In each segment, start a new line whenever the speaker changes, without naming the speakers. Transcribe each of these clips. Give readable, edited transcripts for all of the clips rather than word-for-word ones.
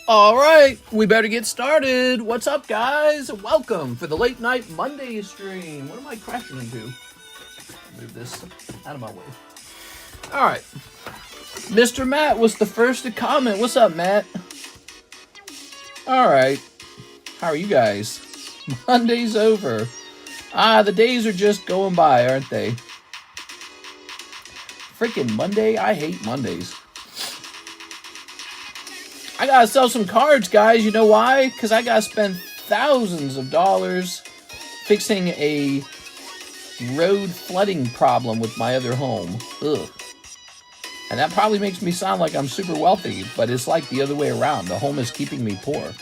All right, we better get started. What's up, guys? Welcome for the late night Monday stream. What am I crashing into? Move this out of my way. All right. Mr. Matt was the first to comment. What's up, Matt? All right. How are you guys? Monday's over. The days are just going by, aren't they? Freaking Monday. I hate Mondays. I gotta sell some cards, guys. You know why? Because I gotta spend thousands of dollars fixing a road flooding problem with my other home. Ugh. And that probably makes me sound like I'm super wealthy, but it's like the other way around. The home is keeping me poor.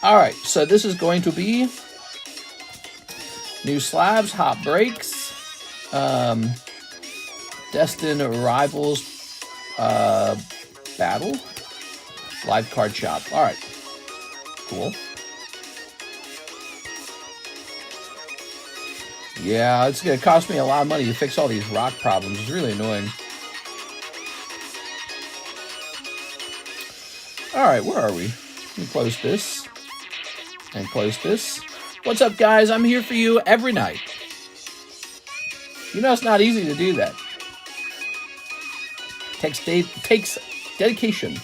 All right, so this is going to be new slabs, hot breaks, Destined Rivals battle. Live card shop. All right. Cool. Yeah, it's going to cost me a lot of money to fix all these rock problems. It's really annoying. All right, where are we? Let me close this. And close this. What's up, guys? I'm here for you every night. You know it's not easy to do that. Takes dedication.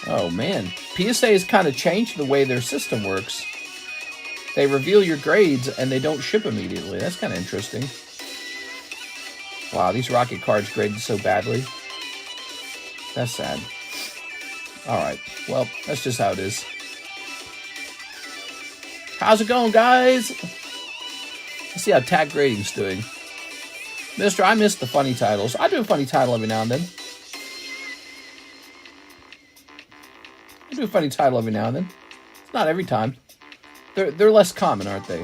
Oh, man. PSA has kind of changed the way their system works. They reveal your grades, and they don't ship immediately. That's kind of interesting. Wow, these Rocket cards graded so badly. That's sad. All right. Well, that's just how it is. How's it going, guys? Let's see how tag grading's doing. Mister, I missed the funny titles. I do a funny title every now and then. I do a funny title every now and then. It's not every time. They're less common, aren't they?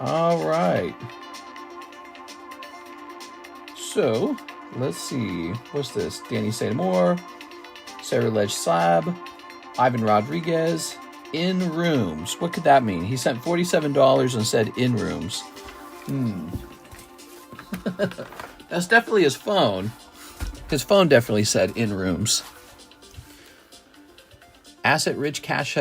All right. So, let's see. What's this? Danny Sadamore, Sarah Ledge Slab, Ivan Rodriguez. In rooms. What could that mean? He sent $47 and said in rooms. That's definitely his phone. His phone definitely said in rooms. Asset rich cash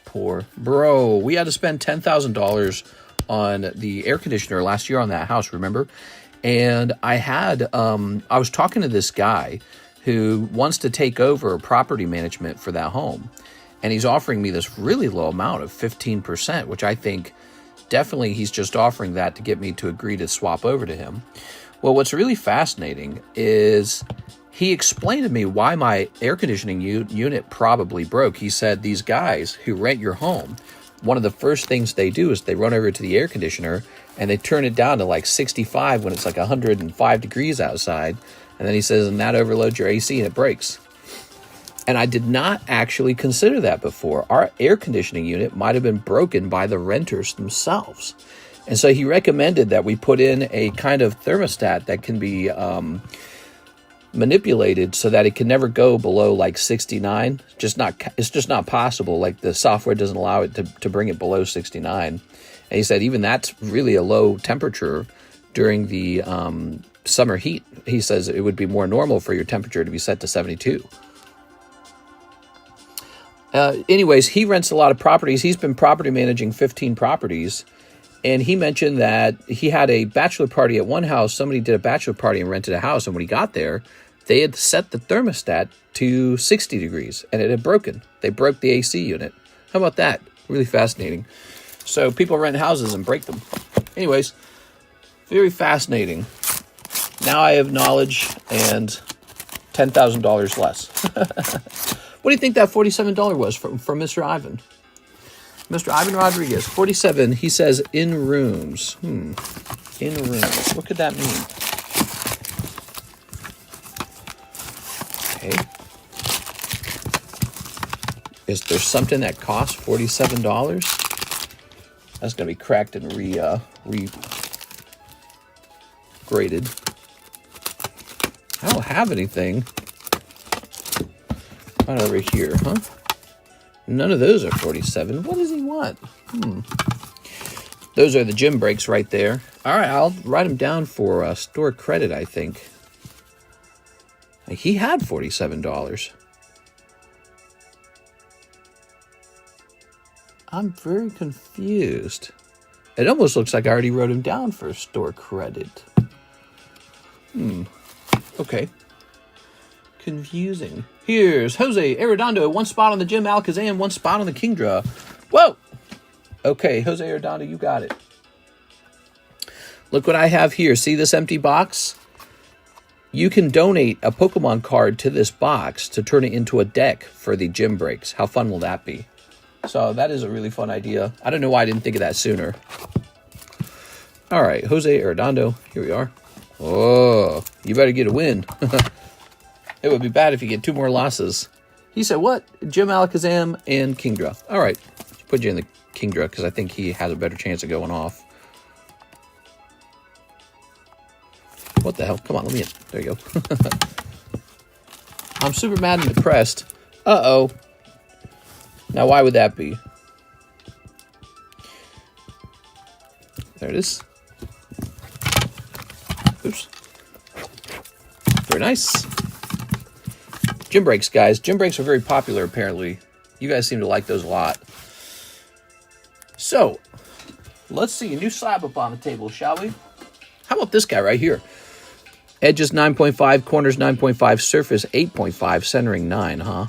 poor. Bro, we had to spend $10,000 on the air conditioner last year on that house, remember? And I was talking to this guy who wants to take over property management for that home. And he's offering me this really low amount of 15%, which I think definitely he's just offering that to get me to agree to swap over to him. Well, what's really fascinating is he explained to me why my air conditioning unit probably broke. He said these guys who rent your home, one of the first things they do is they run over to the air conditioner and they turn it down to like 65 when it's like 105 degrees outside. And then he says, and that overloads your AC and it breaks. And I did not actually consider that before. Our air conditioning unit might have been broken by the renters themselves. And so he recommended that we put in a kind of thermostat that can be manipulated so that it can never go below like 69. It's just not possible. Like the software doesn't allow it to bring it below 69. And he said even that's really a low temperature during the summer heat. He says it would be more normal for your temperature to be set to 72. Anyways, he rents a lot of properties. He's been property managing 15 properties. And he mentioned that he had a bachelor party at one house. Somebody did a bachelor party and rented a house. And when he got there, they had set the thermostat to 60 degrees. And it had broken. They broke the AC unit. How about that? Really fascinating. So people rent houses and break them. Anyways, very fascinating. Now I have knowledge and $10,000 less. What do you think that $47 was from Mr. Ivan? Mr. Ivan Rodriguez, 47. He says in rooms. In rooms. What could that mean? Okay. Is there something that costs $47? That's going to be cracked and graded. I don't have anything. Right over here, huh? None of those are 47. What does he want? Those are the gym breaks right there. All right, I'll write them down for store credit, I think. Like, he had $47. I'm very confused. It almost looks like I already wrote him down for store credit. Okay. Confusing. Here's Jose Arredondo, 1 spot on the Jim Alakazam, 1 spot on the Kingdra. Whoa! Okay, Jose Arredondo, you got it. Look what I have here. See this empty box? You can donate a Pokemon card to this box to turn it into a deck for the gym breaks. How fun will that be? So that is a really fun idea. I don't know why I didn't think of that sooner. All right, Jose Arredondo, here we are. Oh, you better get a win. It would be bad if you get 2 more losses. He said what? Jim Alakazam and Kingdra. All right, let's put you in the Kingdra because I think he has a better chance of going off. What the hell? Come on, let me in. There you go. I'm super mad and depressed. Uh-oh. Now, why would that be? There it is. Oops. Very nice. Gym breaks, guys. Gym breaks are very popular, apparently. You guys seem to like those a lot. So, let's see. A new slab up on the table, shall we? How about this guy right here? Edges 9.5, corners 9.5, surface 8.5, centering 9, huh?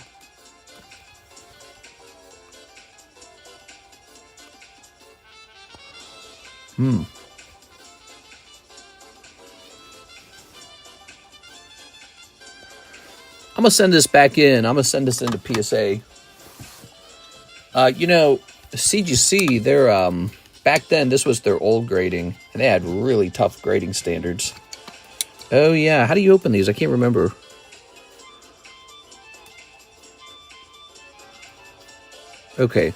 I'm going to send this back in. I'm going to send this into PSA. You know, CGC, they're, back then, this was their old grading, and they had really tough grading standards. Oh, yeah. How do you open these? I can't remember. Okay.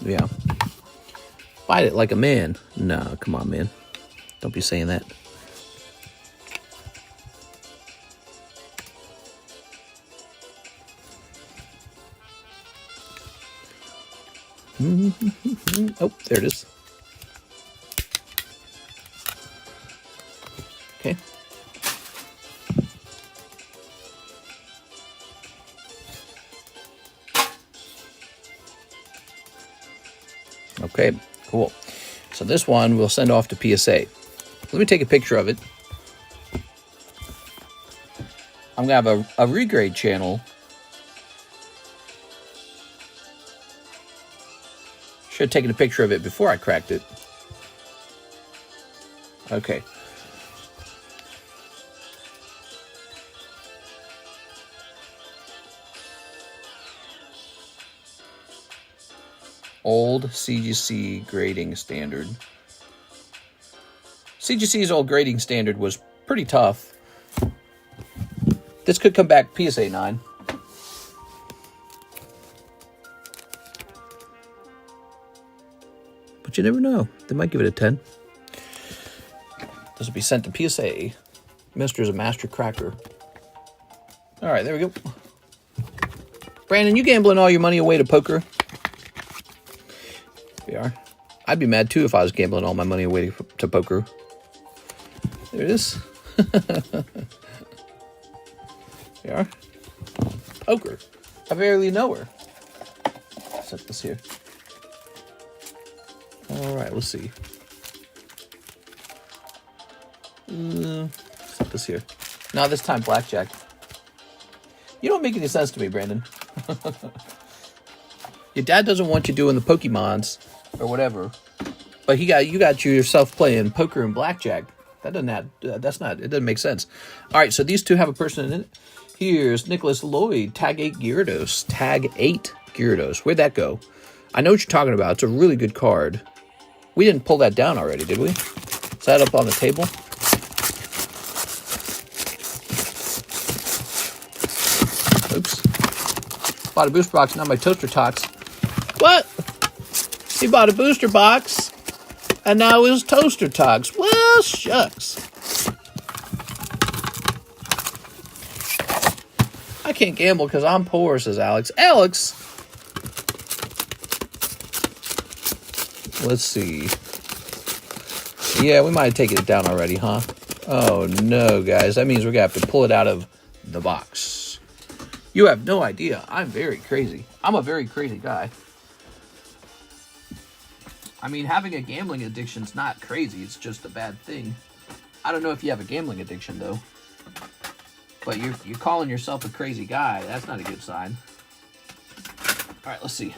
Yeah. Fight it like a man. No, come on, man. Don't be saying that. Oh, there it is. Okay. Okay, cool. So this one we'll send off to PSA. Let me take a picture of it. I'm going to have a regrade channel. Should have taken a picture of it before I cracked it. Okay. Old CGC grading standard. CGC's old grading standard was pretty tough. This could come back PSA 9. But you never know. They might give it a 10. This will be sent to PSA. Mister's a master cracker. All right, there we go. Brandon, you gambling all your money away to poker? We are. I'd be mad too if I was gambling all my money away to poker. There it is. We are. Poker. I barely know her. Set this here. All right, let's see. Set this here. Now this time blackjack. You don't make any sense to me, Brandon. Your dad doesn't want you doing the Pokemons or whatever, but you got yourself playing poker and blackjack. That doesn't have, it doesn't make sense. All right, so these two have a person in it. Here's Nicholas Lloyd, tag 8 Gyarados. Tag 8 Gyarados. Where'd that go? I know what you're talking about. It's a really good card. We didn't pull that down already, did we? Is that up on the table? Bought a booster box, not my toaster tots. What? He bought a booster box, and now his toaster tots. Well, shucks. I can't gamble because I'm poor, says Alex. Alex! Let's see. Yeah, we might have taken it down already, huh? Oh, no, guys. That means we're going to have to pull it out of the box. You have no idea. I'm very crazy. I'm a very crazy guy. I mean, having a gambling addiction's not crazy. It's just a bad thing. I don't know if you have a gambling addiction, though. But you're calling yourself a crazy guy. That's not a good sign. All right, let's see.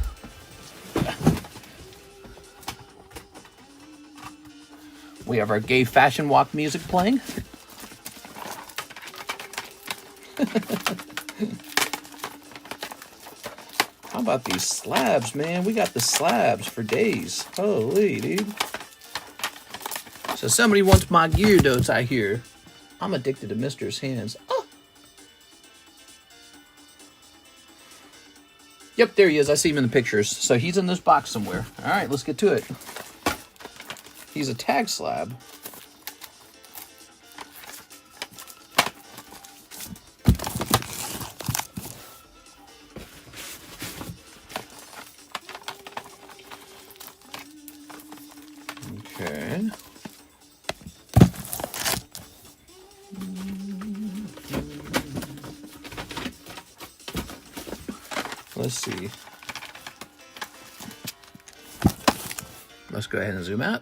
We have our gay fashion walk music playing. How about these slabs, man? We got the slabs for days. Holy, dude. So somebody wants my Gyarados, I hear. I'm addicted to Mister's hands. Oh. Yep, there he is. I see him in the pictures. So he's in this box somewhere. All right, let's get to it. He's a tag slab. Okay. Let's see. Let's go ahead and zoom out.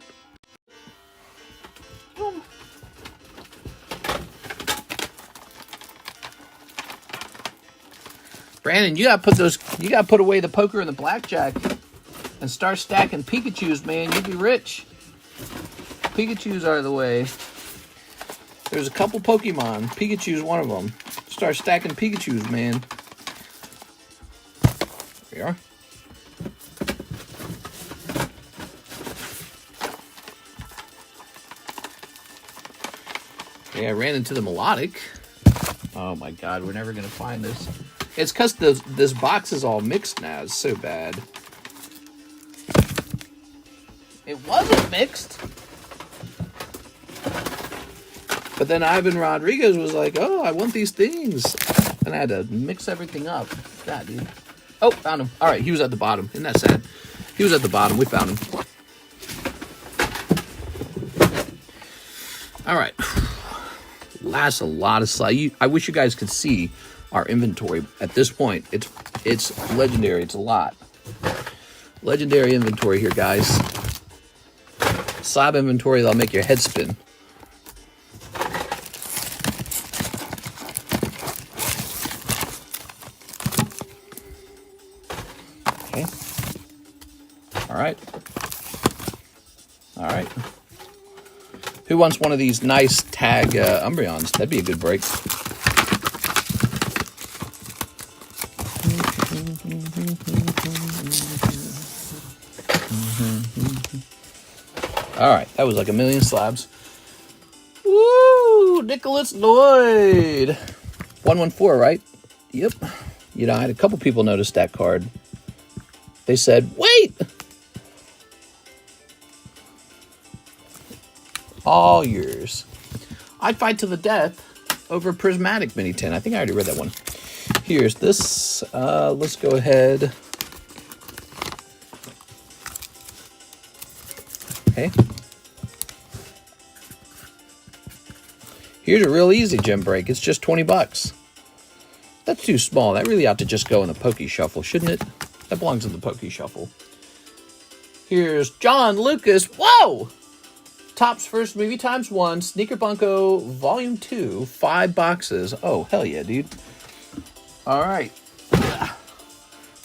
Brandon, you gotta put away the poker and the blackjack and start stacking Pikachus, man. You'll be rich. Pikachus are the way. There's a couple Pokemon. Pikachu's one of them. Start stacking Pikachus, man. There we are. Okay, I ran into the melodic. Oh my god, we're never gonna find this. It's because this box is all mixed now. It's so bad. It wasn't mixed. But then Ivan Rodriguez was like, oh, I want these things. And I had to mix everything up. God, dude. Oh, found him. All right, he was at the bottom. Isn't that sad? He was at the bottom. We found him. All right. That's a lot of slide. I wish you guys could see our inventory at this point. It's legendary. It's a lot. Legendary inventory here, guys. Slab inventory that'll make your head spin. Okay. All right. All right. Who wants one of these nice tag Umbreons? That'd be a good break. All right, that was like a million slabs. Woo! Nicholas Lloyd. 114, right? Yep. You know, I had a couple people notice that card. They said, wait! All yours. I'd fight to the death over Prismatic Mini Tin. I think I already read that one. Here's this. Let's go ahead. Okay. Here's a real easy gem break. It's just 20 bucks. That's too small. That really ought to just go in the Pokey Shuffle, shouldn't it? That belongs in the Pokey Shuffle. Here's John Lucas. Whoa! Topps First Movie ×1, Sneaker Bunko Volume 2, 5 boxes. Oh, hell yeah, dude. All right.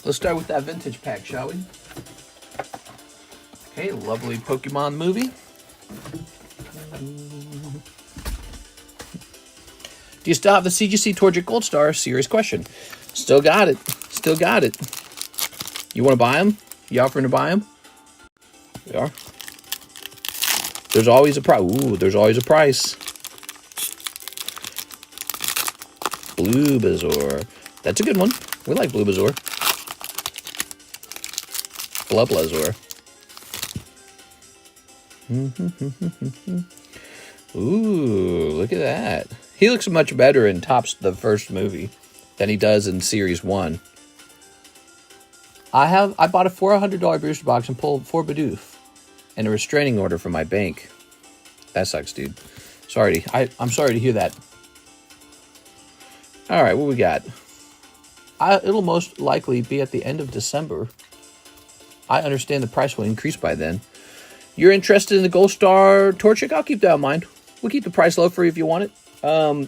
Let's start with that vintage pack, shall we? Okay, lovely Pokemon movie. Do you still have the CGC Torchic Gold Star? Serious question. Still got it. Still got it. You want to buy them? You offering to buy them? We are. There's always a price. Ooh, there's always a price. Blue Bazaar. That's a good one. We like Blue Bazaar. Blublazor. Ooh, look at that. He looks much better in Topps the first movie than he does in Series 1. I bought a $400 booster box and pulled 4 Bidoof and a restraining order from my bank. That sucks, dude. Sorry. I'm sorry to hear that. All right, what we got? It'll most likely be at the end of December. I understand the price will increase by then. You're interested in the Gold Star Torchic? I'll keep that in mind. We'll keep the price low for you if you want it.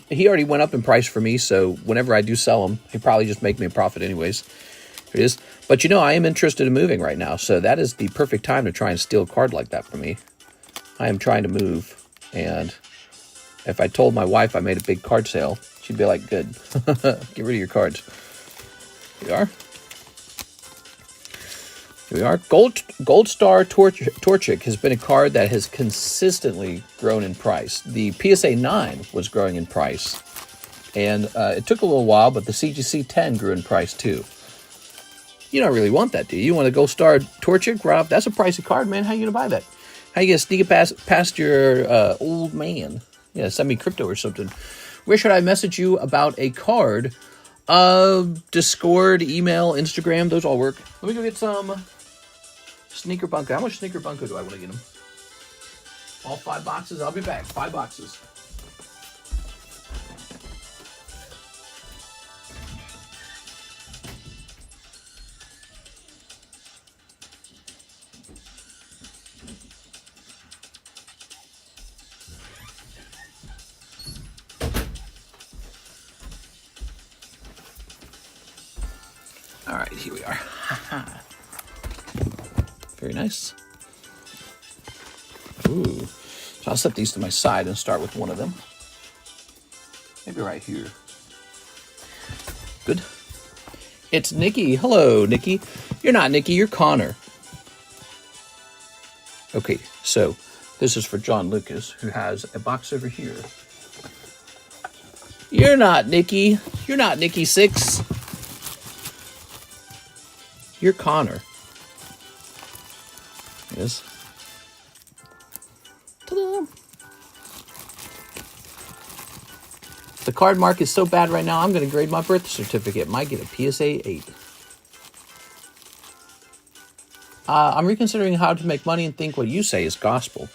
He already went up in price for me, so whenever I do sell him, he'll probably just make me a profit anyways. Here it is. But you know, I am interested in moving right now, so that is the perfect time to try and steal a card like that from me. I am trying to move, and if I told my wife I made a big card sale, she'd be like, good. Get rid of your cards. Here we are. Here we are. Gold Star Torchic has been a card that has consistently grown in price. The PSA 9 was growing in price. And it took a little while, but the CGC 10 grew in price too. You don't really want that, do you? You want a Gold Star Torchic, Rob? That's a pricey card, man. How you going to buy that? How you going to sneak it past your old man? Yeah, send me crypto or something. Where should I message you about a card? Discord, email, Instagram, those all work. Let me go get some Sneaker Bunko. How much Sneaker Bunko do I want to get them? All 5 boxes? I'll be back. 5 boxes. All right, here we are. Very nice. Ooh. So I'll set these to my side and start with one of them. Maybe right here. Good. It's Nikki. Hello, Nikki. You're not Nikki, you're Connor. Okay, so this is for John Lucas, who has a box over here. You're not Nikki. You're not Nikki 6. You're Connor. Yes. Ta-da! The card market is so bad right now, I'm going to grade my birth certificate. Might get a PSA 8. I'm reconsidering how to make money and think what you say is gospel.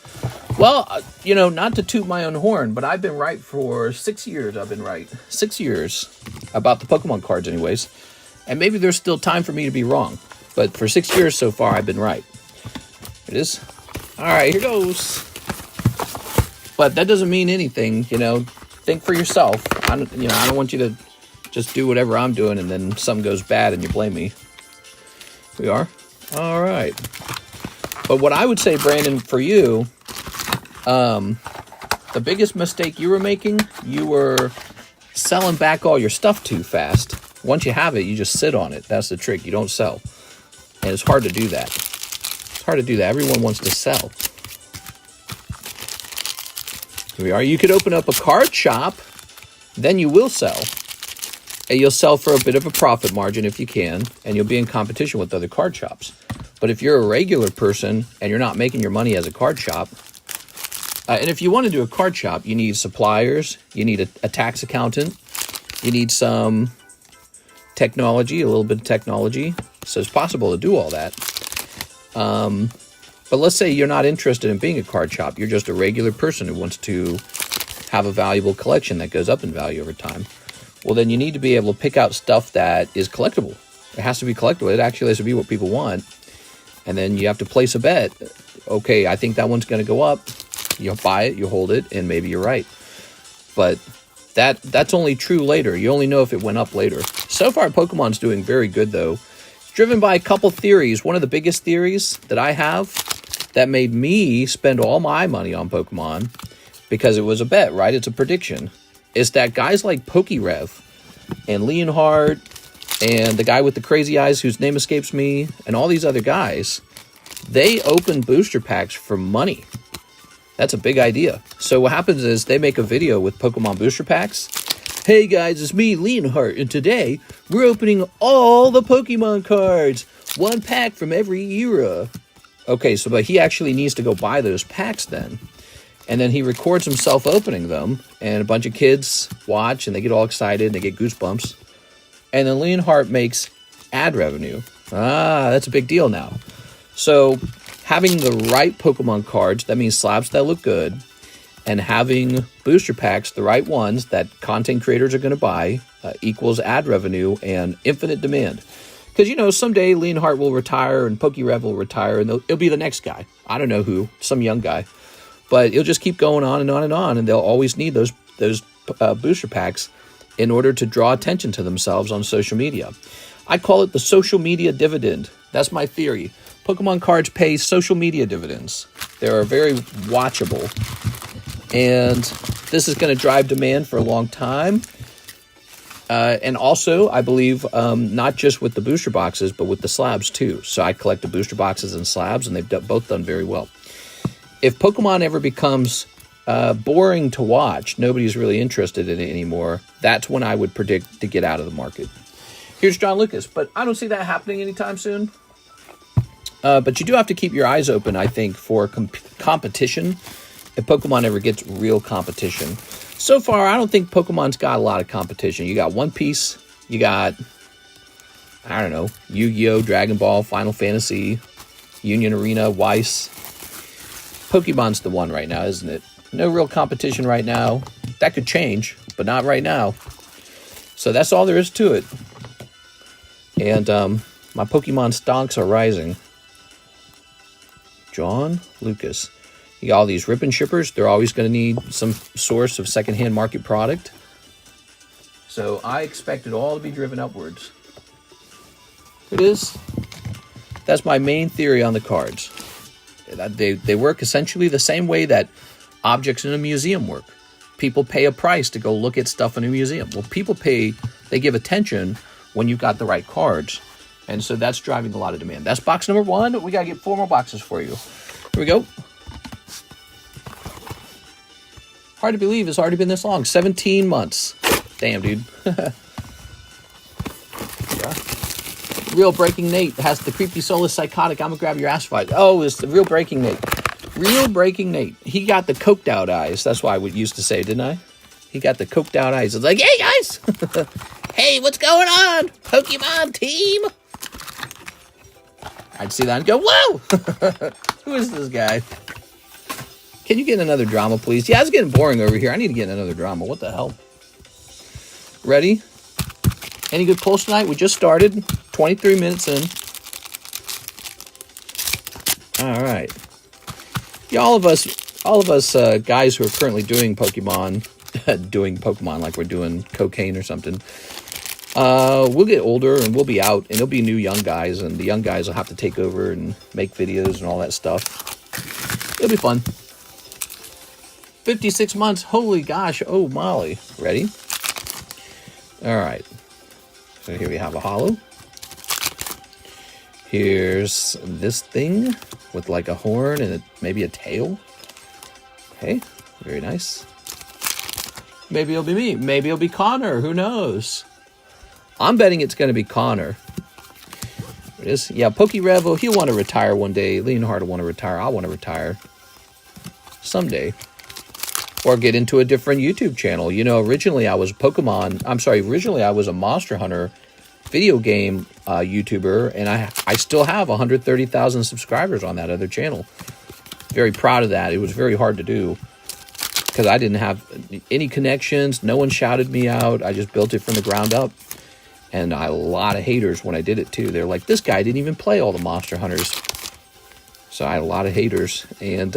Well, you know, not to toot my own horn, but I've been right for 6 years. I've been right. 6 years. About the Pokemon cards anyways. And maybe there's still time for me to be wrong. But for 6 years so far, I've been right. It is. All right, here goes. But that doesn't mean anything, you know. Think for yourself. I don't want you to just do whatever I'm doing and then something goes bad and you blame me. Here we are. All right. But what I would say, Brandon, for you, the biggest mistake you were making, you were selling back all your stuff too fast. Once you have it, you just sit on it. That's the trick. You don't sell. And it's hard to do that. It's hard to do that. Everyone wants to sell. Here we are. You could open up a card shop. Then you will sell. And you'll sell for a bit of a profit margin if you can. And you'll be in competition with other card shops. But if you're a regular person and you're not making your money as a card shop, and if you want to do a card shop, you need suppliers. You need a tax accountant. You need some technology, a little bit of technology. So it's possible to do all that. But let's say you're not interested in being a card shop. You're just a regular person who wants to have a valuable collection that goes up in value over time. Well, then you need to be able to pick out stuff that is collectible. It has to be collectible. It actually has to be what people want. And then you have to place a bet. Okay, I think that one's going to go up. You'll buy it, you hold it, and maybe you're right. But that's only true later. You only know if it went up later. So far, Pokemon's doing very good, though. Driven by a couple theories. One of the biggest theories that I have that made me spend all my money on Pokemon, because it was a bet, right? It's a prediction, is that guys like PokeRev and Leonhardt and the guy with the crazy eyes whose name escapes me and all these other guys, they open booster packs for money. That's a big idea. So what happens is they make a video with Pokemon booster packs. Hey guys, it's me, Leonhardt, and today we're opening all the Pokemon cards. 1 pack from every era. Okay, so but he actually needs to go buy those packs then. And then he records himself opening them, and a bunch of kids watch, and they get all excited, and they get goosebumps. And then Leonhardt makes ad revenue. Ah, that's a big deal now. So having the right Pokemon cards, that means slabs that look good, and having booster packs, the right ones that content creators are going to buy, equals ad revenue and infinite demand. Because, you know, someday Leonhardt will retire and PokeRev will retire, and it'll be the next guy. I don't know who, some young guy. But it'll just keep going on and on and on, and they'll always need those booster packs in order to draw attention to themselves on social media. I call it the social media dividend. That's my theory. Pokemon cards pay social media dividends. They are very watchable. And this is going to drive demand for a long time. And also, I believe, not just with the booster boxes, but with the slabs too. So I collect the booster boxes and slabs, and they've both done very well. If Pokemon ever becomes boring to watch, nobody's really interested in it anymore, that's when I would predict to get out of the market. Here's John Lucas, but I don't see that happening anytime soon. But you do have to keep your eyes open, I think, for competition if Pokemon ever gets real competition. So far, I don't think Pokemon's got a lot of competition. You got One Piece, you got, I don't know, Yu-Gi-Oh!, Dragon Ball, Final Fantasy, Union Arena, Weiss. Pokemon's the one right now, isn't it? No real competition right now. That could change, but not right now. So that's all there is to it. And my Pokemon stonks are rising. John Lucas. You got all these rip and shippers. They're always going to need some source of secondhand market product. So I expect it all to be driven upwards. It is. That's my main theory on the cards. They work essentially the same way that objects in a museum work. People pay a price to go look at stuff in a museum. Well, they give attention when you've got the right cards. And so that's driving a lot of demand. That's box number 1. We got to get 4 more boxes for you. Here we go. Hard to believe it's already been this long. 17 months. Damn, dude. Yeah. Real Breaking Nate has the creepy soulless psychotic. I'm gonna grab your ass fight. Oh, it's the Real Breaking Nate. Real Breaking Nate. He got the coked out eyes. That's what I would used to say, didn't I? He got the coked out eyes. It's like, hey guys, hey, what's going on, Pokemon team? I'd see that and go, whoa! Who is this guy? Can you get another drama, please? Yeah, it's getting boring over here. I need to get another drama. What the hell? Ready? Any good pulls tonight? We just started. 23 minutes in. All right. Yeah, all of us guys who are currently doing Pokemon, like we're doing cocaine or something, we'll get older and we'll be out, and there'll be new young guys, and the young guys will have to take over and make videos and all that stuff. It'll be fun. 56 months. Holy gosh. Oh, Molly. Ready? All right. So here we have a holo. Here's this thing with like a horn and maybe a tail. Okay. Very nice. Maybe it'll be me. Maybe it'll be Connor. Who knows? I'm betting it's going to be Connor. It is. Yeah, PokeRev, he'll want to retire one day. Leonhardt will want to retire. I'll want to retire someday. Or get into a different YouTube channel. You know, originally I was a Monster Hunter video game YouTuber, and I still have 130,000 subscribers on that other channel. Very proud of that. It was very hard to do because I didn't have any connections. No one shouted me out. I just built it from the ground up. And I had a lot of haters when I did it too. They're like, this guy didn't even play all the Monster Hunters. So I had a lot of haters, and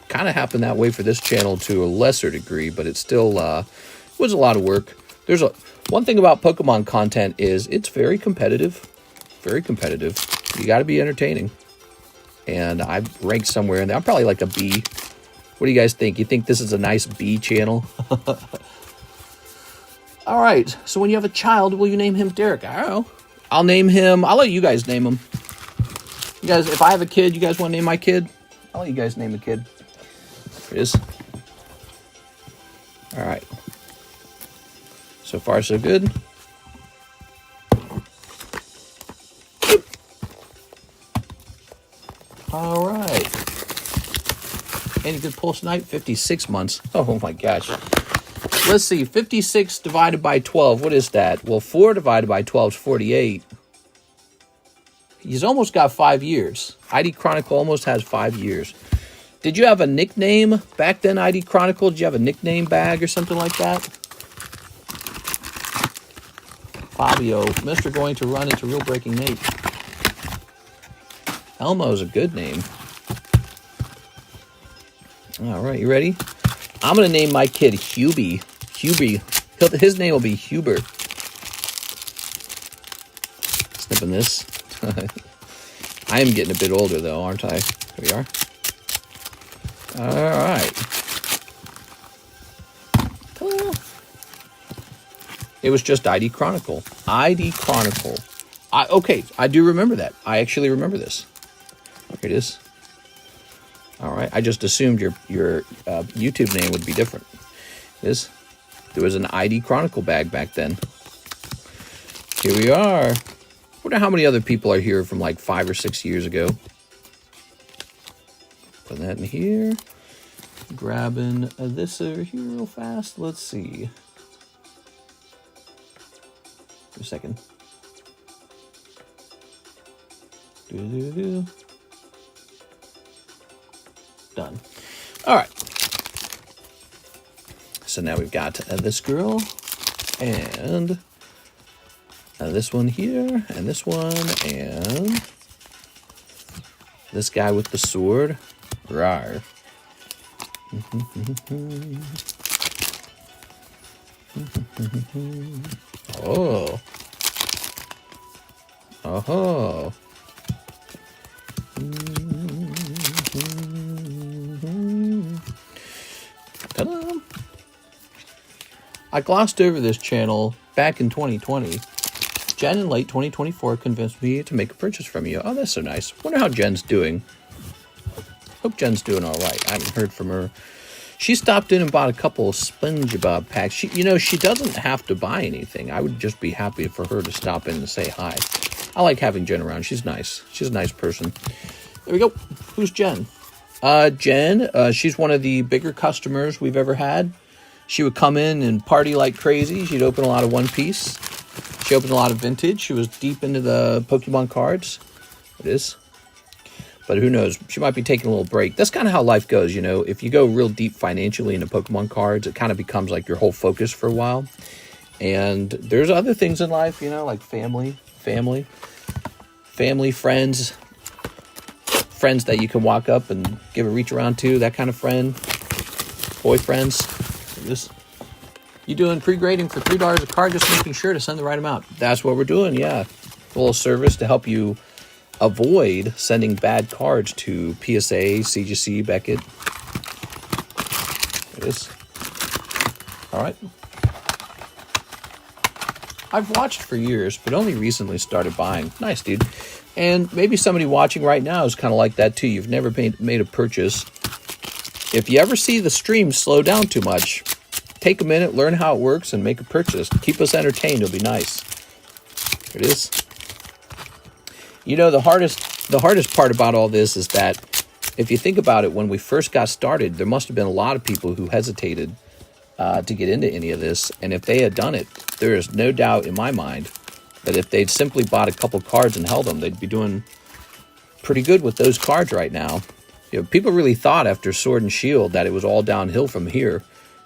kind of happened that way for this channel to a lesser degree, but it still was a lot of work. One thing about Pokemon content is it's very competitive. Very competitive. You got to be entertaining. And I rank somewhere in there. I'm probably like a B. What do you guys think? You think this is a nice B channel? All right. So when you have a child, will you name him Derek? I don't know. I'll name him. I'll let you guys name him. You guys, if I have a kid, you guys want to name my kid? I'll let you guys name the kid. There it is. All right. So far, so good. Any good pulse night? 56 months. Oh my gosh. Let's see. 56 divided by 12. What is that? Well, 4 divided by 12 is 48. He's almost got 5 years. ID Chronicle almost has 5 years. Did you have a nickname back then, ID Chronicle? Did you have a nickname bag or something like that? Fabio, Mr. Going to Run into Real Breaking Nate. Elmo is a good name. All right, you ready? I'm going to name my kid Hubie. Hubie. His name will be Hubert. Snipping this. I am getting a bit older, though, aren't I? Here we are. All right. Hello. It was just ID Chronicle. ID Chronicle. Okay, I do remember that. I actually remember this. Here it is. All right. I just assumed your YouTube name would be different. It is. There was an ID Chronicle bag back then. Here we are. Wonder how many other people are here from like 5 or 6 years ago. Put that in here. Grabbing this over here real fast. Let's see. Wait a second. Done. All right. So now we've got this girl and this one here and this one and this guy with the sword. Rawr. Oh. Oh. Ta-da. I glossed over this channel back in 2020. Jen in late 2024 convinced me to make a purchase from you. Oh, that's so nice. Wonder how Jen's doing. Hope Jen's doing all right. I haven't heard from her. She stopped in and bought a couple of SpongeBob packs. She doesn't have to buy anything. I would just be happy for her to stop in and say hi. I like having Jen around. She's nice. She's a nice person. There we go. Who's Jen? Jen, she's one of the bigger customers we've ever had. She would come in and party like crazy. She'd open a lot of One Piece. She opened a lot of vintage. She was deep into the Pokemon cards. It is. But who knows? She might be taking a little break. That's kind of how life goes, you know. If you go real deep financially into Pokemon cards, it kind of becomes like your whole focus for a while. And there's other things in life, you know, like family, friends that you can walk up and give a reach around to, that kind of friend, boyfriends. You doing pre-grading for $3 a card, just making sure to send the right amount. That's what we're doing, yeah. A little service to help you avoid sending bad cards to PSA, CGC, Beckett. It is. All right. I've watched for years, but only recently started buying. Nice, dude. And maybe somebody watching right now is kind of like that too. You've never made a purchase. If you ever see the stream slow down too much, take a minute, learn how it works, and make a purchase. Keep us entertained. It'll be nice. Here it is. You know, the hardest part about all this is that if you think about it, when we first got started, there must have been a lot of people who hesitated to get into any of this. And if they had done it, there is no doubt in my mind that if they'd simply bought a couple cards and held them, they'd be doing pretty good with those cards right now. You know, people really thought after Sword and Shield that it was all downhill from here.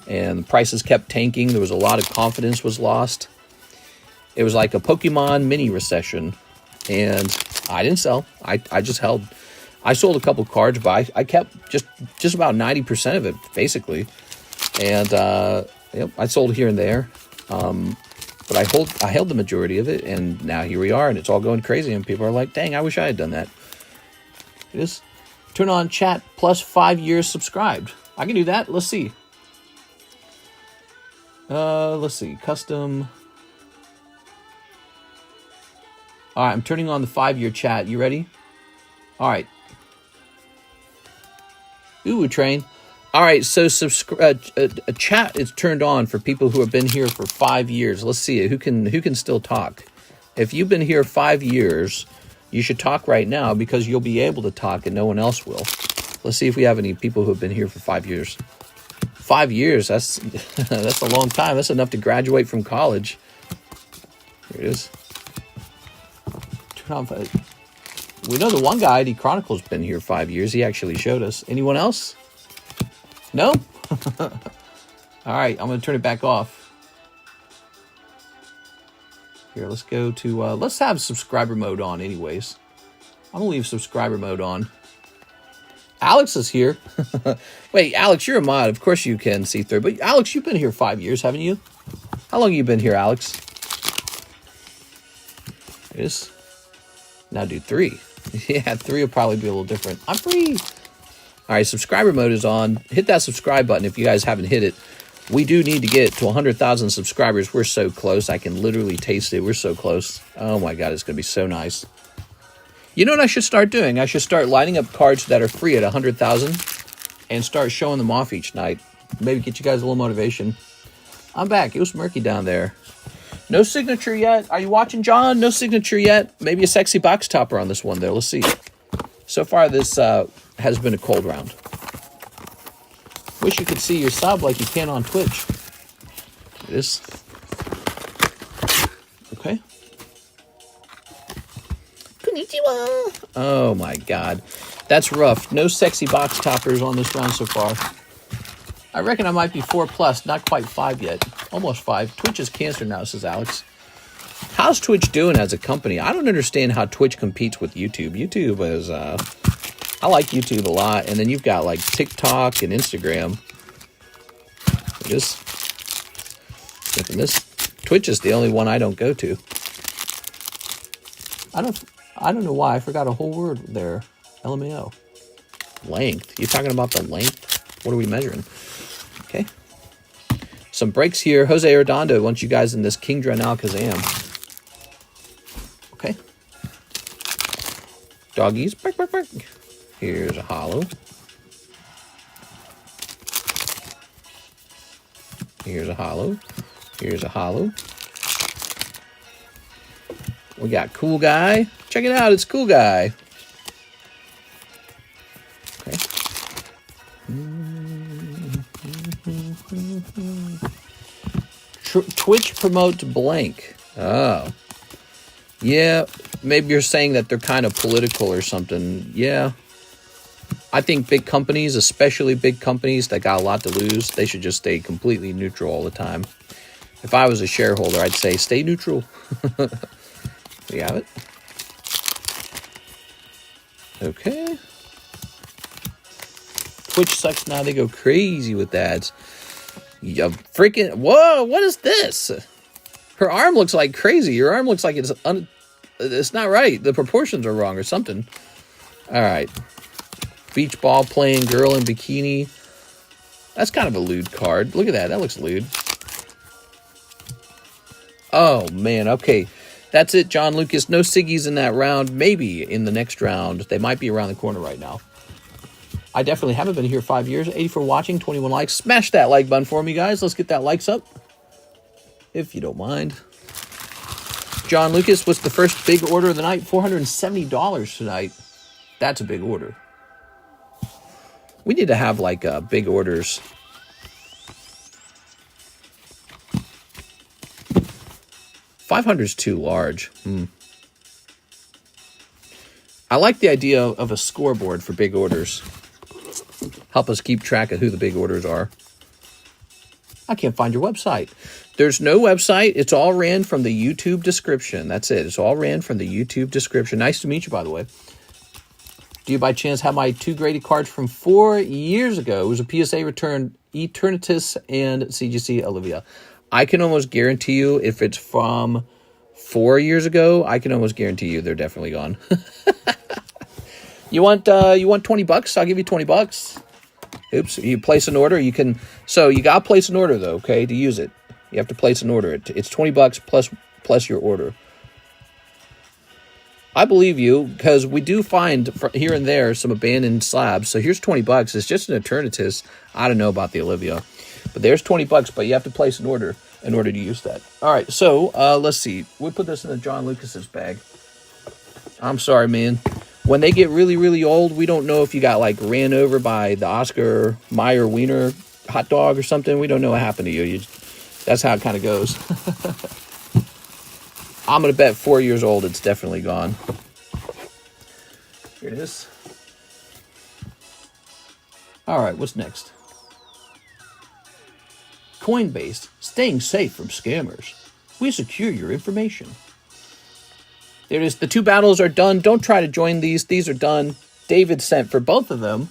And the prices kept tanking. There was a lot of confidence was lost. It was like a Pokemon mini recession. And I didn't sell. I just held. I sold a couple cards, but I kept just about 90% of it, basically. And I sold here and there. But I held the majority of it, and now here we are, and it's all going crazy. And people are like, "Dang, I wish I had done that." It is. Turn on chat plus 5 years subscribed. I can do that. Let's see. Let's see. Custom. All right, I'm turning on the 5-year chat. You ready? All right. Ooh, train. All right, so a chat is turned on for people who have been here for 5 years. Let's see it. Who can still talk? If you've been here 5 years, you should talk right now because you'll be able to talk and no one else will. Let's see if we have any people who have been here for 5 years. 5 years, that's that's a long time. That's enough to graduate from college. Here it is. We know the one guy, ID Chronicle's been here 5 years. He actually showed us. Anyone else? No? All right, I'm going to turn it back off. Here, let's go to, let's have subscriber mode on anyways. I'm going to leave subscriber mode on. Alex is here. Wait, Alex, you're a mod. Of course you can see through. But Alex, you've been here 5 years, haven't you? How long have you been here, Alex? Yes. Now do 3. Yeah, 3 will probably be a little different. I'm free. All right, subscriber mode is on. Hit that subscribe button if you guys haven't hit it. We do need to get to 100,000 subscribers. We're so close. I can literally taste it. We're so close. Oh my God, it's going to be so nice. You know what I should start doing? I should start lining up cards that are free at 100,000 and start showing them off each night. Maybe get you guys a little motivation. I'm back. It was murky down there. No signature yet. Are you watching, John? No signature yet. Maybe a sexy box topper on this one there. Let's see. So far, this has been a cold round. Wish you could see your sub like you can on Twitch. It is. Okay. Konnichiwa. Oh my God. That's rough. No sexy box toppers on this round so far. I reckon I might be 4+, not quite 5 yet. Almost 5. Twitch is cancer now, says Alex. How's Twitch doing as a company? I don't understand how Twitch competes with YouTube. YouTube is, I like YouTube a lot. And then you've got like TikTok and Instagram. Just, Twitch is the only one I don't go to. I don't know why. I forgot a whole word there. LMAO. Length. You talking about the length? What are we measuring? Okay. Some breaks here. Jose Arredondo wants you guys in this King Dren Alakazam. Okay. Doggies. Bark, bark, bark. Here's a hollow. Here's a hollow. Here's a hollow. We got Cool Guy. Check it out. It's Cool Guy. Okay. Twitch promotes blank. Oh. Yeah. Maybe you're saying that they're kind of political or something. Yeah. I think big companies, especially big companies that got a lot to lose, they should just stay completely neutral all the time. If I was a shareholder, I'd say stay neutral. We have it. Okay. Twitch sucks now. They go crazy with ads. You freaking... Whoa, what is this? Her arm looks like crazy. Your arm looks like it's not right. The proportions are wrong or something. All right. Beach ball playing girl in bikini. That's kind of a lewd card. Look at that. That looks lewd. Oh, man. Okay. That's it, John Lucas. No Siggies in that round. Maybe in the next round. They might be around the corner right now. I definitely haven't been here 5 years. 80 for watching, 21 likes. Smash that like button for me, guys. Let's get that likes up, if you don't mind. John Lucas, what's the first big order of the night? $470 tonight. That's a big order. We need to have, like, big orders. $500 is too large. I like the idea of a scoreboard for big orders. Help us keep track of who the big orders are. I can't find your website. There's no website. It's all ran from the YouTube description. That's it. It's all ran from the YouTube description. Nice to meet you, by the way. Do you by chance have my 2 graded cards from 4 years ago? It was a PSA return, Eternatus and CGC Olivia. I can almost guarantee you if it's from 4 years ago, I can almost guarantee you they're definitely gone. You want $20? I'll give you $20. Oops, you place an order, you can, so you got to place an order though, okay, to use it. You have to place an order. It's $20 plus your order. I believe you, because we do find here and there some abandoned slabs. So here's $20. It's just an Eternatus. I don't know about the Olivia. But there's $20, but you have to place an order in order to use that. All right, so let's see. We'll put this in the John Lucas's bag. I'm sorry, man. When they get really, really old, we don't know if you got like ran over by the Oscar Mayer Wiener hot dog or something. We don't know what happened to you. That's how it kind of goes. I'm going to bet 4 years old, it's definitely gone. Here it is. All right, what's next? Coinbase, staying safe from scammers. We secure your information. There it is. The 2 battles are done. Don't try to join these. These are done. David sent for both of them.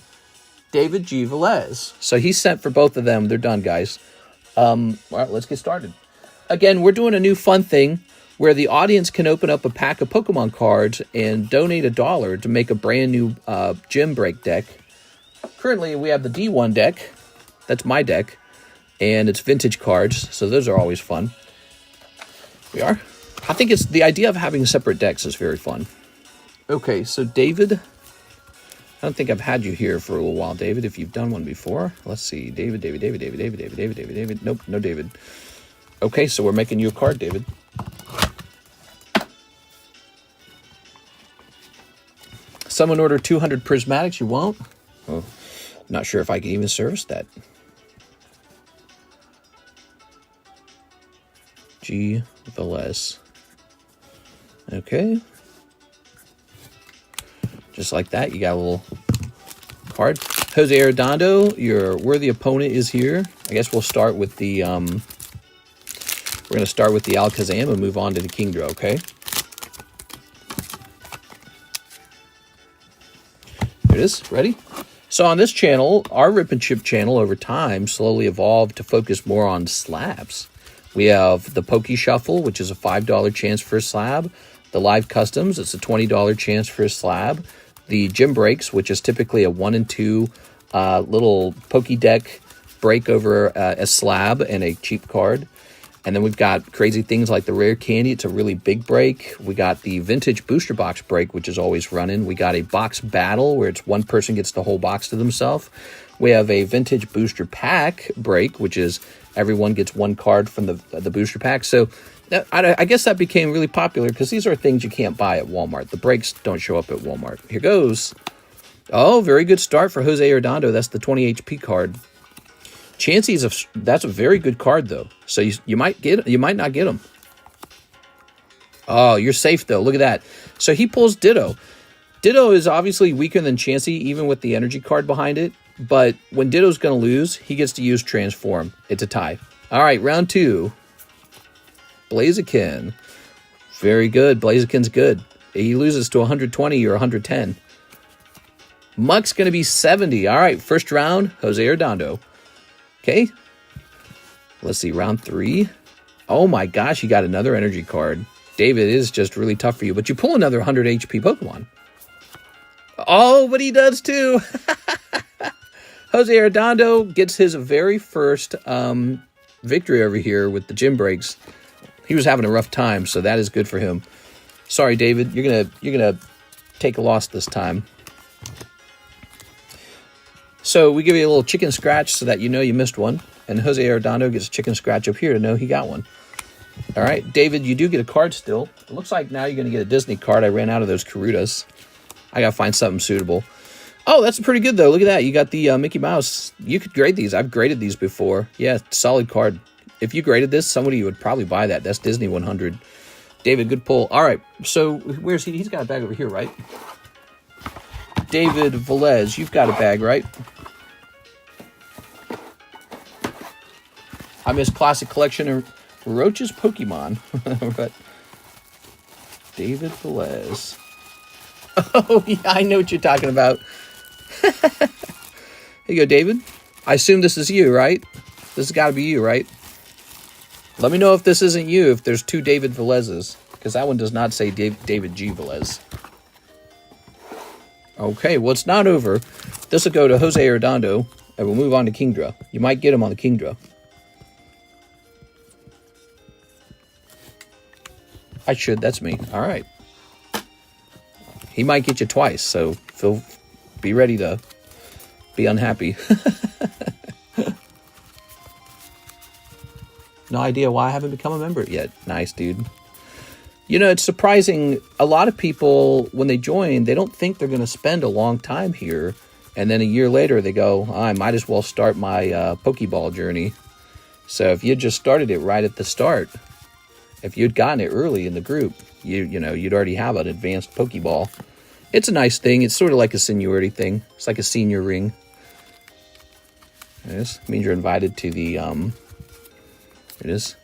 David G. Velez. So he sent for both of them. They're done, guys. All right, let's get started. Again, we're doing a new fun thing where the audience can open up a pack of Pokemon cards and donate $1 to make a brand new gym break deck. Currently, we have the D1 deck. That's my deck. And it's vintage cards, so those are always fun. We are. I think it's the idea of having separate decks is very fun. Okay, so David, I don't think I've had you here for a little while, David, if you've done one before. Let's see, David. Nope, no David. Okay, so we're making you a card, David. Someone ordered 200 prismatics, you won't? Oh, not sure if I can even service that. G. Velez. Okay. Just like that, you got a little card. Jose Arredondo, your worthy opponent is here. I guess we'll start with the, we're going to start with the Alakazam and move on to the Kingdra, okay? Here it is. Ready? So on this channel, our Rip and Chip channel over time slowly evolved to focus more on slabs. We have the Poke Shuffle, which is a $5 chance for a slab. The Live Customs, it's a $20 chance for a slab. The Gym Breaks, which is typically a 1 and 2 little Poke Deck break over a slab and a cheap card. And then we've got crazy things like the Rare Candy. It's a really big break. We got the Vintage Booster Box break, which is always running. We got a Box Battle, where it's one person gets the whole box to themselves. We have a Vintage Booster Pack break, which is everyone gets one card from the booster pack. So I guess that became really popular because these are things you can't buy at Walmart. The breaks don't show up at Walmart. Here goes. Oh, very good start for Jose Arredondo. That's the 20 HP card. Chansey's that's a very good card though. So you might not get him. Oh, you're safe though. Look at that. So he pulls Ditto. Ditto is obviously weaker than Chansey, even with the energy card behind it. But when Ditto's going to lose, he gets to use Transform. It's a tie. All right, round 2. Blaziken. Very good. Blaziken's good. He loses to 120 or 110. Muck's going to be 70. All right, first round, Jose Arredondo. Okay. Let's see, round 3. Oh my gosh, you got another energy card. David, it is just really tough for you, but you pull another 100 HP Pokemon. Oh, but he does too. Jose Arredondo gets his very first victory over here with the gym breaks. He was having a rough time, so that is good for him. Sorry, David, you're gonna take a loss this time. So we give you a little chicken scratch so that you know you missed one, and Jose Arredondo gets a chicken scratch up here to know he got one. All right, David, you do get a card still. It looks like now you're gonna get a Disney card. I ran out of those Karutas. I gotta find something suitable. Oh, that's pretty good, though. Look at that. You got the Mickey Mouse. You could grade these. I've graded these before. Yeah, solid card. If you graded this, somebody would probably buy that. That's Disney 100. David, good pull. All right, so where's he? He's got a bag over here, right? David Velez, you've got a bag, right? I miss Classic Collection of Roach's Pokemon. But David Velez. Oh, yeah, I know what you're talking about. Here you go, David. I assume this is you, right? This has got to be you, right? Let me know if this isn't you, if there's 2 David Velezes, because that one does not say David G. Velez. Okay, well, it's not over. This will go to Jose Arredondo, and we'll move on to Kingdra. You might get him on the Kingdra. I should, that's me. All right. He might get you twice, so be ready to be unhappy. No idea why I haven't become a member yet. Nice, dude. You know, it's surprising. A lot of people, when they join, they don't think they're going to spend a long time here. And then a year later, they go, I might as well start my Pokeball journey. So if you just started it right at the start, if you'd gotten it early in the group, you know, you'd already have an advanced Pokeball. It's a nice thing. It's sort of like a seniority thing. It's like a senior ring. This means you're invited to the, it is.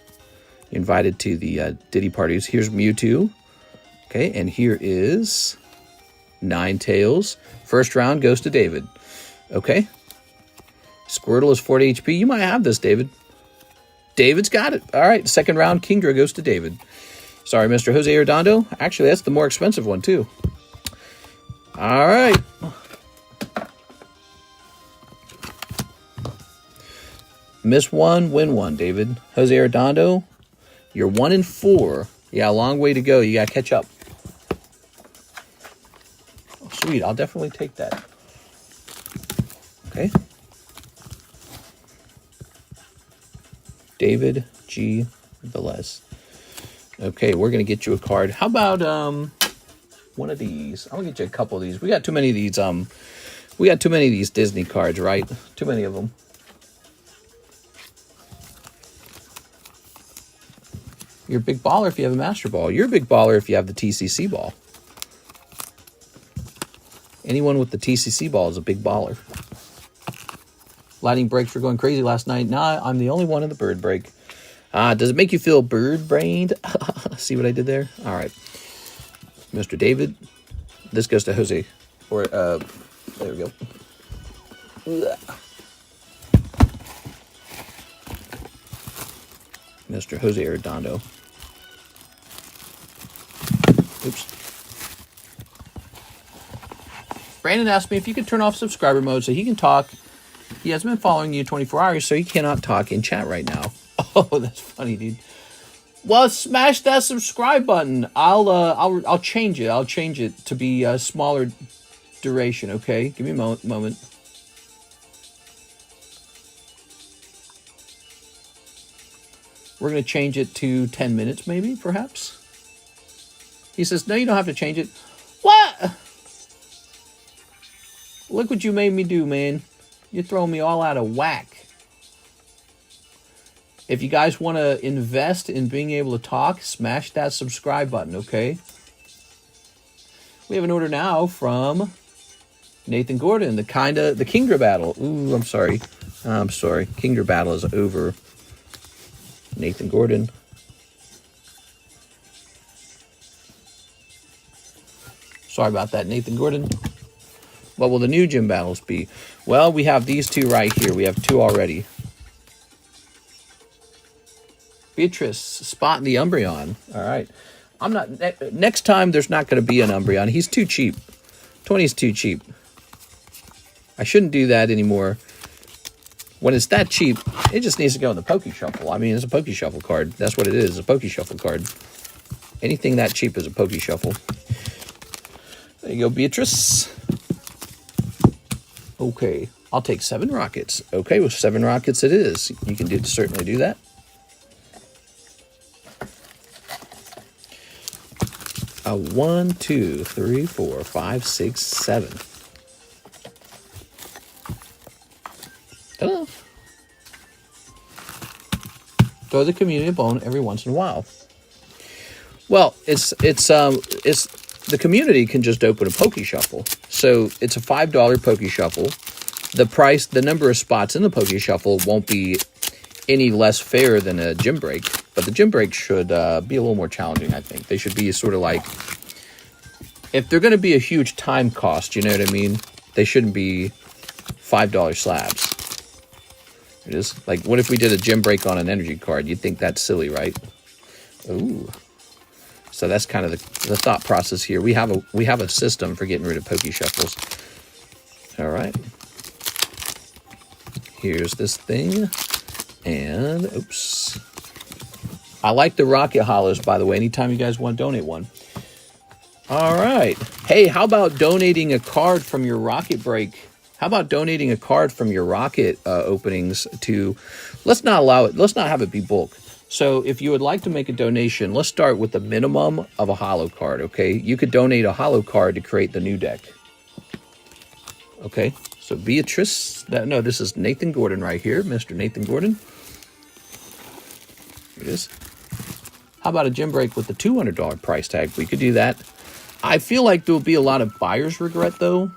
You're invited to the Diddy parties. Here's Mewtwo. Okay, and here is Ninetales. First round goes to David. Okay. Squirtle is 40 HP. You might have this, David. David's got it. All right, second round, Kingdra goes to David. Sorry, Mr. Jose Redondo. Actually, that's the more expensive one, too. All right. Miss one, win one, David. Jose Redondo, you're 1-4. Yeah, a long way to go. You got to catch up. Oh, sweet. I'll definitely take that. Okay. David G. Velez. Okay, we're going to get you a card. How about one of these? I'm going to get you a couple of these. We got too many of these. We got too many of these Disney cards, right? Too many of them. You're a big baller if you have a Master Ball. You're a big baller if you have the TCC Ball. Anyone with the TCC Ball is a big baller. Lightning breaks were going crazy last night. Nah, I'm the only one in the bird break. Does it make you feel bird-brained? See what I did there? All right. Mr. David. This goes to Jose. Or, there we go. Mr. Jose Redondo. Oops. Brandon asked me if you could turn off subscriber mode so he can talk. He hasn't been following you 24 hours, so he cannot talk in chat right now. Oh, that's funny, dude. Well, smash that subscribe button. I'll change it. I'll change it to be a smaller duration. Okay, give me a moment. We're gonna change it to 10 minutes, maybe, perhaps. He says, "No, you don't have to change it." What? Look what you made me do, man. You're throwing me all out of whack. If you guys want to invest in being able to talk, smash that subscribe button, okay? We have an order now from Nathan Gordon, the Kingdra battle. Ooh, I'm sorry. Kingdra battle is over. Nathan Gordon. Sorry about that, Nathan Gordon. What will the new gym battles be? Well, we have these two right here. We have two already. Beatrice, spotting the Umbreon. All right. I'm not. Next time, there's not going to be an Umbreon. He's too cheap. 20 is too cheap. I shouldn't do that anymore. When it's that cheap, it just needs to go in the Poke Shuffle. I mean, it's a Poke Shuffle card. That's what it is, a Poke Shuffle card. Anything that cheap is a Poke Shuffle. There you go, Beatrice. Okay, I'll take 7 rockets. Okay, with 7 rockets it is. You can certainly do that. 1, 2, 3, 4, 5, 6, 7. Ta-da. Throw the community a bone every once in a while. Well, it's the community can just open a Poke Shuffle. So it's a $5 Poke Shuffle. The number of spots in the Poke Shuffle won't be any less fair than a gym break. But the gym break should be a little more challenging, I think. They should be sort of like, if they're going to be a huge time cost, you know what I mean? They shouldn't be $5 slabs. It is like, what if we did a gym break on an energy card? You'd think that's silly, right? Ooh. So that's kind of the thought process here. We have a system for getting rid of Poke Shuffles. All right. Here's this thing. And, oops. I like the Rocket Hollows, by the way, anytime you guys want to donate one. All right. Hey, how about donating a card from your Rocket break? How about donating a card from your Rocket openings to, let's not have it be bulk. So if you would like to make a donation, let's start with the minimum of a holo card, okay? You could donate a holo card to create the new deck. Okay, so Beatrice, no, this is Nathan Gordon right here, Mr. Nathan Gordon. Here it is. How about a gym break with the $200 price tag? We could do that. I feel like there will be a lot of buyer's regret, though.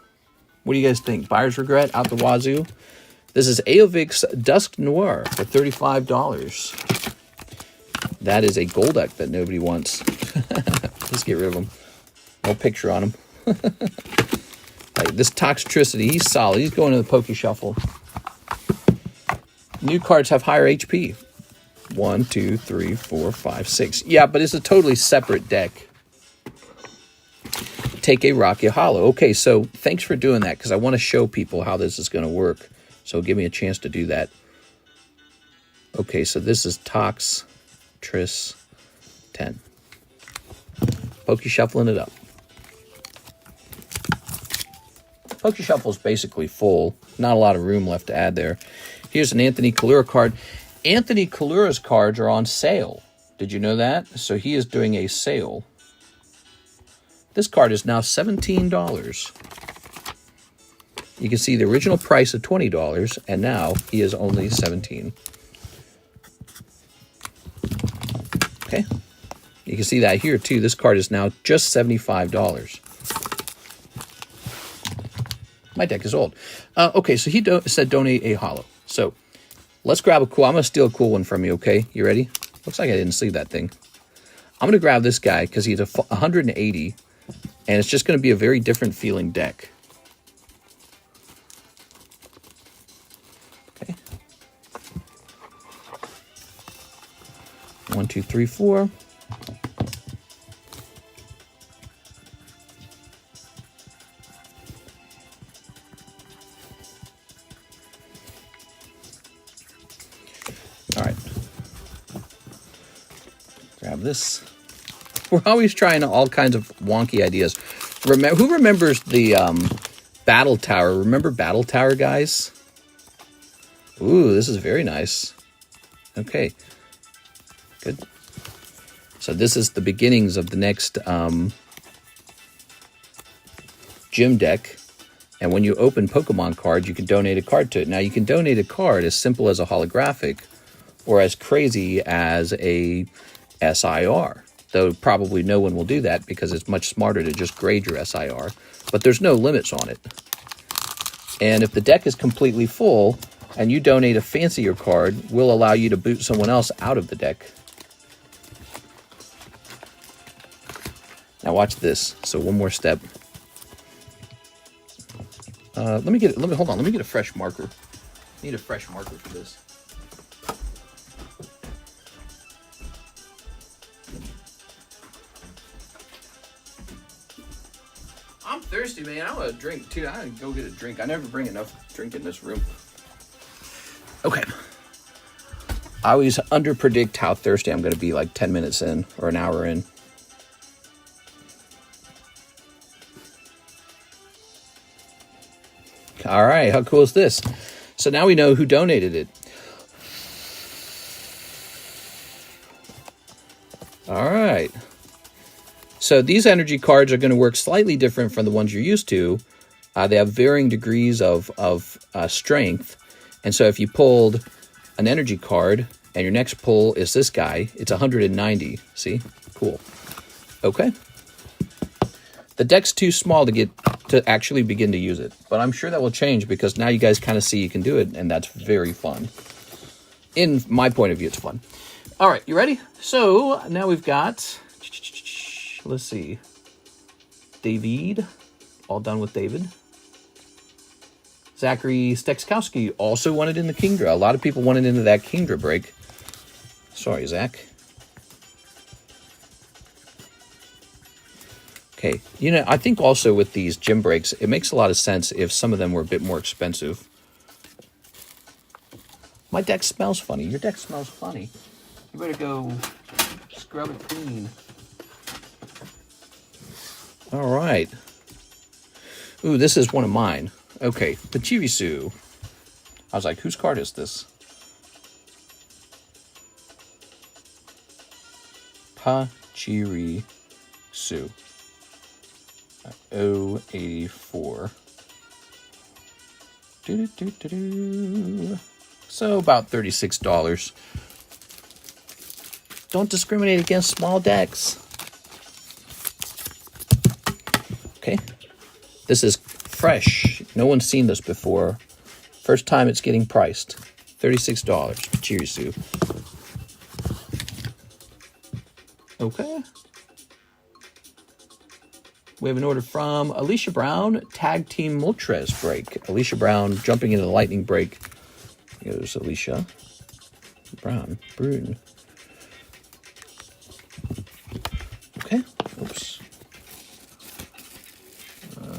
What do you guys think? Buyer's regret out the wazoo? This is AVAX Dusk Noir for $35. That is a gold deck that nobody wants. Let's get rid of him. No picture on him. Like this Toxtricity, he's solid. He's going to the Poke Shuffle. New cards have higher HP. 1, 2, 3, 4, 5, 6. Yeah, but it's a totally separate deck. Take a Rocky Hollow. Okay, so thanks for doing that because I want to show people how this is going to work. So give me a chance to do that. Okay, so this is Tox Tris 10. Poke Shuffling it up. Poke Shuffle is basically full. Not a lot of room left to add there. Here's an Anthony Kalura card. Anthony Kalura's cards are on sale. Did you know that? So he is doing a sale. This card is now $17. You can see the original price of $20, and now he is only $17. Okay. You can see that here, too. This card is now just $75. My deck is old. Okay, so he said donate a holo. So let's grab a cool. I'm going to steal a cool one from you, okay? You ready? Looks like I didn't sleeve that thing. I'm going to grab this guy because he's a 180, and it's just going to be a very different feeling deck. Okay. 1, 2, 3, 4. All right. Grab this. We're always trying all kinds of wonky ideas. Who remembers the Battle Tower? Remember Battle Tower, guys? Ooh, this is very nice. Okay. Good. So this is the beginnings of the next gym deck. And when you open Pokemon cards, you can donate a card to it. Now, you can donate a card as simple as a holographic or as crazy as a SIR. Though probably no one will do that because it's much smarter to just grade your SIR. But there's no limits on it. And if the deck is completely full and you donate a fancier card, we'll allow you to boot someone else out of the deck. Now watch this. So one more step. Let me get a fresh marker. I need a fresh marker for this. I'm thirsty, man. I want a drink too. I gotta go get a drink. I never bring enough drink in this room. Okay. I always underpredict how thirsty I'm gonna be like 10 minutes in or an hour in. All right, how cool is this? So now we know who donated it. All right. So these energy cards are going to work slightly different from the ones you're used to. They have varying degrees of strength. And so if you pulled an energy card and your next pull is this guy, it's 190. See? Cool. Okay. The deck's too small to actually begin to use it. But I'm sure that will change because now you guys kind of see you can do it, and that's very fun. In my point of view, it's fun. All right, you ready? So now we've got, let's see, David, all done with David. Zachary Stekskowski also wanted in the Kingdra. A lot of people wanted into that Kingdra break. Sorry, Zach. Okay, you know, I think also with these gym breaks, it makes a lot of sense if some of them were a bit more expensive. My deck smells funny. Your deck smells funny. You better go scrub it clean. All right. Ooh, this is one of mine. Okay, the Chivisu. I was like, whose card is this? Pachirisu. 084. So about $36. Don't discriminate against small decks. Okay. This is fresh. No one's seen this before. First time it's getting priced. $36. Pachirisu. Okay. We have an order from Alicia Brown, Tag Team Moltres break. Alicia Brown jumping into the lightning break. Here's Alicia Brown. Brune. Okay. Oops.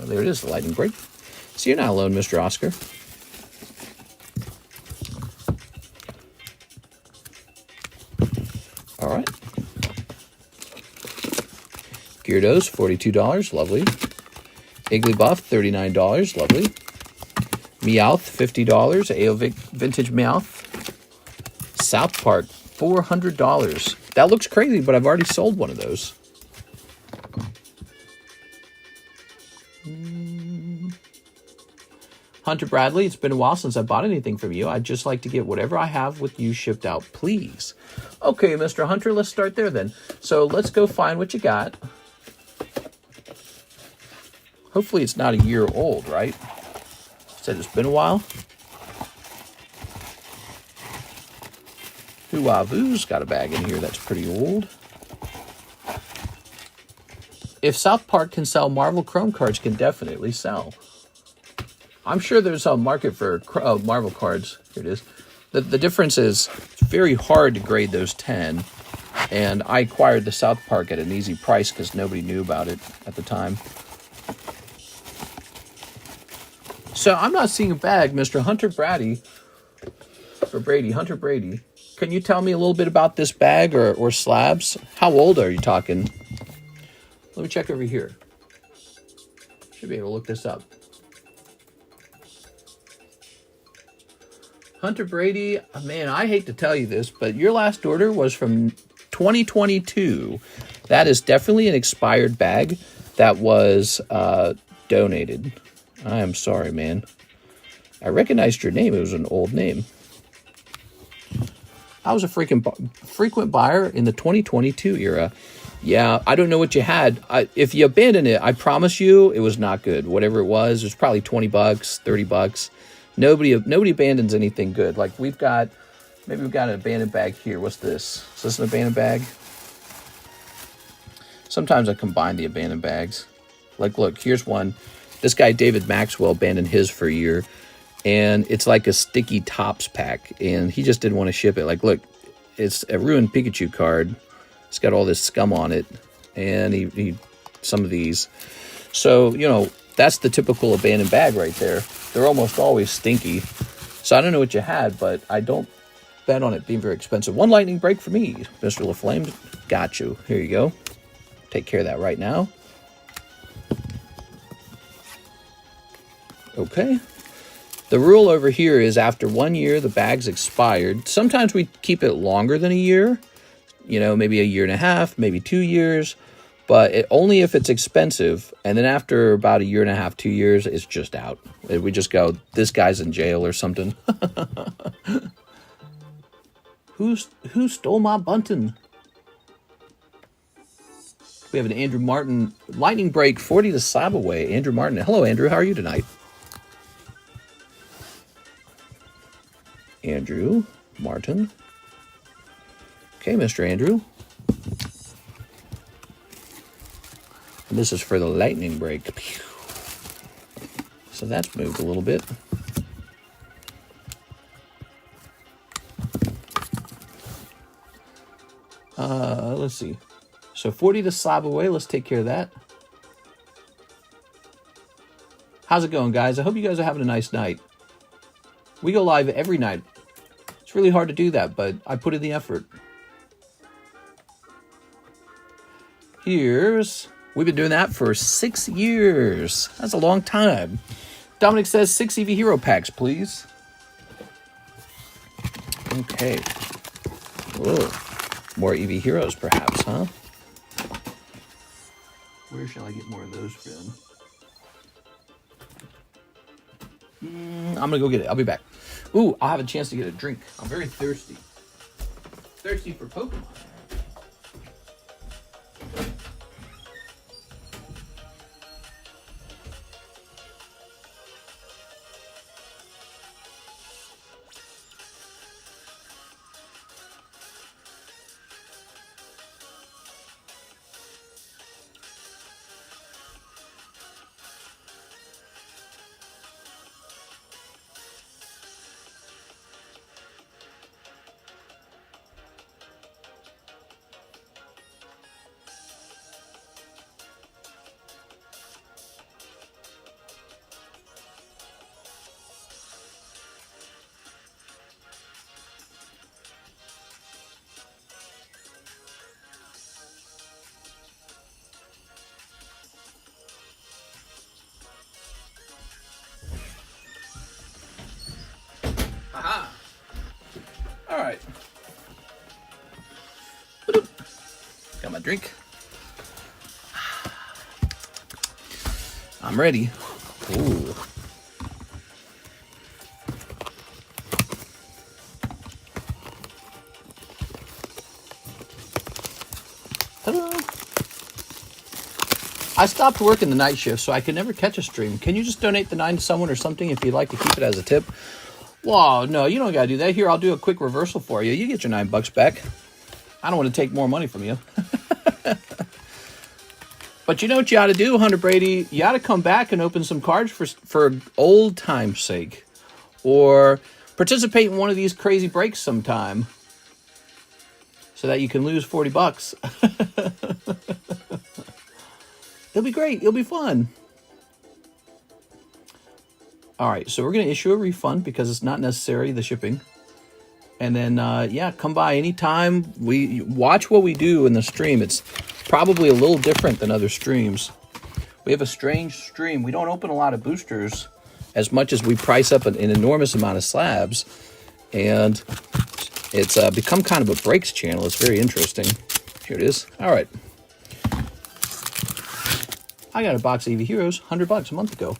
There it is, the lightning break. So you're not alone, Mr. Oscar. All right. Gyarados, $42, lovely. Igglybuff, $39, lovely. Meowth, $50, AVAX Vintage Meowth. South Park, $400. That looks crazy, but I've already sold one of those. Hunter Bradley, it's been a while since I bought anything from you. I'd just like to get whatever I have with you shipped out, please. Okay, Mr. Hunter, let's start there then. So let's go find what you got. Hopefully it's not a year old, right? Said it's been a while. Huavu's got a bag in here that's pretty old. If South Park can sell, Marvel Chrome cards can definitely sell. I'm sure there's a market for Marvel cards. Here it is. The difference is it's very hard to grade those 10. And I acquired the South Park at an easy price because nobody knew about it at the time. So I'm not seeing a bag, Mr. Hunter Brady. For Brady, Hunter Brady. Can you tell me a little bit about this bag or slabs? How old are you talking? Let me check over here. Should be able to look this up. Hunter Brady, man, I hate to tell you this, but your last order was from 2022. That is definitely an expired bag that was donated. I am sorry, man. I recognized your name. It was an old name. I was a frequent buyer in the 2022 era. Yeah, I don't know what you had. If you abandoned it, I promise you it was not good. Whatever it was probably $20, $30. Nobody abandons anything good. Like maybe we've got an abandoned bag here. What's this? Is this an abandoned bag? Sometimes I combine the abandoned bags. Like, look, here's one. This guy, David Maxwell, abandoned his for a year. And it's like a sticky tops pack. And he just didn't want to ship it. Like, look, it's a ruined Pikachu card. It's got all this scum on it. And he some of these. So, you know, that's the typical abandoned bag right there. They're almost always stinky. So I don't know what you had, but I don't bet on it being very expensive. One lightning break for me, Mr. LaFlame. Got you. Here you go. Take care of that right now. Okay. The rule over here is after 1 year, the bag's expired. Sometimes we keep it longer than a year. You know, maybe a year and a half, maybe 2 years. But only if it's expensive. And then after about a year and a half, 2 years, it's just out. We just go, this guy's in jail or something. Who stole my bunting? We have an Andrew Martin lightning break, 40 to slab away. Andrew Martin. Hello, Andrew. How are you tonight? Andrew Martin. Okay, Mr. Andrew. And this is for the lightning break. So that's moved a little bit. Let's see. So 40 to slab away. Let's take care of that. How's it going, guys? I hope you guys are having a nice night. We go live every night. It's really hard to do that, but I put in the effort. We've been doing that for 6 years. That's a long time. Dominic says 6 EV Hero packs, please. Okay. Whoa. More EV Heroes, perhaps, huh? Where shall I get more of those from? I'm gonna go get it. I'll be back. Ooh, I'll have a chance to get a drink. I'm very thirsty. Thirsty for Pokemon. Aha! All right. Got my drink. I'm ready. Ooh. Hello. I stopped working the night shift, so I could never catch a stream. Can you just donate the 9 to someone or something if you'd like to keep it as a tip? Whoa, no, you don't got to do that. Here, I'll do a quick reversal for you. You get your $9 back. I don't want to take more money from you. But you know what you ought to do, Hunter Brady? You ought to come back and open some cards for old time's sake. Or participate in one of these crazy breaks sometime. So that you can lose $40. It'll be great. It'll be fun. All right, so we're going to issue a refund because it's not necessary, the shipping. And then, yeah, come by anytime. We watch what we do in the stream. It's probably a little different than other streams. We have a strange stream. We don't open a lot of boosters as much as we price up an enormous amount of slabs. And it's become kind of a breaks channel. It's very interesting. Here it is. All right. I got a box of EV Heroes, $100 a month ago.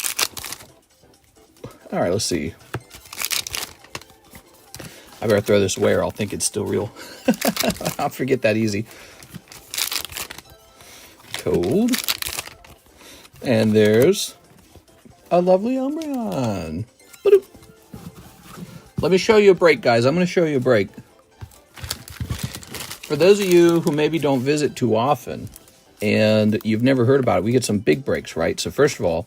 All right, let's see. I better throw this away or I'll think it's still real. I'll forget that easy. Code. And there's a lovely Umbreon. Let me show you a break, guys. I'm going to show you a break. For those of you who maybe don't visit too often and you've never heard about it, we get some big breaks, right? So first of all,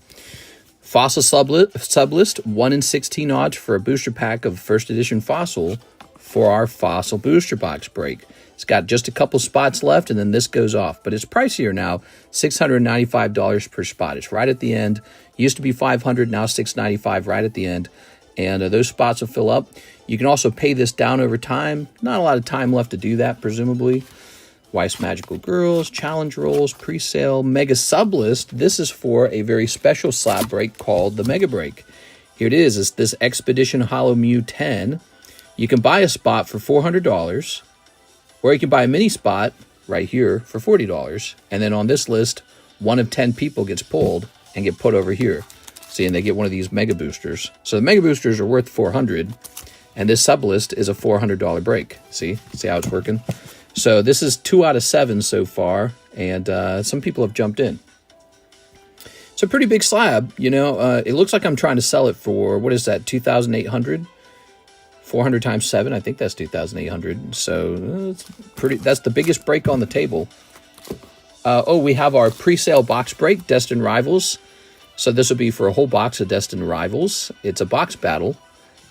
Fossil Sublist, 1 in 16 odds for a booster pack of first edition Fossil for our Fossil booster box break. It's got just a couple spots left, and then this goes off. But it's pricier now, $695 per spot. It's right at the end. It used to be $500, now $695 right at the end. And those spots will fill up. You can also pay this down over time. Not a lot of time left to do that, presumably. Weiss Magical Girls, Challenge Rolls, Presale, Mega Sublist. This is for a very special slab break called the Mega Break. Here it is. It's this Expedition Hollow Mew 10. You can buy a spot for $400, or you can buy a mini spot right here for $40. And then on this list, 1 of 10 people gets pulled and get put over here. See, and they get one of these Mega Boosters. So the Mega Boosters are worth $400, and this Sublist is a $400 break. See how it's working? So this is 2 out of 7 so far, and some people have jumped in. It's a pretty big slab, you know. It looks like I'm trying to sell it for, what is that, 2,800? 400 times 7, I think that's 2,800. So it's pretty. That's the biggest break on the table. We have our pre-sale box break, Destined Rivals. So this will be for a whole box of Destined Rivals. It's a box battle,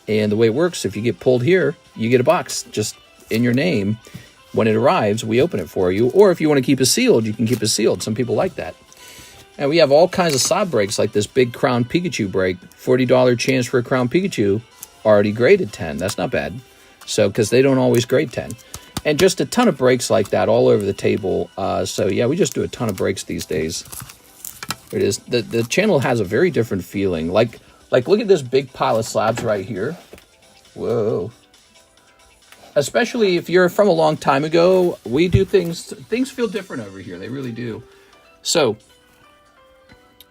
and the way it works, if you get pulled here, you get a box just in your name. When it arrives, we open it for you. Or if you want to keep it sealed, you can keep it sealed. Some people like that. And we have all kinds of slab breaks, like this big Crown Pikachu break. $40 chance for a Crown Pikachu, already graded 10. That's not bad. So, because they don't always grade 10. And just a ton of breaks like that all over the table. So, yeah, we just do a ton of breaks these days. Here it is. The channel has a very different feeling. Like look at this big pile of slabs right here. Whoa. especially if you're from a long time ago, we do things feel different over here. They really do. So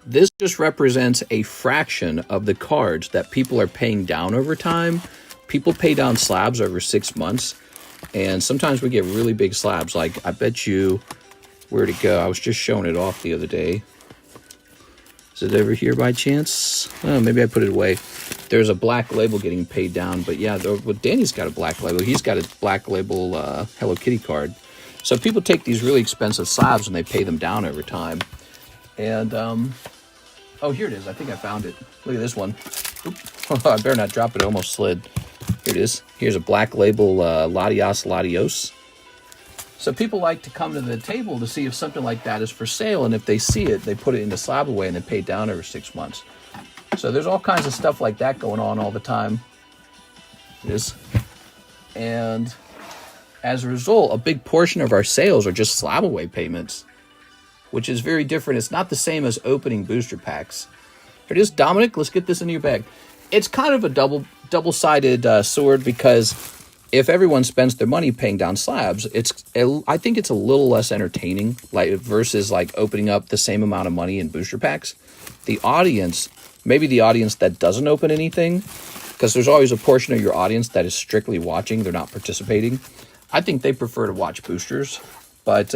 this just represents a fraction of the cards that people are paying down over time. People pay down slabs over 6 months, and sometimes we get really big slabs. Like, I bet you, where'd it go? I was just showing it off the other day. Is it over here by chance? Oh, maybe I put it away. There's a black label getting paid down, but yeah, well, Danny's got a black label. He's got a black label Hello Kitty card. So people take these really expensive slabs and they pay them down over time. And, oh, here it is. I think I found it. Look at this one. Oop. I better not drop it. It almost slid. Here it is. Here's a black label Latios Latios. So people like to come to the table to see if something like that is for sale, and if they see it, they put it in the slab away and they pay it down over 6 months. So there's all kinds of stuff like that going on all the time. And as a result, a big portion of our sales are just slab away payments, which is very different. It's not the same as opening booster packs. Here it is, Dominic. Let's get this into your bag. It's kind of a double-sided sword, because if everyone spends their money paying down slabs, I think it's a little less entertaining, like versus like opening up the same amount of money in booster packs. The audience, maybe the audience that doesn't open anything, because there's always a portion of your audience that is strictly watching, they're not participating. I think they prefer to watch boosters, but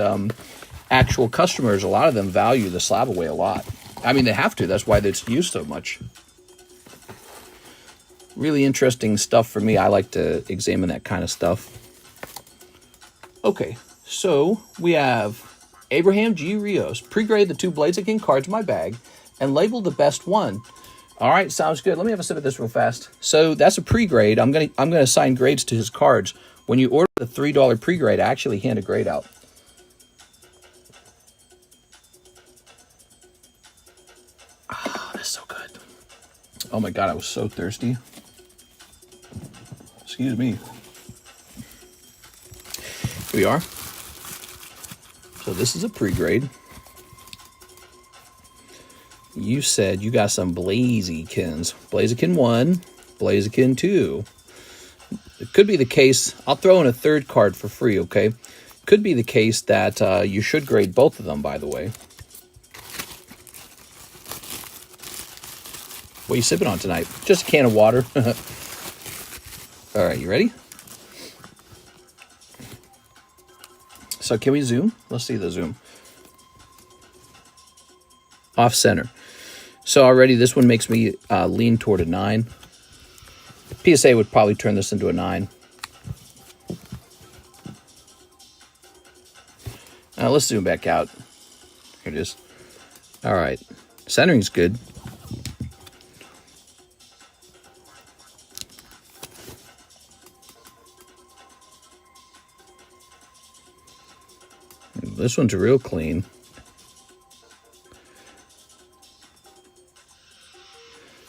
actual customers, a lot of them value the slab away a lot. I mean, they have to. That's why it's used so much. Really interesting stuff for me. I like to examine that kind of stuff. Okay, so we have Abraham G. Rios. Pre-grade the 2 Blaziken cards in my bag and label the best one. All right, sounds good. Let me have a sip of this real fast. So that's a pre-grade. I'm gonna assign grades to his cards. When you order the $3 pre-grade, I actually hand a grade out. Ah, that's so good. Oh my God, I was so thirsty. Excuse me. Here we are. So this is a pre-grade. You said you got some Blazikins. Blaziken 1, Blaziken 2. It could be the case, I'll throw in a third card for free, okay? Could be the case that you should grade both of them, by the way. What are you sipping on tonight? Just a can of water. All right, you ready? So can we zoom? Let's see the zoom. Off center. So already this one makes me lean toward a 9. PSA would probably turn this into a 9. Now let's zoom back out. Here it is. All right. Centering's good. This one's real clean.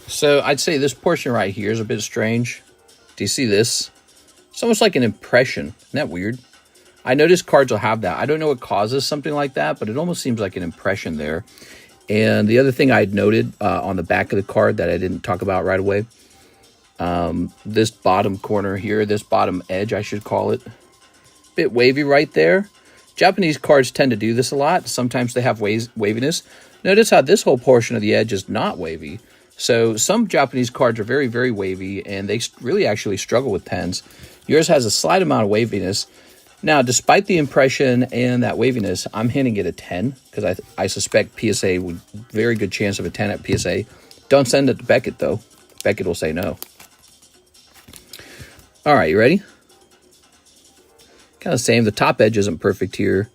So I'd say this portion right here is a bit strange. Do you see this? It's almost like an impression. Isn't that weird? I notice cards will have that. I don't know what causes something like that, but it almost seems like an impression there. And the other thing I had noted on the back of the card that I didn't talk about right away, this bottom corner here, this bottom edge, I should call it, bit wavy right there. Japanese cards tend to do this a lot. Sometimes they have waviness. Notice how this whole portion of the edge is not wavy. So some Japanese cards are very, very wavy, and they really actually struggle with pens. Yours has a slight amount of waviness. Now, despite the impression and that waviness, I'm handing it a 10 because I suspect PSA would very good chance of a 10 at PSA. Don't send it to Beckett, though. Beckett will say no. All right, you ready? Kind of the same. The top edge isn't perfect here.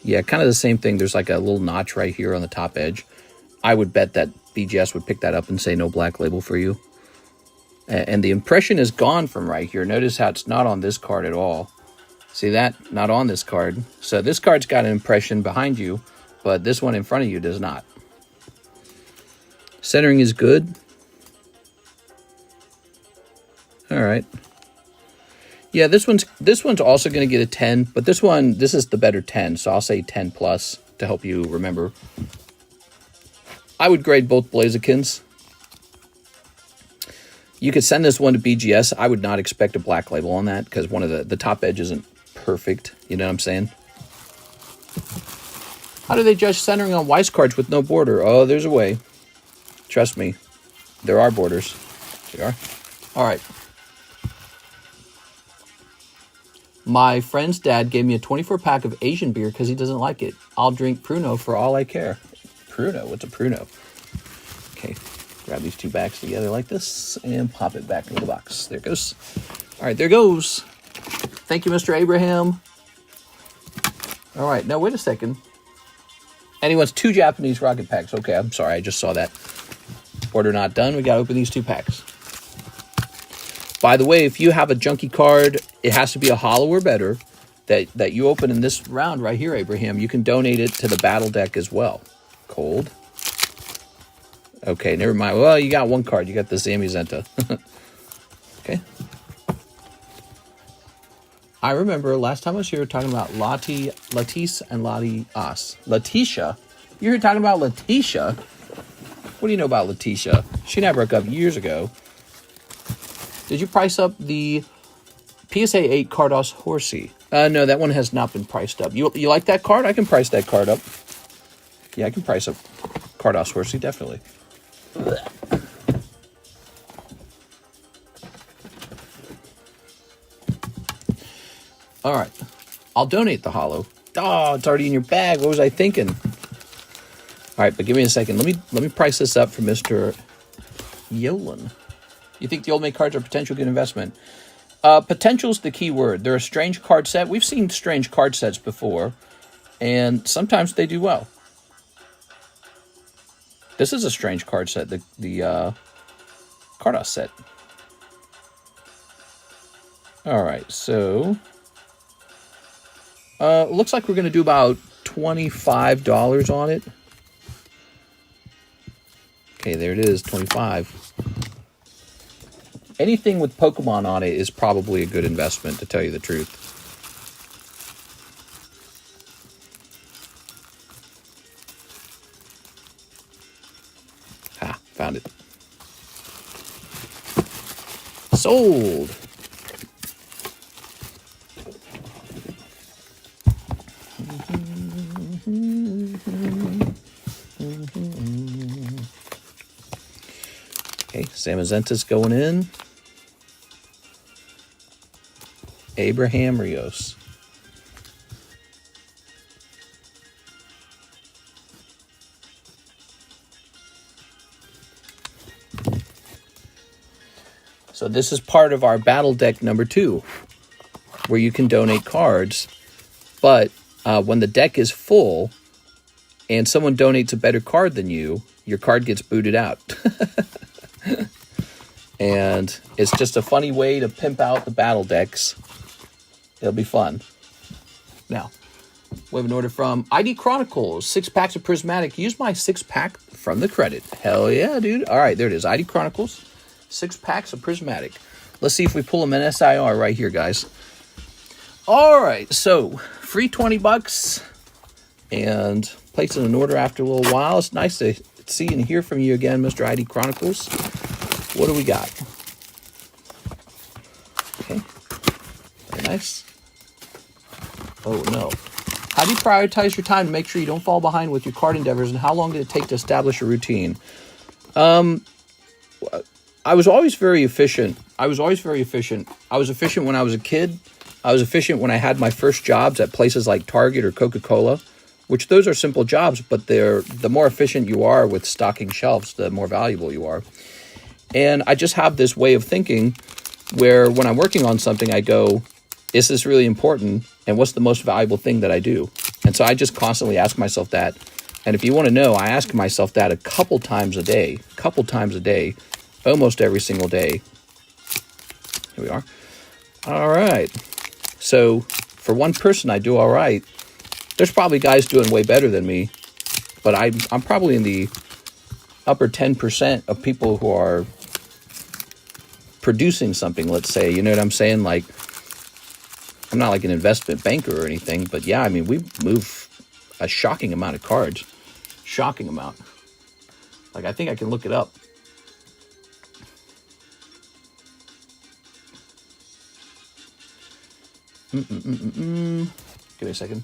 Yeah, kind of the same thing. There's like a little notch right here on the top edge. I would bet that BGS would pick that up and say no black label for you. And the impression is gone from right here. Notice how it's not on this card at all. See that? Not on this card. So this card's got an impression behind you, but this one in front of you does not. Centering is good. All right. Yeah, this one's also going to get a 10, but this is the better 10, so I'll say 10 plus to help you remember. I would grade both Blazikins. You could send this one to BGS. I would not expect a black label on that because one of the top edge isn't perfect. You know what I'm saying? How do they judge centering on Weiss cards with no border? Oh, there's a way. Trust me. There are borders. There are. All right. My friend's dad gave me a 24-pack of Asian beer because he doesn't like it. I'll drink Pruno for all I care. Pruno? What's a Pruno? Okay. Grab these two bags together like this and pop it back into the box. There it goes. All right, there goes. Thank you, Mr. Abraham. All right, now wait a second. And he wants 2 Japanese rocket packs. Okay, I'm sorry, I just saw that. Order not done. We got to open these 2 packs. By the way, if you have a junky card, it has to be a hollow or better that you open in this round right here, Abraham. You can donate it to the battle deck as well. Cold. Okay, never mind. Well, you got 1 card. You got the Zamazenta. Okay. I remember last time I was here talking about Latisse and Letitia. You were talking about Letitia? What do you know about Letitia? She and I broke up years ago. Did you price up the PSA 8 Carddass Horsey? No, that one has not been priced up. You like that card? I can price that card up. Yeah, I can price up Carddass Horsey, definitely. All right. I'll donate the hollow. Oh, it's already in your bag. What was I thinking? All right, but give me a second. Let me price this up for Mr. Yolan. You think the old make cards are potential good investment? Potential's the key word. They're a strange card set. We've seen strange card sets before, and sometimes they do well. This is a strange card set, the Carddass set. All right, so looks like we're going to do about $25 on it. Okay, there it is, 25. Anything with Pokemon on it is probably a good investment, to tell you the truth. Ha, found it. Sold. Okay, Zamazenta's going in. Abraham Rios. So this is part of our battle deck number 2, where you can donate cards, but when the deck is full and someone donates a better card than you, your card gets booted out. And it's just a funny way to pimp out the battle decks. It'll be fun. Now, we have an order from ID Chronicles. 6 packs of Prismatic. Use my 6-pack from the credit. Hell yeah, dude. All right, there it is. ID Chronicles. 6 packs of Prismatic. Let's see if we pull them in SIR right here, guys. All right, so free $20 and placing an order after a little while. It's nice to see and hear from you again, Mr. ID Chronicles. What do we got? Okay, very nice. Oh, no. How do you prioritize your time to make sure you don't fall behind with your card endeavors, and how long did it take to establish a routine? I was always very efficient. I was efficient when I was a kid. I was efficient when I had my first jobs at places like Target or Coca-Cola, which those are simple jobs, but the more efficient you are with stocking shelves, the more valuable you are. And I just have this way of thinking where when I'm working on something, I go, is this really important? And what's the most valuable thing that I do? And so I just constantly ask myself that. And if you want to know, I ask myself that a couple times a day, almost every single day. Here we are. All right. So for one person, I do all right. There's probably guys doing way better than me, but I'm probably in the upper 10% of people who are producing something, let's say. You know what I'm saying? Like, I'm not like an investment banker or anything, but yeah, I mean, we move a shocking amount of cards. Shocking amount. Like, I think I can look it up. Give me a second.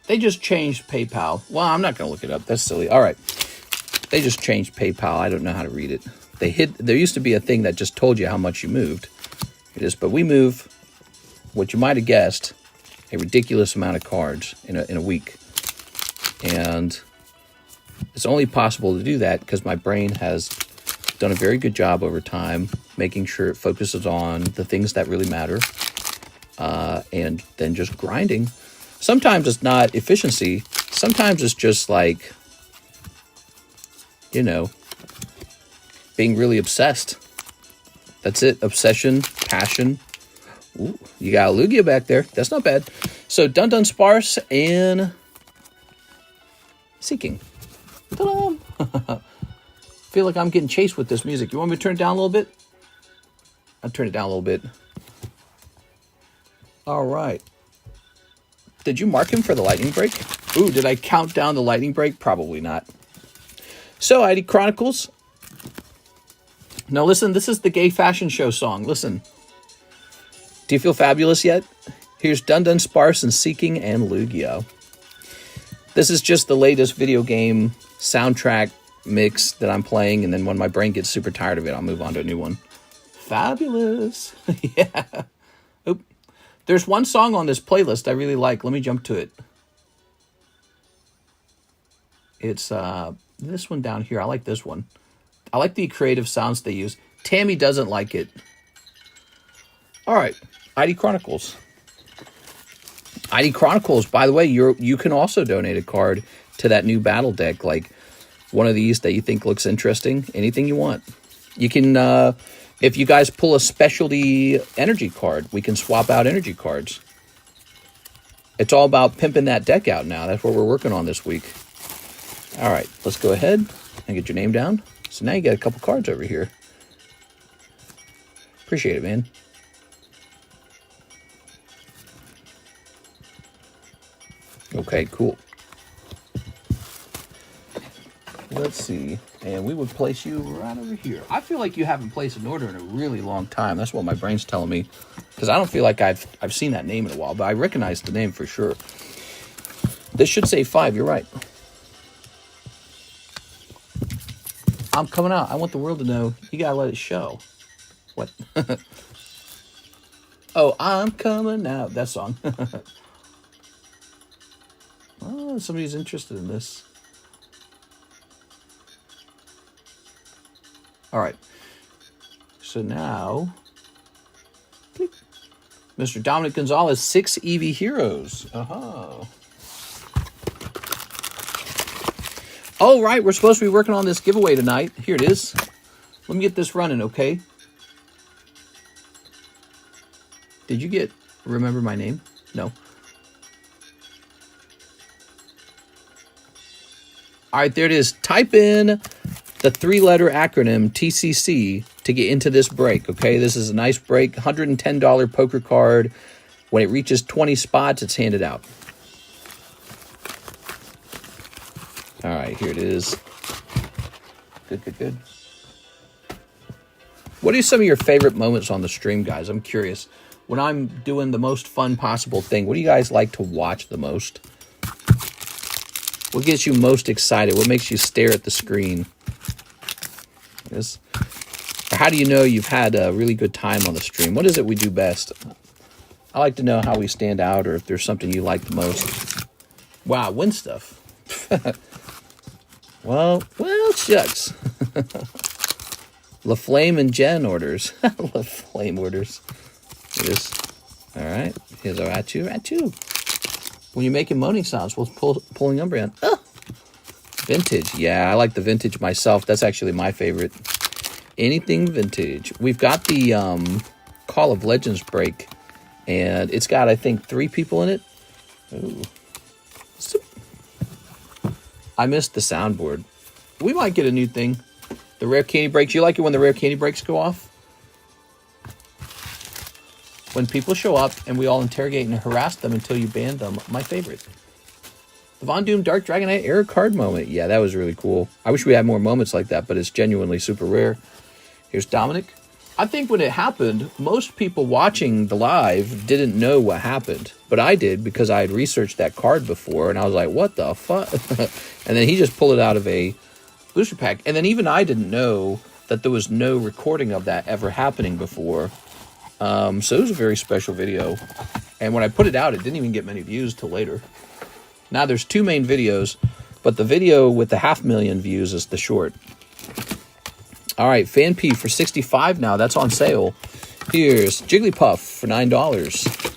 They just changed PayPal. Well, I'm not going to look it up. That's silly. All right. They just changed PayPal. I don't know how to read it. There used to be a thing that just told you how much you moved. It is, but we move, what you might have guessed, a ridiculous amount of cards in a week. And it's only possible to do that because my brain has done a very good job over time making sure it focuses on the things that really matter, and then just grinding. Sometimes it's not efficiency. Sometimes it's just like, you know, being really obsessed. That's it. Obsession, passion. Ooh, you got a Lugia back there. That's not bad. So Dun Sparse and Seeking. Ta-da! Feel like I'm getting chased with this music. You want me to turn it down a little bit? I'll turn it down a little bit. All right. Did you mark him for the lightning break? Ooh, did I count down the lightning break? Probably not. So, ID Chronicles. Now listen, this is the gay fashion show song. Listen. Do you feel fabulous yet? Here's Dun Sparse and Seeking and Lugia. This is just the latest video game soundtrack mix that I'm playing, and then when my brain gets super tired of it, I'll move on to a new one. Fabulous. Yeah. Oop. There's one song on this playlist I really like. Let me jump to it. It's this one down here. I like this one. I like the creative sounds they use. Tammy doesn't like it. All right. ID Chronicles. ID Chronicles, by the way, you can also donate a card to that new battle deck, like one of these that you think looks interesting. Anything you want. You can, if you guys pull a specialty energy card, we can swap out energy cards. It's all about pimping that deck out now. That's what we're working on this week. All right, let's go ahead and get your name down. So now you got a couple cards over here. Appreciate it, man. Okay, cool. Let's see. And we would place you right over here. I feel like you haven't placed an order in a really long time. That's what my brain's telling me. Because I don't feel like I've seen that name in a while, but I recognize the name for sure. This should say 5. You're right. I'm coming out. I want the world to know. You gotta let it show. What? Oh, I'm coming out. That song. Oh, somebody's interested in this. All right. So now, click. Mr. Dominic Gonzalez, 6 EV Heroes. Uh-huh. Oh, right. We're supposed to be working on this giveaway tonight. Here it is. Let me get this running, okay? Did you remember my name? No. All right, there it is. Type in the 3-letter acronym TCC to get into this break, okay? This is a nice break. $110 poker card. When it reaches 20 spots, it's handed out. All right, here it is. Good, good, good. What are some of your favorite moments on the stream, guys? I'm curious. When I'm doing the most fun possible thing, what do you guys like to watch the most? What gets you most excited? What makes you stare at the screen? Or how do you know you've had a really good time on the stream? What is it we do best? I like to know how we stand out, or if there's something you like the most. Wow, win stuff. Well, shucks. La Flame and Jen orders. La Flame orders. It is. All right. Here's our Ratu. When you're making moaning sounds, we're pulling Umbreon. Oh! Vintage. Yeah, I like the vintage myself. That's actually my favorite. Anything vintage. We've got the Call of Legends break, and it's got, I think, 3 people in it. Ooh. I missed the soundboard. We might get a new thing. The rare candy breaks. You like it when the rare candy breaks go off? When people show up and we all interrogate and harass them until you ban them. My favorite. The Von Doom Dark Dragonite Air card moment. Yeah, that was really cool. I wish we had more moments like that, but it's genuinely super rare. Here's Dominic. I think when it happened, most people watching the live didn't know what happened. But I did because I had researched that card before, and I was like, what the fuck? And then he just pulled it out of a booster pack. And then even I didn't know that there was no recording of that ever happening before. So it was a very special video. And when I put it out, it didn't even get many views till later. Now there's two main videos, but the video with the 500,000 views is the short. All right, Fan P for $65 now. That's on sale. Here's Jigglypuff for $9.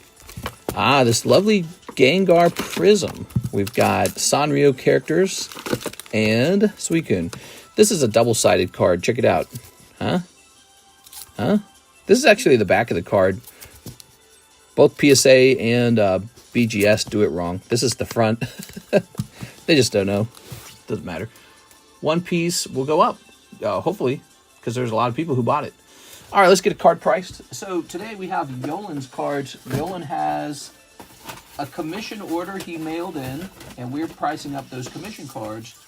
Ah, this lovely Gengar Prism. We've got Sanrio characters and Suicune. This is a double-sided card. Check it out. Huh? This is actually the back of the card. Both PSA and BGS do it wrong. This is the front. They just don't know. Doesn't matter. One piece will go up, hopefully, because there's a lot of people who bought it. All right, let's get a card priced. So today we have Yolan's cards. Yolan has a commission order he mailed in, and we're pricing up those commission cards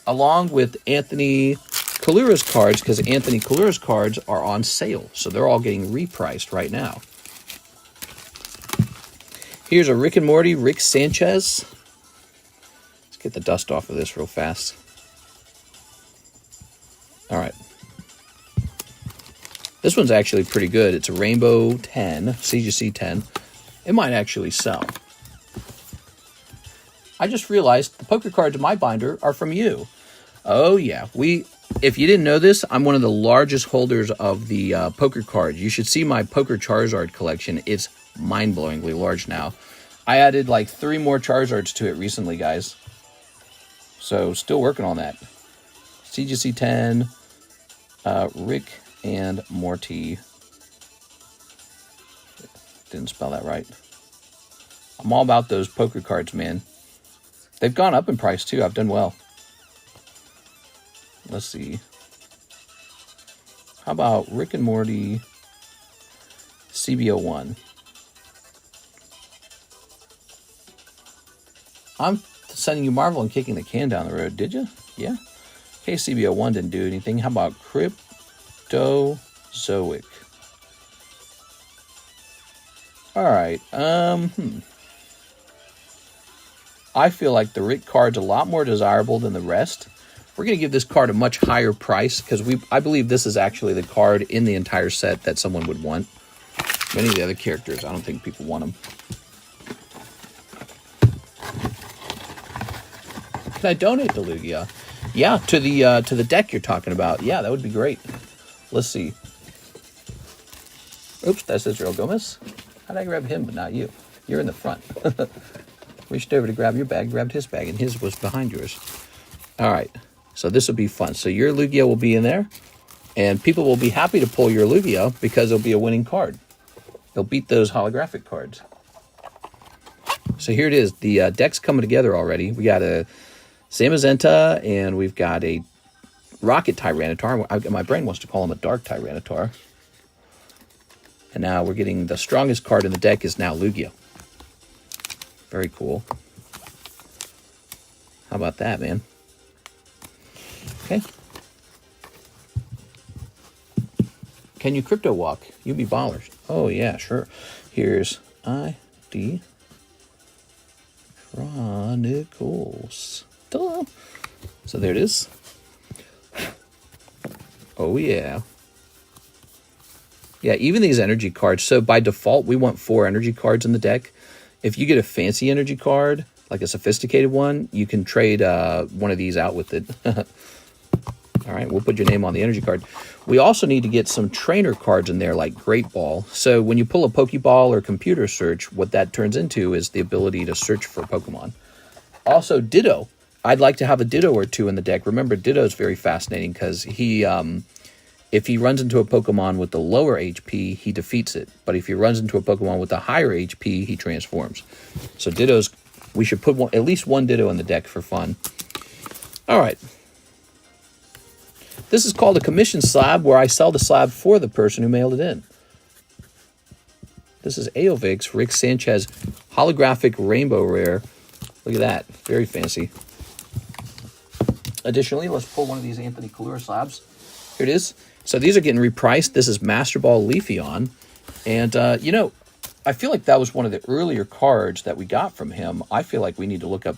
along with Anthony Kalura's cards, because Anthony Kalura's cards are on sale. So they're all getting repriced right now. Here's a Rick and Morty, Rick Sanchez. Let's get the dust off of this real fast. All right. This one's actually pretty good. It's a Rainbow 10, CGC 10. It might actually sell. I just realized the poker cards in my binder are from you. Oh, yeah. If you didn't know this, I'm one of the largest holders of the poker cards. You should see my Poker Charizard collection. It's mind-blowingly large now. I added like 3 more Charizards to it recently, guys. So, still working on that. CGC 10, Rick and Morty. Didn't spell that right. I'm all about those poker cards, man. They've gone up in price, too. I've done well. Let's see. How about Rick and Morty CBO1? I'm sending you Marvel and kicking the can down the road, did you? Yeah. Okay, CBO1 didn't do anything. How about Cryptozoic? All right. I feel like the Rick card's a lot more desirable than the rest. We're going to give this card a much higher price because I believe this is actually the card in the entire set that someone would want. Many of the other characters, I don't think people want them. Can I donate to Lugia? Yeah, to the deck you're talking about. Yeah, that would be great. Let's see. Oops, that's Israel Gomez. How did I grab him but not you? You're in the front. Reached over to grab your bag, grabbed his bag, and his was behind yours. All right. So this will be fun. So your Lugia will be in there, and people will be happy to pull your Lugia because it'll be a winning card. They'll beat those holographic cards. So here it is. The deck's coming together already. We got a Zamazenta, and we've got a Rocket Tyranitar. My brain wants to call him a Dark Tyranitar. And now we're getting the strongest card in the deck is now Lugia. Very cool. How about that, man? Okay. Can you crypto walk? You be ballers. Oh, yeah, sure. Here's ID Chronicles. Duh. So there it is. Oh, yeah. Yeah, even these energy cards. So by default, we want 4 energy cards in the deck. If you get a fancy energy card, like a sophisticated one, you can trade one of these out with it. All right, we'll put your name on the energy card. We also need to get some trainer cards in there, like Great Ball. So when you pull a Pokeball or computer search, what that turns into is the ability to search for Pokemon. Also, Ditto. I'd like to have a Ditto or 2 in the deck. Remember, Ditto is very fascinating because he, if he runs into a Pokemon with the lower HP, he defeats it. But if he runs into a Pokemon with a higher HP, he transforms. So Dittos, we should put at least 1 Ditto in the deck for fun. All right. This is called a commission slab, where I sell the slab for the person who mailed it in. This is AVAX, Rick Sanchez, holographic rainbow rare. Look at that. Very fancy. Additionally, let's pull one of these Anthony Kalura slabs. Here it is. So these are getting repriced. This is Master Ball Leafeon. And, you know, I feel like that was one of the earlier cards that we got from him. I feel like we need to look up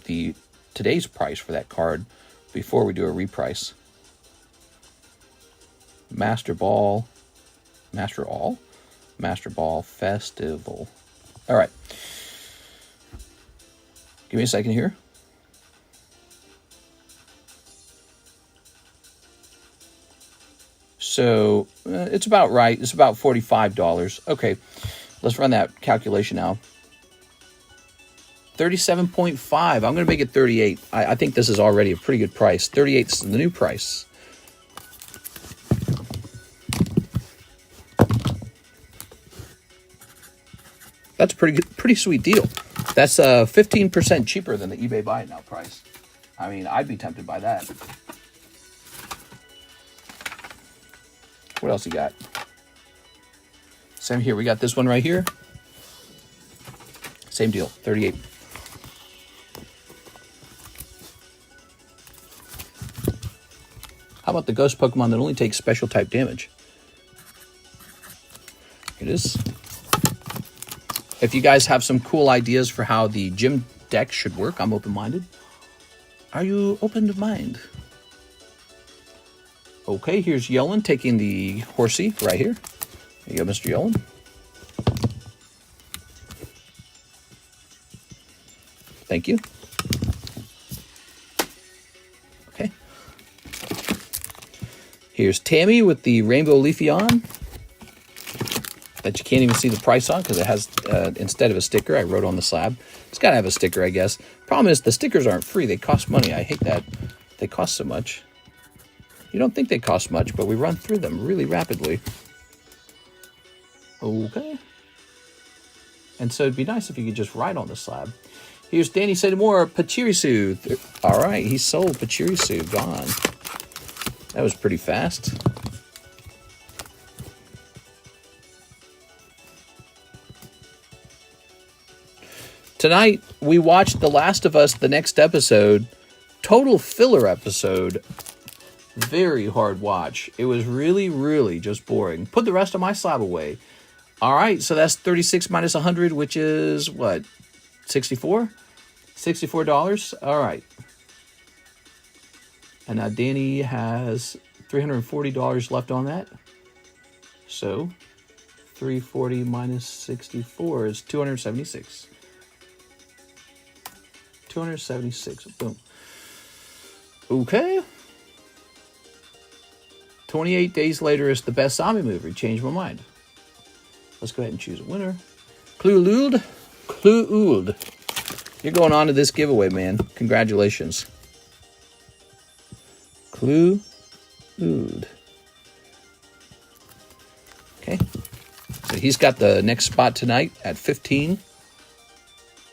today's price for that card before we do a reprice. Master Ball Festival. All right. Give me a second here. So it's about right. It's about $45. Okay, let's run that calculation now. 37.5. I'm going to make it 38. I think this is already a pretty good price. 38 is the new price. That's a pretty sweet deal. That's 15% cheaper than the eBay buy it now price. I mean, I'd be tempted by that. What else you got? Same here. We got this one right here. Same deal. 38. How about the ghost Pokemon that only takes special type damage? Here it is. If you guys have some cool ideas for how the gym deck should work, I'm open-minded. Are you open to mind? Okay, here's Yellen taking the horsey right here. There you go, Mr. Yellen. Thank you. Okay. Here's Tammy with the Rainbow Leafeon that you can't even see the price on because it has, instead of a sticker, I wrote on the slab. It's got to have a sticker, I guess. Problem is the stickers aren't free. They cost money. I hate that they cost so much. You don't think they cost much, but we run through them really rapidly. Okay. And so it'd be nice if you could just write on the slab. Here's Danny Sadamore, Pachirisu. All right, he sold Pachirisu. Gone. That was pretty fast. Tonight, we watched The Last of Us, the next episode. Total filler episode. Very hard watch. It was really, really just boring. Put the rest of my slab away. All right, so that's 36 minus 100, which is what? 64? $64? All right. And now Danny has $340 left on that. So 340 minus 64 is 276. 276. Boom. Okay. 28 days later is the best zombie movie. Changed my mind. Let's go ahead and choose a winner. Clue-Ould. Clue-Ould. You're going on to this giveaway, man. Congratulations. Clue-Ould. Okay. So he's got the next spot tonight at 15.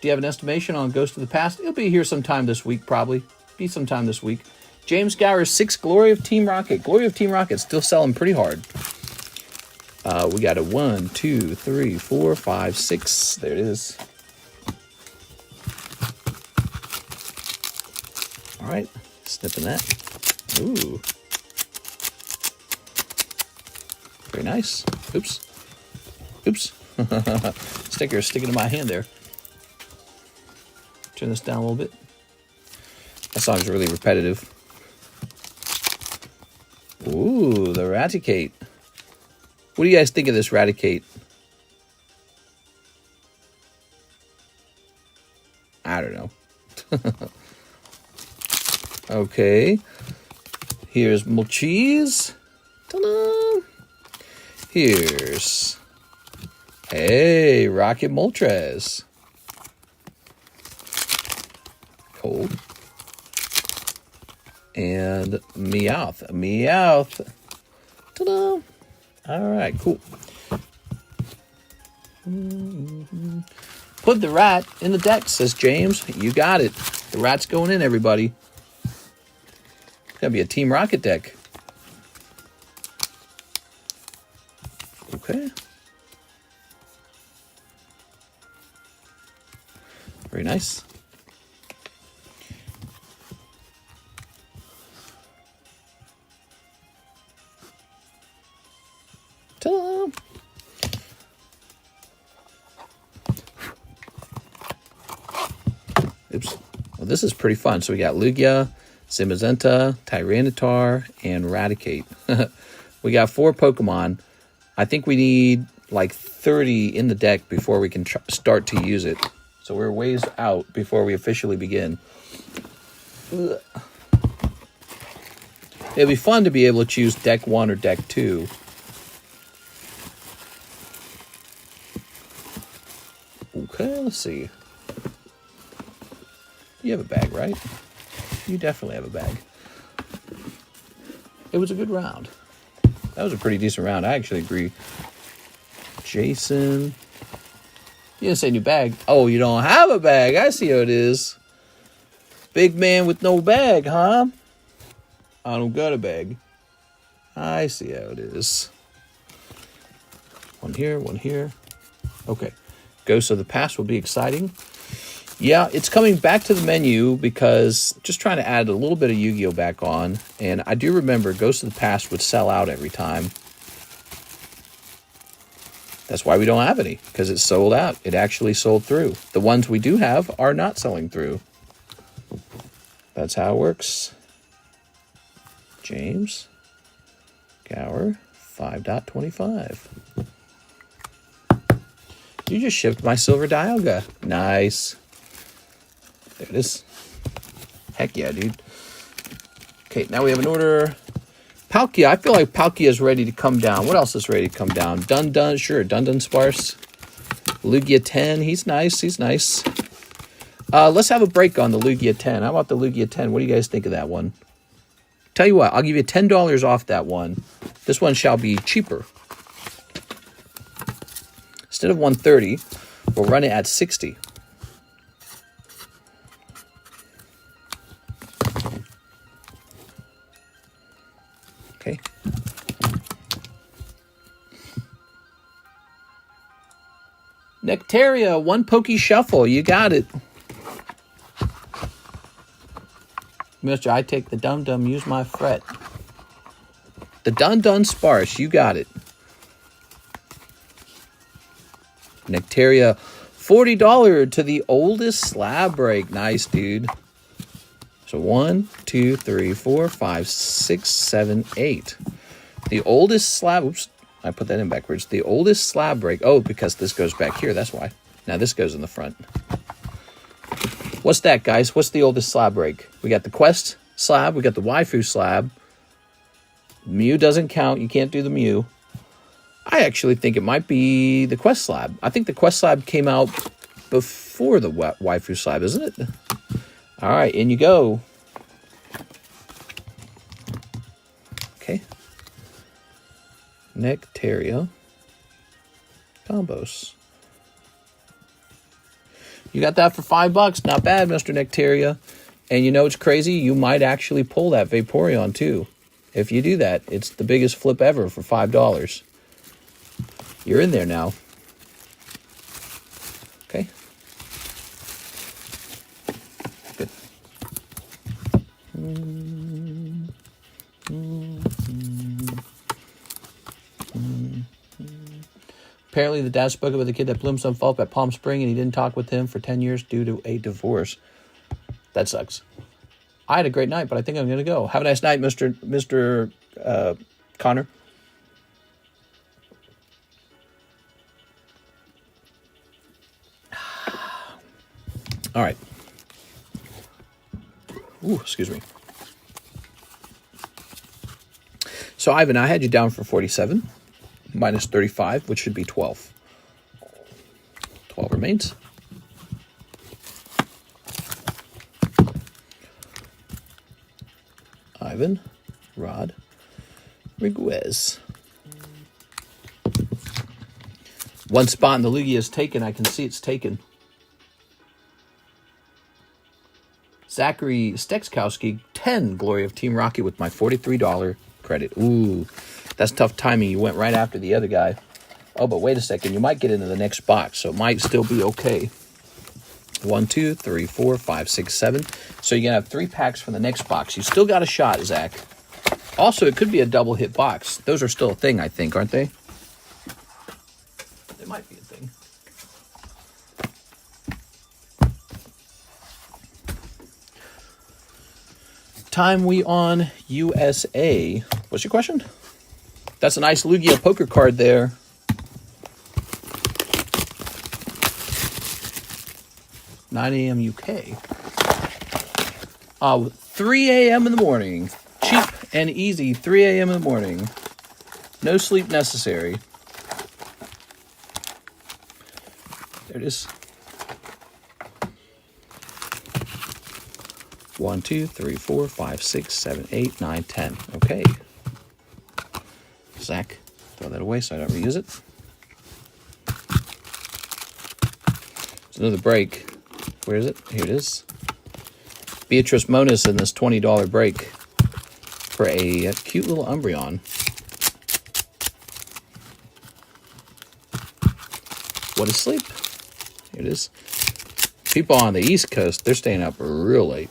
Do you have an estimation on Ghost of the Past? It'll be here sometime this week, probably. Be sometime this week. James Gower, 6 Glory of Team Rocket. Glory of Team Rocket still selling pretty hard. We got a 1, 2, 3, 4, 5, 6. There it is. All right, snipping that. Ooh. Very nice. Oops. Oops. Sticker is sticking in my hand there. Turn this down a little bit. That song's really repetitive. Ooh, the Raticate. What do you guys think of this Raticate? I don't know. Okay. Here's Molcheese. Ta-da! Here's... Hey, Rocket Moltres. Cold. And Meowth. Meowth. Ta-da! All right, cool. Put the rat in the deck, says James. You got it. The rat's going in, everybody. It's going to be a Team Rocket deck. Okay. Very nice. Ta-da! Oops. Well, this is pretty fun. So we got Lugia, Zimazenta, Tyranitar, and Raticate. We got 4 Pokemon. I think we need like 30 in the deck before we can start to use it. So we're ways out before we officially begin. Ugh. It'd be fun to be able to choose deck 1 or deck 2. Okay, let's see. You have a bag, right? You definitely have a bag. It was a good round. That was a pretty decent round. I actually agree. Jason. You didn't say new bag. Oh, you don't have a bag. I see how it is. Big man with no bag, huh? I don't got a bag. I see how it is. One here, one here. Okay. Ghosts of the Past will be exciting. Yeah, it's coming back to the menu because just trying to add a little bit of Yu-Gi-Oh! Back on. And I do remember Ghosts of the Past would sell out every time. That's why we don't have any, because it's sold out. It actually sold through. The ones we do have are not selling through. That's how it works. James Gower 5.25. You just shipped my Silver Dialga. Nice. There it is. Heck yeah, dude. Okay, now we have an order. Palkia. I feel like Palkia is ready to come down. What else is ready to come down? Dun. Sure, Dun Sparse. Lugia 10. He's nice. He's nice. Let's have a break on the Lugia 10. How about the Lugia 10? What do you guys think of that one? Tell you what, I'll give you $10 off that one. This one shall be cheaper. Instead of $130, we'll run it at $60. Okay. Nectaria, 1 Pokey Shuffle. You got it. Mister, I take the dum-dum, use my fret. The Dun Sparse. You got it. Nectaria, $40 to the oldest slab break. Nice, dude. So 1, 2, 3, 4, 5, 6, 7, 8. The oldest slab. Oops, I put that in backwards. The oldest slab break. Oh, because this goes back here. That's why. Now this goes in the front. What's that, guys? What's the oldest slab break? We got the Quest slab. We got the Waifu slab. Mew doesn't count. You can't do the Mew. I actually think it might be the Quest slab. I think the Quest slab came out before the Waifu slab, isn't it? All right, in you go. Okay. Nectaria. Combos. You got that for $5. Not bad, Mr. Nectaria. And you know what's crazy? You might actually pull that Vaporeon, too. If you do that, it's the biggest flip ever for $5. You're in there now. Okay. Good. Apparently, the dad spoke about the kid that blew himself up at Palm Spring, and he didn't talk with him for 10 years due to a divorce. That sucks. I had a great night, but I think I'm going to go. Have a nice night, Mr. Connor. All right. Ooh, excuse me. So, Ivan, I had you down for 47. Minus 35, which should be 12. 12 remains. Ivan, Rod, Riguez. One spot in the Lugia is taken. I can see it's taken. Zachary Stekskowski, 10 Glory of Team Rocket with my $43 credit. Ooh, that's tough timing. You went right after the other guy. Oh, but wait a second. You might get into the next box, so it might still be okay. 1, 2, 3, 4, 5, 6, 7. So you're going to have 3 packs for the next box. You still got a shot, Zach. Also, it could be a double hit box. Those are still a thing, I think, aren't they? They might be a thing. Time we on USA. What's your question? That's a nice Lugia poker card there. $9 a.m. UK. 3 a.m. in the morning. Cheap and easy. 3 a.m. in the morning. No sleep necessary. There it is. 1, 2, 3, 4, 5, 6, 7, 8, 9, 10. Okay. Zach, throw that away so I don't reuse it. It's another break. Where is it? Here it is. Beatrice Monis in this $20 break for a cute little Umbreon. What is sleep? Here it is. People on the East Coast, they're staying up real late.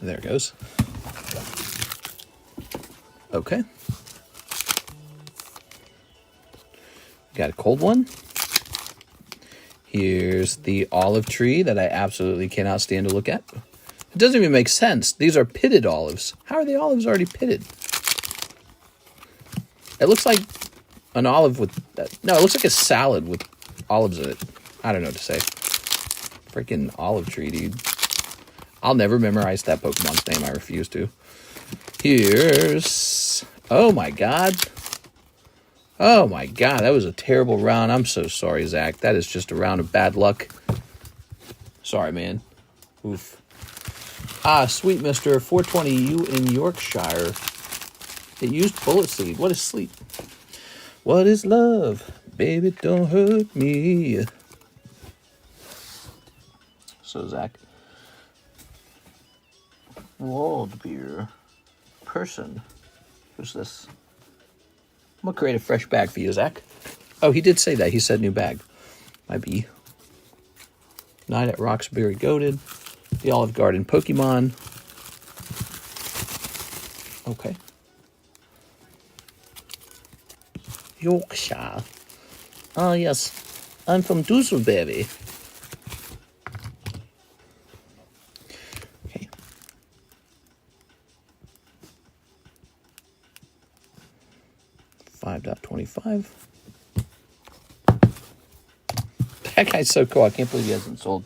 There it goes. Okay. Got a cold one. Here's the olive tree that I absolutely cannot stand to look at. It doesn't even make sense. These are pitted olives. How are the olives already pitted? It looks like an olive with... No, it looks like a salad with olives in it. I don't know what to say. Freaking olive tree, dude. I'll never memorize that Pokemon's name. I refuse to. Here's... Oh, my God. Oh, my God. That was a terrible round. I'm so sorry, Zach. That is just a round of bad luck. Sorry, man. Oof. Ah, sweet Mr. 420, you in Yorkshire. It used bullet seed. What is sleep? What is love? Baby, don't hurt me. So, Zach. World beer. Person. Who's this? I'm going to create a fresh bag for you, Zach. Oh, he did say that. He said new bag. Might be. Night at Roxbury Goated. The Olive Garden Pokemon. Okay. Yorkshire. Ah, yes. I'm from Dusselberry. Okay. $5.25. That guy's so cool. I can't believe he hasn't sold.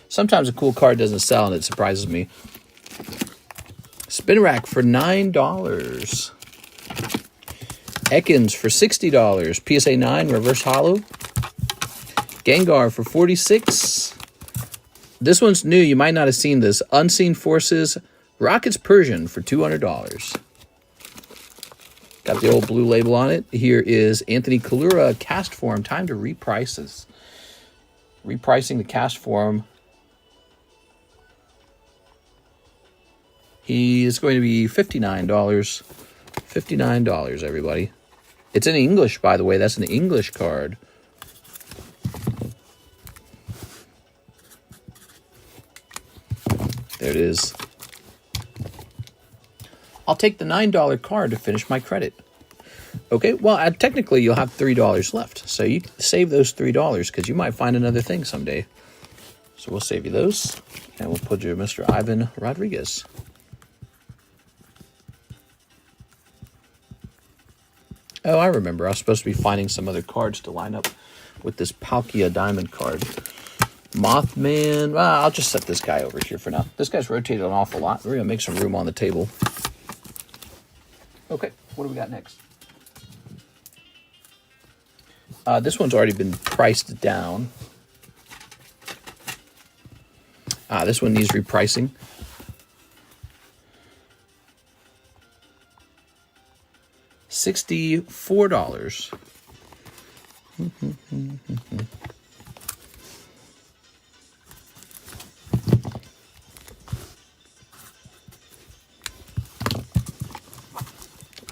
Sometimes a cool card doesn't sell, and it surprises me. Spin rack for $9. Ekans for $60. PSA 9 reverse holo. Gengar for $46. This one's new. You might not have seen this. Unseen Forces Rockets Persian for $200. Got the old blue label on it. Here is Anthony Kalura cast form. Time to reprice this. Repricing the cast form. He is going to be $59. $59, everybody. It's in English, by the way. That's an English card. There it is. I'll take the $9 card to finish my credit. Okay, well, technically you'll have $3 left. So you save those $3 because you might find another thing someday. So we'll save you those. And we'll put you Mr. Ivan Rodriguez. Oh, I remember. I was supposed to be finding some other cards to line up with this Palkia Diamond card. Mothman. Well, I'll just set this guy over here for now. This guy's rotated an awful lot. We're going to make some room on the table. Okay, what do we got next? This one's already been priced down. This one needs repricing. $64.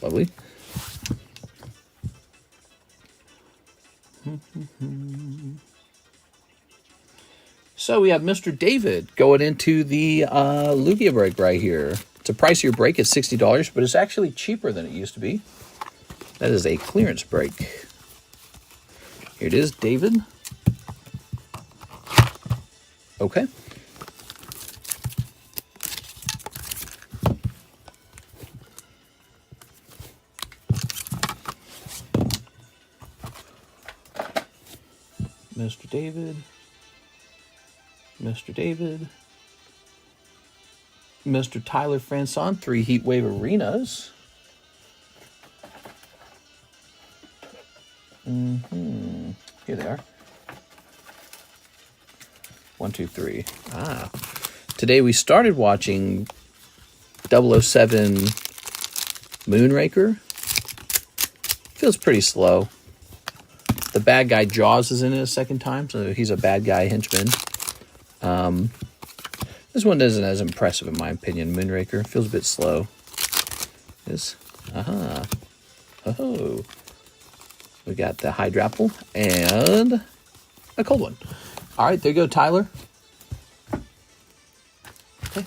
Lovely. So we have Mr. David going into the Lugia break right here. It's a pricier break at $60, but it's actually cheaper than it used to be. That is a clearance break. Here it is, David. Okay. Mr. David. Mr. David. Mr. Tyler Franson, 3 Heatwave Arenas. Here they are. 1, 2, 3. Ah. Today we started watching 007 Moonraker. Feels pretty slow. The bad guy Jaws is in it a second time, so he's a bad guy henchman. This one isn't as impressive in my opinion. Moonraker feels a bit slow. This, oh, we got the Hydrapple and a cold one. All right, there you go, Tyler. Okay.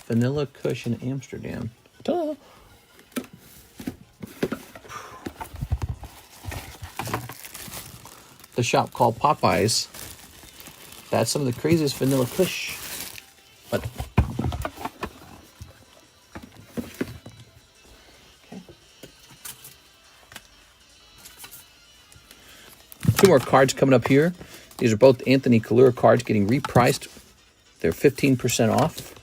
Vanilla Kush in Amsterdam. Ta-da. The shop called Popeyes. That's some of the craziest vanilla kush. But okay. 2 more cards coming up here. These are both Anthony Kalura cards getting repriced. They're 15% off.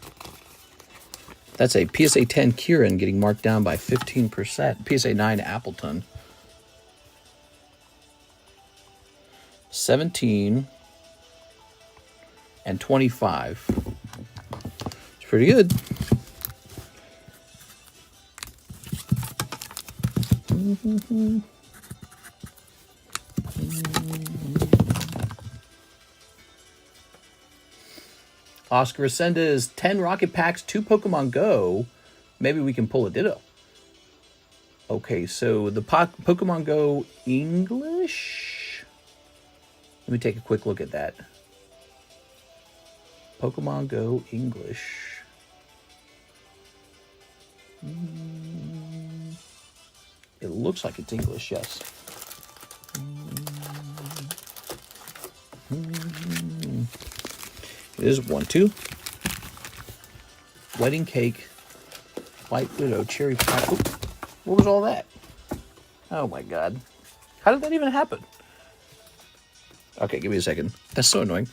That's a PSA 10 Kieran getting marked down by 15%. PSA 9 Appleton. 17 and 25. It's pretty good. Oscar Resendez, 10 Rocket Packs, 2 Pokemon Go. Maybe we can pull a Ditto. Okay, so the Pokemon Go English. Let me take a quick look at that. Pokemon Go English. It looks like it's English, yes. It is 1, 2. Wedding Cake, White Widow, Cherry Pie. Oop, what was all that? Oh my God. How did that even happen? Okay, give me a second. That's so annoying.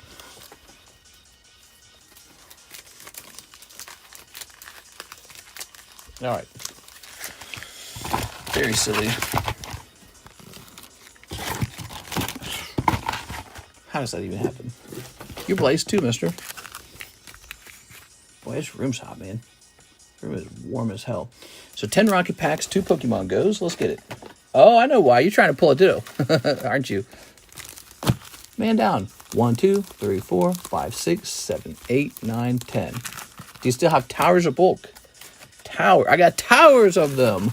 All right. Very silly. How does that even happen? You're blazed too, mister. Boy, this room's hot, man. This room is warm as hell. So 10 Rocket Packs, 2 Pokemon Goes. Let's get it. Oh, I know why. You're trying to pull a Ditto, aren't you? Man down. 1, 2, 3, 4, 5, 6, 7, 8, 9, 10. Do you still have towers of bulk? I got towers of them.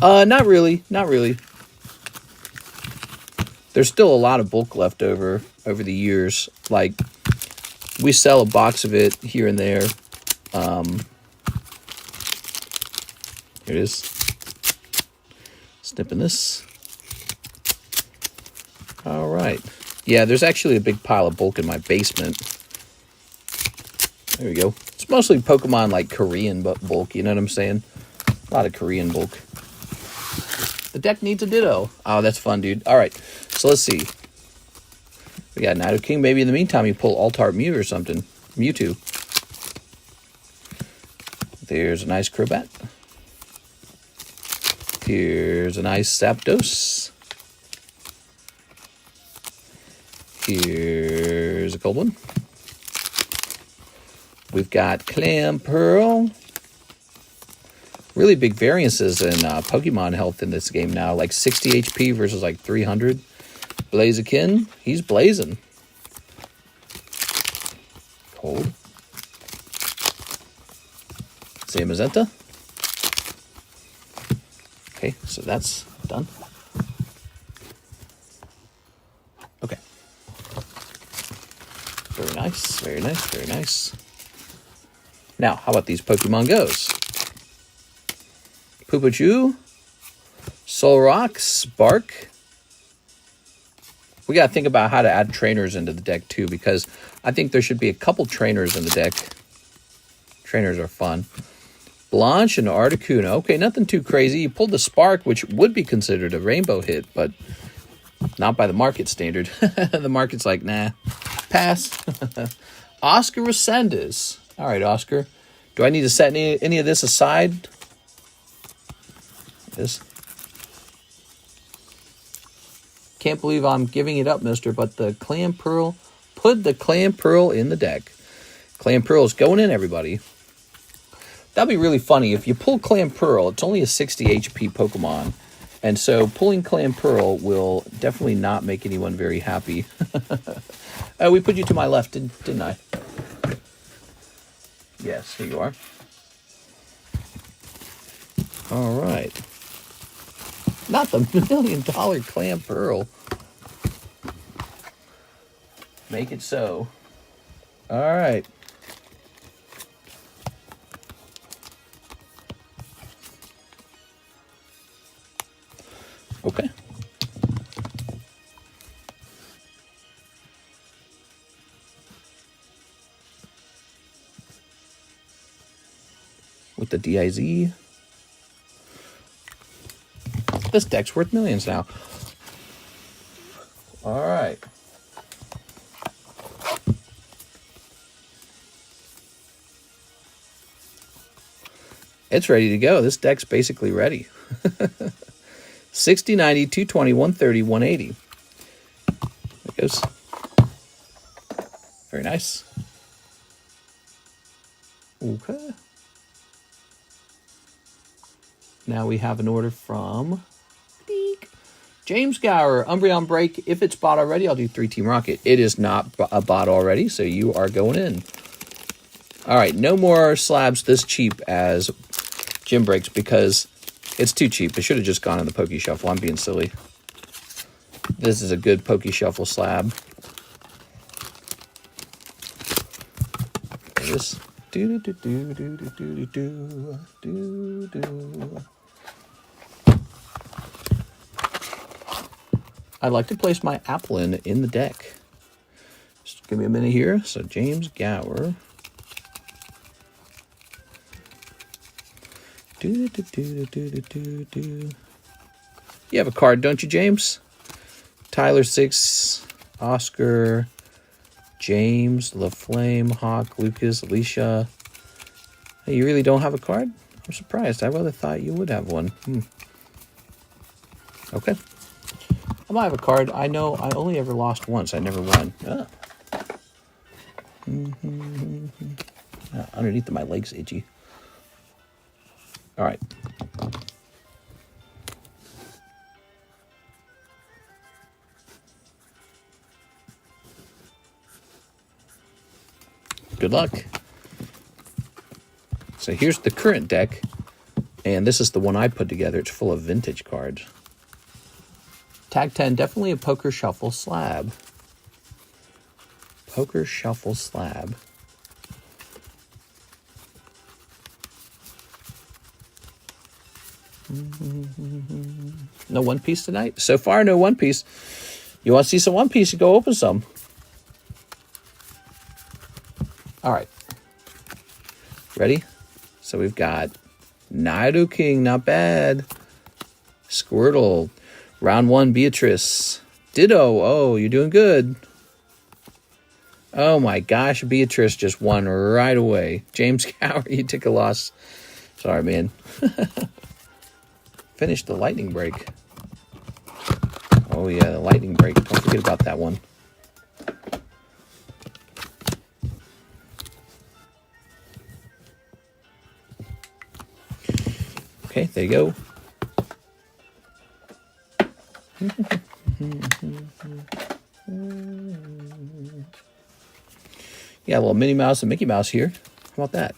Not really. Not really. There's still a lot of bulk left over the years. Like, we sell a box of it here and there. Here it is. Snipping this. All right. Yeah, there's actually a big pile of bulk in my basement. There we go. It's mostly Pokemon like Korean bulk, you know what I'm saying? A lot of Korean bulk. The deck needs a Ditto. Oh, that's fun, dude. All right, so let's see. We got Nido King. Maybe in the meantime you pull Altar Mew or something. Mewtwo. There's a nice Crobat. Here's a nice Zapdos. Here's a cold one. We've got Clamperl. Really big variances in Pokemon health in this game now. Like 60 HP versus like 300. Blaziken, he's blazing. Cold. Zamazenta. Okay, so that's done. nice, very nice, very nice. Now, how about these Pokemon Go's? Poopachu, Solrock, Spark. We got to think about how to add trainers into the deck too, because I think there should be a couple trainers in the deck. Trainers are fun. Blanche and Articuno. Okay, nothing too crazy. You pulled the Spark, which would be considered a rainbow hit, but not by the market standard. The market's like, nah, pass. Oscar Resendez. All right, Oscar. Do I need to set any of this aside? This. Can't believe I'm giving it up, mister, but the Clan Pearl, put the Clan Pearl in the deck. Clan Pearl's going in, everybody. That'd be really funny. If you pull Clan Pearl, it's only a 60 HP Pokemon. And so pulling Clan Pearl will definitely not make anyone very happy. We put you to my left, didn't I? Yes, here you are. All right. Not the $1 million Clan Pearl. Make it so. All right. Okay. With the DIZ. This deck's worth millions now. All right. It's ready to go. This deck's basically ready. 60, 90, 220, 130, 180. There it goes. Very nice. Okay. Now we have an order from James Gower. Umbreon Break. If it's bought already, I'll do 3-Team Rocket. It is not a bot already, so you are going in. All right, no more slabs this cheap as gym breaks because it's too cheap. It should have just gone in the Poke Shuffle. I'm being silly. This is a good Poke Shuffle slab. There it is. Do do do do do do do do do. I'd like to place my Applin in the deck. Just give me a minute here. So James Gower. Do do do do do do do. You have a card, don't you, James? Tyler 6, Oscar, James, LaFlame, Hawk, Lucas, Alicia. Hey, you really don't have a card? I'm surprised. I rather thought you would have one. Okay. I might have a card. I know I only ever lost once. I never won. Ah. Underneath my legs itchy. All right. Good luck. So here's the current deck, and this is the one I put together. It's full of vintage cards. Tag 10, definitely a Poker Shuffle slab. Poker Shuffle slab. No One Piece tonight? So far, no One Piece. You want to see some One Piece, you go open some. All right. Ready? So we've got Nido King, not bad. Squirtle. Round 1, Beatrice. Ditto. Oh, you're doing good. Oh my gosh, Beatrice just won right away. James Gower, you took a loss. Sorry, man. Finish the lightning break. Oh yeah, the lightning break. Don't forget about that one. Okay, there you go. Yeah, a little Minnie Mouse and Mickey Mouse here. How about that?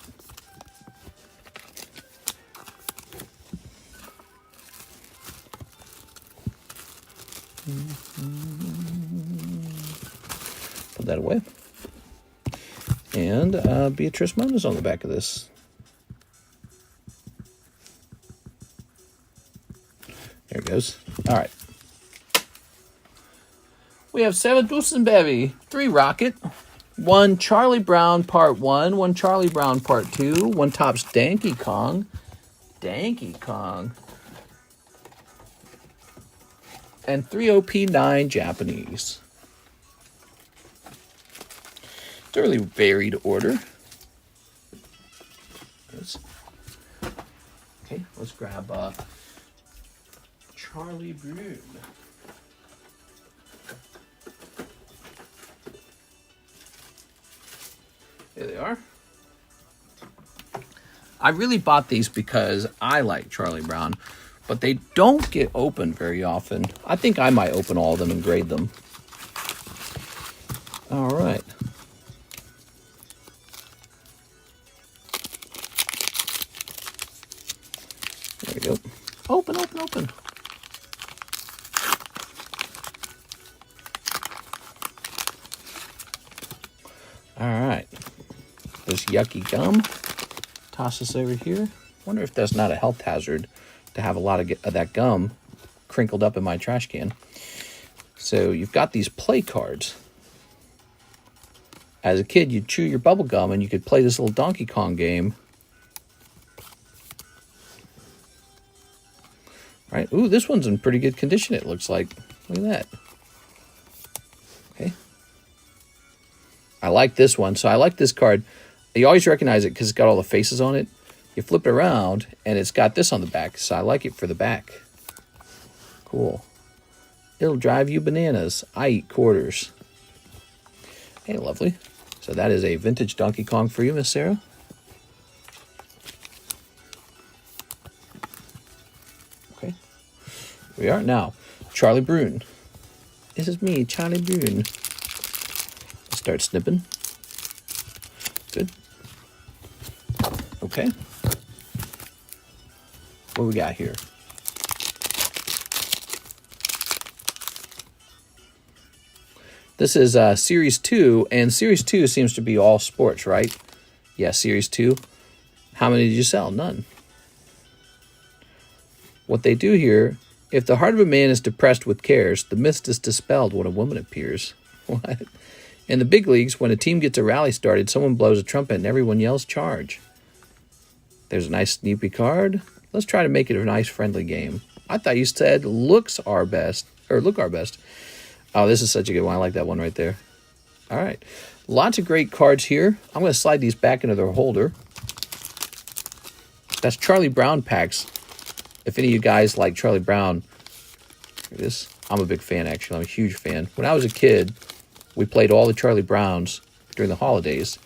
Put that away. And Beatrice Mona's on the back of this. There it goes. All right. We have 7 Dusenberry, 3 Rocket, 1 Charlie Brown Part 1, 1 Charlie Brown Part 2, 1 Topps Donkey Kong, and 3 OP9 Japanese. It's a really varied order. Okay, let's grab Charlie Brown. There they are. I really bought these because I like Charlie Brown, but they don't get opened very often. I think I might open all of them and grade them. All right. There we go. Open, open, open. All right. This yucky gum. Toss this over here. Wonder if that's not a health hazard to have a lot of that gum crinkled up in my trash can. So you've got these play cards. As a kid, you'd chew your bubble gum and you could play this little Donkey Kong game. All right. Ooh, this one's in pretty good condition, it looks like. Look at that. Okay. I like this one. So I like this card. You always recognize it because it's got all the faces on it. You flip it around, and it's got this on the back, so I like it for the back. Cool. It'll drive you bananas. I eat quarters. Hey, lovely. So that is a vintage Donkey Kong for you, Miss Sarah. Okay. We are now. Charlie Brown. This is me, Charlie Brown. Let's start snipping. Good. Okay. What we got here? This is Series 2, and Series 2 seems to be all sports, right? Yeah, Series 2. How many did you sell? None. What they do here, if the heart of a man is depressed with cares, the mist is dispelled when a woman appears. What? In the big leagues, when a team gets a rally started, someone blows a trumpet and everyone yells charge. There's a nice Snoopy card. Let's try to make it a nice friendly game. I thought you said looks our best, or look our best. Oh, this is such a good one. I like that one right there. All right. Lots of great cards here. I'm going to slide these back into their holder. That's Charlie Brown packs. If any of you guys like Charlie Brown, look at this. I'm a big fan, actually. I'm a huge fan. When I was a kid, we played all the Charlie Browns during the holidays.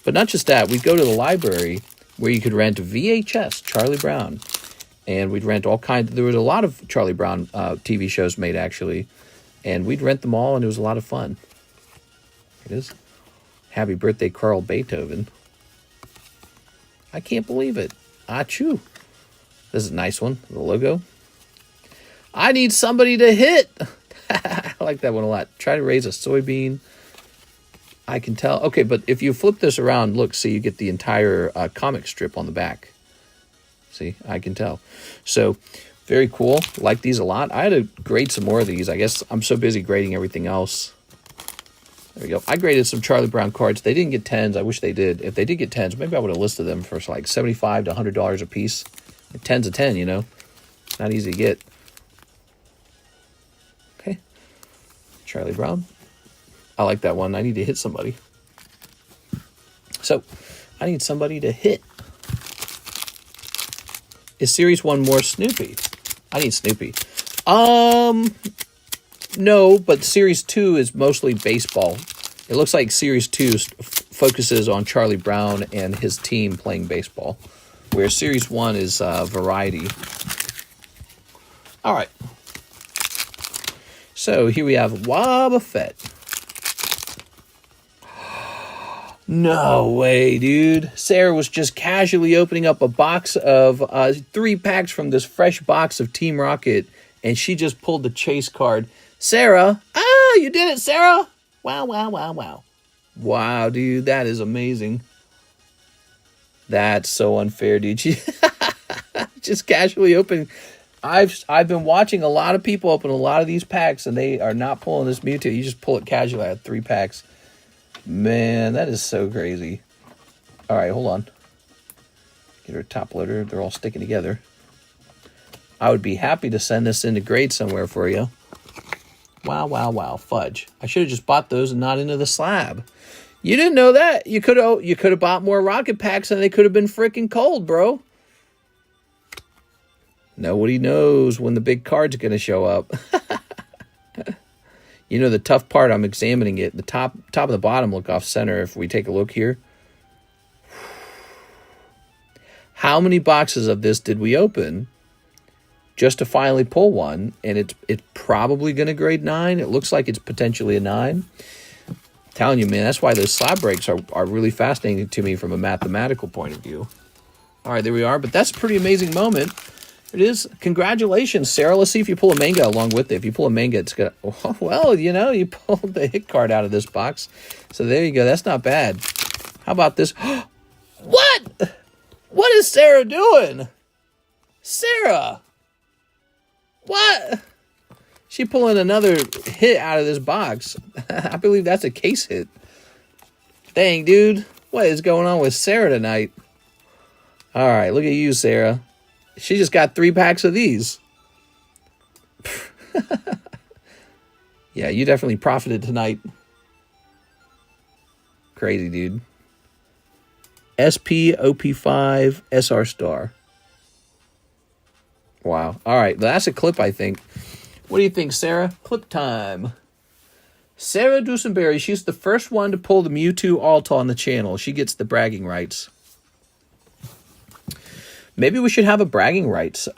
But not just that. We'd go to the library where you could rent VHS, Charlie Brown. And we'd rent all kinds. There was a lot of Charlie Brown TV shows made, actually. And we'd rent them all, and it was a lot of fun. It is. Happy birthday, Carl Beethoven. I can't believe it. Achoo. This is a nice one. The logo. I need somebody to hit. I like that one a lot. Try to raise a soybean. I can tell. Okay, but if you flip this around, look, see, you get the entire comic strip on the back. See, I can tell. So, very cool. Like these a lot. I had to grade some more of these. I guess I'm so busy grading everything else. There we go. I graded some Charlie Brown cards. They didn't get 10s. I wish they did. If they did get 10s, maybe I would have listed them for like $75 to $100 a piece. 10's a 10, you know. Not easy to get. Okay. Charlie Brown. I like that one. I need to hit somebody. So, I need somebody to hit. Is Series 1 more Snoopy? I need Snoopy. No, but Series 2 is mostly baseball. It looks like Series 2 focuses on Charlie Brown and his team playing baseball, where Series 1 is variety. All right. So here we have Boba Fett. No way, dude. Sarah was just casually opening up a box of 3 packs from this fresh box of Team Rocket, and she just pulled the chase card. Sarah, you did it, Sarah. Wow, wow, wow, wow. Wow, dude, that is amazing. That's so unfair, dude. She just casually open. I've been watching a lot of people open a lot of these packs, and they are not pulling this Mewtwo. You just pull it casually. I had 3 packs. Man, that is so crazy. All right, hold on. Get her top loader. They're all sticking together. I would be happy to send this into grade somewhere for you. Wow, wow, wow. Fudge. I should have just bought those and not into the slab. You didn't know that. You could have bought more rocket packs and they could have been freaking cold, bro. Nobody knows when the big card's going to show up. You know, the tough part, I'm examining it. The top and the bottom look off center. If we take a look here. How many boxes of this did we open just to finally pull one? And it's probably going to grade 9. It looks like it's potentially a 9. I'm telling you, man, that's why those slab breaks are really fascinating to me from a mathematical point of view. All right, there we are. But that's a pretty amazing moment. It is. Congratulations, Sarah. Let's see if you pull a manga along with it. If you pull a manga, it's going to... Well, you know, you pulled the hit card out of this box. So there you go. That's not bad. How about this? What? What is Sarah doing? Sarah! What? She pulling another hit out of this box. I believe that's a case hit. Dang, dude. What is going on with Sarah tonight? All right, look at you, Sarah. She just got 3 packs of these. Yeah, you definitely profited tonight. Crazy, dude. SP, OP5, SR star. Wow. All right, that's a clip, I think. What do you think, Sarah? Clip time. Sarah Dusenberry, she's the first one to pull the Mewtwo Alta on the channel. She gets the bragging rights. Maybe we should have a bragging rights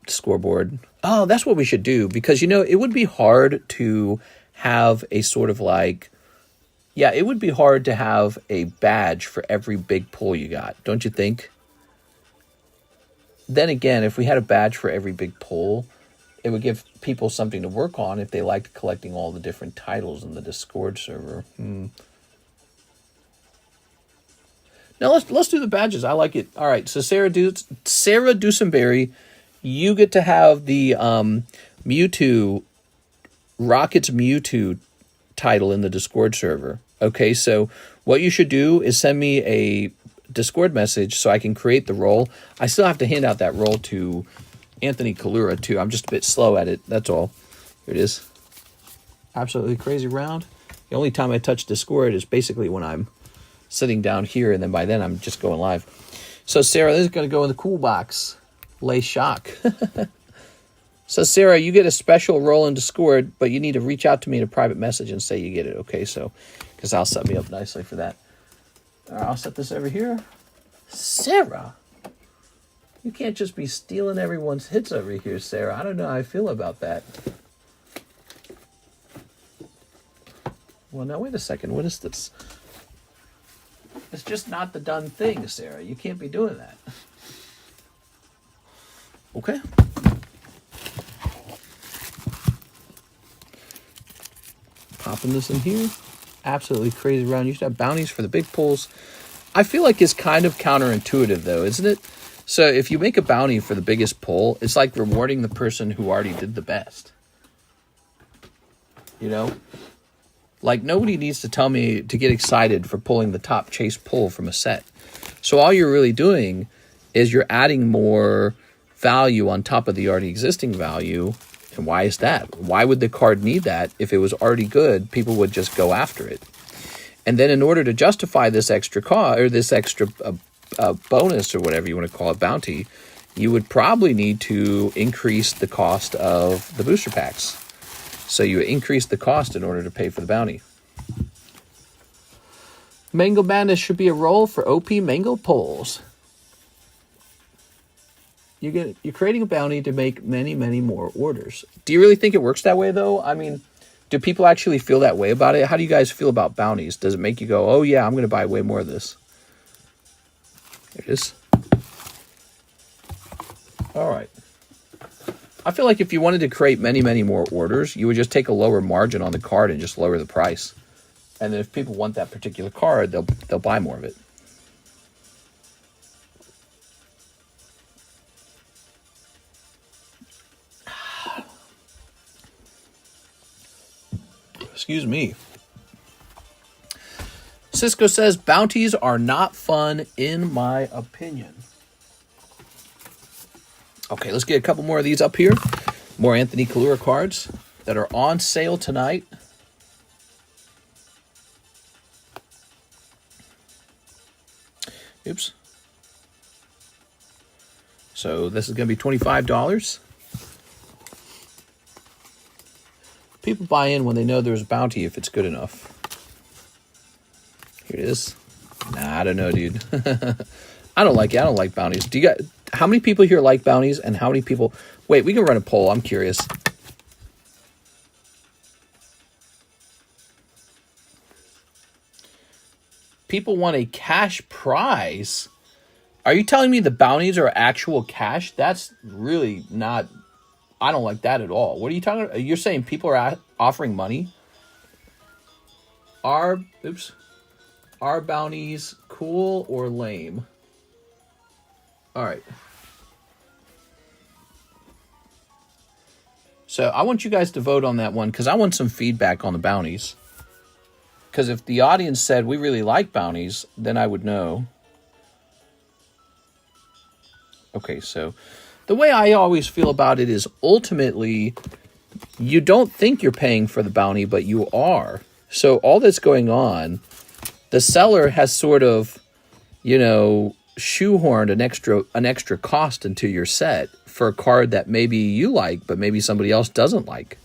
scoreboard. Oh, that's what we should do. Because, you know, it would be hard to have a sort of like... Yeah, it would be hard to have a badge for every big pull you got. Don't you think? Then again, if we had a badge for every big pull, it would give people something to work on if they liked collecting all the different titles in the Discord server. Now let's do the badges. I like it. All right, so Sarah Dusenberry, you get to have the Mewtwo, Rockets Mewtwo title in the Discord server. Okay, so what you should do is send me a Discord message so I can create the role. I still have to hand out that role to Anthony Kalura too. I'm just a bit slow at it. That's all. Here it is. Absolutely crazy round. The only time I touch Discord is basically when I'm sitting down here, and then by then I'm just going live. So Sarah, this is going to go in the cool box. Lay shock. So Sarah, you get a special role in Discord, but you need to reach out to me in a private message and say you get it. Okay, so because I'll set me up nicely for that. All right, I'll set this over here. Sarah, you can't just be stealing everyone's hits over here, Sarah. I don't know how I feel about that. Well, now wait a second. What is this? It's just not the done thing, Sarah. You can't be doing that. Okay. Popping this in here. Absolutely crazy round. You should have bounties for the big pulls. I feel like it's kind of counterintuitive, though, isn't it? So if you make a bounty for the biggest pull, it's like rewarding the person who already did the best. You know? Like, nobody needs to tell me to get excited for pulling the top chase pull from a set. So all you're really doing is you're adding more value on top of the already existing value. And why is that? Why would the card need that? If it was already good, people would just go after it. And then in order to justify this extra cost, or this extra bonus, or whatever you want to call it, bounty, you would probably need to increase the cost of the booster packs. So you increase the cost in order to pay for the bounty. Mango Madness should be a roll for OP Mango pulls. You're creating a bounty to make many, many more orders. Do you really think it works that way, though? I mean, do people actually feel that way about it? How do you guys feel about bounties? Does it make you go, oh, yeah, I'm going to buy way more of this? There it is. All right. I feel like if you wanted to create many, many more orders, you would just take a lower margin on the card and just lower the price. And then if people want that particular card, they'll buy more of it. Excuse me. Cisco says, bounties are not fun in my opinion. Okay, let's get a couple more of these up here. More Anthony Kalura cards that are on sale tonight. Oops. So this is going to be $25. People buy in when they know there's a bounty if it's good enough. Here it is. Nah, I don't know, dude. I don't like it. I don't like bounties. Do you got? How many people here like bounties, and how many people? Wait, we can run a poll. I'm curious. People want a cash prize. Are you telling me the bounties are actual cash? That's really not. I don't like that at all. What are you talking about? You're saying people are offering money? Are bounties cool or lame? All right. So I want you guys to vote on that one because I want some feedback on the bounties. Because if the audience said we really like bounties, then I would know. Okay, so the way I always feel about it is ultimately you don't think you're paying for the bounty, but you are. So all that's going on, the seller has sort of, shoehorned an extra cost into your set for a card that maybe you like, but maybe somebody else doesn't like,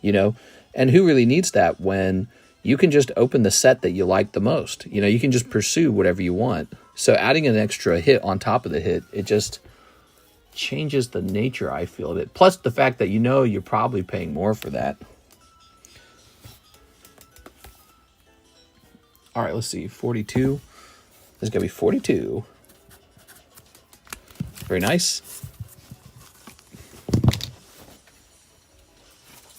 and who really needs that when you can just open the set that you like the most? You can just pursue whatever you want. So adding an extra hit on top of the hit, it just changes the nature, I feel, of it. Plus the fact that you're probably paying more for that. All right, let's see. 42. This is going to be 42. Very nice.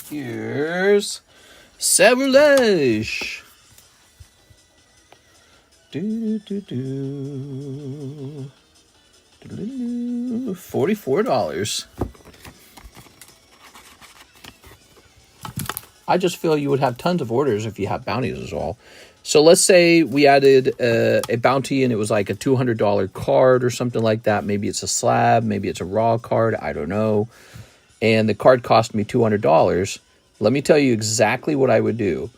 Here's Savrelish. $44. I just feel you would have tons of orders if you have bounties as well. So let's say we added a bounty and it was like a $200 card or something like that. Maybe it's a slab, maybe it's a raw card, I don't know. And the card cost me $200. Let me tell you exactly what I would do.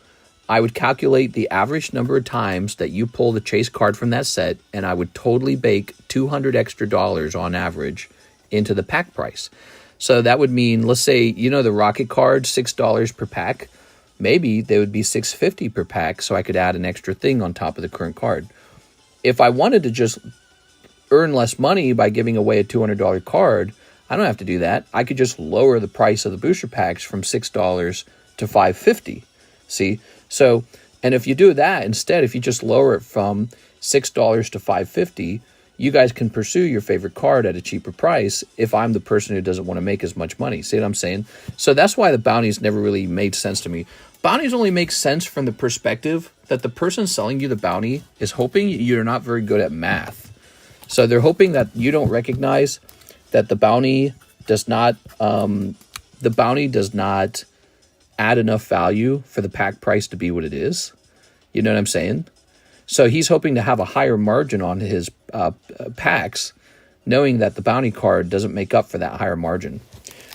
I would calculate the average number of times that you pull the chase card from that set, and I would totally bake $200 extra on average into the pack price. So that would mean, let's say, the rocket card, $6 per pack. Maybe they would be $6.50 per pack, so I could add an extra thing on top of the current card. If I wanted to just earn less money by giving away a $200 card, I don't have to do that. I could just lower the price of the booster packs from $6 to $5.50. See? So, and if you do that instead, if you just lower it from $6 to $5.50, you guys can pursue your favorite card at a cheaper price if I'm the person who doesn't want to make as much money. See what I'm saying? So that's why the bounties never really made sense to me. Bounties only make sense from the perspective that the person selling you the bounty is hoping you're not very good at math. So they're hoping that you don't recognize that the bounty does not add enough value for the pack price to be what it is. You know what I'm saying? So he's hoping to have a higher margin on his packs, knowing that the bounty card doesn't make up for that higher margin.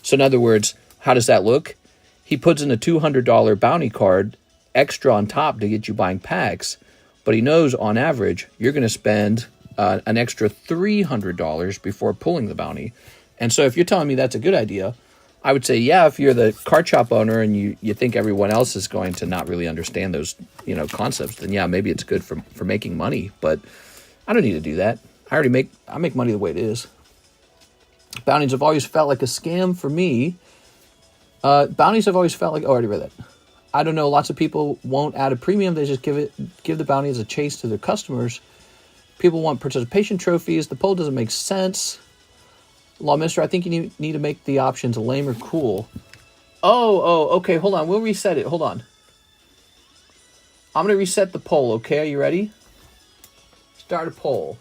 So in other words, how does that look? He puts in a $200 bounty card extra on top to get you buying packs, but he knows on average you're going to spend an extra $300 before pulling the bounty. And so if you're telling me that's a good idea, I would say, yeah, if you're the card shop owner and you think everyone else is going to not really understand those, concepts, then yeah, maybe it's good for making money. But I don't need to do that. I make money the way it is. Bounties have always felt like a scam for me. Bounties have always felt like, I already read that. I don't know, lots of people won't add a premium. They just give the bounty as a chase to their customers. People want participation trophies. The poll doesn't make sense. Lawmister, I think you need to make the options lame or cool. Oh, okay, hold on. We'll reset it. Hold on. I'm going to reset the poll, okay? Are you ready? Start a poll.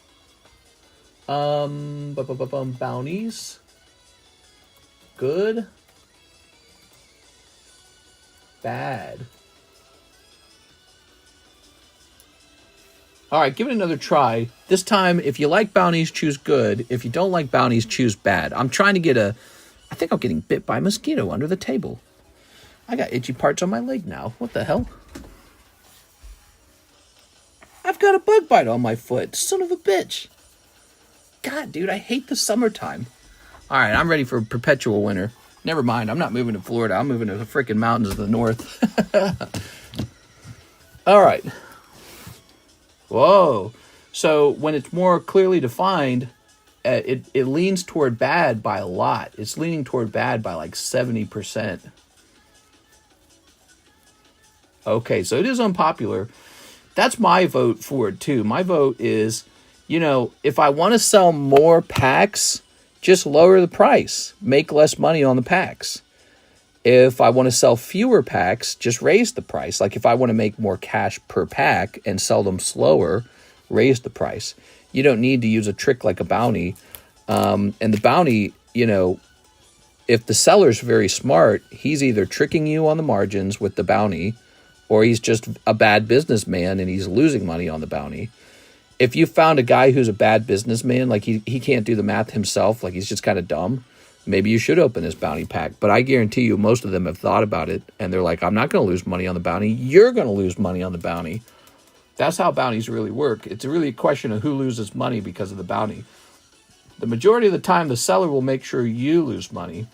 Bounties. Good. Bad. All right, give it another try. This time, if you like bounties, choose good. If you don't like bounties, choose bad. I'm trying to get a... I think I'm getting bit by a mosquito under the table. I got itchy parts on my leg now. What the hell? I've got a bug bite on my foot. Son of a bitch. God, dude, I hate the summertime. All right, I'm ready for perpetual winter. Never mind, I'm not moving to Florida. I'm moving to the freaking mountains of the north. All right. Whoa. So when it's more clearly defined, it leans toward bad by a lot. It's leaning toward bad by like 70%. Okay, so it is unpopular. That's my vote for it too. My vote is, you know, if I want to sell more packs, just lower the price. Make less money on the packs. If I want to sell fewer packs, just raise the price. Like if I want to make more cash per pack and sell them slower, raise the price. You don't need to use a trick like a bounty. And the bounty, you know, if the seller's very smart, he's either tricking you on the margins with the bounty, or he's just a bad businessman and he's losing money on the bounty. If you found a guy who's a bad businessman, like he can't do the math himself, like he's just kind of dumb, maybe you should open this bounty pack. But I guarantee you most of them have thought about it and they're like, I'm not going to lose money on the bounty. You're going to lose money on the bounty. That's how bounties really work. It's really a question of who loses money because of the bounty. The majority of the time, the seller will make sure you lose money.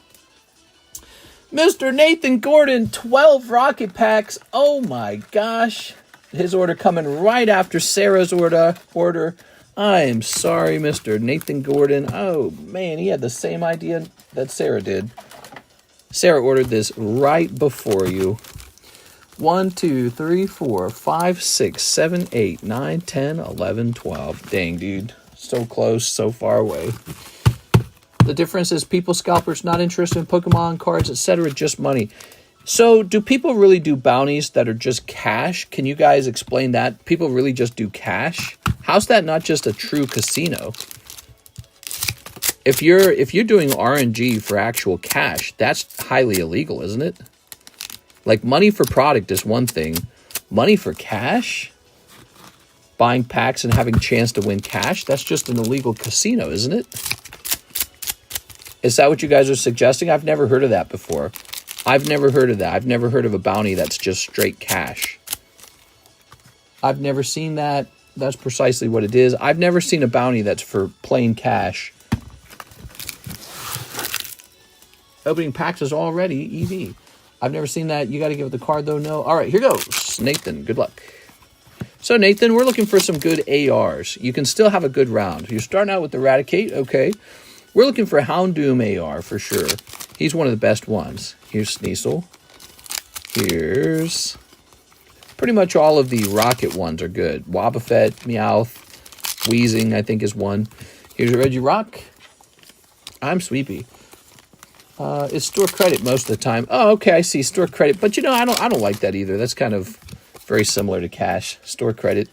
Mr. Nathan Gordon, 12 rocket packs. Oh my gosh. His order coming right after Sarah's order. I am sorry, Mr. Nathan Gordon. Oh man, he had the same idea that Sarah did. Sarah ordered this right before you. 1, 2, 3, 4, 5, 6, 7, 8, 9, 10, 11, 12. Dang, dude. So close, so far away. The difference is people scalpers not interested in Pokemon cards, etc., just money. So do people really do bounties that are just cash? Can you guys explain that? People really just do cash? How's that not just a true casino? If you're doing RNG for actual cash, that's highly illegal, isn't it? Like money for product is one thing. Money for cash? Buying packs and having a chance to win cash? That's just an illegal casino, isn't it? Is that what you guys are suggesting? I've never heard of that before. I've never heard of that. I've never heard of a bounty that's just straight cash. I've never seen that. That's precisely what it is. I've never seen a bounty that's for plain cash. Opening packs is already EV. I've never seen that. You got to give it the card, though. No. All right, here goes. Nathan, good luck. So, Nathan, we're looking for some good ARs. You can still have a good round. You're starting out with Eradicate. Okay. We're looking for Houndoom AR for sure. He's one of the best ones. Here's Sneasel. Here's... pretty much all of the rocket ones are good. Wobbuffet, Meowth, Wheezing, I think is one. Here's a Regirock. I'm Sweepy. It's store credit most of the time. Oh, okay, I see store credit. But you know, I don't like that either. That's kind of very similar to cash. Store credit.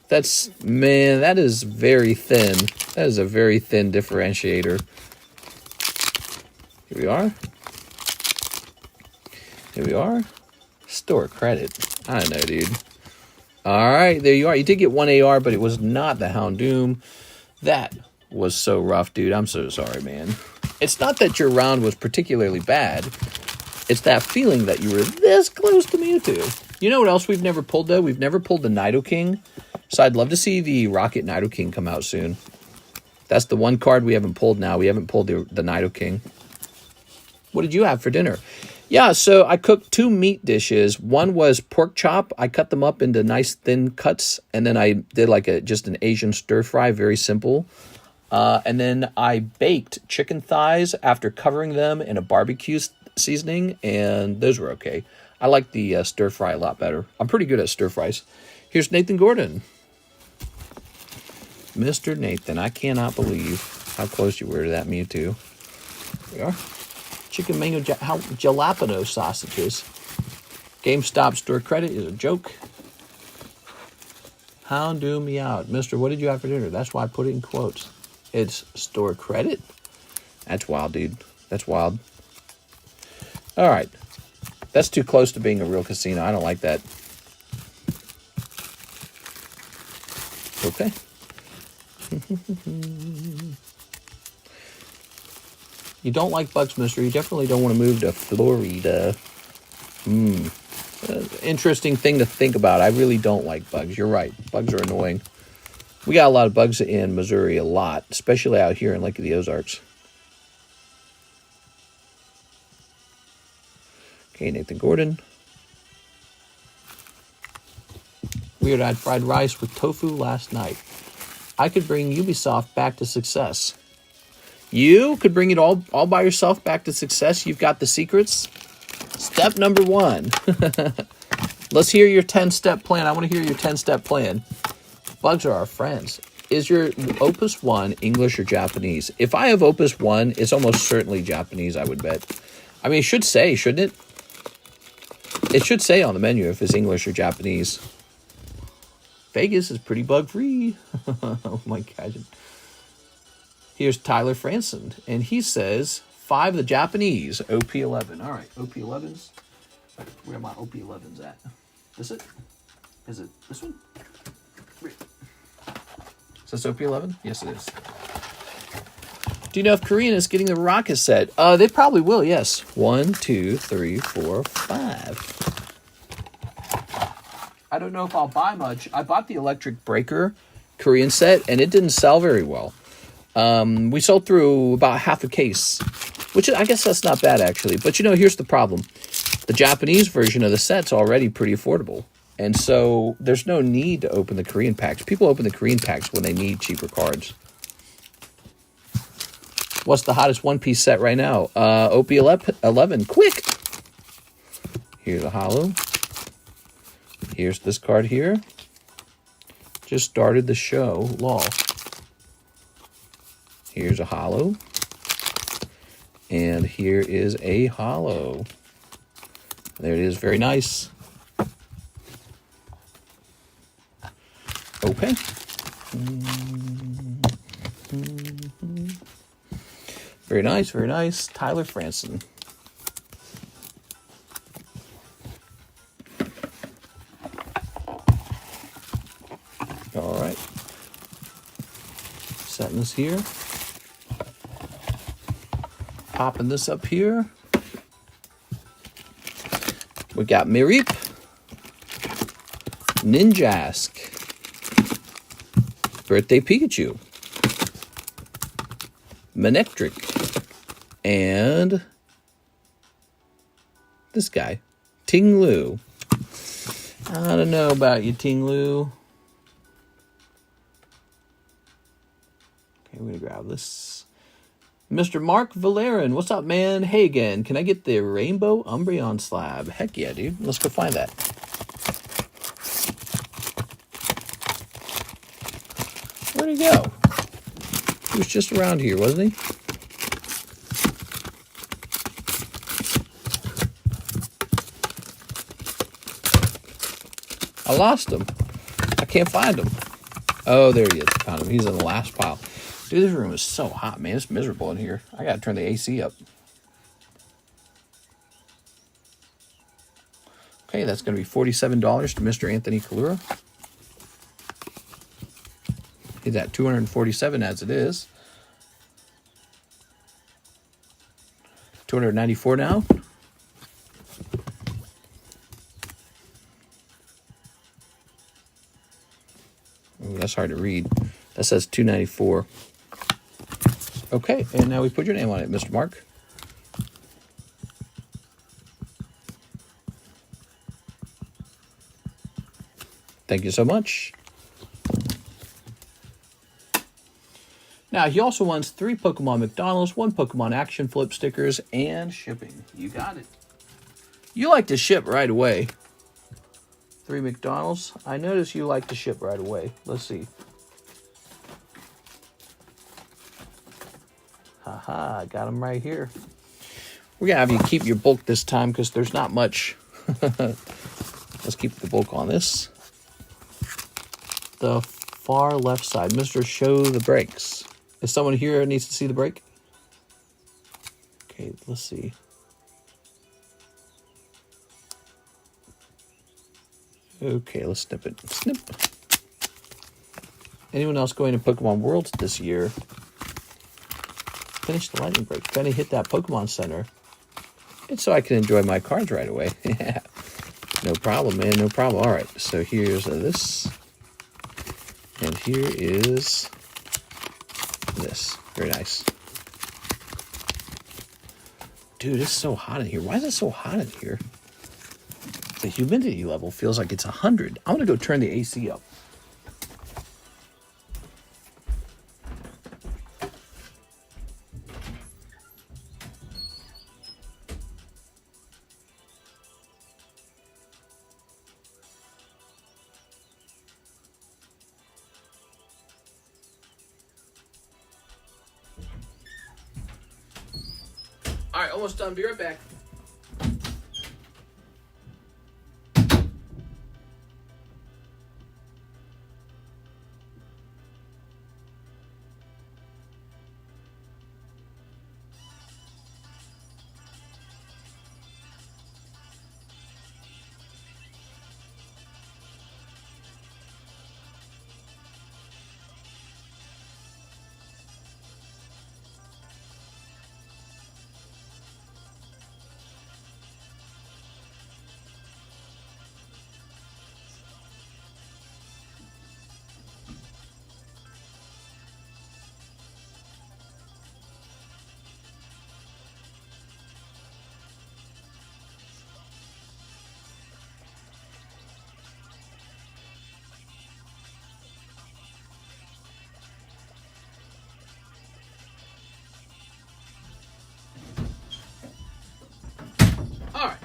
That's, man, that is very thin. That is a very thin differentiator. Here we are. Here we are. Store credit. I don't know, dude. All right, there you are. You did get one AR, but it was not the Houndoom. That was so rough, dude. I'm so sorry, man. It's not that your round was particularly bad. It's that feeling that you were this close to Mewtwo. You know what else we've never pulled, though? We've never pulled the Nidoking. So I'd love to see the Rocket Nidoking come out soon. That's the one card we haven't pulled now. We haven't pulled the Nidoking. What did you have for dinner? Yeah, so I cooked 2 meat dishes. One was pork chop. I cut them up into nice thin cuts. And then I did like just an Asian stir fry, very simple. And then I baked chicken thighs after covering them in a barbecue seasoning. And those were okay. I like the stir fry a lot better. I'm pretty good at stir fries. Here's Nathan Gordon. Mr. Nathan, I cannot believe how close you were to that Mewtwo. Here we are. Chicken mango jalapeno sausages. GameStop store credit is a joke. Do me out. Mister, what did you have for dinner? That's why I put it in quotes. It's store credit? That's wild, dude. That's wild. All right. That's too close to being a real casino. I don't like that. Okay. You don't like bugs, mister. You definitely don't want to move to Florida. Interesting thing to think about. I really don't like bugs. You're right. Bugs are annoying. We got a lot of bugs in Missouri, a lot, especially out here in Lake of the Ozarks. Okay, Nathan Gordon. Weird-eyed fried rice with tofu last night. I could bring Ubisoft back to success. You could bring it all by yourself back to success. You've got the secrets. Step number 1. Let's hear your 10-step plan. I want to hear your 10-step plan. Bugs are our friends. Is your Opus 1 English or Japanese? If I have Opus 1, it's almost certainly Japanese, I would bet. I mean, it should say, shouldn't it? It should say on the menu if it's English or Japanese. Vegas is pretty bug-free. Oh my God. Here's Tyler Franson, and he says 5 the Japanese, OP11. All right, OP11s. Where are my OP11s at? Is it? Is it this one? Is this OP11? Yes, it is. Do you know if Korean is getting the rocket set? They probably will, yes. 1, 2, 3, 4, 5. I don't know if I'll buy much. I bought the electric breaker Korean set, and it didn't sell very well. We sold through about half a case, which I guess that's not bad, actually. But, you know, here's the problem. The Japanese version of the set's already pretty affordable. And so there's no need to open the Korean packs. People open the Korean packs when they need cheaper cards. What's the hottest one-piece set right now? OP11. Quick! Here's a holo. Here's this card here. Just started the show. Lol. Here's a holo. And here is a holo. There it is. Very nice. Okay. Very nice, very nice. Tyler Franson. All right. Setting this here. Popping this up here. We got Mirip. Ninjask. Birthday Pikachu. Manectric. And this guy, Ting Lu. I don't know about you, Ting Lu. Okay, we're going to grab this. Mr. Mark Valerian, what's up, man? Hey again, can I get the Rainbow Umbreon slab? Heck yeah, dude. Let's go find that. Where'd he go? He was just around here, wasn't he? I lost him. I can't find him. Oh, there he is. Found him. He's in the last pile. Dude, this room is so hot, man. It's miserable in here. I gotta turn the AC up. Okay, that's gonna be $47 to Mr. Anthony Kalura. He's at $247 as it is. $294 now. Ooh, that's hard to read. That says $294. Okay, and now we put your name on it, Mr. Mark. Thank you so much. Now, he also wants 3 Pokemon McDonald's, 1 Pokemon Action Flip stickers, and shipping. You got it. You like to ship right away. 3 McDonald's. I notice you like to ship right away. Let's see. Haha, I got them right here. We're going to have you keep your bulk this time because there's not much. Let's keep the bulk on this. the far left side. Mr. Show the Brakes. Is someone here who needs to see the brake? Okay, let's see. Okay, let's snip it. Snip. Anyone else going to Pokemon Worlds this year? Finish the lightning break. Trying to hit that Pokemon Center. It's so I can enjoy my cards right away. Yeah. No problem, man. No problem. All right. So here's this. And here is this. Very nice. Dude, it's so hot in here. Why is it so hot in here? The humidity level feels like it's 100. I'm going to go turn the AC up. All right, almost done. Be right back.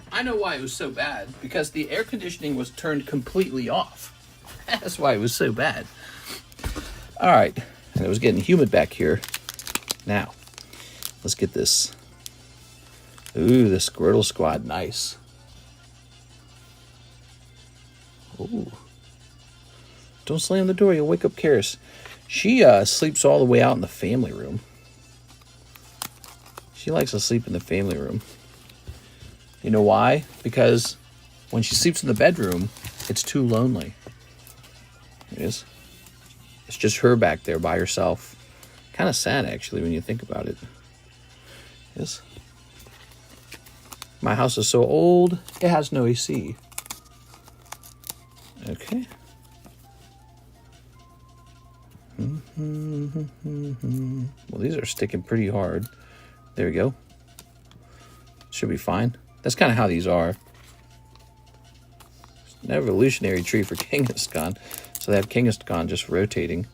I know why it was so bad, because the air conditioning was turned completely off. That's why it was so bad. All right, and it was getting humid back here. Now, let's get this. Ooh, the Squirtle Squad, nice. Ooh. Don't slam the door, you'll wake up Karis. She sleeps all the way out in the family room. She likes to sleep in the family room. You know why? Because when she sleeps in the bedroom, it's too lonely. It is. It's just her back there by herself. Kind of sad, actually, when you think about it. Yes. My house is so old, it has no AC. Okay. Well, these are sticking pretty hard. There we go. Should be fine. That's kind of how these are. It's an evolutionary tree for Kangaskhan. So they have Kangaskhan just rotating.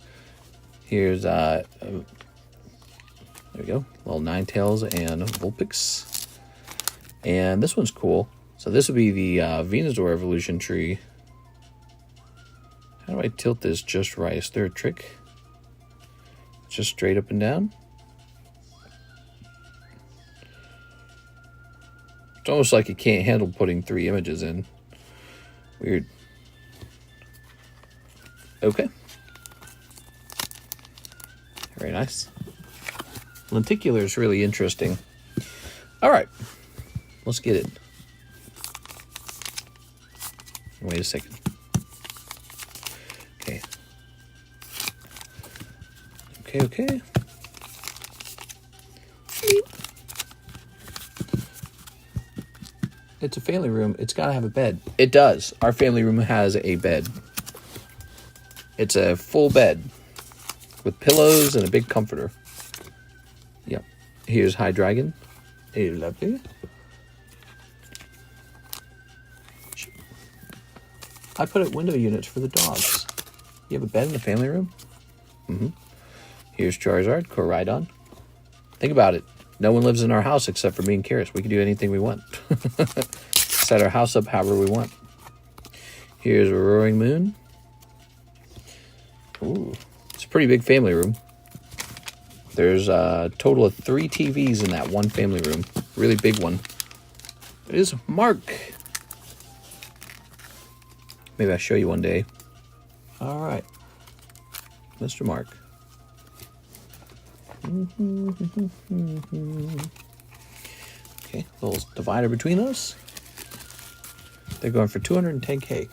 Here's, there we go. Little Ninetales and Vulpix. And this one's cool. So this would be the Venusaur evolution tree. How do I tilt this just right? Is there a trick? Just straight up and down? It's almost like it can't handle putting 3 images in. Weird. Okay. Very nice. Lenticular is really interesting. All right. Let's get it. Wait a second. Okay. Okay. It's a family room. It's got to have a bed. It does. Our family room has a bed. It's a full bed with pillows and a big comforter. Yep. Here's Hydreigon. Hey, lovely. I put up window units for the dogs. You have a bed in the family room? Mm-hmm. Here's Charizard, Koraidon. Think about it. No one lives in our house except for me and Karis. We can do anything we want. Set our house up however we want. Here's a Roaring Moon. Ooh, it's a pretty big family room. There's a total of 3 TVs in that one family room. Really big one. It is Mark. Maybe I'll show you one day. All right. Mr. Mark. Okay, little divider between us. They're going for 210K.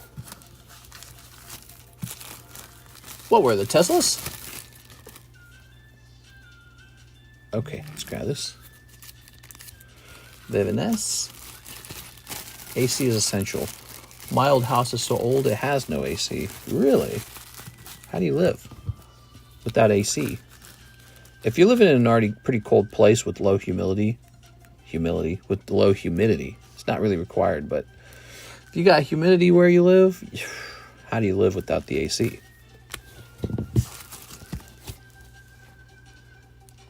What were the Teslas? Okay, let's grab this. VENMO. AC is essential. My old house is so old it has no AC. Really? How do you live without AC? If you're living in an already pretty cold place with low humidity, it's not really required, but if you got humidity where you live, how do you live without the AC?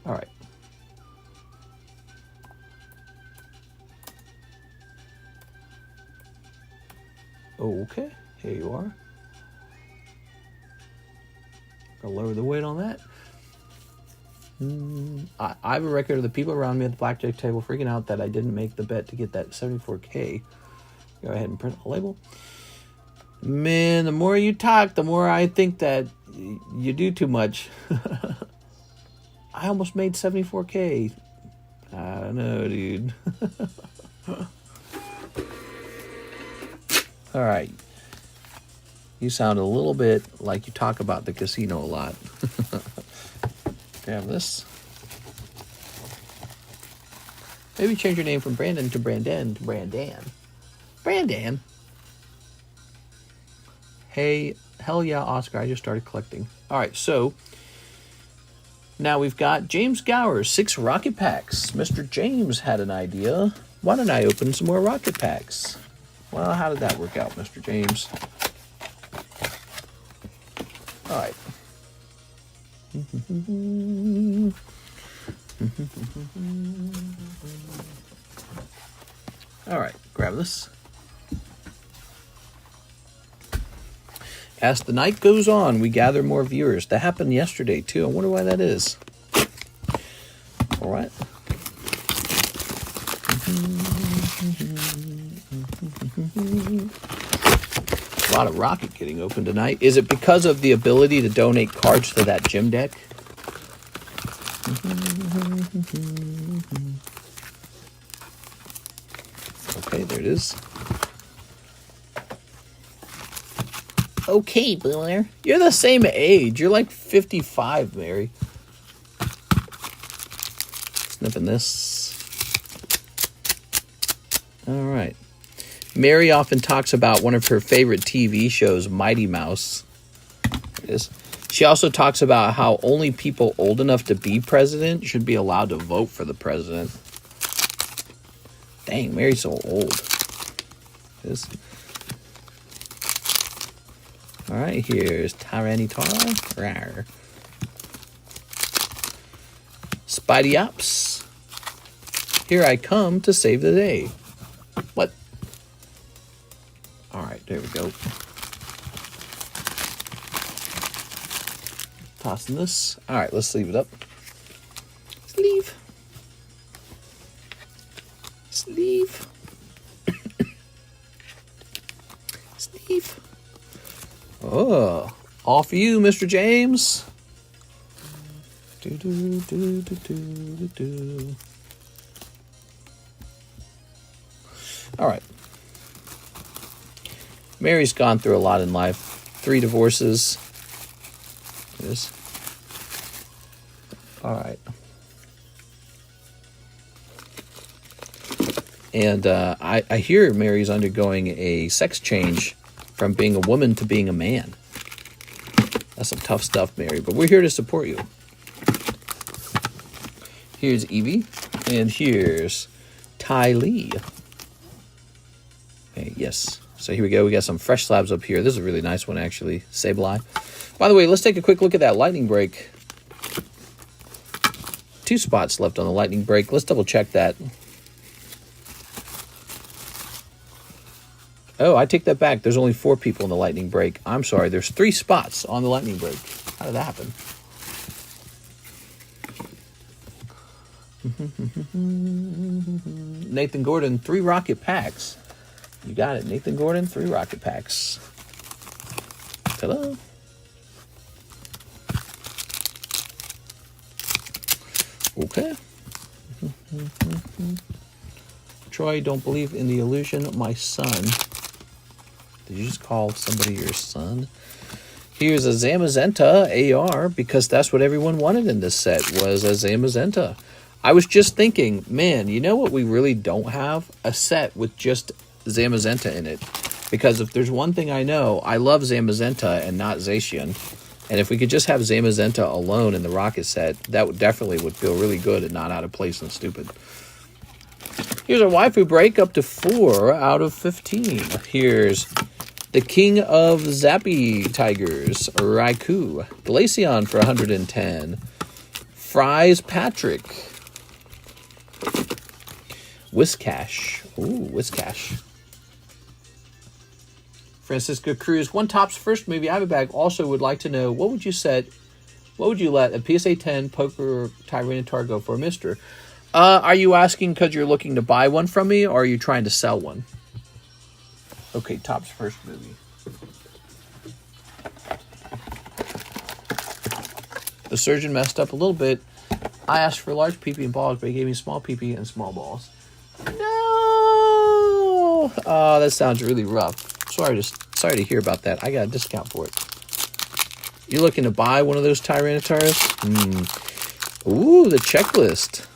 All right. Okay, here you are. I'll lower the weight on that. I have a record of the people around me at the blackjack table freaking out that I didn't make the bet to get that 74K. Go ahead and print a label. Man, the more you talk, the more I think that you do too much. I almost made 74K. I don't know, dude. All right. You sound a little bit like you talk about the casino a lot. Grab this. Maybe change your name from Brandon to Brandon to Brandan. Brandan. Hey, hell yeah, Oscar. I just started collecting. All right, so now we've got James Gower, 6 rocket packs. Mr. James had an idea. Why don't I open some more rocket packs? Well, how did that work out, Mr. James? All right. All right, grab this. As the night goes on, we gather more viewers. That happened yesterday, too. I wonder why that is. All right. A lot of rocket getting open tonight. Is it because of the ability to donate cards to that gym deck? Okay, there it is. Okay, Boomer. You're the same age. You're like 55, Mary. Snipping this. All right. Mary often talks about one of her favorite TV shows, Mighty Mouse. There it is. She also talks about how only people old enough to be president should be allowed to vote for the president. Dang, Mary's so old. This. All right, here's Tyranitar. Rawr. Spidey Ops. Here I come to save the day. What? All right, there we go. Tossing this. All right, let's leave it up. Sleeve. Sleeve. Sleeve. Oh, all for you, Mr. James. Do, do, do, do, do, do. All right. Mary's gone through a lot in life. 3 divorces. This. All right. And I hear Mary's undergoing a sex change from being a woman to being a man. That's some tough stuff, Mary, but we're here to support you. Here's Evie, and here's Ty Lee. Okay, yes. So here we go. We got some fresh slabs up here. This is a really nice one, actually. Sableye. By the way, let's take a quick look at that lightning break. 2 spots left on the lightning break. Let's double check that. Oh, I take that back. There's only 4 people in the lightning break. I'm sorry. There's 3 spots on the lightning break. How did that happen? Nathan Gordon, 3 rocket packs. You got it. Nathan Gordon, 3 rocket packs. Ta-da. Okay. Troy, don't believe in the illusion. My son. Did you just call somebody your son? Here's a Zamazenta AR, because that's what everyone wanted in this set, was a Zamazenta. I was just thinking, man, you know what we really don't have? A set with just Zamazenta in it. Because if there's one thing I know, I love Zamazenta and not Zacian. And if we could just have Zamazenta alone in the Rocket set, that would definitely feel really good and not out of place and stupid. Here's a waifu break up to 4 out of 15. Here's the King of Zappy Tigers, Raikou. Glaceon for 110. Fries Patrick. Whiscash. Ooh, Whiscash. Francisco Cruz. One Top's first movie AVAX also would like to know, what would you let a PSA 10 poker Tyranitar go for, mister? Are you asking because you're looking to buy one from me, or are you trying to sell one? Okay, Top's first movie. The surgeon messed up a little bit. I asked for large PP and balls, but he gave me small PP and small balls. No! Oh, that sounds really rough. Sorry to hear about that. I got a discount for it. You looking to buy one of those Tyranitars? Ooh, the checklist.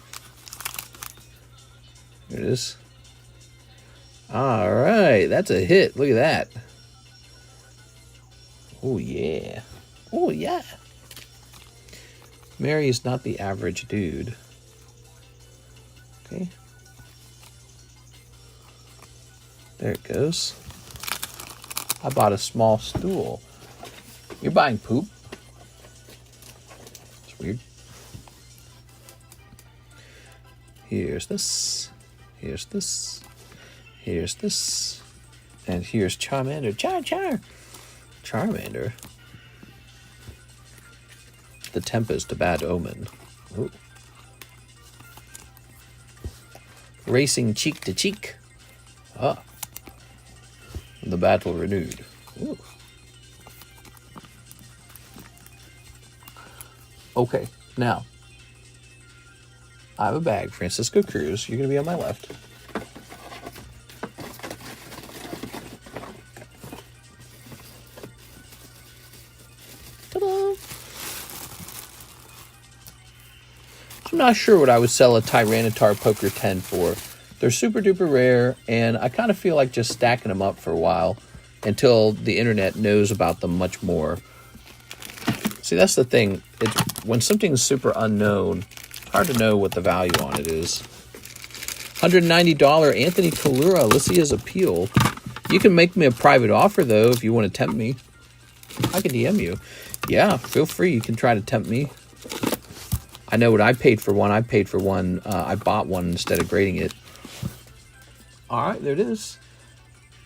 Here it is. All right, that's a hit. Look at that. Oh, yeah. Oh, yeah. Mary is not the average dude. Okay. There it goes. I bought a small stool. You're buying poop? It's weird. Here's this. Here's this. Here's this. And here's Charmander. Charmander. The Tempest, a bad omen. Ooh. Racing cheek to cheek. Ah. The battle renewed. Ooh. Okay, now. I have a bag. Francisco Cruz. You're going to be on my left. Ta-da! I'm not sure what I would sell a Tyranitar Poker 10 for. They're super duper rare, and I kind of feel like just stacking them up for a while until the internet knows about them much more. See, that's the thing. When something's super unknown, it's hard to know what the value on it is. $190 Anthony Kalura, Lycia's Appeal. You can make me a private offer, though, if you want to tempt me. I can DM you. Yeah, feel free. You can try to tempt me. I know what I paid for one. I paid for one. I bought one instead of grading it. All right, there it is.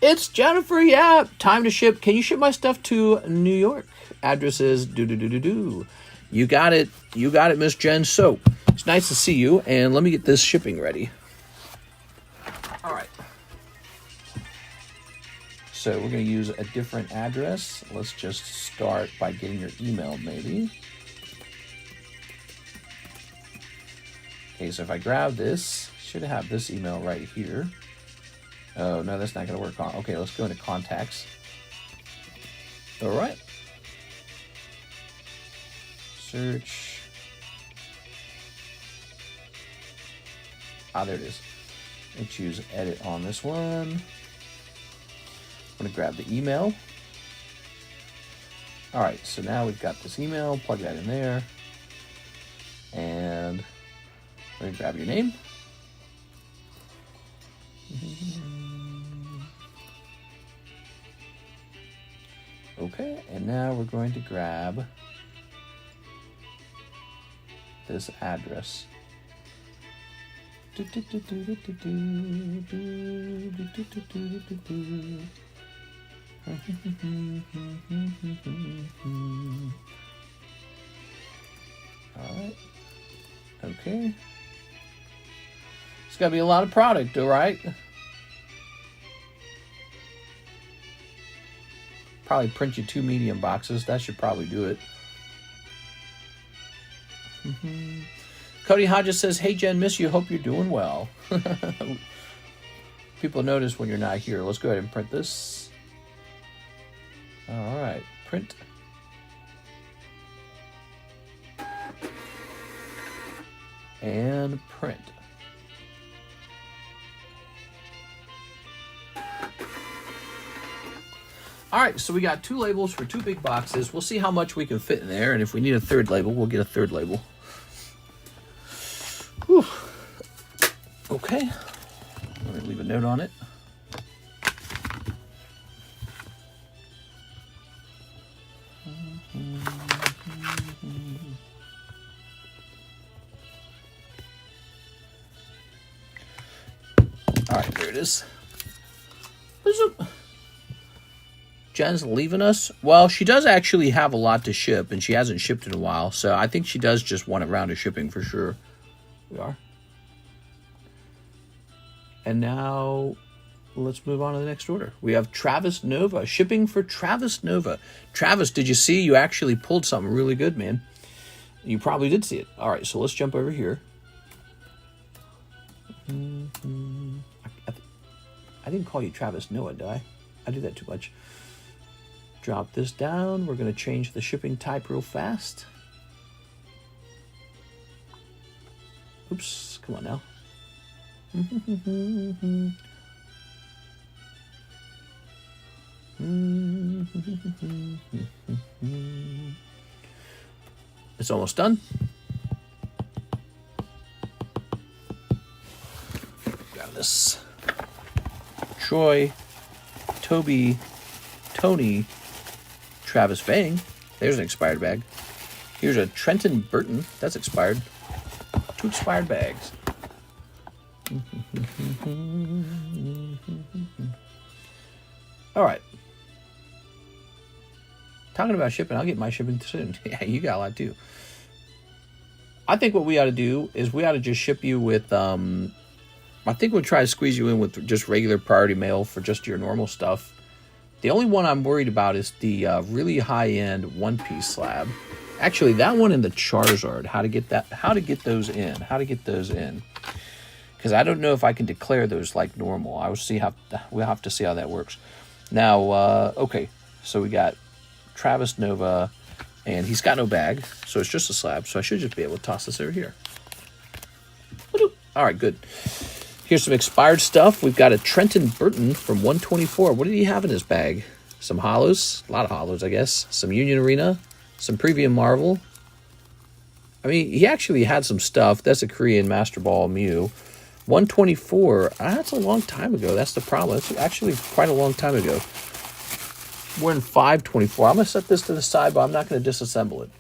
It's Jennifer. Yeah, time to ship. Can you ship my stuff to New York? Address is do. You got it. You got it, Miss Jen. So it's nice to see you. And let me get this shipping ready. All right. So we're going to use a different address. Let's just start by getting your email, maybe. Okay, so if I grab this, should have this email right here. Oh, no, that's not going to work on. Okay, let's go into contacts. All right. Search. Ah, there it is. And choose edit on this one. I'm going to grab the email. All right, so now we've got this email. Plug that in there. And we're going to grab your name. Okay, and now we're going to grab this address. All right. Okay. It's got to be a lot of product, all right? Probably print you 2 medium boxes. That should probably do it. Cody Hodges says, hey, Jen, miss you. Hope you're doing well. People notice when you're not here. Let's go ahead and print this. All right, print. And print. All right, so we got 2 labels for 2 big boxes. We'll see how much we can fit in there, and if we need a 3rd label, we'll get a 3rd label. Whew. Okay, let me leave a note on it. All right, there it is. Jen's leaving us. Well, she does actually have a lot to ship, and she hasn't shipped in a while, so I think she does just want a round of shipping for sure. We are. And now, let's move on to the next order. We have Travis Nova, shipping for Travis Nova. Travis, did you see? You actually pulled something really good, man. You probably did see it. All right, so let's jump over here. I didn't call you Travis Noah, did I? I do that too much. Drop this down. We're going to change the shipping type real fast. Oops, come on now. It's almost done. Grab this. Troy, Toby, Tony, Travis Vang. There's an expired bag. Here's a Trenton Burton. That's expired. 2 expired bags. All right. Talking about shipping, I'll get my shipping soon. Yeah, you got a lot too. I think what we ought to do is we ought to just ship you with, I think we'll try to squeeze you in with just regular priority mail for just your normal stuff. The only one I'm worried about is the really high-end one-piece slab. Actually, that one in the Charizard. How to get those in. Because I don't know if I can declare those like normal. We'll have to see how that works. Now, okay, so we got Travis Nova, and he's got no bag, so it's just a slab. So I should just be able to toss this over here. All right, good. Here's some expired stuff. We've got a Trenton Burton from 124. What did he have in his bag? Some hollows. A lot of hollows, I guess. Some Union Arena. Some Premium Marvel. I mean, he actually had some stuff. That's a Korean Master Ball Mew. 124. That's a long time ago. That's the problem. That's actually quite a long time ago. We're in 524. I'm going to set this to the side, but I'm not going to disassemble it.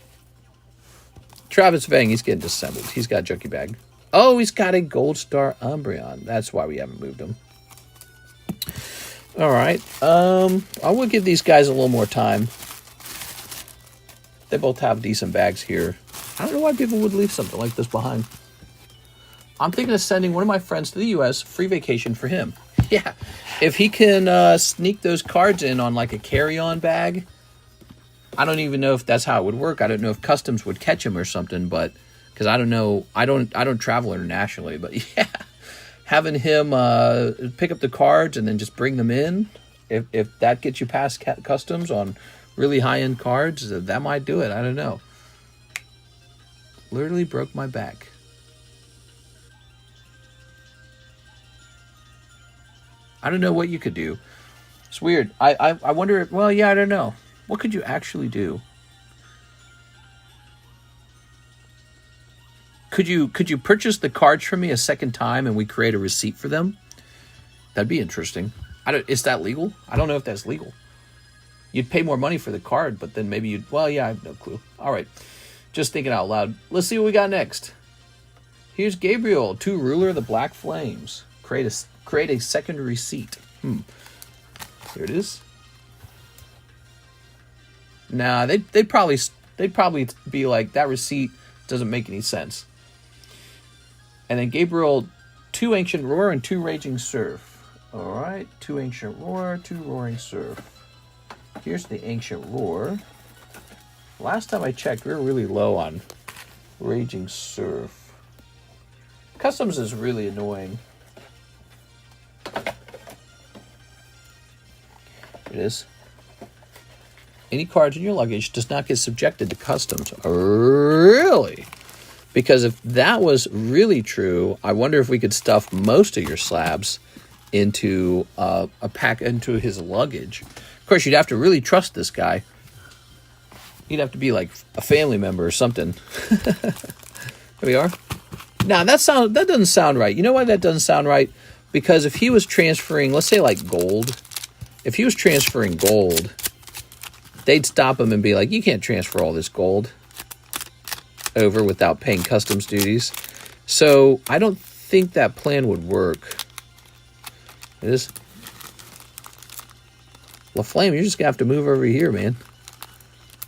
Travis Vang, he's getting disassembled. He's got a junkie bag. Oh, he's got a Gold Star Umbreon. That's why we haven't moved him. All right. I will give these guys a little more time. They both have decent bags here. I don't know why people would leave something like this behind. I'm thinking of sending one of my friends to the U.S. free vacation for him. Yeah. If he can sneak those cards in on like a carry-on bag, I don't even know if that's how it would work. I don't know if customs would catch him or something, but... because I don't know, I don't travel internationally, but yeah, having him pick up the cards and then just bring them in, if that gets you past customs on really high-end cards, that might do it. I don't know. Literally broke my back. I don't know what you could do. It's weird. I wonder, well, yeah, I don't know. What could you actually do? Could you purchase the cards from me a second time and we create a receipt for them? That'd be interesting. Is that legal? I don't know if that's legal. You'd pay more money for the card, but then maybe you'd... well, yeah, I have no clue. All right. Just thinking out loud. Let's see what we got next. Here's Gabriel, 2 Ruler of the Black Flames. Create a second receipt. Here it is. Nah, they'd probably be like, that receipt doesn't make any sense. And then Gabriel, 2 Ancient Roar and 2 Raging Surf. All right, 2 Ancient Roar, 2 Roaring Surf. Here's the Ancient Roar. Last time I checked, we were really low on Raging Surf. Customs is really annoying. It is. Any cards in your luggage does not get subjected to customs. Really? Because if that was really true, I wonder if we could stuff most of your slabs into a pack, into his luggage. Of course, you'd have to really trust this guy. You'd have to be like a family member or something. There we are. Now, that doesn't sound right. You know why that doesn't sound right? Because if he was transferring, let's say like gold, if he was transferring gold, they'd stop him and be like, you can't transfer all this gold over without paying customs duties. So I don't think that plan would work. It is. La Flame, you're just going to have to move over here, man.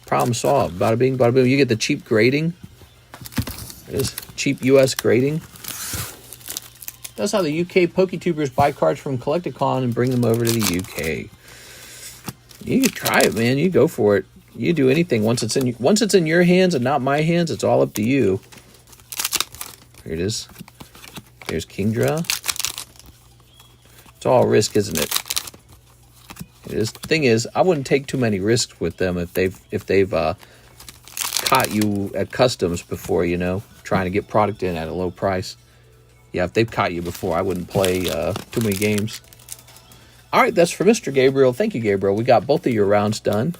Problem solved. Bada bing, bada boom. You get the cheap grading. It is. Cheap U.S. grading. That's how the UK PokeTubers buy cards from Collecticon and bring them over to the UK. You can try it, man. You go for it. You do anything. Once it's in your hands and not my hands, it's all up to you. Here it is. There's Kingdra. It's all risk, isn't it? It is. The thing is, I wouldn't take too many risks with them if they've caught you at customs before, you know, trying to get product in at a low price. Yeah, if they've caught you before, I wouldn't play too many games. All right, that's for Mr. Gabriel. Thank you, Gabriel. We got both of your rounds done.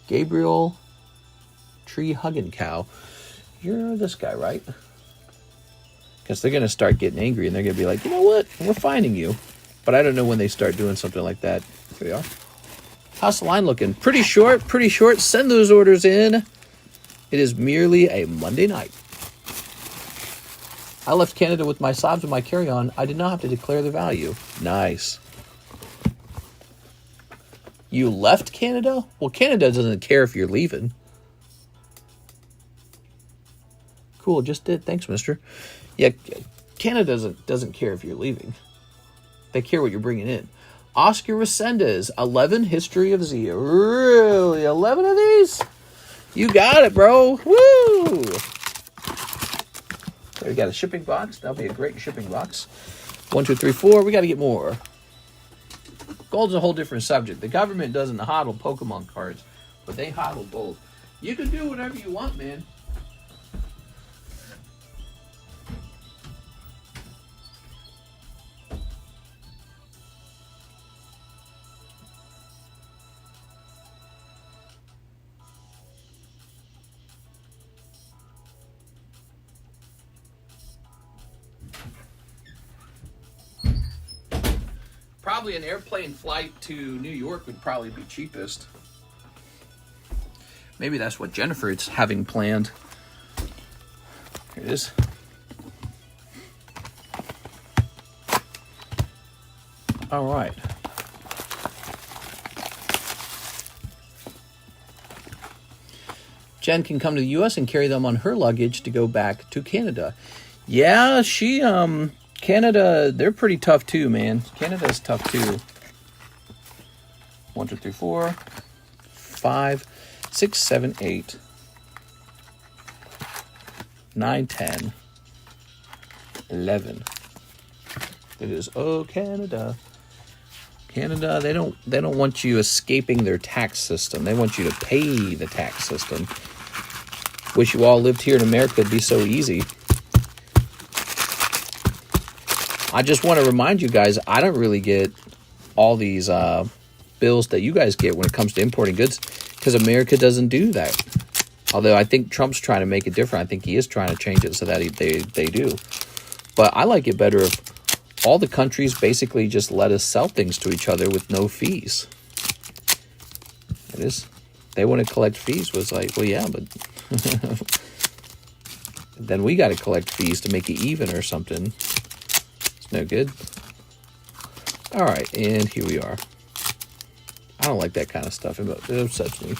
Gabriel Tree Hugging Cow. You're this guy, right? Because they're going to start getting angry, and they're going to be like, you know what? We're finding you. But I don't know when they start doing something like that. Here we are. How's the line looking? Pretty short, pretty short. Send those orders in. It is merely a Monday night. I left Canada with my slabs and my carry-on. I did not have to declare the value. Nice. You left Canada? Well, Canada doesn't care if you're leaving. Cool, just did. Thanks, mister. Yeah, Canada doesn't care if you're leaving. They care what you're bringing in. Oscar Resendez, 11 History of Z. Really? 11 of these? You got it, bro. Woo! We got a shipping box. That'll be a great shipping box. 1, 2, 3, 4. We got to get more. Gold's a whole different subject. The government doesn't hodl Pokemon cards, but they hodl gold. You can do whatever you want, man. Probably an airplane flight to New York would probably be cheapest. Maybe that's what Jennifer's having planned. Here it is. All right. Jen can come to the U.S. and carry them on her luggage to go back to Canada. Yeah, she, Canada, they're pretty tough too, man. Canada's tough too. 1, 2, 3, 4, 5, 6, 7, 8, 9, 10, 11. It is, oh, Canada. Canada, they don't want you escaping their tax system. They want you to pay the tax system. Wish you all lived here in America. It'd be so easy. I just want to remind you guys, I don't really get all these bills that you guys get when it comes to importing goods because America doesn't do that. Although I think Trump's trying to make it different. I think he is trying to change it so that they do. But I like it better if all the countries basically just let us sell things to each other with no fees. It is. They want to collect fees. Was like, well, yeah, but then we got to collect fees to make it even or something. No good. All right, and here we are. I don't like that kind of stuff. It upsets me.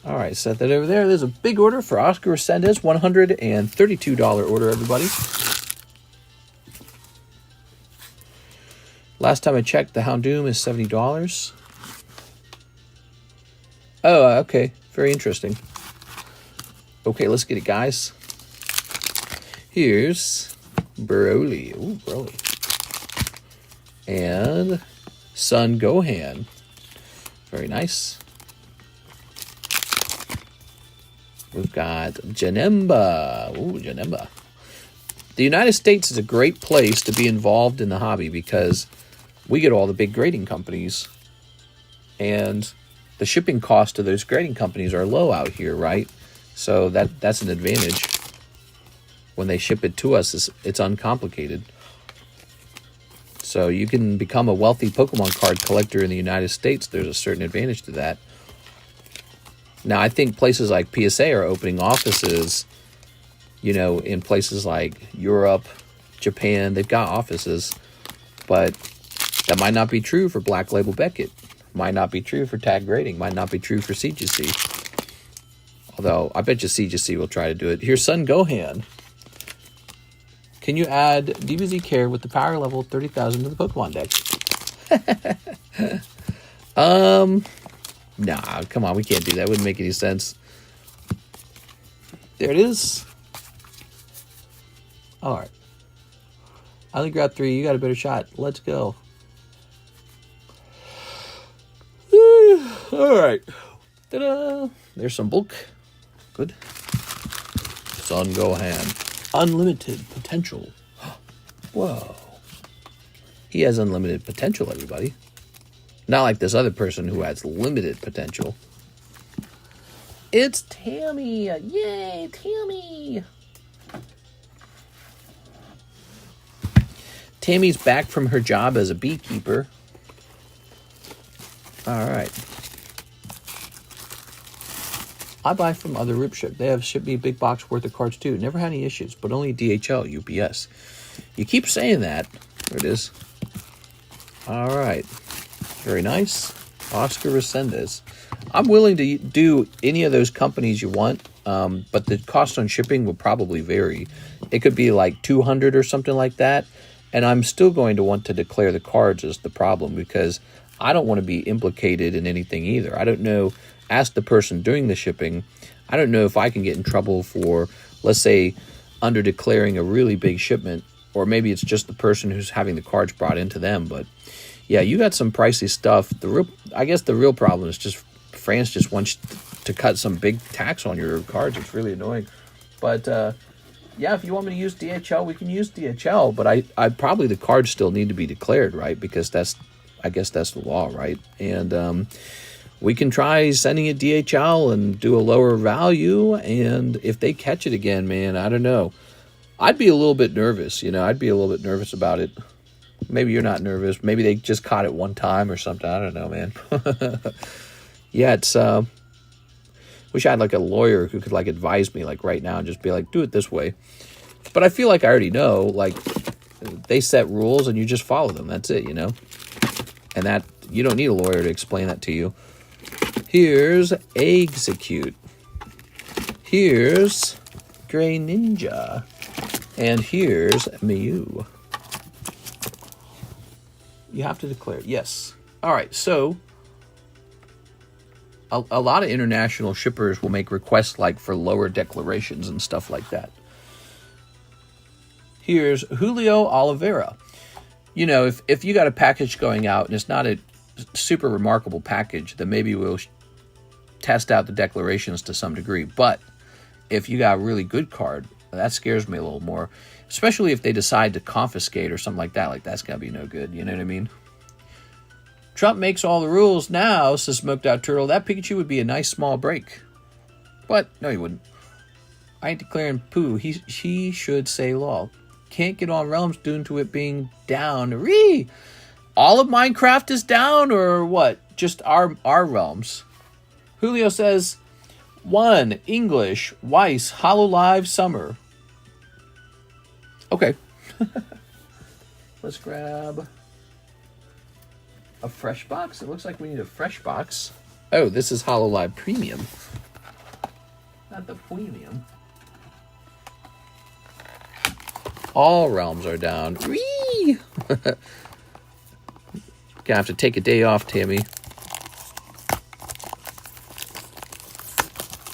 All right, set that over there. There's a big order for Oscar Resendez. $132 order, everybody. Last time I checked, the Houndoom is $70. Oh, okay. Very interesting. Okay, let's get it, guys. Here's Broly. Ooh, Broly. And Son Gohan. Very nice. We've got Janemba. Ooh, Janemba. The United States is a great place to be involved in the hobby because we get all the big grading companies. And the shipping cost of those grading companies are low out here, right? So that's an advantage. When they ship it to us, it's uncomplicated. So you can become a wealthy Pokemon card collector in the United States. There's a certain advantage to that. Now, I think places like PSA are opening offices, you know, in places like Europe, Japan. They've got offices, but that might not be true for Black Label Beckett. Might not be true for Tag Grading. Might not be true for CGC. Although, I bet you CGC will try to do it. Here's Son Gohan. Can you add DBZ Care with the power level 30,000 to the Pokemon deck? Nah, come on, we can't do that. Wouldn't make any sense. There it is. All right. I only grabbed 3. You got a better shot. Let's go. All right. Ta-da! There's some bulk. Good. Son Gohan. Unlimited potential. Whoa. He has unlimited potential, everybody. Not like this other person who has limited potential. It's Tammy. Yay, Tammy. Tammy's back from her job as a beekeeper. All right. I buy from other rip ship. They have shipped me a big box worth of cards too. Never had any issues, but only DHL, UPS. You keep saying that. There it is. All right. Very nice. Oscar Resendez. I'm willing to do any of those companies you want, but the cost on shipping will probably vary. It could be like $200 or something like that, and I'm still going to want to declare the cards as the problem because I don't want to be implicated in anything either. I don't know. Ask the person doing the shipping. I don't know if I can get in trouble for, let's say, under declaring a really big shipment, or maybe it's just the person who's having the cards brought into them. But yeah, you got some pricey stuff. I guess the real problem is just France just wants to cut some big tax on your cards. It's really annoying. But yeah, if you want me to use DHL, we can use DHL. But I probably the cards still need to be declared, right? Because I guess that's the law, right? And we can try sending it DHL and do a lower value. And if they catch it again, man, I don't know. I'd be a little bit nervous, you know. I'd be a little bit nervous about it. Maybe you're not nervous. Maybe they just caught it one time or something. I don't know, man. Yeah, it's wish I had like a lawyer who could like advise me like right now and just be like, do it this way. But I feel like I already know. Like they set rules and you just follow them. That's it, you know. And that you don't need a lawyer to explain that to you. Here's Execute. Here's Gray Ninja. And here's Mew. You have to declare. Yes. All right. So a lot of international shippers will make requests like for lower declarations and stuff like that. Here's Julio Oliveira. You know, if you got a package going out and it's not a super remarkable package, then maybe we'll test out the declarations to some degree. But if you got a really good card, that scares me a little more, especially if they decide to confiscate or something like that. Like, that's going to be no good. You know what I mean? Trump makes all the rules now, says Smoked Out Turtle. That Pikachu would be a nice small break. But, no, he wouldn't. I ain't declaring poo. He should say lol. Can't get on Realms due to it being down. Ree! All of Minecraft is down, or what? Just our Realms. Julio says, 1, English, Weiss, Hololive, Summer. Okay. Let's grab a fresh box. It looks like we need a fresh box. Oh, this is Hololive Premium. Not the premium. All realms are down. Whee! Gonna have to take a day off, Tammy.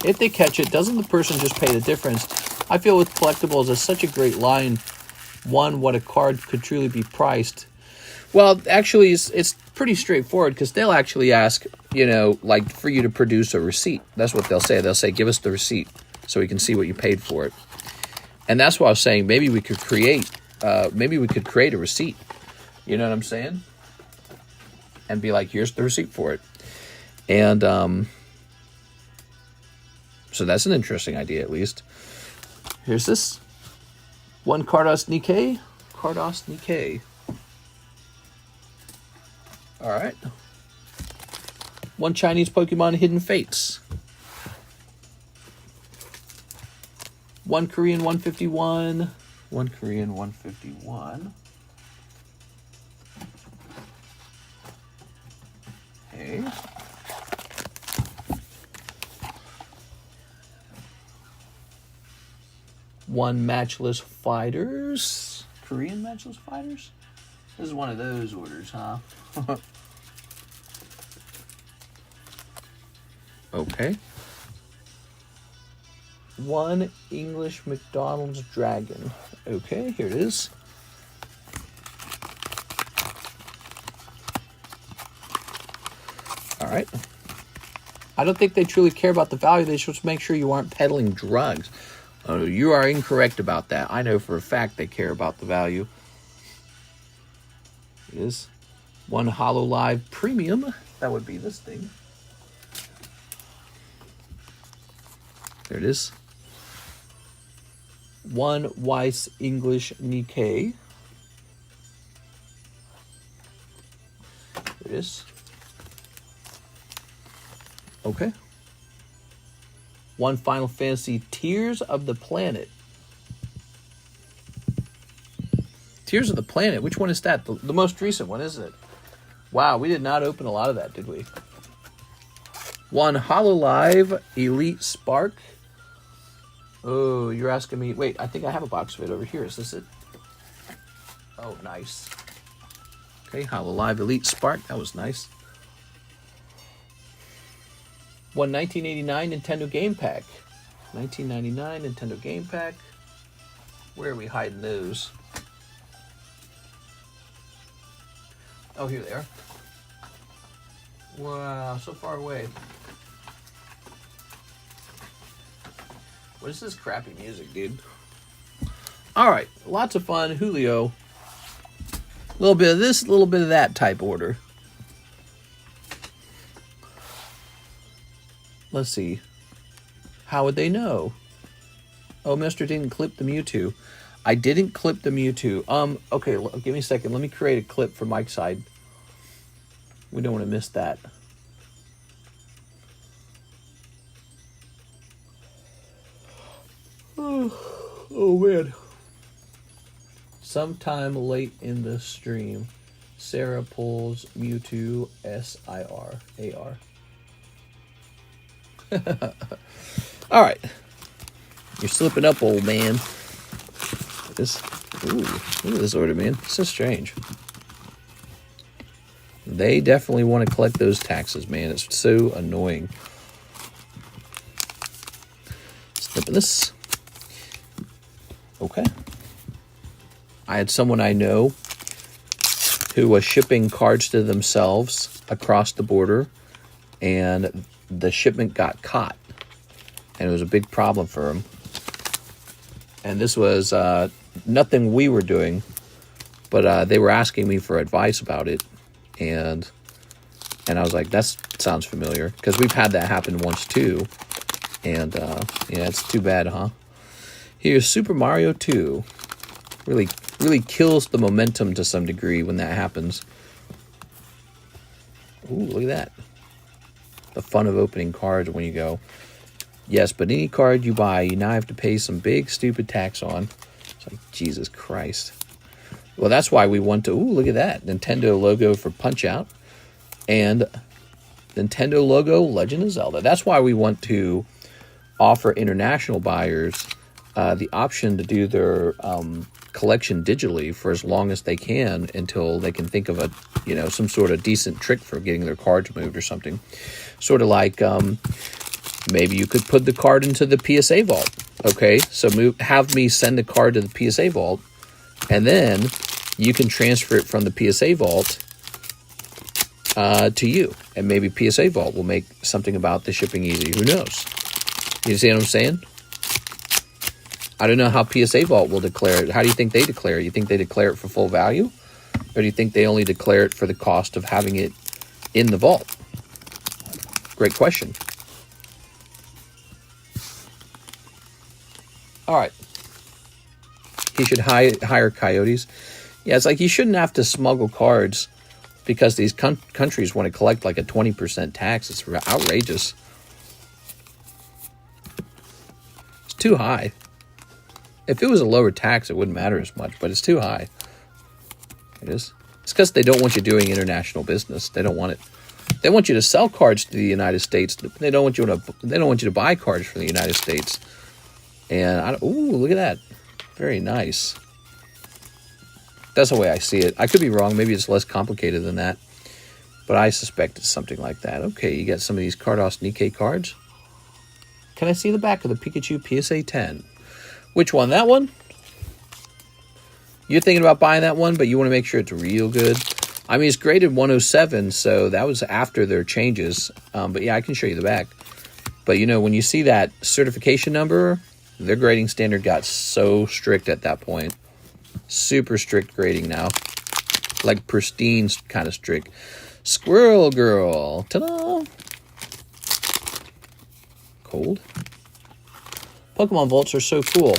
If they catch it, doesn't the person just pay the difference? I feel with collectibles, it's such a great line. One, what a card could truly be priced. Well, actually, it's pretty straightforward because they'll actually ask, you know, like for you to produce a receipt. That's what they'll say. They'll say, give us the receipt so we can see what you paid for it. And that's why I was saying maybe we could create a receipt. You know what I'm saying? And be like, here's the receipt for it. And so that's an interesting idea, at least. Here's this. One Carddass Nikke. Carddass Nikke. All right. One Chinese Pokemon Hidden Fates. One Korean 151. One Korean 151. Okay. One Matchless Fighters. Korean Matchless Fighters? This is one of those orders, huh? Okay. One English McDonald's Dragon. Okay, here it is. All right. I don't think they truly care about the value. They just make sure you aren't peddling drugs. Oh, you are incorrect about that. I know for a fact they care about the value. It is one Hololive Premium. That would be this thing. There it is. One Weiss English Nikke. There it is. Okay. One Final Fantasy Tears of the Planet. Tears of the Planet. Which one is that? The most recent one, isn't it? Wow, we did not open a lot of that, did we? One Hololive Elite Spark. Oh, you're asking me. Wait, I think I have a box of it over here. Is this it? Oh, nice. Okay, Hololive Elite Spark. That was nice. One 1989 Nintendo Game Pack. 1999 Nintendo Game Pack. Where are we hiding those? Oh, here they are. Wow, so far away. What is this crappy music, dude? All right, lots of fun. Julio. A little bit of this, a little bit of that type order. Let's see. How would they know? Oh, Mr. didn't clip the Mewtwo. I didn't clip the Mewtwo. Okay, give me a second. Let me create a clip for Mike's side. We don't want to miss that. Oh man. Sometime late in the stream, Sarah pulls Mewtwo SIR. All right. You're slipping up, old man. Ooh, look at this order, man. It's so strange. They definitely want to collect those taxes, man. It's so annoying. Snipping this. Okay. I had someone I know who was shipping cards to themselves across the border, and the shipment got caught, and it was a big problem for him. And this was nothing we were doing, but they were asking me for advice about it, and I was like, that sounds familiar, because we've had that happen once too. And yeah, it's too bad, huh? Here's Super Mario 2. Really kills the momentum to some degree when that happens. Ooh, look at that. The fun of opening cards when you go, yes, but any card you buy, you now have to pay some big stupid tax on. It's like, Jesus Christ. Well, that's why we want to, ooh, look at that. Nintendo logo for Punch-Out. And Nintendo logo Legend of Zelda. That's why we want to offer international buyers the option to do their collection digitally for as long as they can until they can think of a, you know, some sort of decent trick for getting their cards moved or something. Sort of like maybe you could put the card into the PSA vault Okay, so have me send the card to the PSA vault, and then you can transfer it from the PSA vault to you. And maybe PSA vault will make something about the shipping easy. Who knows? You see what I'm saying? I don't know how PSA vault will declare it. How do you think they declare it? You think they declare it for full value? Or do you think they only declare it for the cost of having it in the vault? Great question. All right. He should hire coyotes. Yeah, it's like you shouldn't have to smuggle cards because these countries want to collect like a 20% tax. It's outrageous. It's too high. If it was a lower tax, it wouldn't matter as much, but it's too high. It is. It's because they don't want you doing international business. They don't want it. They want you to sell cards to the United States. They don't want you to buy cards from the United States. And ooh, look at that. Very nice. That's the way I see it. I could be wrong. Maybe it's less complicated than that. But I suspect it's something like that. Okay, you got some of these Carddass Nikke cards. Can I see the back of the Pikachu PSA 10? Which one? That one? You're thinking about buying that one, but you want to make sure it's real good. I mean, it's graded 107, so that was after their changes. But yeah, I can show you the back. But you know, when you see that certification number, their grading standard got so strict at that point. Super strict grading now. Like pristine kind of strict. Squirrel Girl. Ta-da! Cold. Pokemon vaults are so cool.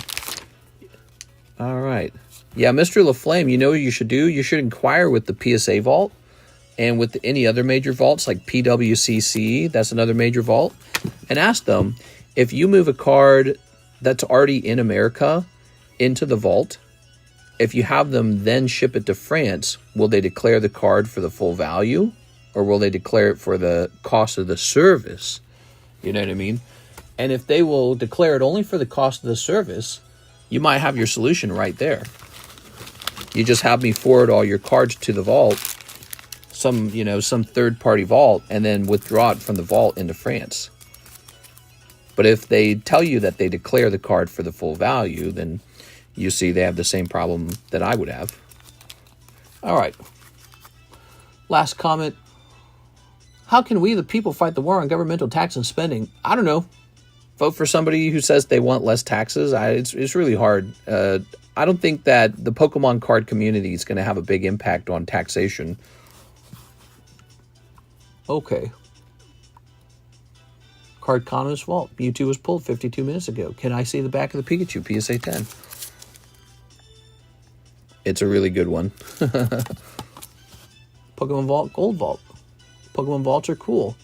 All right. Yeah, Mr. LaFlame, you know what you should do? You should inquire with the PSA vault and with any other major vaults like PWCC, that's another major vault, and ask them if you move a card that's already in America into the vault, if you have them then ship it to France, will they declare the card for the full value or will they declare it for the cost of the service? You know what I mean? And if they will declare it only for the cost of the service, you might have your solution right there. You just have me forward all your cards to the vault, some third-party vault, and then withdraw it from the vault into France. But if they tell you that they declare the card for the full value, then you see they have the same problem that I would have. All right. Last comment. How can we, the people, fight the war on governmental tax and spending? I don't know. Vote for somebody who says they want less taxes. It's really hard. I don't think that the Pokemon card community is going to have a big impact on taxation. Okay. Cardconomist vault. Mewtwo was pulled 52 minutes ago. Can I see the back of the Pikachu PSA 10? It's a really good one. Pokemon Vault, Gold Vault. Pokemon Vaults are cool.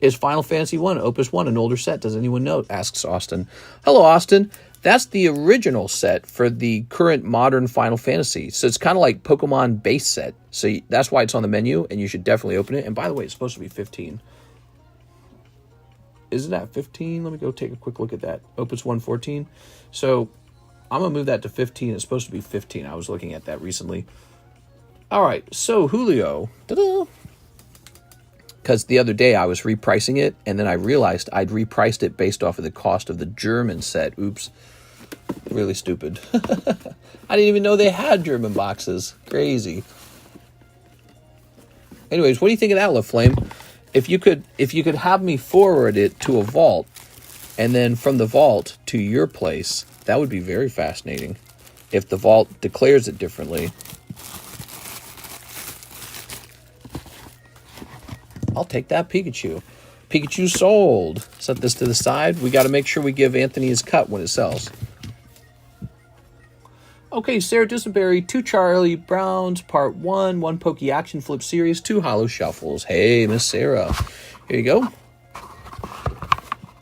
Is Final Fantasy 1 Opus 1 an older set? Does anyone know? Asks Austin. Hello, Austin. That's the original set for the current modern Final Fantasy. So it's kind of like Pokemon base set. So that's why it's on the menu, and you should definitely open it. And by the way, it's supposed to be 15. Is it at 15? Let me go take a quick look at that. Opus 114. So I'm going to move that to 15. It's supposed to be 15. I was looking at that recently. All right. So Julio. Ta-da! Because the other day I was repricing it, and then I realized I'd repriced it based off of the cost of the German set. Oops. Really stupid. I didn't even know they had German boxes. Crazy. Anyways, what do you think of that, LaFlame? If you could have me forward it to a vault, and then from the vault to your place, that would be very fascinating. If the vault declares it differently. I'll take that Pikachu. Pikachu sold. Set this to the side. We got to make sure we give Anthony his cut when it sells. Okay, Sarah Dissenberry, 2 Charlie Browns, Part 1, 1 Pokey Action Flip Series, 2 Hollow Shuffles. Hey, Miss Sarah. Here you go.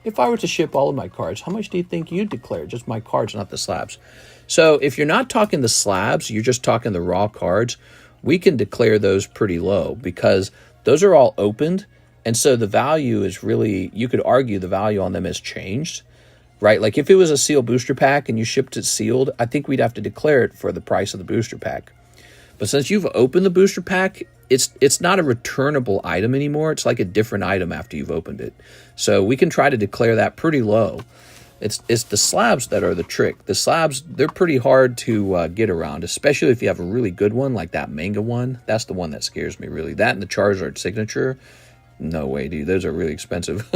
If I were to ship all of my cards, how much do you think you'd declare? Just my cards, not the slabs. So if you're not talking the slabs, you're just talking the raw cards, we can declare those pretty low because those are all opened. And so the value is really, you could argue the value on them has changed, right? Like if it was a sealed booster pack and you shipped it sealed, I think we'd have to declare it for the price of the booster pack. But since you've opened the booster pack, it's not a returnable item anymore. It's like a different item after you've opened it. So we can try to declare that pretty low. It's the slabs that are the trick. The slabs, they're pretty hard to get around, especially if you have a really good one like that manga one. That's the one that scares me, really. That and the Charizard signature. No way, dude. Those are really expensive.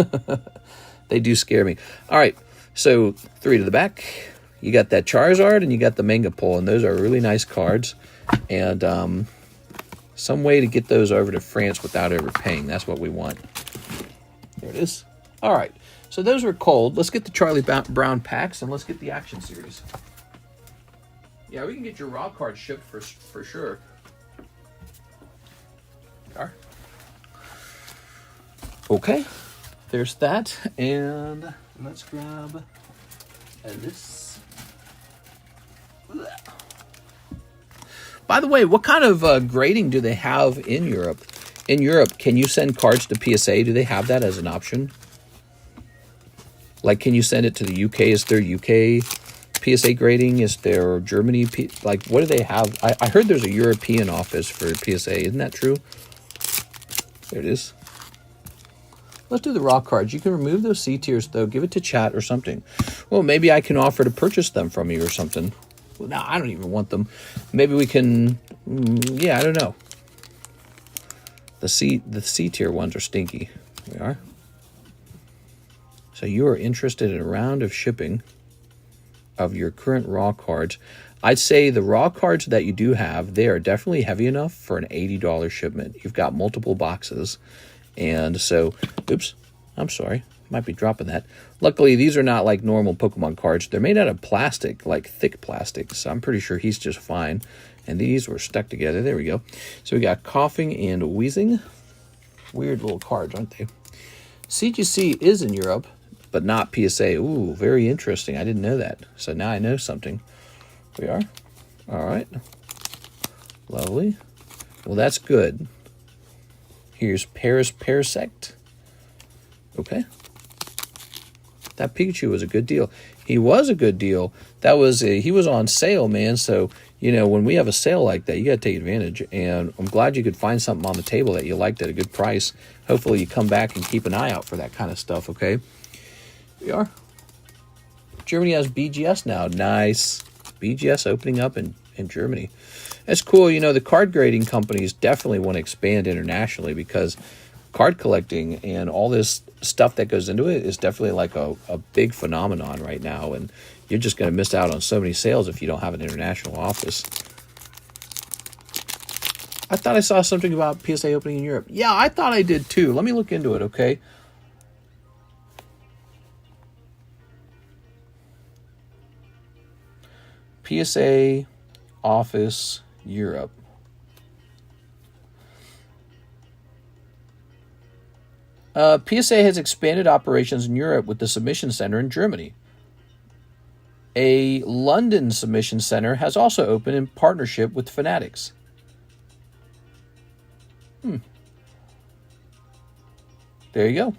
They do scare me. All right, so 3 to the back. You got that Charizard and you got the manga pull, and those are really nice cards. And some way to get those over to France without overpaying. That's what we want. There it is. All right. So those are cold. Let's get the Charlie Brown packs and let's get the action series. Yeah, we can get your raw cards shipped for sure. Okay, there's that. And let's grab this. By the way, what kind of grading do they have in Europe? In Europe, can you send cards to PSA? Do they have that as an option? Like, can you send it to the UK? Is there UK PSA grading? Is there Germany? Like, what do they have? I heard there's a European office for PSA. Isn't that true? There it is. Let's do the raw cards. You can remove those C tiers, though. Give it to chat or something. Well, maybe I can offer to purchase them from you or something. Well, no, I don't even want them. Maybe we can... yeah, I don't know. The C tier ones are stinky. There we are. So you are interested in a round of shipping of your current raw cards. I'd say the raw cards that you do have, they are definitely heavy enough for an $80 shipment. You've got multiple boxes. And so, oops, I'm sorry. Might be dropping that. Luckily, these are not like normal Pokemon cards. They're made out of plastic, like thick plastic. So I'm pretty sure he's just fine. And these were stuck together. There we go. So we got coughing and wheezing. Weird little cards, aren't they? CGC is in Europe, but not PSA. Ooh, very interesting. I didn't know that. So now I know something. We are. All right. Lovely. Well, that's good. Here's Paris Parasect. Okay. That Pikachu was a good deal. He was a good deal. He was on sale, man. So, you know, when we have a sale like that, you got to take advantage. And I'm glad you could find something on the table that you liked at a good price. Hopefully you come back and keep an eye out for that kind of stuff, okay? We are. Germany has BGS now. Nice. BGS opening up in Germany. That's cool. You know, the card grading companies definitely want to expand internationally because card collecting and all this stuff that goes into it is definitely like a big phenomenon right now. And you're just going to miss out on so many sales if you don't have an international office. I thought I saw something about PSA opening in Europe. Yeah, I thought I did too. Let me look into it, okay? PSA office Europe. PSA has expanded operations in Europe with the submission center in Germany. A London submission center has also opened in partnership with Fanatics. There you go.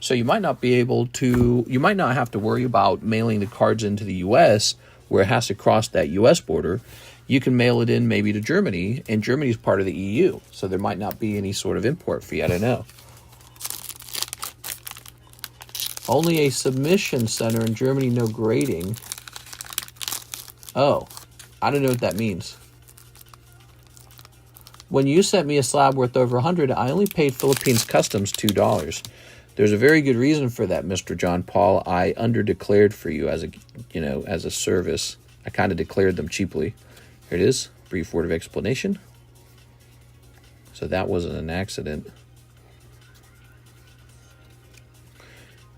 So you might not have to worry about mailing the cards into the U.S. where it has to cross that U.S. border. You can mail it in maybe to Germany, and Germany's part of the EU, so there might not be any sort of import fee. I don't know. Only a submission center in Germany, no grading. Oh, I don't know what that means. When you sent me a slab worth over 100, I only paid Philippines Customs $2. There's a very good reason for that, Mr. John Paul. I underdeclared for you as a service. I kind of declared them cheaply. Here it is. Brief word of explanation. So that wasn't an accident.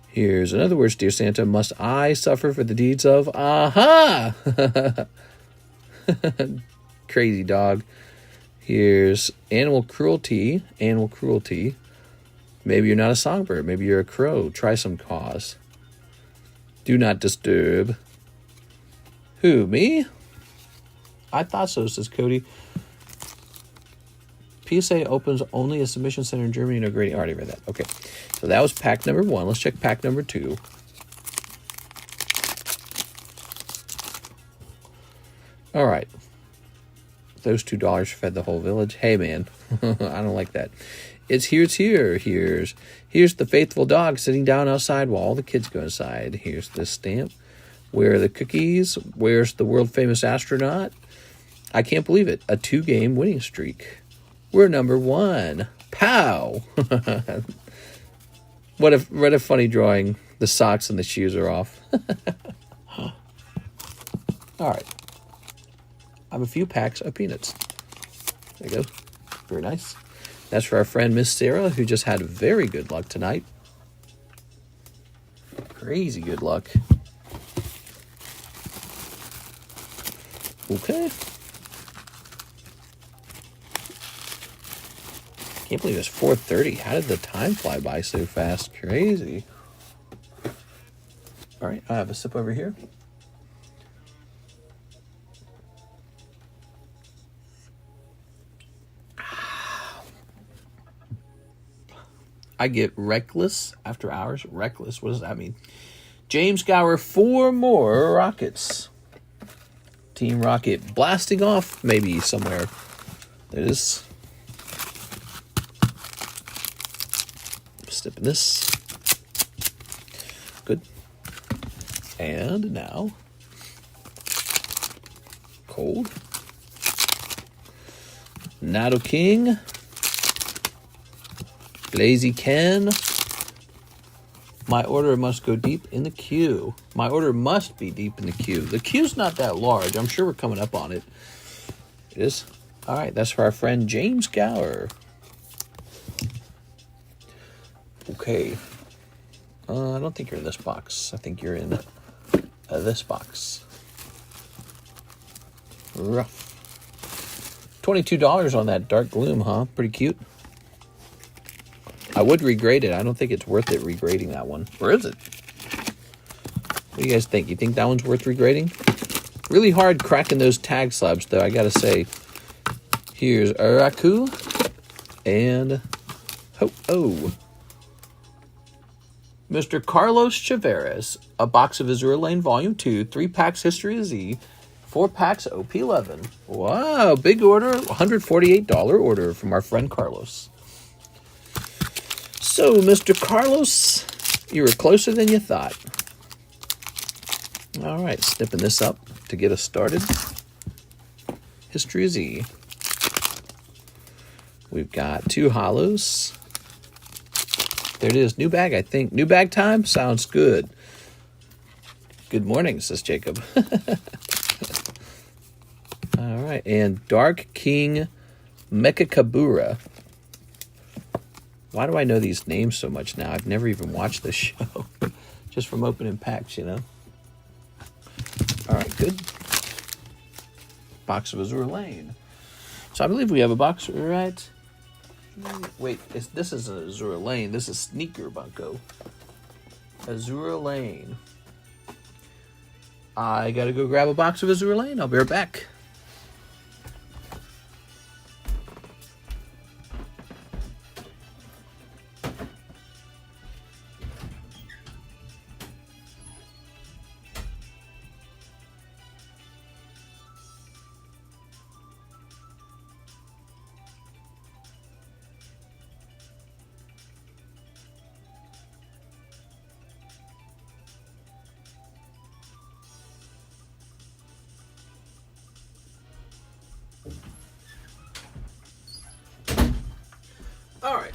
Here's another words, dear Santa. Must I suffer for the deeds of... Aha! Crazy dog. Here's animal cruelty. Animal cruelty. Maybe you're not a songbird. Maybe you're a crow. Try some cause. Do not disturb. Who, me? I thought so, says Cody. PSA opens only a submission center in Germany. No grading. I already read that. Okay. So that was pack number 1. Let's check pack number 2. All right. Those $2 fed the whole village. Hey, man, I don't like that. It's here. Here's the faithful dog sitting down outside while all the kids go inside. Here's the stamp. Where are the cookies? Where's the world-famous astronaut? I can't believe it. A 2-game winning streak. We're number 1. Pow! What a funny drawing. The socks and the shoes are off. All right. I have a few packs of peanuts. There you go. Very nice. That's for our friend Miss Sarah, who just had very good luck tonight. Crazy good luck. Okay. Can't believe it's 4:30. How did the time fly by so fast? Crazy. All right, I have a sip over here. I get reckless after hours. Reckless, what does that mean? James Gower, 4 more rockets. Team Rocket blasting off maybe somewhere. There it is. Snipping this. Good. And now, cold. Nato King. Lazy Ken. My order must go deep in the queue. My order must be deep in the queue. The queue's not that large. I'm sure we're coming up on it. It is. All right, that's for our friend James Gower. Okay. I don't think you're in this box. I think you're in this box. Rough. $22 on that Dark Gloom, huh? Pretty cute. I would regrade it. I don't think it's worth it regrading that one. Or is it? What do you guys think? You think that one's worth regrading? Really hard cracking those tag slabs, though, I gotta say. Here's Araku. And... oh. Mr. Carlos Chaveras. A box of Azure Lane Volume 2. 3 packs History of Z. 4 packs OP11. Wow, big order. $148 order from our friend Carlos. So, Mr. Carlos, you were closer than you thought. All right, snipping this up to get us started. History of Z. We've got 2 hollows. There it is. New bag, I think. New bag time? Sounds good. Good morning, says Jacob. All right, and Dark King Mechakabura. Why do I know these names so much now? I've never even watched this show. Just from opening packs, you know. All right, good. Box of Azure Lane. So I believe we have a box, right? Wait, this is Azure Lane. This is Sneaker Bunko. Azure Lane. I gotta go grab a box of Azure Lane. I'll be right back. All right.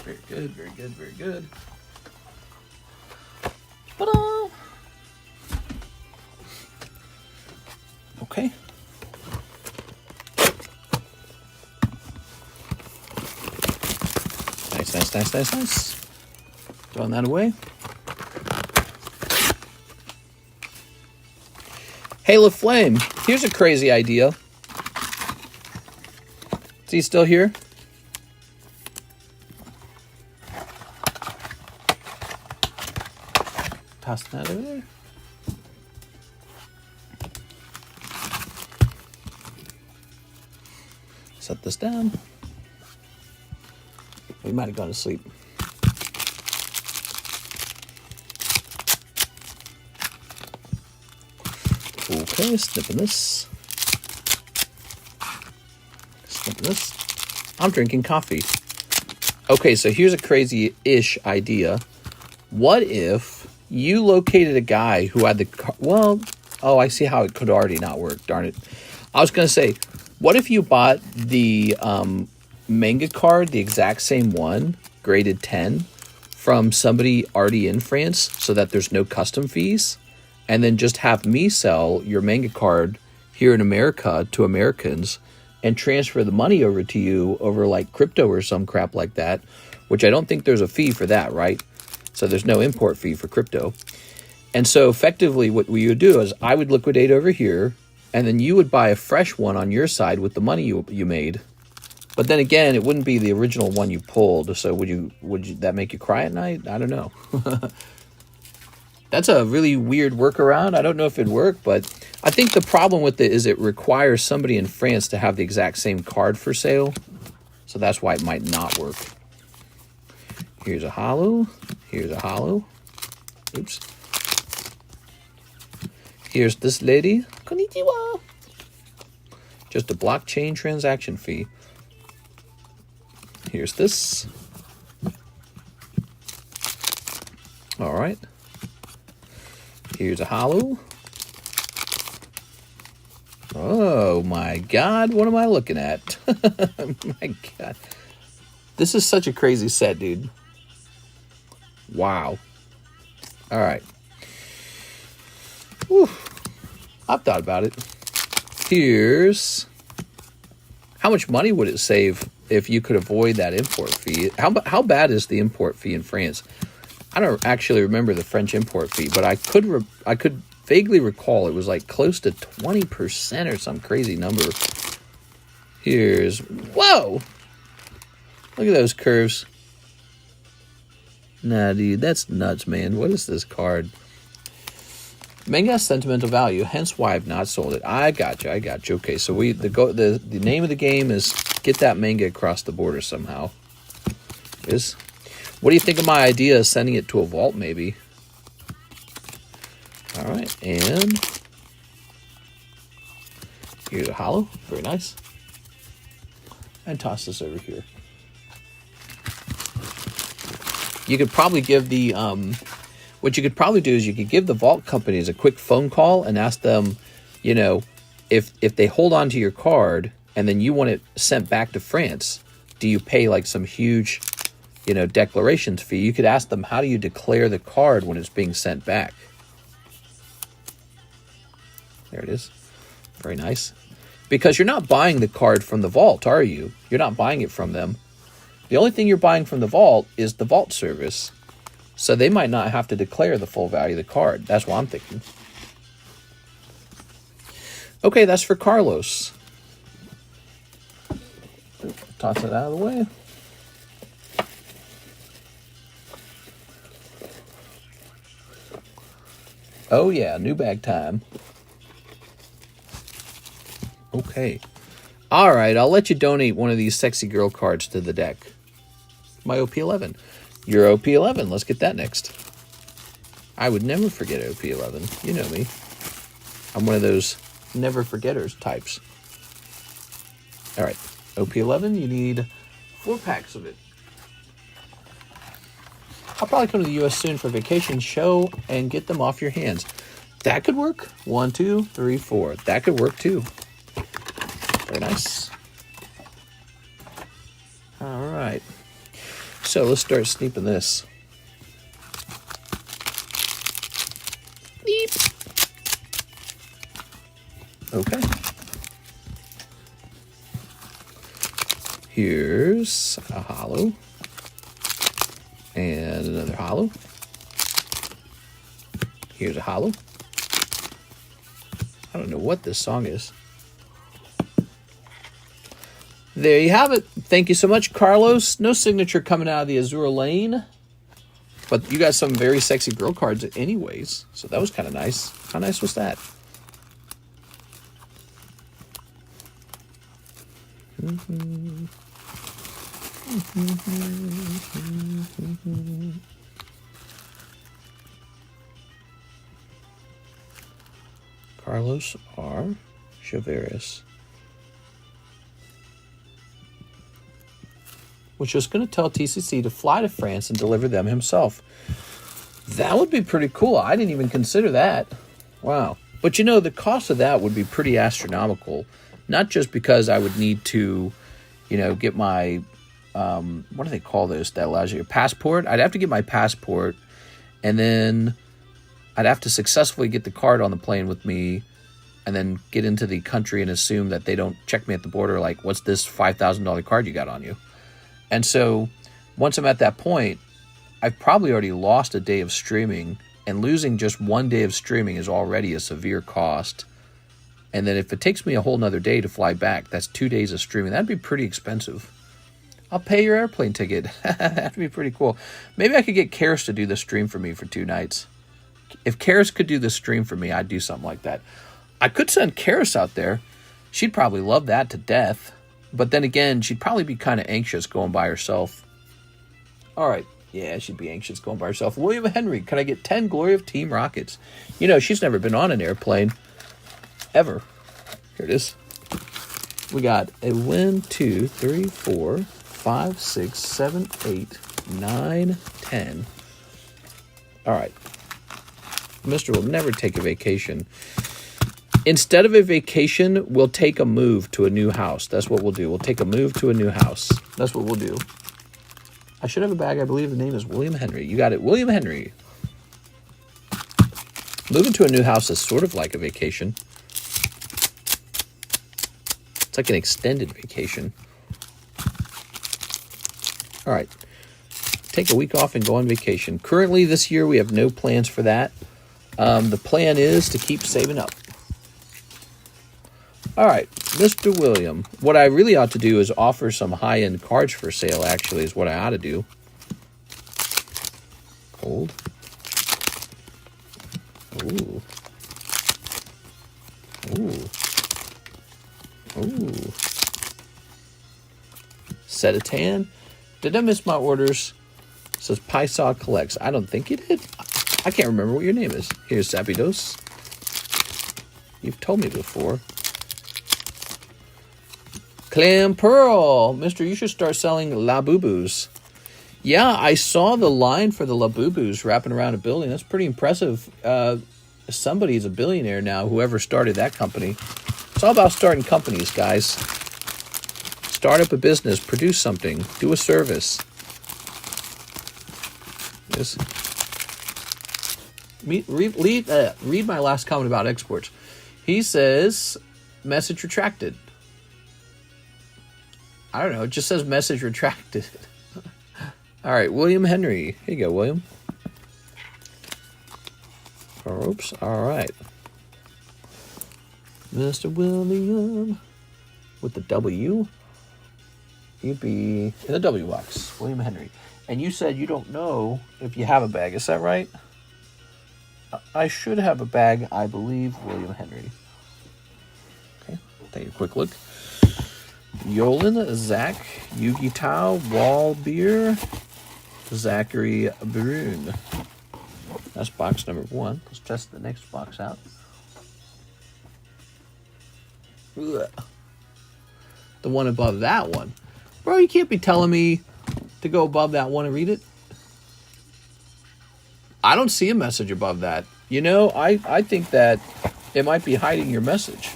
Very good, very good, very good. Ta-da! Okay. Nice. Throwing that away. Hey, LaFlame, here's a crazy idea. Is he still here? Toss that over there. Set this down. We might have gone to sleep. Okay. Okay, snipping this. Snipping this. I'm drinking coffee. Okay, so here's a crazy-ish idea. What if you located a guy who had the... Well, oh, I see how it could already not work. Darn it. I was going to say, what if you bought the manga card, the exact same one, graded 10, from somebody already in France so that there's no custom fees, and then just have me sell your manga card here in America to Americans and transfer the money over to you over like crypto or some crap like that, which I don't think there's a fee for that, right? So there's no import fee for crypto. And so effectively what we would do is I would liquidate over here, and then you would buy a fresh one on your side with the money you made. But then again, it wouldn't be the original one you pulled. So would that make you cry at night? I don't know. That's a really weird workaround. I don't know if it'd work, but I think the problem with it is it requires somebody in France to have the exact same card for sale. So that's why it might not work. Here's a holo. Here's a holo. Oops. Here's this lady. Konnichiwa. Just a blockchain transaction fee. Here's this. All right. Here's a holo. Oh my God, what am I looking at? My God. This is such a crazy set, dude. Wow. All right. Whew. I've thought about it. Here's... How much money would it save if you could avoid that import fee? How bad is the import fee in France? I don't actually remember the French import fee, but I could vaguely recall it was like close to 20% or some crazy number. Here's... Whoa! Look at those curves. Nah, dude, that's nuts, man. What is this card? Manga has sentimental value, hence why I've not sold it. I got you. Okay, so the name of the game is get that manga across the border somehow. What do you think of my idea of sending it to a vault, maybe? All right, and here's a holo. Very nice. And toss this over here. You could probably give the... What you could probably do is you could give the vault companies a quick phone call and ask them, you know, if they hold on to your card and then you want it sent back to France, do you pay like some huge, you know, declarations fee? You could ask them, how do you declare the card when it's being sent back? There it is. Very nice. Because you're not buying the card from the vault, are you? You're not buying it from them. The only thing you're buying from the vault is the vault service. So they might not have to declare the full value of the card. That's what I'm thinking. Okay, that's for Carlos. Toss it out of the way. Oh yeah, new bag time. Okay. All right, I'll let you donate one of these sexy girl cards to the deck. My OP11. Your OP11. Let's get that next. I would never forget OP11. You know me. I'm one of those never forgetters types. All right. OP11, you need 4 packs of it. I'll probably come to the U.S. soon for vacation, show, and get them off your hands. That could work. 1, 2, 3, 4. That could work too. Very nice. All right. So let's start sneeping this. Beep. Okay. Here's a holo. And another holo. Here's a holo. I don't know what this song is. There you have it. Thank you so much, Carlos. No signature coming out of the Azure lane. But you got some very sexy girl cards anyways. So that was kind of nice. How nice was that? Carlos R. Chaveras, which was going to tell TCC to fly to France and deliver them himself. That would be pretty cool. I didn't even consider that. Wow. But you know, the cost of that would be pretty astronomical. Not just because I would need to, you know, get my, what do they call this that allows you your passport? I'd have to get my passport, and then I'd have to successfully get the card on the plane with me, and then get into the country and assume that they don't check me at the border like, what's this $5,000 card you got on you? And so once I'm at that point, I've probably already lost a day of streaming, and losing just one day of streaming is already a severe cost. And then if it takes me a whole nother day to fly back, that's 2 days of streaming. That'd be pretty expensive. I'll pay your airplane ticket. That'd be pretty cool. Maybe I could get Karis to do the stream for me for 2 nights. If Karis could do the stream for me, I'd do something like that. I could send Karis out there. She'd probably love that to death. But then again, she'd probably be kind of anxious going by herself. All right. Yeah, she'd be anxious going by herself. William Henry, can I get 10 Glory of Team Rockets? You know, she's never been on an airplane. Ever. Here it is. We got a 1, 2, 3, 4, 5, 6, 7, 8, 9, 10. All right. Mr. will never take a vacation. Instead of a vacation, we'll take a move to a new house. That's what we'll do. We'll take a move to a new house. That's what we'll do. I should have a bag. I believe the name is William Henry. You got it. William Henry. Moving to a new house is sort of like a vacation. It's like an extended vacation. All right. Take a week off and go on vacation. Currently, this year, we have no plans for that. The plan is to keep saving up. All right, Mr. William. What I really ought to do is offer some high-end cards for sale, actually, is what I ought to do. Cold. Ooh. Ooh. Ooh. Set a tan. Did I miss my orders? It says Pysaw Collects. I don't think you did. I can't remember what your name is. Here's Zapdos. You've told me before. Clam Pearl. Mister, you should start selling Labubus. Yeah, I saw the line for the Labubus wrapping around a building. That's pretty impressive. Somebody's a billionaire now, whoever started that company. It's all about starting companies, guys. Start up a business, produce something, do a service. Yes. Read my last comment about exports. He says, message retracted. I don't know. It just says message retracted. All right, William Henry. Here you go, William. Oops. All right. Mr. William. With the W. You'd be in the W box. William Henry. And you said you don't know if you have a bag. Is that right? I should have a bag, I believe, William Henry. Okay, take a quick look. Yolan, Zach, Yugi Tao, Wall Beer, Zachary Brune. That's box number 1. Let's test the next box out. Ugh. The one above that one. Bro, you can't be telling me to go above that one and read it. I don't see a message above that. You know, I think that it might be hiding your message.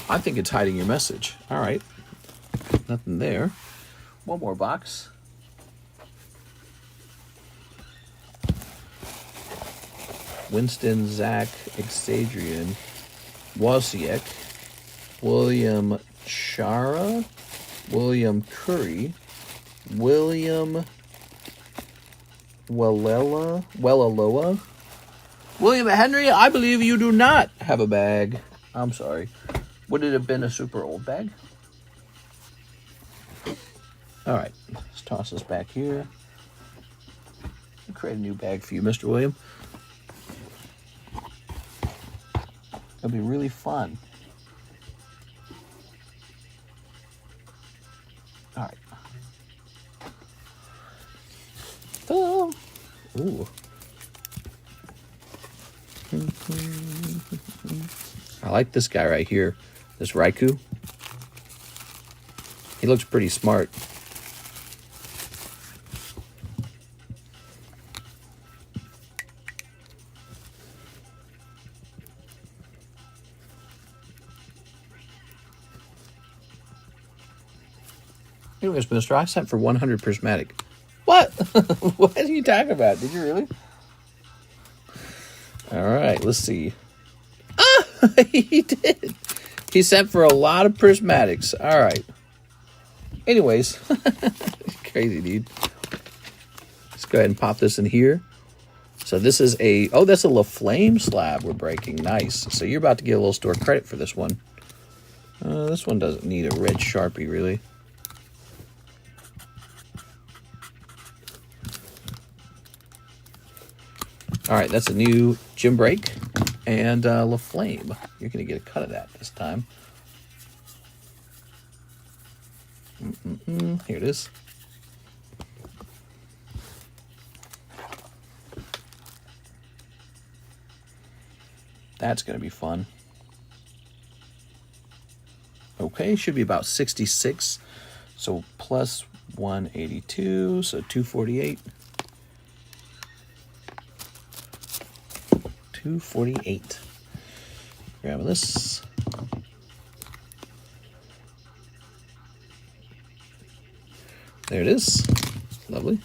I think it's hiding your message. All right. Nothing there. One more box. Winston, Zach, Exadrian, Wozniak, William Chara, William Curry, William Wellaloa. William Henry, I believe you do not have a bag. I'm sorry. Would it have been a super old bag? All right. Let's toss this back here. I'll create a new bag for you, Mr. William. It'll be really fun. All right. Ooh. I like this guy right here, this Raikou. He looks pretty smart. Anyways, mister, I sent for 100 prismatic. What? What are you talking about? Did you really? All right, let's see. Ah, he did. He sent for a lot of prismatics. All right. Anyways, crazy, dude. Let's go ahead and pop this in here. So this is a, oh, that's a LaFlame slab we're breaking. Nice. So you're about to get a little store credit for this one. This one doesn't need a red Sharpie, really. All right, that's a new Gym Break and LaFlame. You're going to get a cut of that this time. Here it is. That's going to be fun. Okay, should be about 66. So plus 182, so 248. 248. Grabbing this. There it is. Lovely.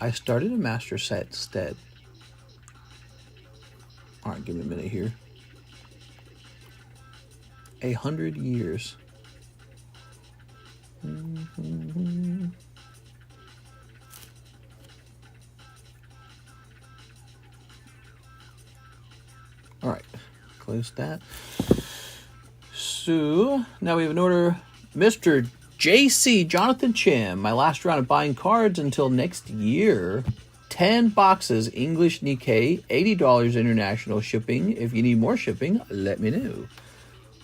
I started a master set instead. All right, give me a minute here. 100 years. All right, close that. So now we have an order, Mr. JC Jonathan Chim. My last round of buying cards until next year. 10 boxes, English Nikke, $80 international shipping. If you need more shipping, let me know.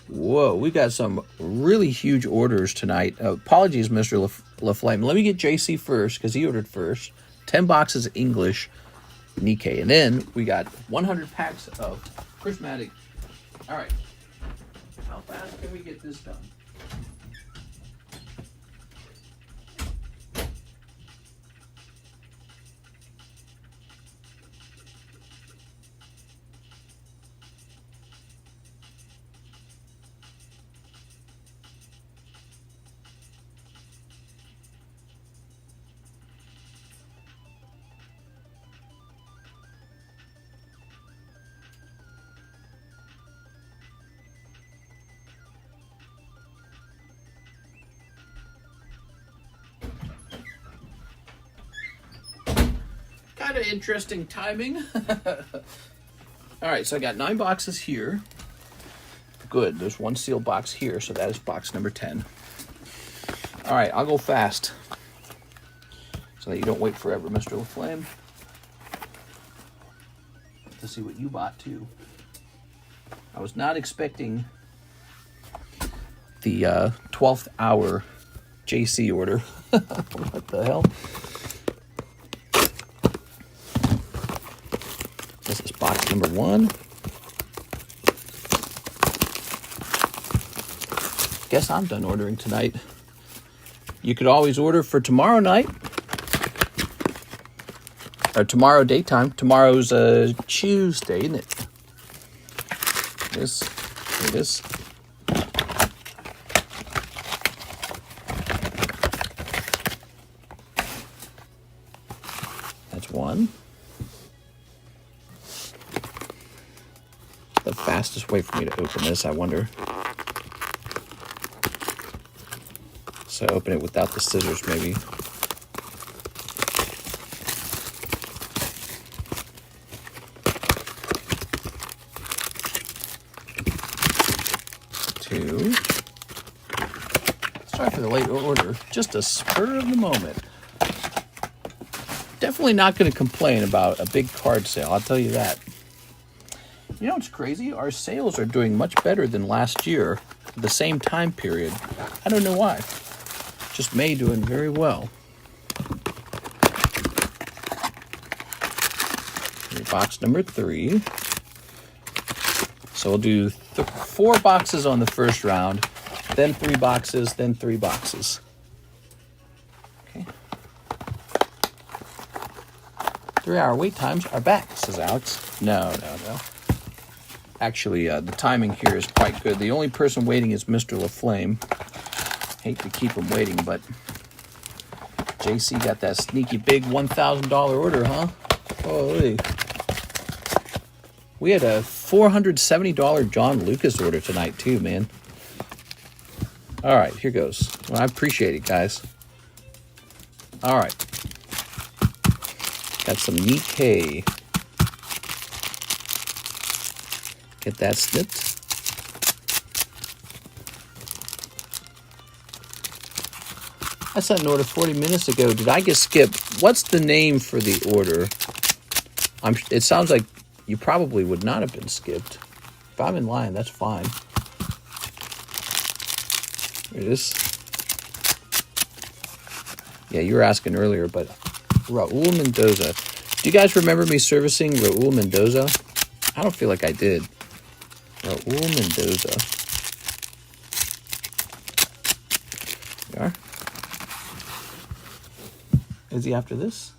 Whoa, we got some really huge orders tonight. Apologies, Mr. LaFlame. Let me get JC first because he ordered first. 10 boxes, English Nikke. And then we got 100 packs of prismatic. All right. How fast can we get this done? Kind of interesting timing. All right, so I got 9 boxes here. Good, there's one sealed box here, so that is box number 10. All right, I'll go fast so that you don't wait forever, Mr. LaFlame. To see what you bought too. I was not expecting the 12th hour JC order. What the hell? This is box number 1. Guess I'm done ordering tonight. You could always order for tomorrow night. Or tomorrow daytime. Tomorrow's Tuesday, isn't it? It is. That's one. The fastest way for me to open this, I wonder. So open it without the scissors, maybe. Two. Sorry for the late order. Just a spur of the moment. Definitely not going to complain about a big card sale, I'll tell you that. You know what's crazy? Our sales are doing much better than last year, the same time period. I don't know why. Just May doing very well. Box number 3. So we'll do 4 boxes on the first round, then 3 boxes, then 3 boxes. Okay. 3-hour wait times are back, says Alex. No. Actually, the timing here is quite good. The only person waiting is Mr. LaFlame. Hate to keep him waiting, but JC got that sneaky big $1,000 order, huh? Holy. We had a $470 John Lucas order tonight, too, man. All right, here goes. Well, I appreciate it, guys. All right. Got some Nikke. Get that snipped. I sent an order 40 minutes ago. Did I get skipped? What's the name for the order? It sounds like you probably would not have been skipped. If I'm in line, that's fine. There it is. Yeah, you were asking earlier, but Raul Mendoza. Do you guys remember me servicing Raul Mendoza? I don't feel like I did. Raul Mendoza. There we are. Is he after this?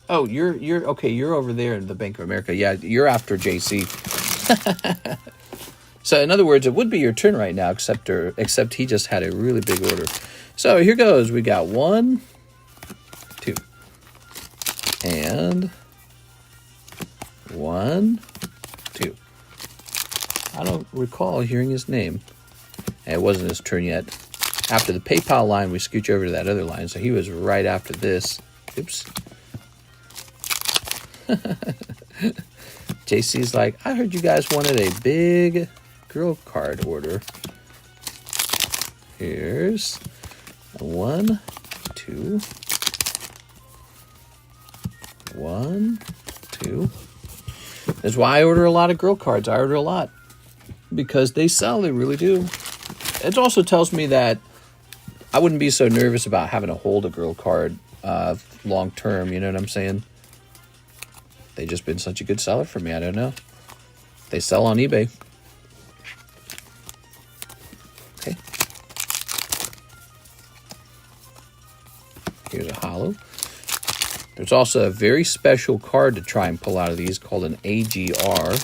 Oh, you're okay. You're over there in the Bank of America. Yeah, you're after JC. So in other words, it would be your turn right now, except he just had a really big order. So here goes. We got 1, 2, and 1, 2. I don't recall hearing his name. And it wasn't his turn yet. After the PayPal line, we scooch over to that other line. So he was right after this. Oops. JC's like, I heard you guys wanted a big girl card order. Here's 1, 2. 1, 2. That's why I order a lot of girl cards. I order a lot because they sell. They really do. It also tells me that I wouldn't be so nervous about having to hold a girl card long term. You know what I'm saying? They've just been such a good seller for me. I don't know. They sell on eBay. Okay. Here's a holo. There's also a very special card to try and pull out of these called an AGR.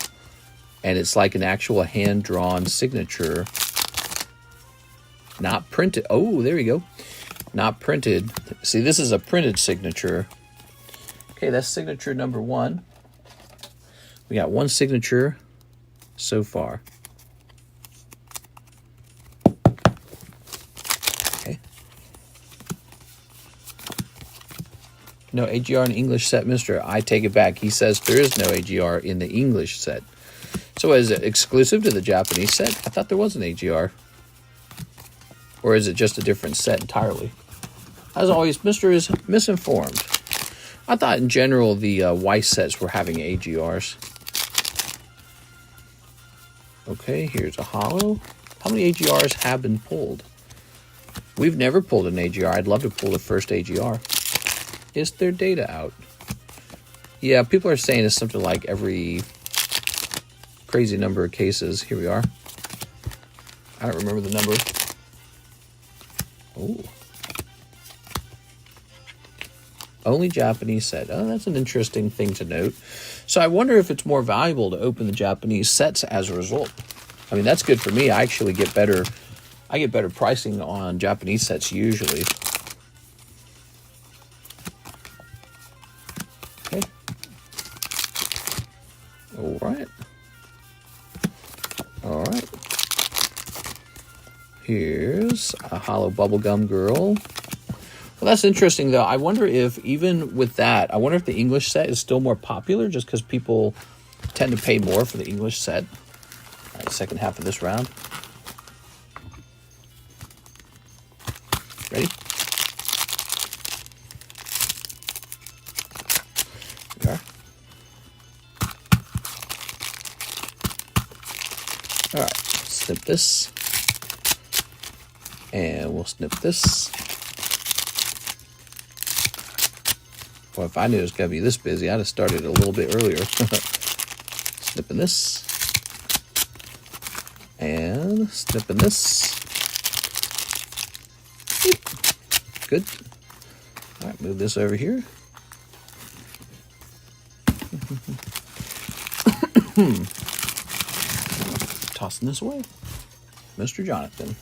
And it's like an actual hand-drawn signature. Not printed. Oh, there we go. Not printed. See, this is a printed signature. Okay, that's signature number 1. We got 1 signature so far. Okay. No AGR in English set, mister. I take it back. He says there is no AGR in the English set. So is it exclusive to the Japanese set? I thought there was an AGR. Or is it just a different set entirely? As always, Mr. is misinformed. I thought in general the Weiss sets were having AGRs. Okay, here's a holo. How many AGRs have been pulled? We've never pulled an AGR. I'd love to pull the first AGR. Is there data out? Yeah, people are saying it's something like every crazy number of cases. Here we are. I don't remember the number. Oh. Only Japanese set. Oh, that's an interesting thing to note. So I wonder if it's more valuable to open the Japanese sets as a result. I mean, that's good for me. I actually get better. I get better pricing on Japanese sets usually. Okay. All right. All right. Here's a holo bubblegum girl. Well, that's interesting, though. I wonder if, even with that, I wonder if the English set is still more popular just because people tend to pay more for the English set. All right, second half of this round. Ready? Here we are. All right, snip this. And we'll snip this. Well, if I knew it was going to be this busy, I'd have started a little bit earlier. Snip snipping this. And snipping this. Good. All right, move this over here. Tossing this away. Mr. Jonathan.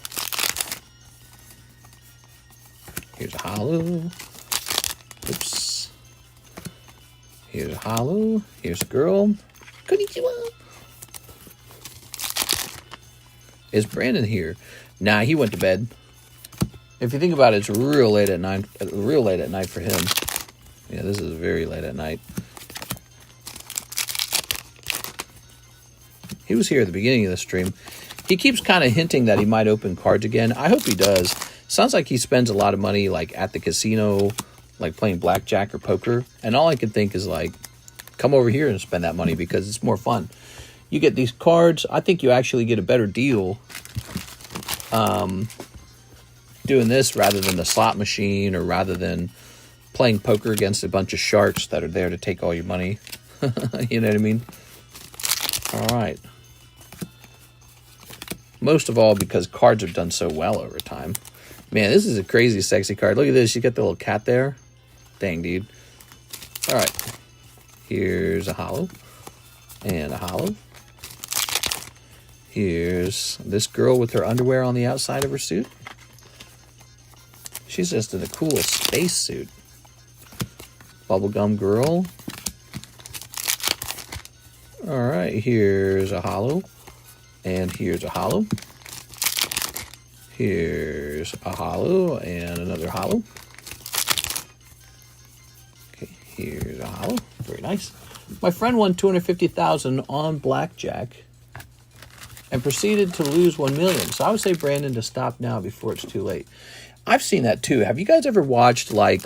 Here's a hollow. Oops. Here's a hollow. Here's a girl. Konnichiwa. Is Brandon here? Nah, he went to bed. If you think about it, it's real late at night. Real late at night for him. Yeah, this is very late at night. He was here at the beginning of the stream. He keeps kind of hinting that he might open cards again. I hope he does. Sounds like he spends a lot of money like at the casino, like playing blackjack or poker. And all I can think is like, come over here and spend that money because it's more fun. You get these cards. I think you actually get a better deal doing this rather than the slot machine or rather than playing poker against a bunch of sharks that are there to take all your money. You know what I mean? All right. Most of all because cards have done so well over time. Man, this is a crazy sexy card. Look at this. You got the little cat there. Dang, dude. All right. Here's a hollow. And a hollow. Here's this girl with her underwear on the outside of her suit. She's just in a cool space suit. Bubblegum girl. All right, here's a hollow. And here's a hollow. Here's a hollow and another hollow. Okay, here's a hollow. Very nice. My friend won $250,000 on blackjack and proceeded to lose $1 million. So I would say, Brandon, to stop now before it's too late. I've seen that too. Have you guys ever watched like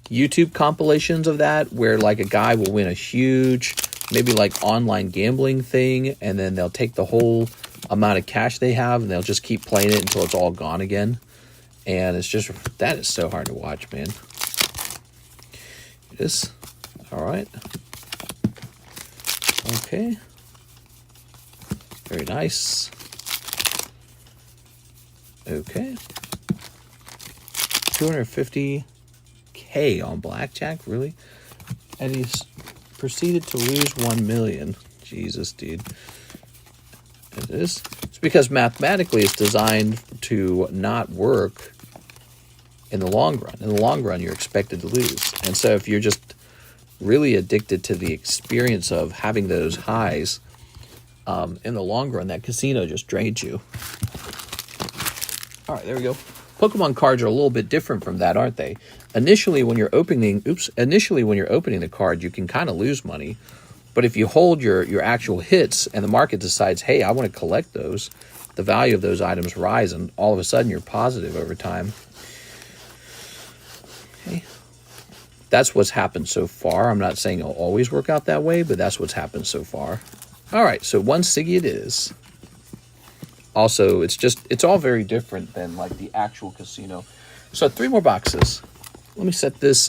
YouTube compilations of that where like a guy will win a huge, maybe like online gambling thing, and then they'll take the whole amount of cash they have and they'll just keep playing it until it's all gone again? And it's just, that is so hard to watch, man. It is. All right. Okay. Very nice. Okay. 250K on blackjack, really? And he's proceeded to lose 1 million. Jesus, dude. It is. It's because mathematically it's designed to not work in the long run. In the long run, you're expected to lose. And so if you're just really addicted to the experience of having those highs, in the long run, that casino just drains you. All right, there we go. Pokemon cards are a little bit different from that, aren't they? Initially, when you're opening the card, you can kind of lose money. But if you hold your actual hits and the market decides, hey, I want to collect those, the value of those items rise, and all of a sudden you're positive over time. Okay. That's what's happened so far. I'm not saying it'll always work out that way, but that's what's happened so far. All right, so 1 Siggy it is. Also, it's all very different than like the actual casino. So 3 more boxes. Let me set this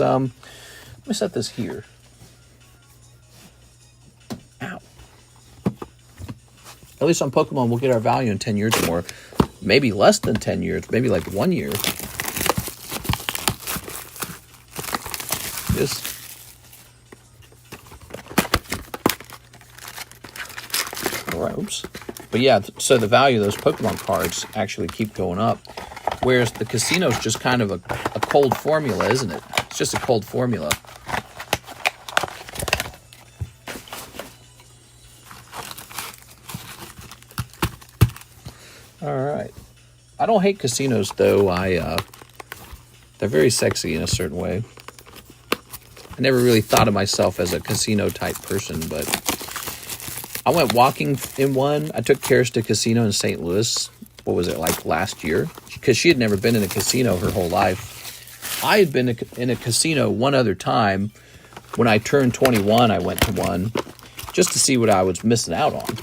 here. Ow. At least on Pokemon, we'll get our value in 10 years or more. Maybe less than 10 years, maybe like 1 year. This. All right, oops. But yeah, so the value of those Pokemon cards actually keep going up. Whereas the casino's just kind of a cold formula, isn't it? It's just a cold formula. All right. I don't hate casinos, though. They're very sexy in a certain way. I never really thought of myself as a casino-type person, but I went walking in one. I took Karis to a casino in St. Louis. What was it, like last year? Because she had never been in a casino her whole life. I had been in a casino one other time. When I turned 21, I went to one just to see what I was missing out on.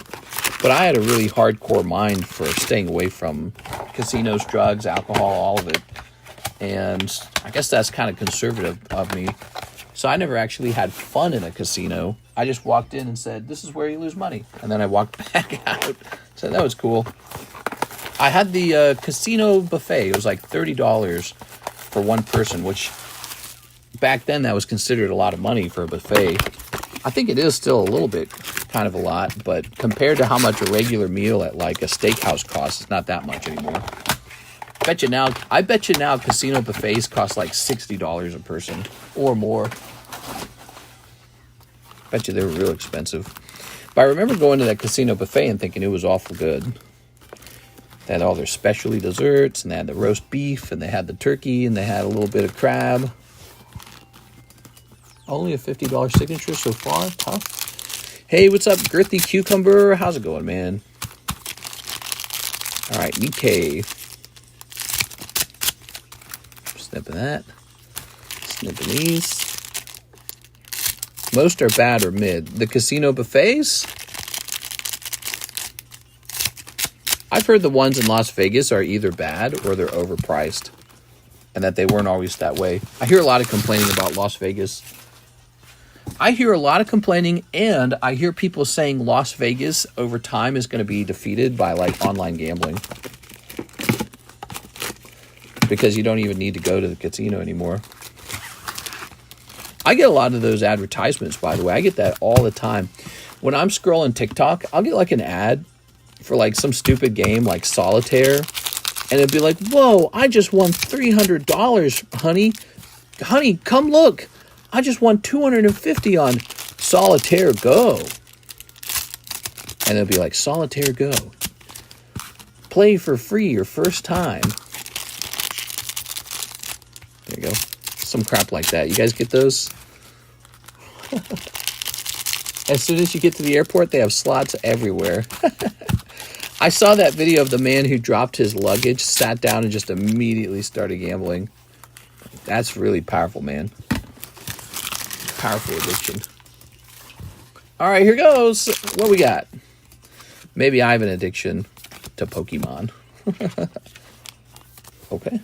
But I had a really hardcore mind for staying away from casinos, drugs, alcohol, all of it. And I guess that's kind of conservative of me. So I never actually had fun in a casino. I just walked in and said, this is where you lose money. And then I walked back out. So that was cool. I had the casino buffet. It was like $30 for one person, which back then that was considered a lot of money for a buffet. I think it is still a little bit kind of a lot, but compared to how much a regular meal at like a steakhouse costs, it's not that much anymore. I bet you now casino buffets cost like $60 a person or more. Bet you they were real expensive. But I remember going to that casino buffet and thinking it was awful good. They had all their specialty desserts, and they had the roast beef, and they had the turkey, and they had a little bit of crab. Only a $50 signature so far. Tough. Hey, what's up, Girthy Cucumber? How's it going, man? All right, Nikke. Snipping that. Snipping these. Most are bad or mid. The casino buffets? I've heard the ones in Las Vegas are either bad or they're overpriced. And that they weren't always that way. I hear a lot of complaining about Las Vegas. I hear a lot of complaining, and I hear people saying Las Vegas over time is going to be defeated by like online gambling. Because you don't even need to go to the casino anymore. I get a lot of those advertisements, by the way. I get that all the time. When I'm scrolling TikTok, I'll get like an ad for like some stupid game like solitaire. And it'd be like, whoa, I just won $300, honey. Honey, come look. I just won $250 on Solitaire Go. And it'll be like, Solitaire Go. Play for free your first time. There you go. Some crap like that. You guys get those? As soon as you get to the airport, they have slots everywhere. I saw that video of the man who dropped his luggage, sat down, and just immediately started gambling. That's really powerful, man. Powerful addiction. All right, here goes. What we got? Maybe I have an addiction to Pokemon. Okay.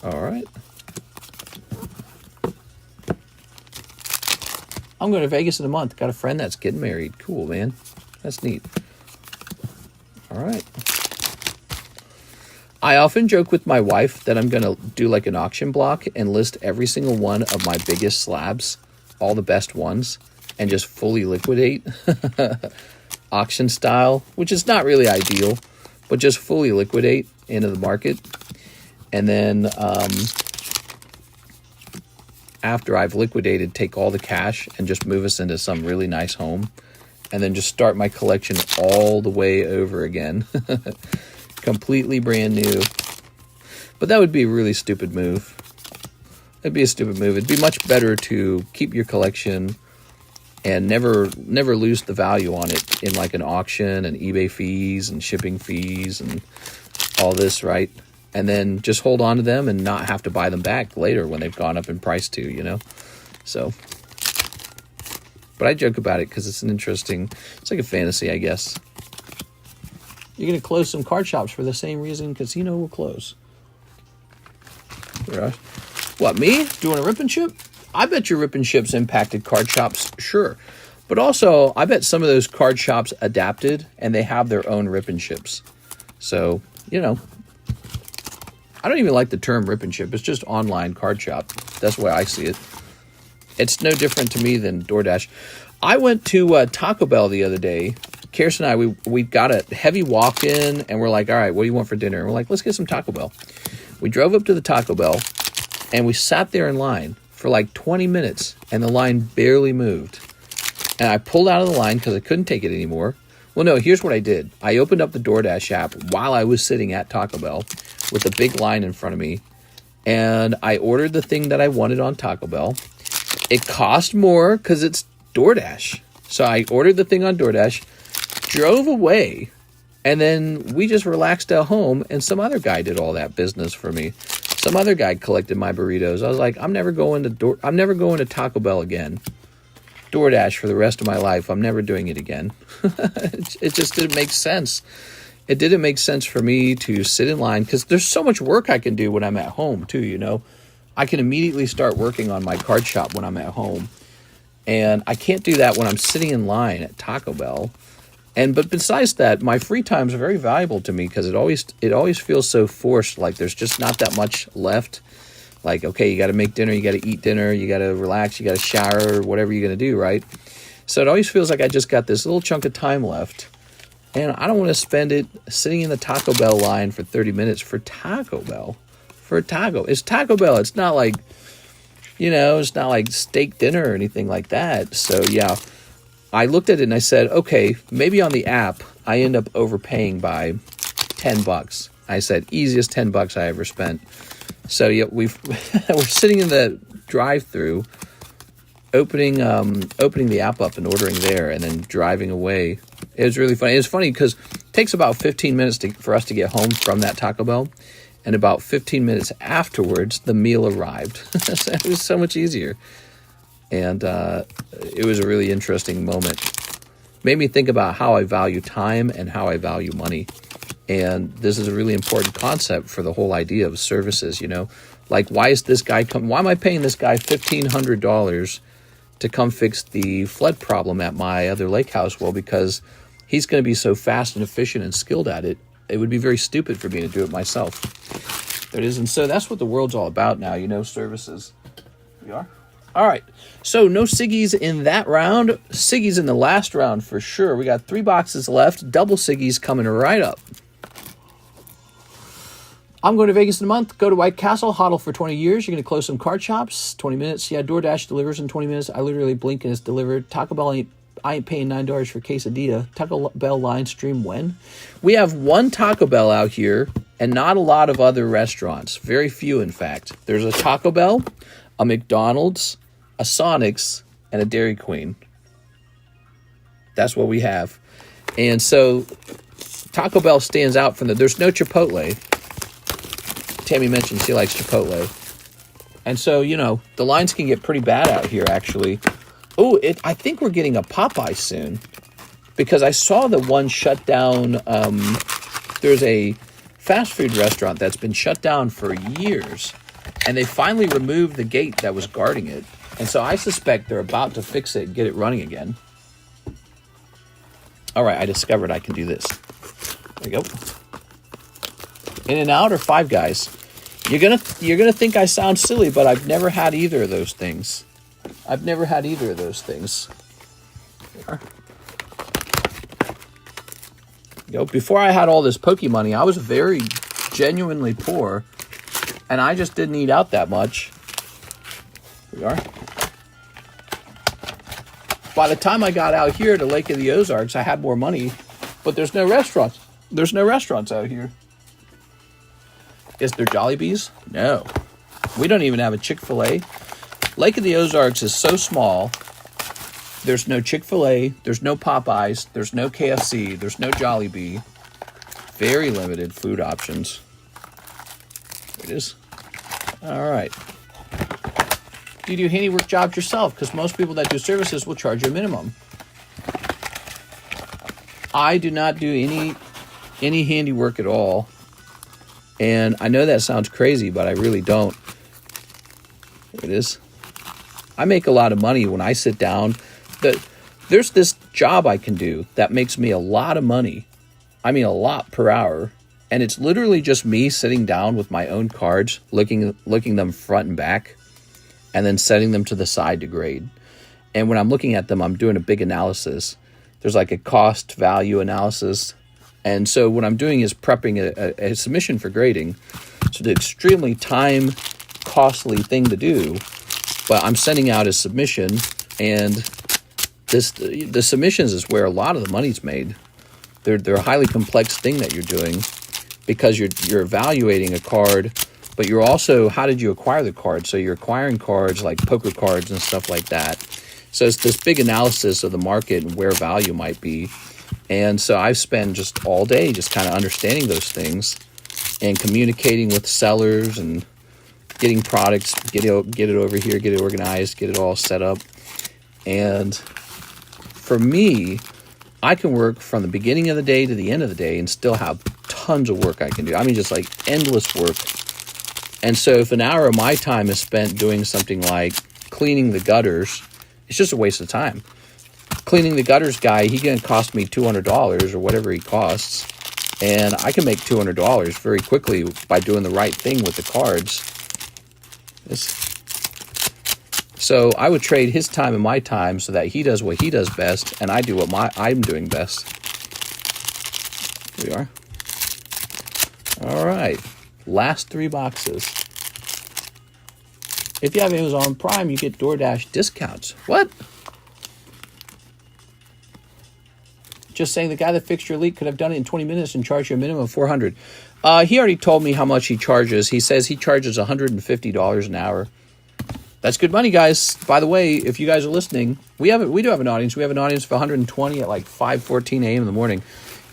All right. I'm going to Vegas in a month. Got a friend that's getting married. Cool, man. That's neat. All right. I often joke with my wife that I'm going to do like an auction block and list every single one of my biggest slabs, all the best ones, and just fully liquidate auction style, which is not really ideal, but just fully liquidate into the market. And then after I've liquidated, take all the cash and just move us into some really nice home. And then just start my collection all the way over again. Completely brand new. But that would be a really stupid move. It'd be a stupid move. It'd be much better to keep your collection and never lose the value on it in like an auction and eBay fees and shipping fees and all this, right? And then just hold on to them and not have to buy them back later when they've gone up in price too, you know? So, but I joke about it because it's it's like a fantasy, I guess. You're going to close some card shops for the same reason casino will close. What, me? Doing a rip and ship? I bet your rip and ships impacted card shops, sure. But also, I bet some of those card shops adapted and they have their own rip and ships. So, you know, I don't even like the term rip and ship. It's just online card shop. That's the way I see it. It's no different to me than DoorDash. I went to Taco Bell the other day. Kirsten and I, we got a heavy walk-in, and we're like, all right, what do you want for dinner? And we're like, let's get some Taco Bell. We drove up to the Taco Bell, and we sat there in line for like 20 minutes, and the line barely moved. And I pulled out of the line because I couldn't take it anymore. Well, no, here's what I did. I opened up the DoorDash app while I was sitting at Taco Bell with a big line in front of me, and I ordered the thing that I wanted on Taco Bell. It cost more because it's DoorDash. So I ordered the thing on DoorDash, drove away, and then we just relaxed at home, and some other guy did all that business for me. Some other guy collected my burritos. I was like, I'm never going to Taco Bell again. DoorDash for the rest of my life. I'm never doing it again. It just didn't make sense. It didn't make sense for me to sit in line because there's so much work I can do when I'm at home too, you know. I can immediately start working on my card shop when I'm at home. And I can't do that when I'm sitting in line at Taco Bell. But besides that, my free times are very valuable to me because it always feels so forced, like there's just not that much left. Like, okay, you got to make dinner, you got to eat dinner, you got to relax, you got to shower, or whatever you're going to do, right? So it always feels like I just got this little chunk of time left. And I don't want to spend it sitting in the Taco Bell line for 30 minutes for Taco Bell. For a taco. It's Taco Bell. It's not like, it's not like steak dinner or anything like that. So, yeah, I looked at it and I said, okay, maybe on the app, I end up overpaying by $10. I said, easiest $10 I ever spent. So, yeah, we're sitting in the drive-thru, opening the app up and ordering there, and then driving away. It was really funny. It's funny because it takes about 15 minutes for us to get home from that Taco Bell, and about 15 minutes afterwards, the meal arrived. It was so much easier, and it was a really interesting moment. Made me think about how I value time and how I value money. And this is a really important concept for the whole idea of services, Like, why am I paying this guy $1,500 to come fix the flood problem at my other lake house? Well, because he's going to be so fast and efficient and skilled at it, it would be very stupid for me to do it myself. There it is. And so that's what the world's all about now, services. We are. All right. So no Siggies in that round. Siggies in the last round for sure. We got 3 boxes left. Double Siggies coming right up. I'm going to Vegas in a month. Go to White Castle, hodl for 20 years. You're going to close some card shops. 20 minutes. Yeah, DoorDash delivers in 20 minutes. I literally blink and it's delivered. Taco Bell I ain't paying $9 for quesadilla. Taco Bell line stream when? We have one Taco Bell out here and not a lot of other restaurants. Very few, in fact. There's a Taco Bell, a McDonald's, a Sonic's, and a Dairy Queen. That's what we have. And so Taco Bell stands out from there's no Chipotle. Tammy mentioned she likes Chipotle. And so, the lines can get pretty bad out here, actually. Oh, I think we're getting a Popeye soon. Because I saw the one shut down. There's a fast food restaurant that's been shut down for years. And they finally removed the gate that was guarding it. And so I suspect they're about to fix it and get it running again. All right, I discovered I can do this. There we go. In-N-Out or Five Guys? You're gonna think I sound silly, but I've never had either of those things. Before I had all this Poke money, I was very genuinely poor, and I just didn't eat out that much. Here we are. By the time I got out here to Lake of the Ozarks, I had more money, but there's no restaurants. There's no restaurants out here. Is there Jollibees? No. We don't even have a Chick-fil-A. Lake of the Ozarks is so small. There's no Chick-fil-A. There's no Popeyes. There's no KFC. There's no Jollibee. Very limited food options. There it is. All right. Do you do handiwork jobs yourself? Because most people that do services will charge you a minimum. I do not do any handiwork at all. And I know that sounds crazy, but I really don't. There it is. I make a lot of money when I sit down. There's this job I can do that makes me a lot of money. I mean, a lot per hour. And it's literally just me sitting down with my own cards, looking them front and back, and then setting them to the side to grade. And when I'm looking at them, I'm doing a big analysis. There's like a cost value analysis. And so what I'm doing is prepping a submission for grading. It's an extremely time costly thing to do, but I'm sending out a submission, and the submissions is where a lot of the money's made. They're a highly complex thing that you're doing because you're evaluating a card, but you're also, how did you acquire the card? So you're acquiring cards like poker cards and stuff like that. So it's this big analysis of the market and where value might be. And so I've spent just all day just kind of understanding those things and communicating with sellers and getting products, get it over here, get it organized, get it all set up. And for me, I can work from the beginning of the day to the end of the day and still have tons of work I can do. I mean, just like endless work. And so if an hour of my time is spent doing something like cleaning the gutters, it's just a waste of time. Cleaning the gutters guy, he can cost me $200 or whatever he costs. And I can make $200 very quickly by doing the right thing with the cards. So I would trade his time and my time so that he does what he does best and I do what I'm doing best. Here we are. All right. Last 3 boxes. If you have Amazon Prime, you get DoorDash discounts. What? Just saying the guy that fixed your leak could have done it in 20 minutes and charged you a minimum of $400. He already told me how much he charges. He says he charges $150 an hour. That's good money, guys. By the way, if you guys are listening, we do have an audience. We have an audience of 120 at like 5:14 a.m. in the morning.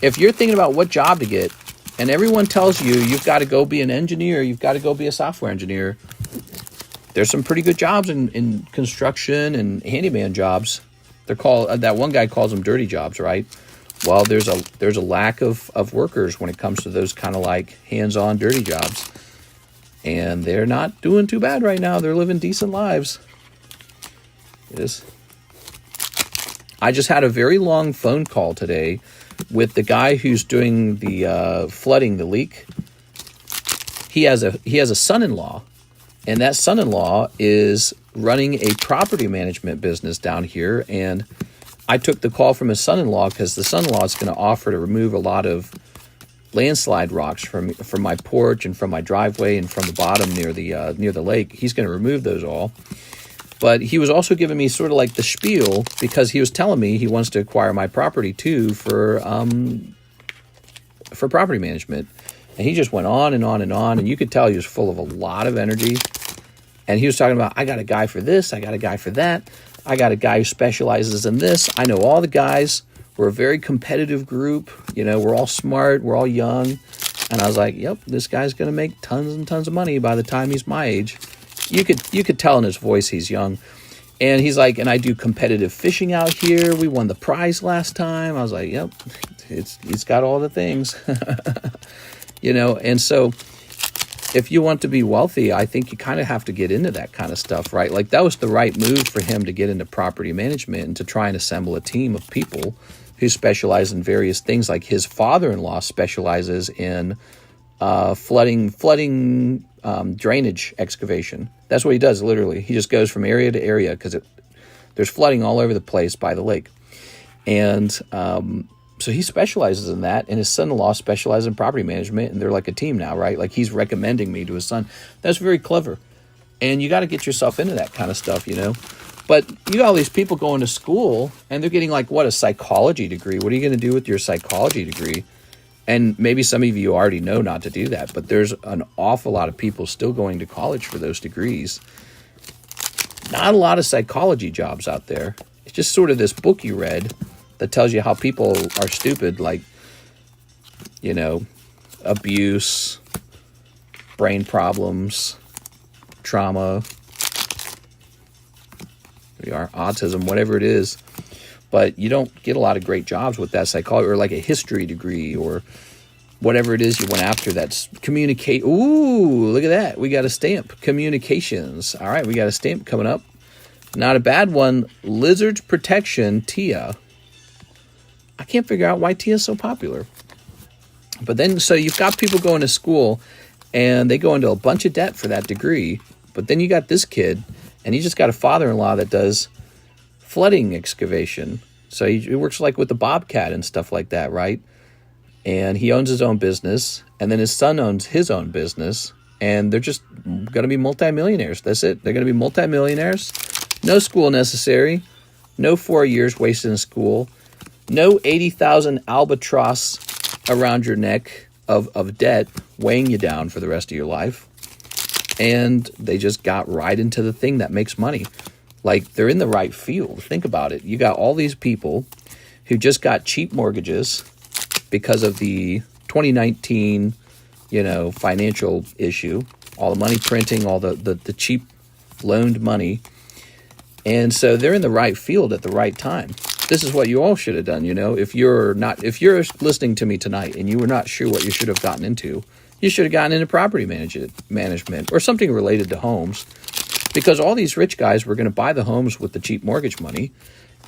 If you're thinking about what job to get, and everyone tells you you've got to go be an engineer, you've got to go be a software engineer, there's some pretty good jobs in construction and handyman jobs. They're called, that one guy calls them dirty jobs, right? Well, there's a lack of workers when it comes to those kind of like hands-on dirty jobs. And they're not doing too bad right now. They're living decent lives. I just had a very long phone call today with the guy who's doing the flooding, the leak. He has a son-in-law, and that son-in-law is running a property management business down here. And I took the call from his son-in-law because the son-in-law is going to offer to remove a lot of landslide rocks from my porch and from my driveway and from the bottom near the lake. He's going to remove those all. But he was also giving me sort of like the spiel because he was telling me he wants to acquire my property too for property management. And he just went on and on and on, and you could tell he was full of a lot of energy. And he was talking about, I got a guy for this, I got a guy for that, I got a guy who specializes in this. I know all the guys. We're a very competitive group. You know, we're all smart. We're all young. And I was like, yep, this guy's going to make tons and tons of money by the time he's my age. You could tell in his voice he's young. And he's like, and I do competitive fishing out here. We won the prize last time. I was like, yep, he's got all the things. You know, and so if you want to be wealthy, I think you kind of have to get into that kind of stuff, right? Like that was the right move for him to get into property management and to try and assemble a team of people who specialize in various things. Like his father-in-law specializes in flooding drainage excavation. That's what he does, literally. He just goes from area to area because there's flooding all over the place by the lake. And so he specializes in that, and his son-in-law specializes in property management, and they're like a team now, right? Like he's recommending me to his son. That's very clever. And you got to get yourself into that kind of stuff, you know? But you got all these people going to school, and they're getting like, what, a psychology degree? What are you going to do with your psychology degree? And maybe some of you already know not to do that, but there's an awful lot of people still going to college for those degrees. Not a lot of psychology jobs out there. It's just sort of this book you read that tells you how people are stupid, like, you know, abuse, brain problems, trauma, autism, whatever it is. But you don't get a lot of great jobs with that psychology, or like a history degree, or whatever it is you went after. That's communicate. Ooh, look at that. We got a stamp. Communications. All right, we got a stamp coming up. Not a bad one. Lizards Protection, TIA. I can't figure out why TIA is so popular. But then, so you've got people going to school, and they go into a bunch of debt for that degree. But then you got this kid, and he just got a father-in-law that does flooding excavation. So he works like with the Bobcat and stuff like that, right? And he owns his own business, and then his son owns his own business, and they're just going to be multimillionaires. That's it. They're going to be multimillionaires. No school necessary. No 4 years wasted in school. No 80,000 albatross around your neck of debt weighing you down for the rest of your life. And they just got right into the thing that makes money. Like, they're in the right field. Think about it. You got all these people who just got cheap mortgages because of the 2019, financial issue, all the money printing, all the cheap loaned money. And so they're in the right field at the right time. This is what you all should have done, If you're listening to me tonight and you were not sure what you should have gotten into, You should have gotten into property management or something related to homes, because all these rich guys were going to buy the homes with the cheap mortgage money,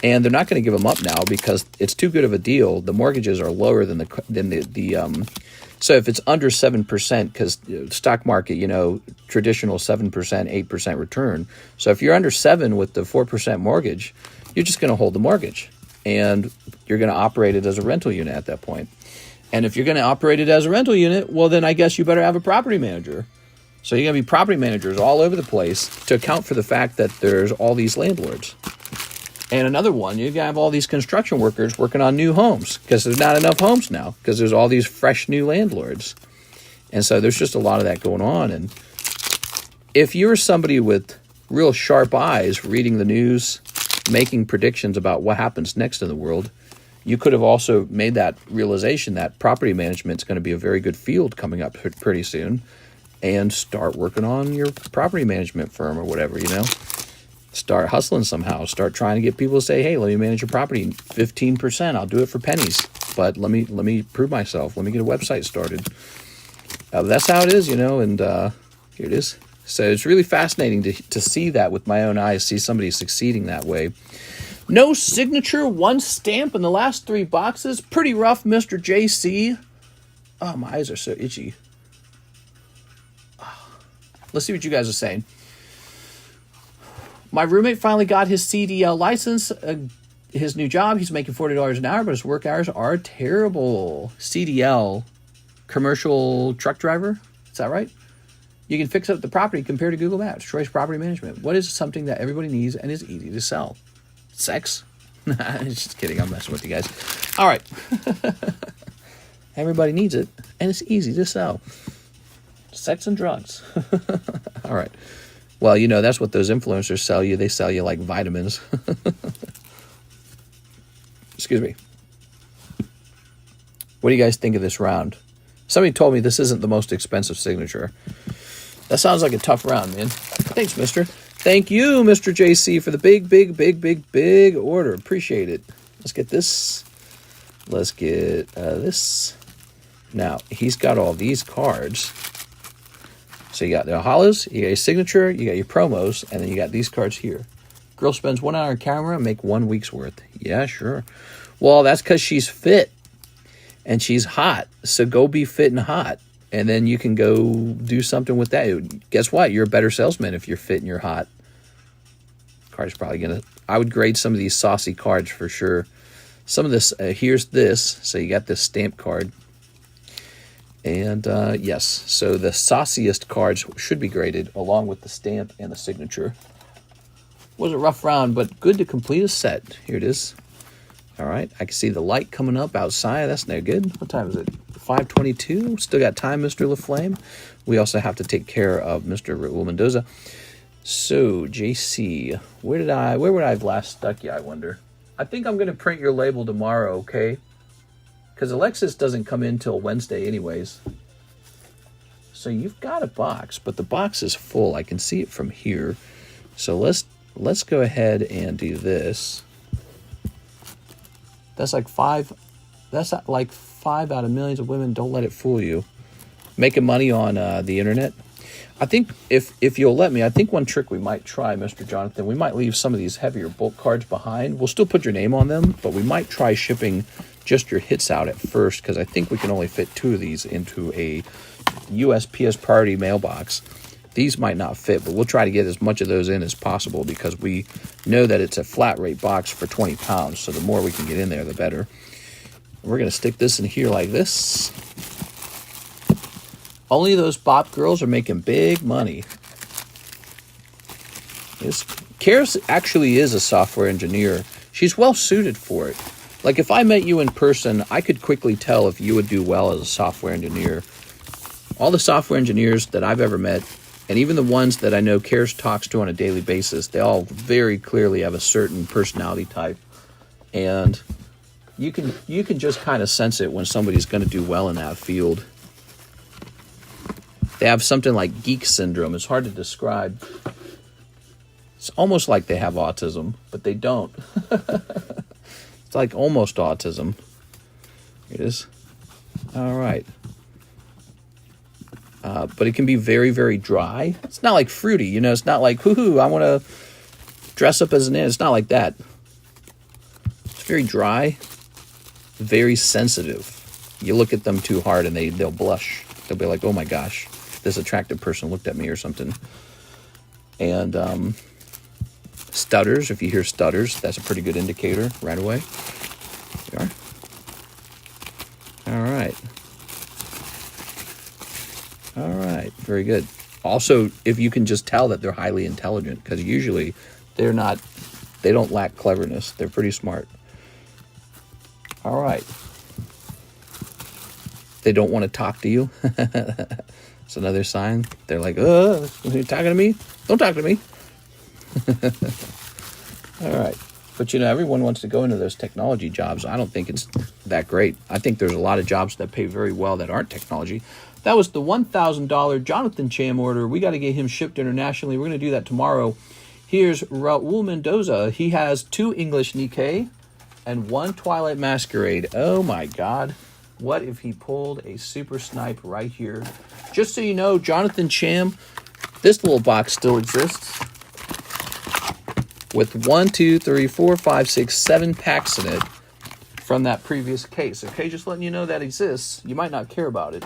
and they're not going to give them up now because it's too good of a deal. The mortgages are lower than so if it's under 7%, because stock market, you know, traditional 7%, 8% return. So if you're under 7 with the 4% mortgage, you're just going to hold the mortgage, and you're going to operate it as a rental unit at that point. And if you're going to operate it as a rental unit, well, then I guess you better have a property manager. So you're going to be property managers all over the place to account for the fact that there's all these landlords. And another one, you're going to have all these construction workers working on new homes because there's not enough homes now because there's all these fresh new landlords. And so there's just a lot of that going on. And if you're somebody with real sharp eyes reading the news, making predictions about what happens next in the world, you could have also made that realization that property management is going to be a very good field coming up pretty soon, and start working on your property management firm or whatever, you know. Start hustling somehow. Start trying to get people to say, hey, let me manage your property 15%. I'll do it for pennies, but let me prove myself. Let me get a website started. That's how it is, you know, and here it is. So it's really fascinating to see that with my own eyes, see somebody succeeding that way. No signature, 1 stamp in the last 3 boxes. Pretty rough, Mr. JC. Oh, my eyes are so itchy. Let's see what you guys are saying. My roommate finally got his CDL license, his new job. He's making $40 an hour, but his work hours are terrible. CDL, commercial truck driver. Is that right? You can fix up the property compared to Google Maps. Choice property management. What is something that everybody needs and is easy to sell? Sex? Just kidding. I'm messing with you guys. All right. Everybody needs it, and it's easy to sell. Sex and drugs. All right. Well, you know, that's what those influencers sell you. They sell you like vitamins. Excuse me. What do you guys think of this round? Somebody told me this isn't the most expensive signature. That sounds like a tough round, man. Thanks, mister. Thank you, Mr. JC, for the big order. Appreciate it. Let's get this. Let's get this. Now, he's got all these cards. So you got the hollows, you got your signature, you got your promos, and then you got these cards here. Girl spends 1 hour on camera and make 1 week's worth. Yeah, sure. Well, that's because she's fit and she's hot. So go be fit and hot, and then you can go do something with that. Guess what? You're a better salesman if you're fit and you're hot. Card's probably going to... I would grade some of these saucy cards for sure. Some of this... here's this. So you got this stamp card. And yes, so the sauciest cards should be graded along with the stamp and the signature. Was a rough round, but good to complete a set. Here it is. All right, I can see the light coming up outside. That's no good. What time is it? 5:22. Still got time, Mr. LaFlame. We also have to take care of Mr. Raul Mendoza. So, JC, where would I have last stuck you, I wonder? I think I'm going to print your label tomorrow, okay? Because Alexis doesn't come in till Wednesday anyways. So you've got a box, but the box is full. I can see it from here. So let's go ahead and do this. That's like 5 out of millions of women. Don't let it fool you. Making money on the internet. I think if you'll let me, I think one trick we might try, Mr. Jonathan, we might leave some of these heavier bulk cards behind. We'll still put your name on them, but we might try shipping just your hits out at first, because I think we can only fit 2 of these into a USPS priority mailbox. These might not fit, but we'll try to get as much of those in as possible because we know that it's a flat rate box for 20 pounds. So the more we can get in there, the better. We're going to stick this in here like this. Only those bop girls are making big money. Karis actually is a software engineer. She's well suited for it. Like, if I met you in person, I could quickly tell if you would do well as a software engineer. All the software engineers that I've ever met, and even the ones that I know Karis talks to on a daily basis, they all very clearly have a certain personality type. And you can just kind of sense it when somebody's going to do well in that field. They have something like geek syndrome. It's hard to describe. It's almost like they have autism, but they don't. It's like almost autism. Here it is. All right. but it can be very, very dry. It's not like fruity, you know. It's not like, hoo-hoo, I want to dress up as an ant. It's not like that. It's very dry, very sensitive. You look at them too hard and they'll blush. They'll be like, oh my gosh, this attractive person looked at me or something. And stutters, if you hear stutters, that's a pretty good indicator right away. There you are. All right. All right, very good. Also, if you can just tell that they're highly intelligent, because usually they don't lack cleverness. They're pretty smart. All right. They don't want to talk to you. It's another sign. They're like, are you talking to me? Don't talk to me. All right. But, you know, everyone wants to go into those technology jobs. I don't think it's that great. I think there's a lot of jobs that pay very well that aren't technology. That was the $1,000 Jonathan Cham order. We got to get him shipped internationally. We're going to do that tomorrow. Here's Raul Mendoza. He has 2 English Nikke and 1 Twilight Masquerade. Oh, my God. What if he pulled a super snipe right here? Just so you know, Jonathan Cham, this little box still exists with 1, 2, 3, 4, 5, 6, 7 packs in it from that previous case. Okay, just letting you know that exists. You might not care about it.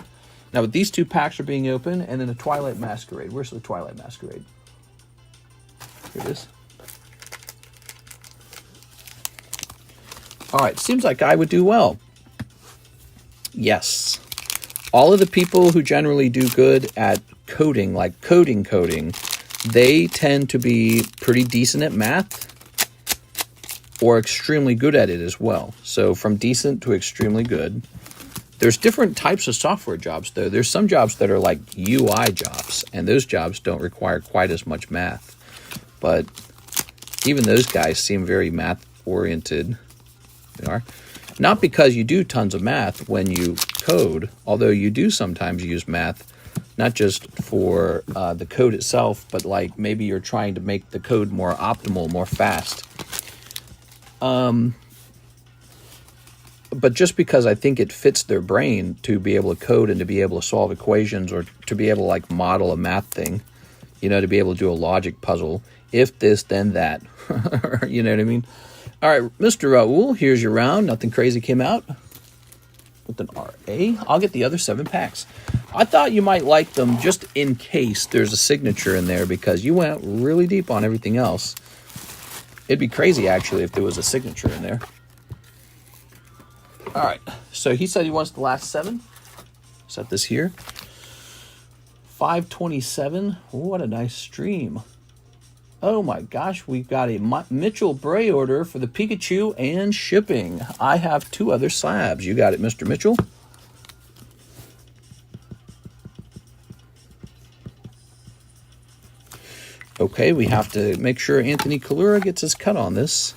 Now, with these 2 packs are being opened, and then a Twilight Masquerade. Where's the Twilight Masquerade? Here it is. All right, seems like I would do well. Yes. All of the people who generally do good at coding, like coding, they tend to be pretty decent at math or extremely good at it as well. So from decent to extremely good. There's different types of software jobs, though. There's some jobs that are like UI jobs, and those jobs don't require quite as much math. But even those guys seem very math-oriented. They are. Not because you do tons of math when you code, although you do sometimes use math, not just for the code itself, but like maybe you're trying to make the code more optimal, more fast. But just because I think it fits their brain to be able to code and to be able to solve equations or to be able to like model a math thing, you know, to be able to do a logic puzzle, if this, then that, you know what I mean? All right, Mr. Raul, here's your round. Nothing crazy came out with an RA. I'll get the other 7 packs. I thought you might like them just in case there's a signature in there because you went really deep on everything else. It'd be crazy, actually, if there was a signature in there. All right, so he said he wants the last 7. Set this here. 527. What a nice stream. Oh my gosh, we've got a Mitchell Bray order for the Pikachu and shipping. I have 2 other slabs. You got it, Mr. Mitchell. Okay, we have to make sure Anthony Kalura gets his cut on this.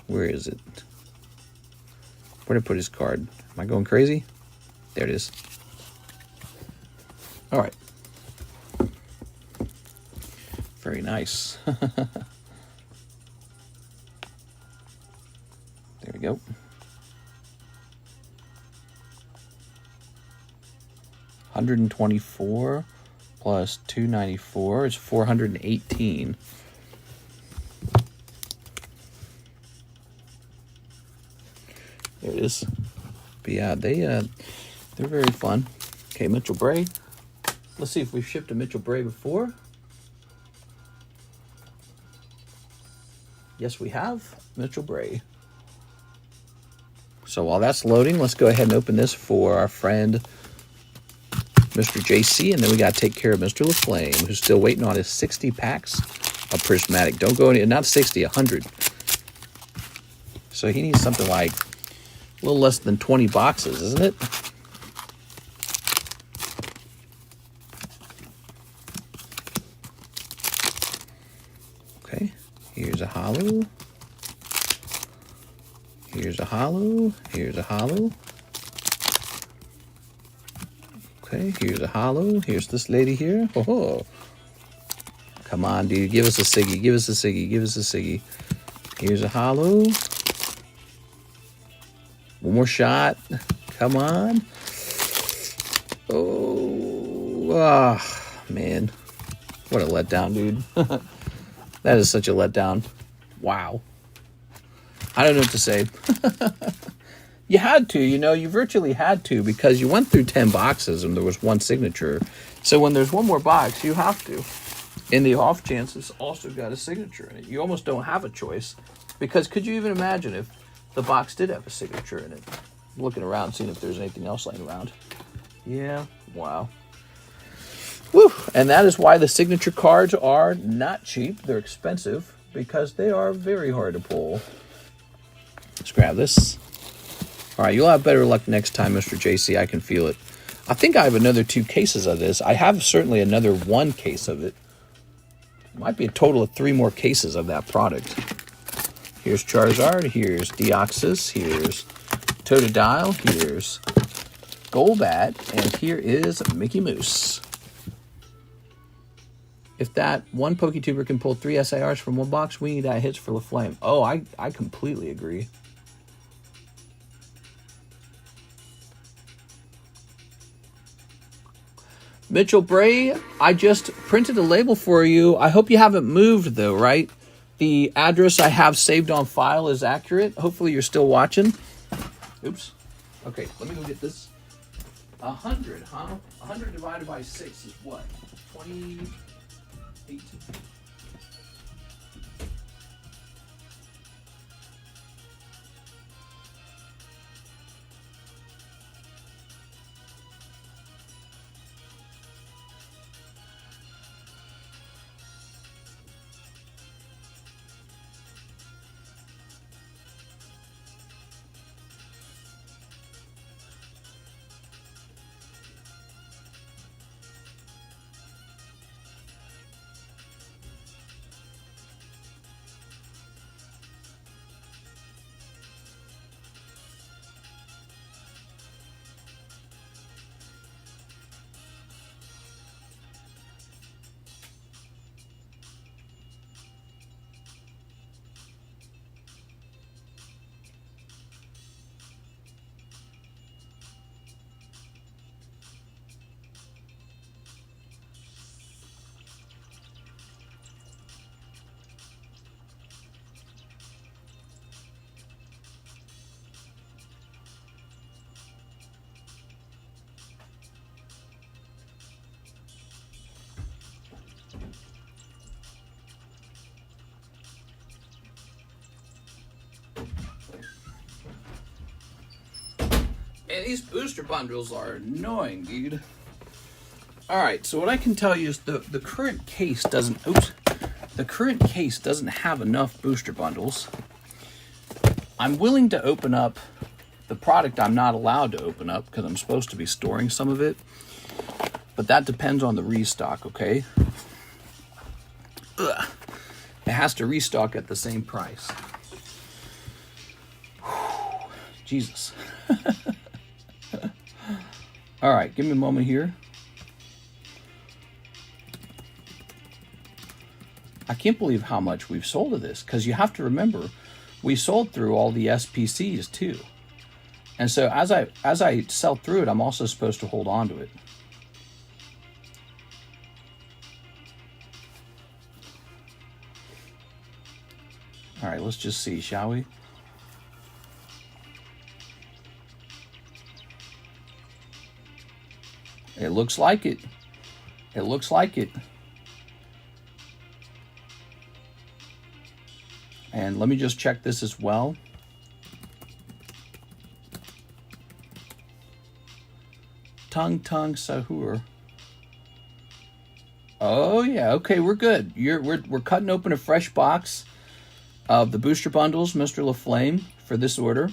Where is it? Where did I put his card? Am I going crazy? There it is. All right. Very nice. There we go. $124 plus $294 is $418. There it is. But yeah, they're very fun. Okay, Mitchell Bray. Let's see if we've shipped a Mitchell Bray before. Yes, we have. Mitchell Bray. So while that's loading, let's go ahead and open this for our friend Mr. JC, and then we got to take care of Mr. LaFlame, who's still waiting on his 60 packs of prismatic. Don't go any, not 60, 100. So he needs something like a little less than 20 boxes, isn't it? Okay, here's a hollow. Here's a hollow. Here's a hollow. Okay, here's a hollow. Here's this lady here. Oh, come on, dude. Give us a Siggy. Give us a Siggy. Give us a Siggy. Here's a hollow. One more shot. Come on. Oh, man. What a letdown, dude. That is such a letdown. Wow. I don't know what to say. You had to, you virtually had to, because you went through 10 boxes and there was one signature. So when there's one more box, you have to. In the off chance it's also got a signature in it. You almost don't have a choice, because could you even imagine if the box did have a signature in it? I'm looking around, seeing if there's anything else laying around. Yeah, wow. Woo! And that is why the signature cards are not cheap. They're expensive because they are very hard to pull. Let's grab this. All right, you'll have better luck next time, Mr. JC. I can feel it. I think I have another 2 cases of this. I have certainly another 1 case of it. Might be a total of 3 more cases of that product. Here's Charizard. Here's Deoxys. Here's Totodile. Here's Golbat. And here is Mickey Mouse. If that one PokeTuber can pull 3 SIRs from one box, we need that hits for LaFlame. Oh, I completely agree. Mitchell Bray, I just printed a label for you. I hope you haven't moved, though, right? The address I have saved on file is accurate. Hopefully you're still watching. Oops. Okay, let me go get this. 100, huh? 100 divided by 6 is what? 28? And these booster bundles are annoying, dude. Alright, so what I can tell you is the current case doesn't... Oops. The current case doesn't have enough booster bundles. I'm willing to open up the product I'm not allowed to open up because I'm supposed to be storing some of it. But that depends on the restock, okay? Ugh. It has to restock at the same price. Jesus. All right, give me a moment here. I can't believe how much we've sold of this, because you have to remember, we sold through all the SPCs too. And so as I sell through it, I'm also supposed to hold on to it. All right, let's just see, shall we? It looks like it. It looks like it. And let me just check this as well. Tung Sahur. Oh yeah, okay, we're good. We're cutting open a fresh box of the booster bundles, Mr. LaFlame, for this order.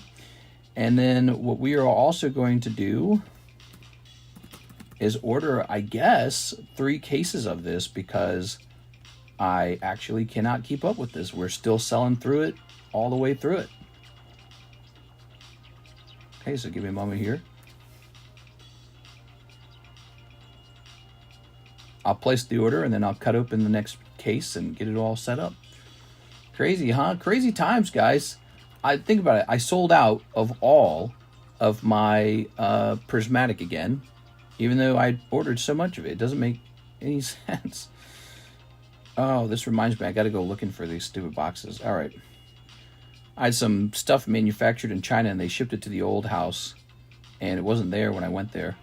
And then what we are also going to do is order, I guess, 3 cases of this, because I actually cannot keep up with this. We're still selling through it, all the way through it. Okay, so give me a moment here. I'll place the order and then I'll cut open the next case and get it all set up. Crazy, huh? Crazy times, guys. I think about it. I sold out of all of my prismatic again, even though I ordered so much of it. It doesn't make any sense. Oh, this reminds me. I got to go looking for these stupid boxes. All right. I had some stuff manufactured in China, and they shipped it to the old house, and it wasn't there when I went there.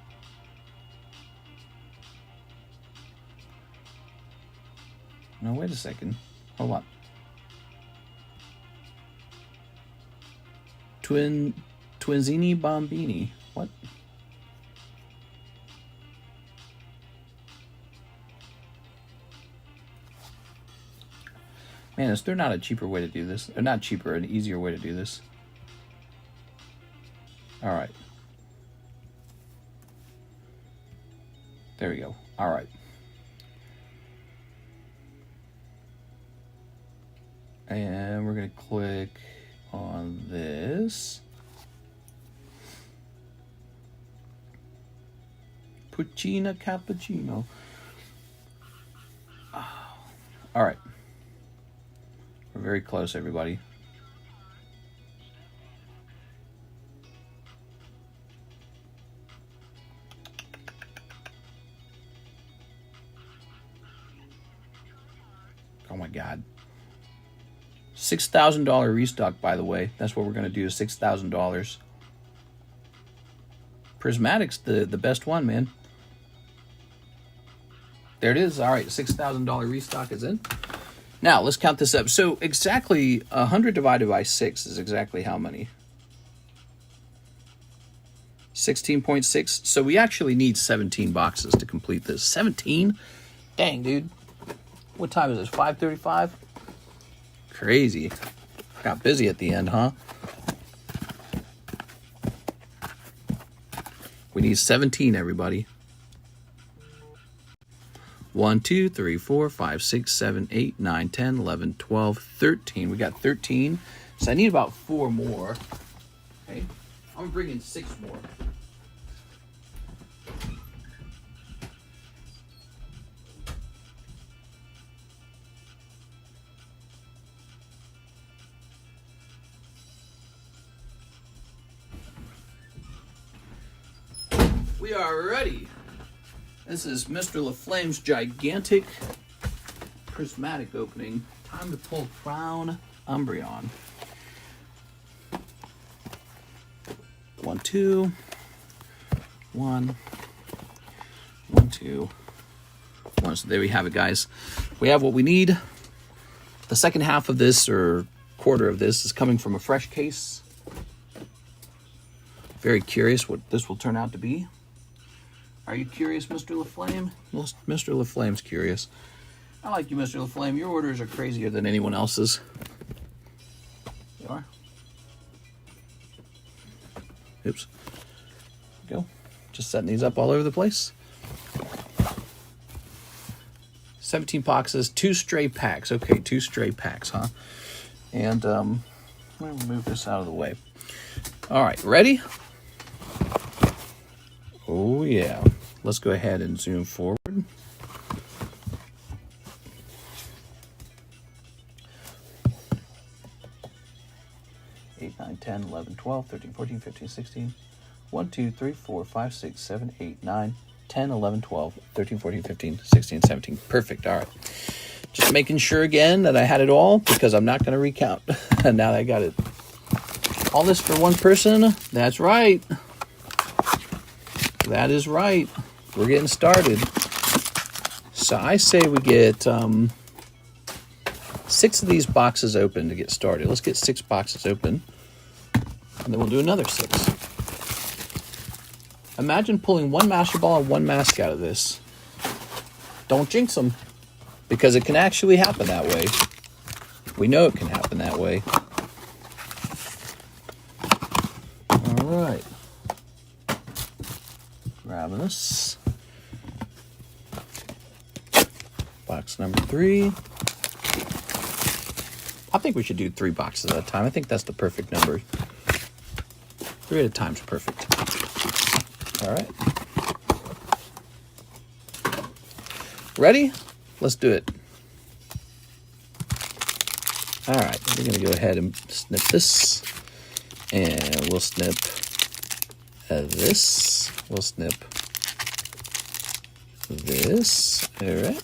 No, wait a second. Hold on. Twinzini Bombini. What? Man, is there not a cheaper way to do this? Or not cheaper, an easier way to do this? All right. There we go. All right. And we're going to click on this. Puccina cappuccino. Oh. All right. We're very close, everybody. Oh my God. $6,000 restock, by the way. That's what we're going to do, is $6,000. Prismatic's the best one, man. There it is. All right, $6,000 restock is in. Now, let's count this up. So exactly 100 divided by 6 is exactly how many? 16.6. So we actually need 17 boxes to complete this. 17? Dang, dude. What time is this? 5:35? Crazy. Got busy at the end, huh? We need 17, everybody. 1, 2, 3, 4, 5, 6, 7, 8, 9, 10, 11, 12, 13. We got 13. So I need about 4 more. Okay. I'm bringing 6 more. We are ready. This is Mr. LaFlame's gigantic prismatic opening. Time to pull Crown Umbreon. 1, 2. 1. 1, 2. 1. So there we have it, guys. We have what we need. The second half of this, or quarter of this, is coming from a fresh case. Very curious what this will turn out to be. Are you curious, Mr. LaFlame? Well, Mr. LaFlame's curious. I like you, Mr. LaFlame. Your orders are crazier than anyone else's. You are? Oops. Go. Just setting these up all over the place. 17 boxes, 2 stray packs. Okay, 2 stray packs, huh? And I'm going to move this out of the way. All right, ready? Oh, yeah. Let's go ahead and zoom forward. 8, 9, 10, 11, 12, 13, 14, 15, 16. 1, 2, 3, 4, 5, 6, 7, 8, 9, 10, 11, 12, 13, 14, 15, 16, 17. Perfect. All right. Just making sure again that I had it all, because I'm not going to recount. And now that I got it. All this for one person? That's right. That is right. We're getting started. So I say we get 6 of these boxes open to get started. Let's get 6 boxes open, and then we'll do another 6. Imagine pulling 1 Master Ball and 1 Mask out of this. Don't jinx them, because it can actually happen that way. We know it can happen that way. All right. Grabbing this. Box number 3. I think we should do 3 boxes at a time. I think that's the perfect number. 3 at a time is perfect. All right. Ready? Let's do it. All right, we're going to go ahead and snip this. And we'll snip this. We'll snip this. All right.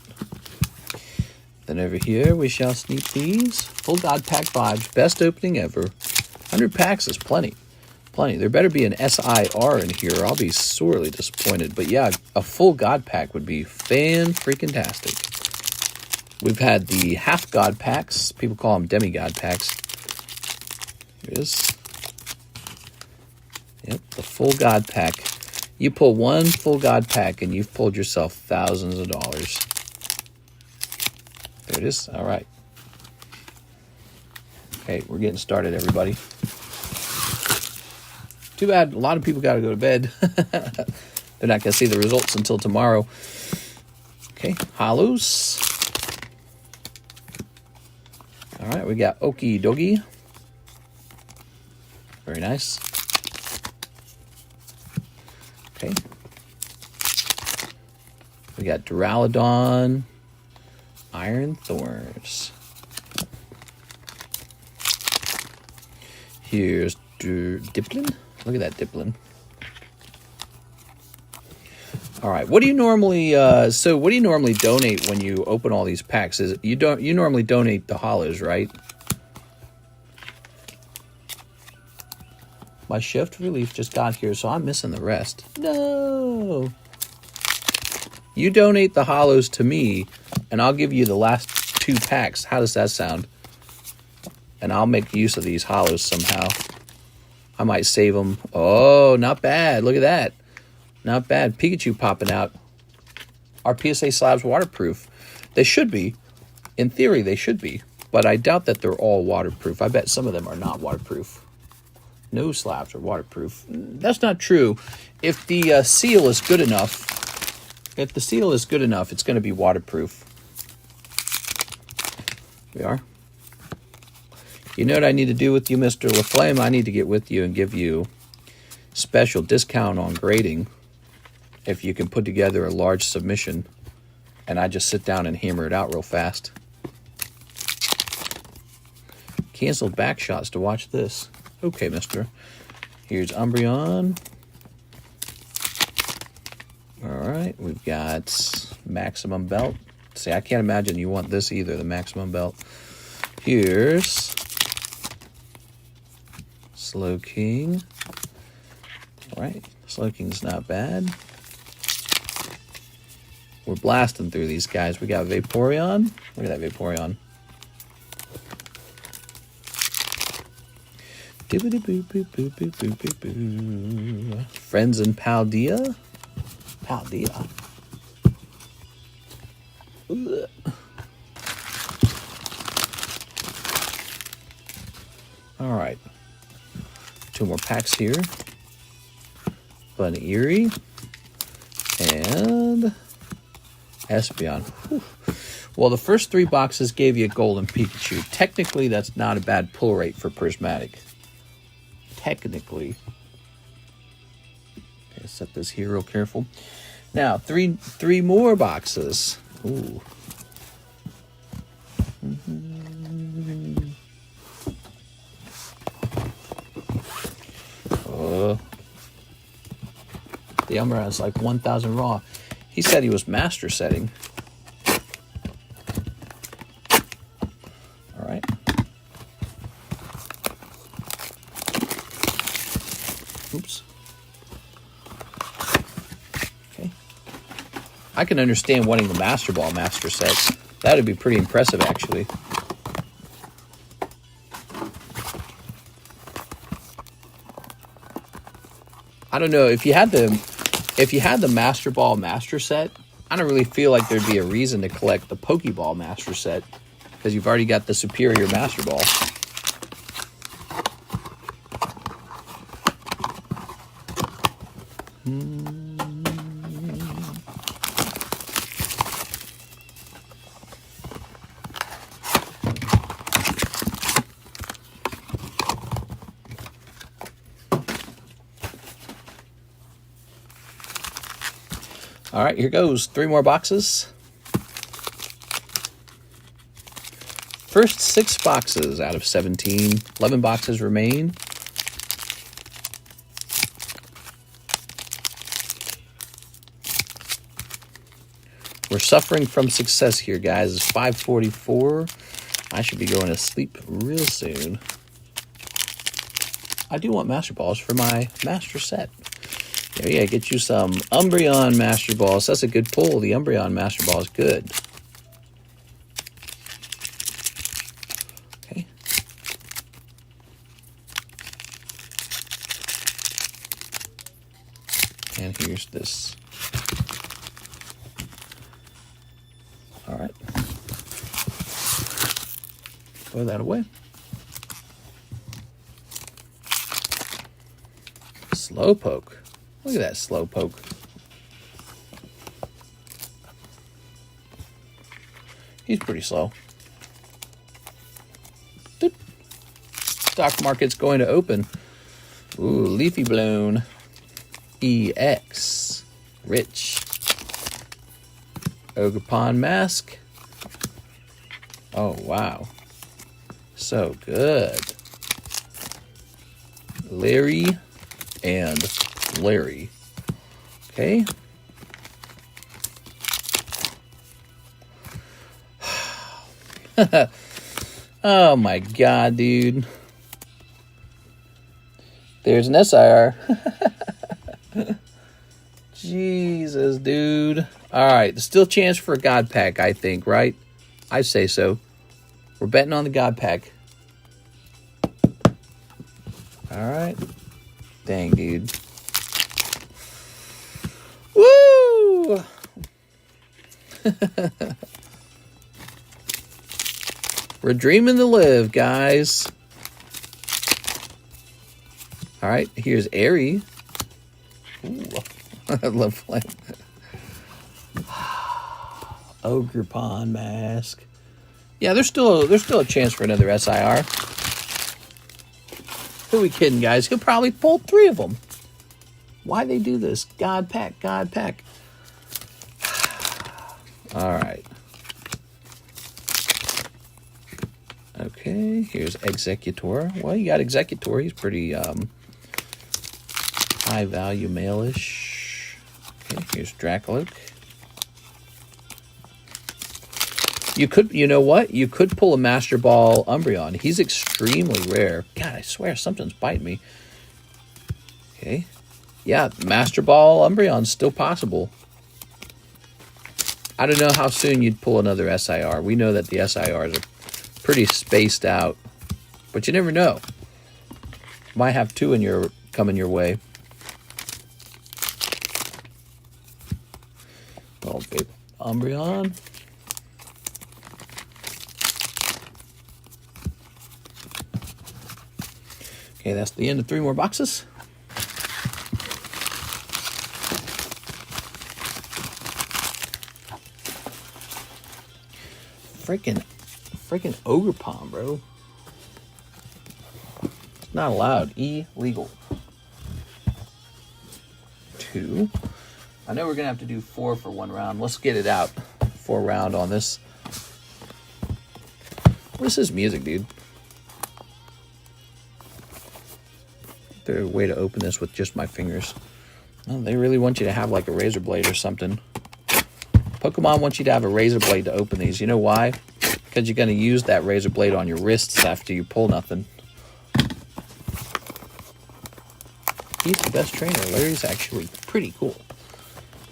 Then over here, we shall snip these. Full God Pack vibes. Best opening ever. 100 packs is plenty. Plenty. There better be an SIR in here. I'll be sorely disappointed. But yeah, a full God Pack would be fan-freaking-tastic. We've had the half God packs. People call them demigod packs. Here it is. Yep, the full God Pack. You pull one full God Pack and you've pulled yourself thousands of dollars. There it is. All right. Okay, we're getting started, everybody. Too bad a lot of people got to go to bed. They're not going to see the results until tomorrow. Okay, hollows. All right, we got Okie Dokie. Very nice. Okay. We got Duraludon, Iron Thorns. Here's Diplin. Look at that Diplin. All right. What do you normally? So what do you normally donate when you open all these packs? Is you normally donate the hollows, right? My shift relief just got here, so I'm missing the rest. No. You donate the hollows to me, and I'll give you the last 2 packs. How does that sound? And I'll make use of these hollows somehow. I might save them. Oh, not bad. Look at that. Not bad. Pikachu popping out. Are PSA slabs waterproof? They should be. In theory, they should be. But I doubt that they're all waterproof. I bet some of them are not waterproof. No slabs are waterproof. That's not true. If the seal is good enough, it's going to be waterproof. Here we are. You know what I need to do with you, Mr. LaFlame? I need to get with you and give you special discount on grading if you can put together a large submission and I just sit down and hammer it out real fast. Canceled back shots to watch this. Okay, mister. Here's Umbreon. All right, we've got Maximum Belt. See, I can't imagine you want this either, the Maximum Belt. Here's Slowking. All right, Slowking's not bad. We're blasting through these guys. We got Vaporeon. Look at that Vaporeon. Friends in Paldea. Paldea. All right. 2 more packs here. Buneary. And Espeon. Whew. Well, the first 3 boxes gave you a Golden Pikachu. Technically, that's not a bad pull rate for Prismatic. Technically. Okay, set this here real careful. Now, three more boxes. Ooh. The Umbreon is like 1,000 raw. He said he was master setting. All right. Oops. Okay. I can understand wanting the Master Ball master set. That would be pretty impressive, actually. I don't know if you had the Master Ball master set. I don't really feel like there'd be a reason to collect the Pokeball master set because you've already got the superior Master Ball. All right, here goes. 3 more boxes. first 6 boxes out of 17. 11 boxes remain. We're suffering from success here, guys. It's 5:44. I should be going to sleep real soon. I do want Master Balls for my Master set. Yeah, get you some Umbreon Master Balls. That's a good pull. The Umbreon Master Ball is good. Okay. And here's this. All right. Throw that away. Slowpoke. Look at that Slowpoke. He's pretty slow. Doop. Stock market's going to open. Ooh, Leafy Blown. EX. Rich. Ogre Pond Mask. Oh, wow. So good. Larry and Larry. Okay. Oh my god, dude. There's an SIR. Jesus, dude. Alright, there's still a chance for a God Pack, I think, right? I say so. We're betting on the God Pack. Alright. Dang, dude. Woo! We're dreaming to live, guys. Alright, here's Airy. Ooh. I love playing. Ogre Pond Mask. Yeah, there's still a chance for another SIR. Who are we kidding, guys? He'll probably pull 3 of them. Why they do this? God Pack, God Pack. All right. Okay, here's Executor. Well, you got Executor. He's pretty high value mailish. Okay, here's Dracoloak. You know what? You could pull a Master Ball Umbreon. He's extremely rare. God, I swear something's biting me. Okay. Yeah, Master Ball Umbreon's still possible. I don't know how soon you'd pull another SIR. We know that the SIRs are pretty spaced out. But you never know. Might have 2 coming your way. Okay, Umbreon. Okay, that's the end of 3 more boxes. Freaking Ogre Pond, bro. It's not allowed. Illegal. 2. I know we're going to have to do 4 for 1 round. Let's get it out. 4 round on this. What is this music, dude? There's a way to open this with just my fingers. Oh, they really want you to have like a razor blade or something. Pokemon wants you to have a razor blade to open these. You know why? Because you're going to use that razor blade on your wrists after you pull nothing. He's the best trainer. Larry's actually pretty cool.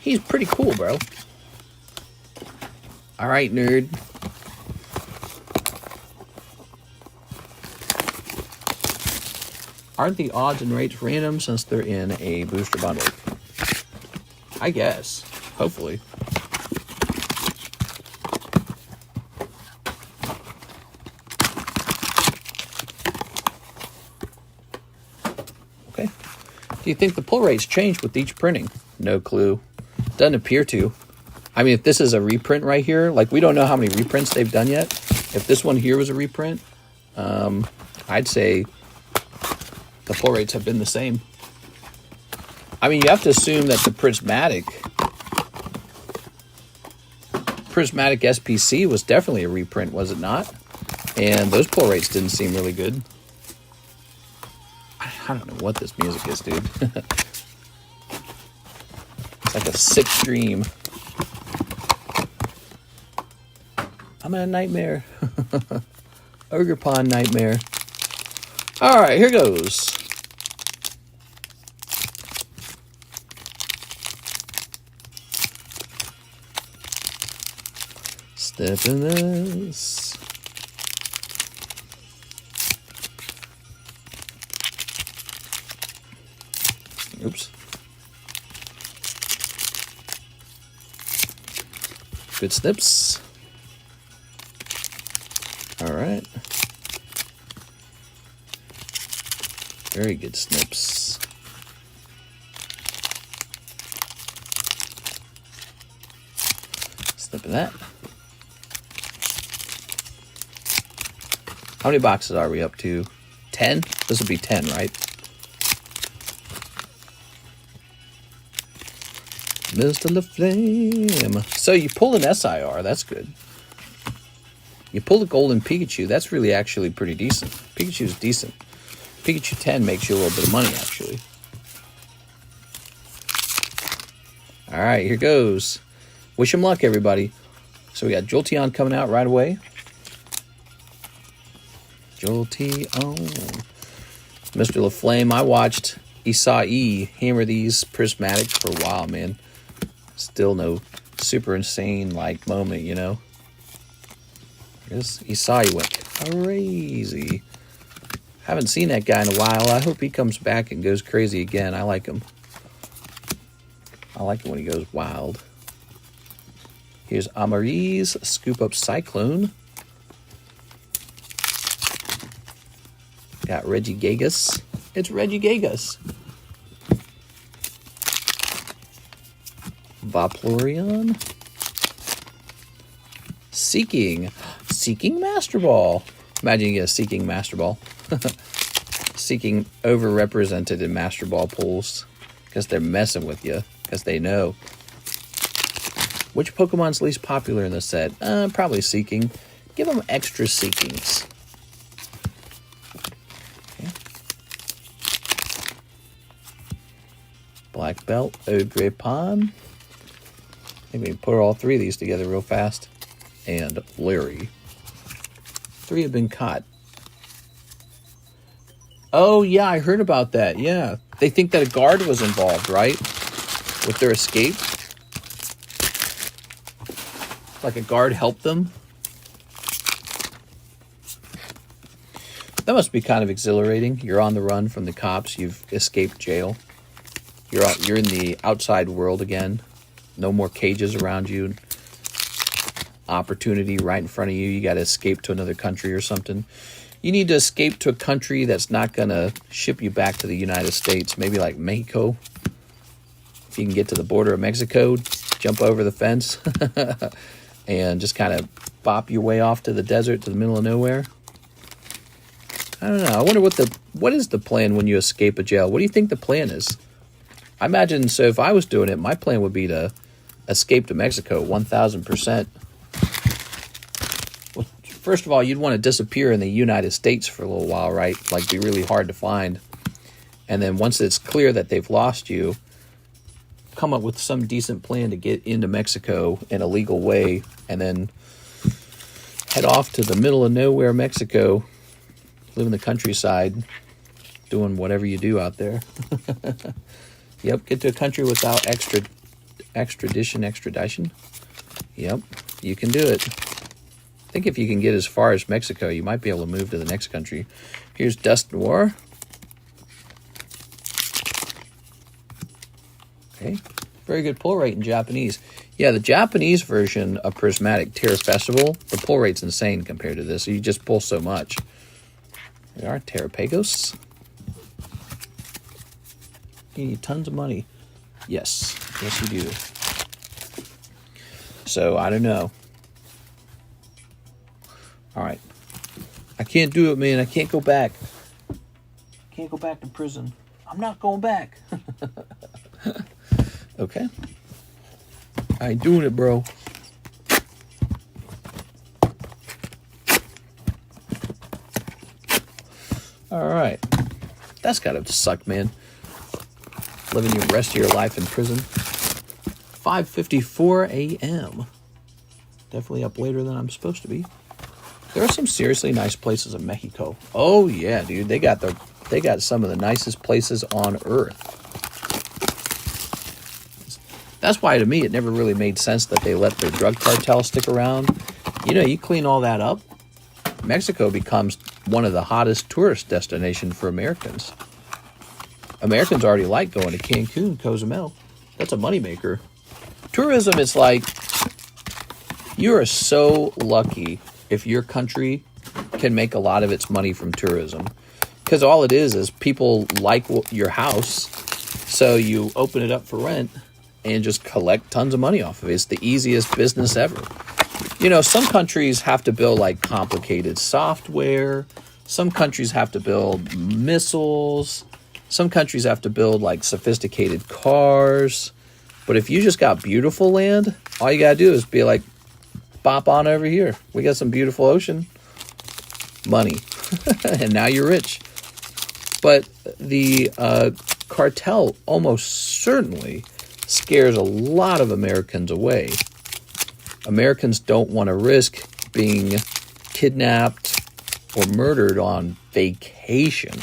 He's pretty cool, bro. All right, nerd. Aren't the odds and rates random since they're in a booster bundle? I guess. Hopefully. Okay. Do you think the pull rates change with each printing? No clue. Doesn't appear to. I mean, if this is a reprint right here, like we don't know how many reprints they've done yet. If this one here was a reprint, I'd say the pull rates have been the same. I mean, you have to assume that the prismatic SPC was definitely a reprint, was it not? And those pull rates didn't seem really good. I don't know what this music is, dude. It's like a sick dream. I'm in a nightmare. Ogre Pond nightmare. All right, here goes. Step in this. Oops. Good snips. All right. Very good snips. Snipping that. How many boxes are we up to? 10? This will be 10, right? Mr. LaFlame. So you pull an SIR, that's good. You pull the golden Pikachu, that's really actually pretty decent. Pikachu's decent. Pikachu 10 makes you a little bit of money, actually. All right, here goes. Wish him luck, everybody. So we got Jolteon coming out right away. Jolteon. Mr. LaFlame, I watched Isai hammer these prismatics for a while, man. Still no super insane like moment, you know. This Isai went crazy. Haven't seen that guy in a while. I hope he comes back and goes crazy again. I like him. I like it when he goes wild. Here's Amariz, Scoop Up Cyclone. Got Regigigas. It's Regigigas. Vaporeon. Seeking Master Ball. Imagine you get a Seeking Master Ball. Seeking overrepresented in Master Ball pools because they're messing with you because they know. Which Pokemon's least popular in the set? Probably Seeking. Give them extra Seekings. Okay. Black Belt, Ogre Pond. I think we can put all three of these together real fast. And Larry. 3 have been caught. Oh, yeah, I heard about that. Yeah. They think that a guard was involved, right? With their escape. Like a guard helped them. That must be kind of exhilarating. You're on the run from the cops. You've escaped jail. You're in the outside world again. No more cages around you. Opportunity right in front of you. You got to escape to another country or something. You need to escape to a country that's not going to ship you back to the United States. Maybe like Mexico. If you can get to the border of Mexico, jump over the fence and just kind of bop your way off to the desert, to the middle of nowhere. I don't know. I wonder what is the plan when you escape a jail? What do you think the plan is? I imagine, so if I was doing it, my plan would be to escape to Mexico 1,000%. Well, first of all, you'd want to disappear in the United States for a little while, right? Like, be really hard to find. And then once it's clear that they've lost you, come up with some decent plan to get into Mexico in a legal way, and then head off to the middle of nowhere, Mexico, live in the countryside, doing whatever you do out there. Yep, get to a country without extradition. Yep, you can do it. I think if you can get as far as Mexico, you might be able to move to the next country. Here's Dust Noir. Okay, very good pull rate in Japanese. Yeah, the Japanese version of Prismatic Terra Festival, the pull rate's insane compared to this. You just pull so much. There are Terrapagos. You need tons of money. Yes, yes you do. So, I don't know. Alright. I can't do it, man. I can't go back. Can't go back to prison. I'm not going back. Okay. I ain't doing it, bro. All right. That's got to suck, man. Living your rest of your life in prison. 5:54 a.m. Definitely up later than I'm supposed to be. There are some seriously nice places in Mexico. Oh yeah, dude. They got some of the nicest places on earth. That's why to me it never really made sense that they let their drug cartel stick around. You know, you clean all that up, Mexico becomes one of the hottest tourist destinations for Americans. Americans already like going to Cancun, Cozumel. That's a moneymaker. Tourism is like, you are so lucky if your country can make a lot of its money from tourism. Because all it is people like your house, so you open it up for rent and just collect tons of money off of it. It's the easiest business ever. You know, some countries have to build like complicated software. Some countries have to build missiles. Some countries have to build like sophisticated cars. But if you just got beautiful land, all you got to do is be like, bop on over here. We got some beautiful ocean. Money. And now you're rich. But the cartel almost certainly scares a lot of Americans away. Americans don't want to risk being kidnapped or murdered on vacation.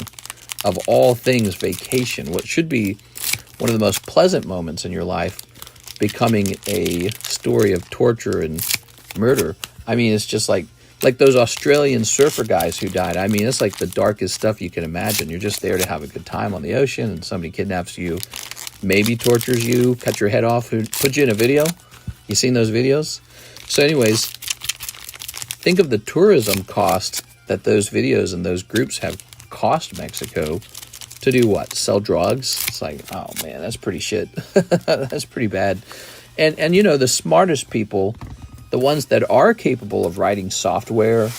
Of all things, vacation. What should be one of the most pleasant moments in your life becoming a story of torture and murder. I mean, it's just like those Australian surfer guys who died. I mean, it's like the darkest stuff you can imagine. You're just there to have a good time on the ocean, and somebody kidnaps you, maybe tortures you, cuts your head off, who put you in a video. You seen those videos? So anyways, think of the tourism cost that those videos and those groups have cost Mexico to do what? Sell drugs? It's like, oh man, that's pretty shit. That's pretty bad. And you know, the smartest people, the ones that are capable of writing software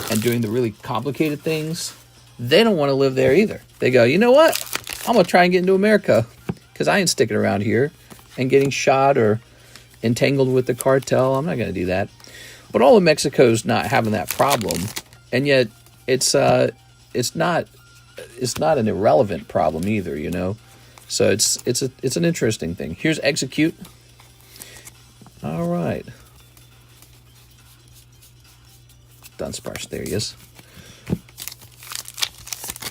and doing the really complicated things, they don't want to live there either. They go, you know what? I'm going to try and get into America because I ain't sticking around here and getting shot or entangled with the cartel. I'm not going to do that. But all of Mexico's not having that problem. And yet it's not an irrelevant problem either, you know? So it's an interesting thing. Here's execute. All right. Dunsparce, there he is.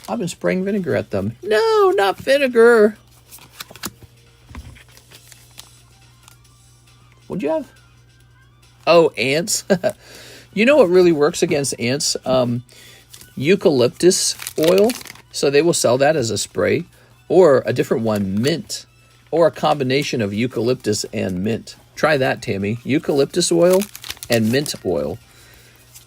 I've been spraying vinegar at them. No, not vinegar. What'd you have? Oh, ants. You know what really works against ants? Eucalyptus oil. So they will sell that as a spray. Or a different one, mint. Or a combination of eucalyptus and mint. Try that, Tammy. Eucalyptus oil and mint oil.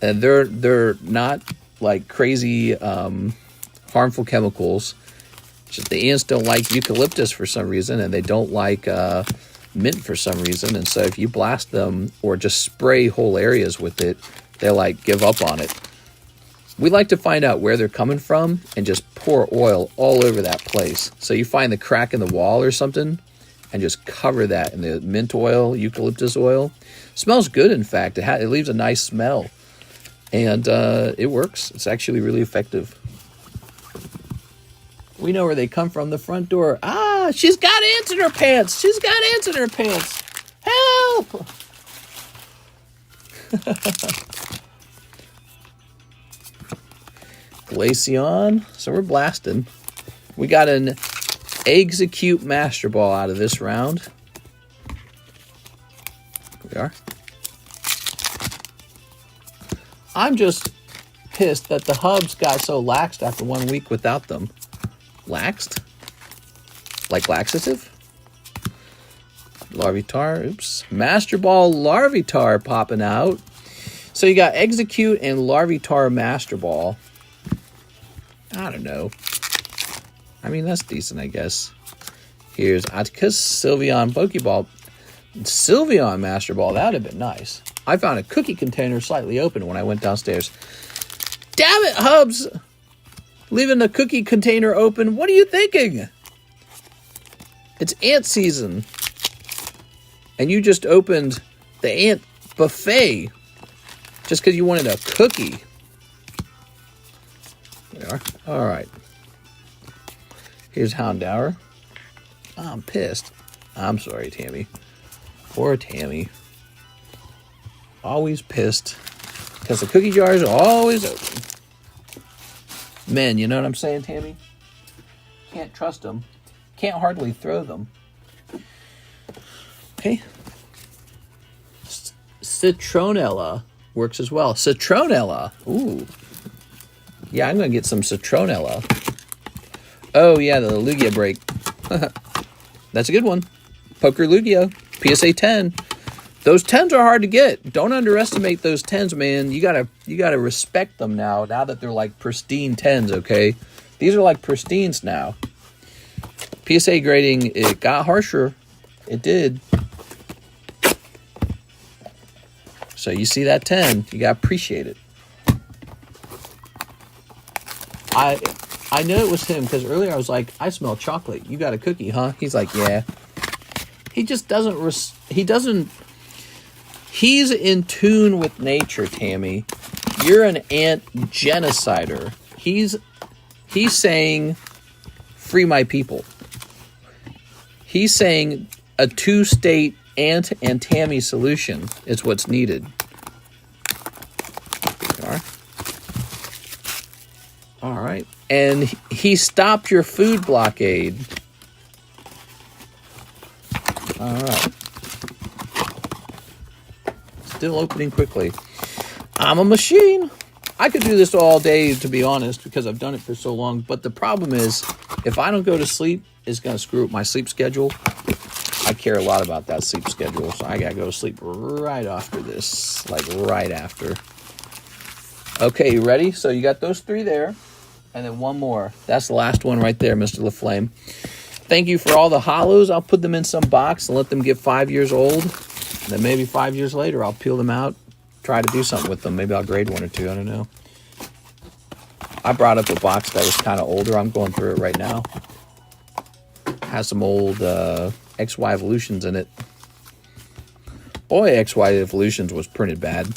And they're not like crazy harmful chemicals. Just the ants don't like eucalyptus for some reason, and they don't like mint for some reason. And so if you blast them or just spray whole areas with it, they like give up on it. We like to find out where they're coming from and just pour oil all over that place. So you find the crack in the wall or something and just cover that in the mint oil, eucalyptus oil. Smells good, in fact. It leaves a nice smell. And it works. It's actually really effective. We know where they come from, the front door. Ah, she's got ants in her pants. She's got ants in her pants. Help! Glaceon. So we're blasting. We got an execute master ball out of this round. Here we are. I'm just pissed that the hubs got so laxed after 1 week without them. Laxed? Like laxative? Larvitar, oops. Master Ball Larvitar popping out. So you got Execute and Larvitar Master Ball. I don't know. I mean, that's decent, I guess. Here's Atticus, Sylveon Pokeball. Sylveon Master Ball, that would have been nice. I found a cookie container slightly open when I went downstairs. Damn it, Hubs! Leaving the cookie container open. What are you thinking? It's ant season. And you just opened the ant buffet just because you wanted a cookie. There we are. All right. Here's Houndour. I'm pissed. I'm sorry, Tammy. Poor Tammy. Always pissed. Because the cookie jars are always open. Men, you know what I'm saying, Tammy? Can't trust them. Can't hardly throw them. Okay. Citronella works as well. Citronella. Ooh. Yeah, I'm going to get some citronella. Oh, yeah, the Lugia break. That's a good one. Poker Lugia. PSA 10. Those 10s are hard to get. Don't underestimate those 10s, man. You gotta respect them now that they're like pristine 10s, okay? These are like pristines now. PSA grading, it got harsher. It did. So you see that 10, you gotta appreciate it. I know it was him because earlier I was like, I smell chocolate. You got a cookie, huh? He's like, yeah. He just doesn't, he's in tune with nature, Tammy. You're an ant genocider. He's saying, free my people. He's saying a two-state ant and Tammy solution is what's needed. All right. And he stopped your food blockade. All right. Still opening quickly. I'm a machine. I could do this all day, to be honest, because I've done it for so long. But the problem is, if I don't go to sleep, it's going to screw up my sleep schedule. I care a lot about that sleep schedule, so I got to go to sleep right after this, like right after. Okay, you ready? So you got those three there, and then one more. That's the last one right there, Mr. LaFlame. Thank you for all the hollows. I'll put them in some box and let them get 5 years old. And then maybe 5 years later, I'll peel them out, try to do something with them. Maybe I'll grade one or two. I don't know. I brought up a box that was kind of older. I'm going through it right now. Has some old XY Evolutions in it. Boy, XY Evolutions was printed bad.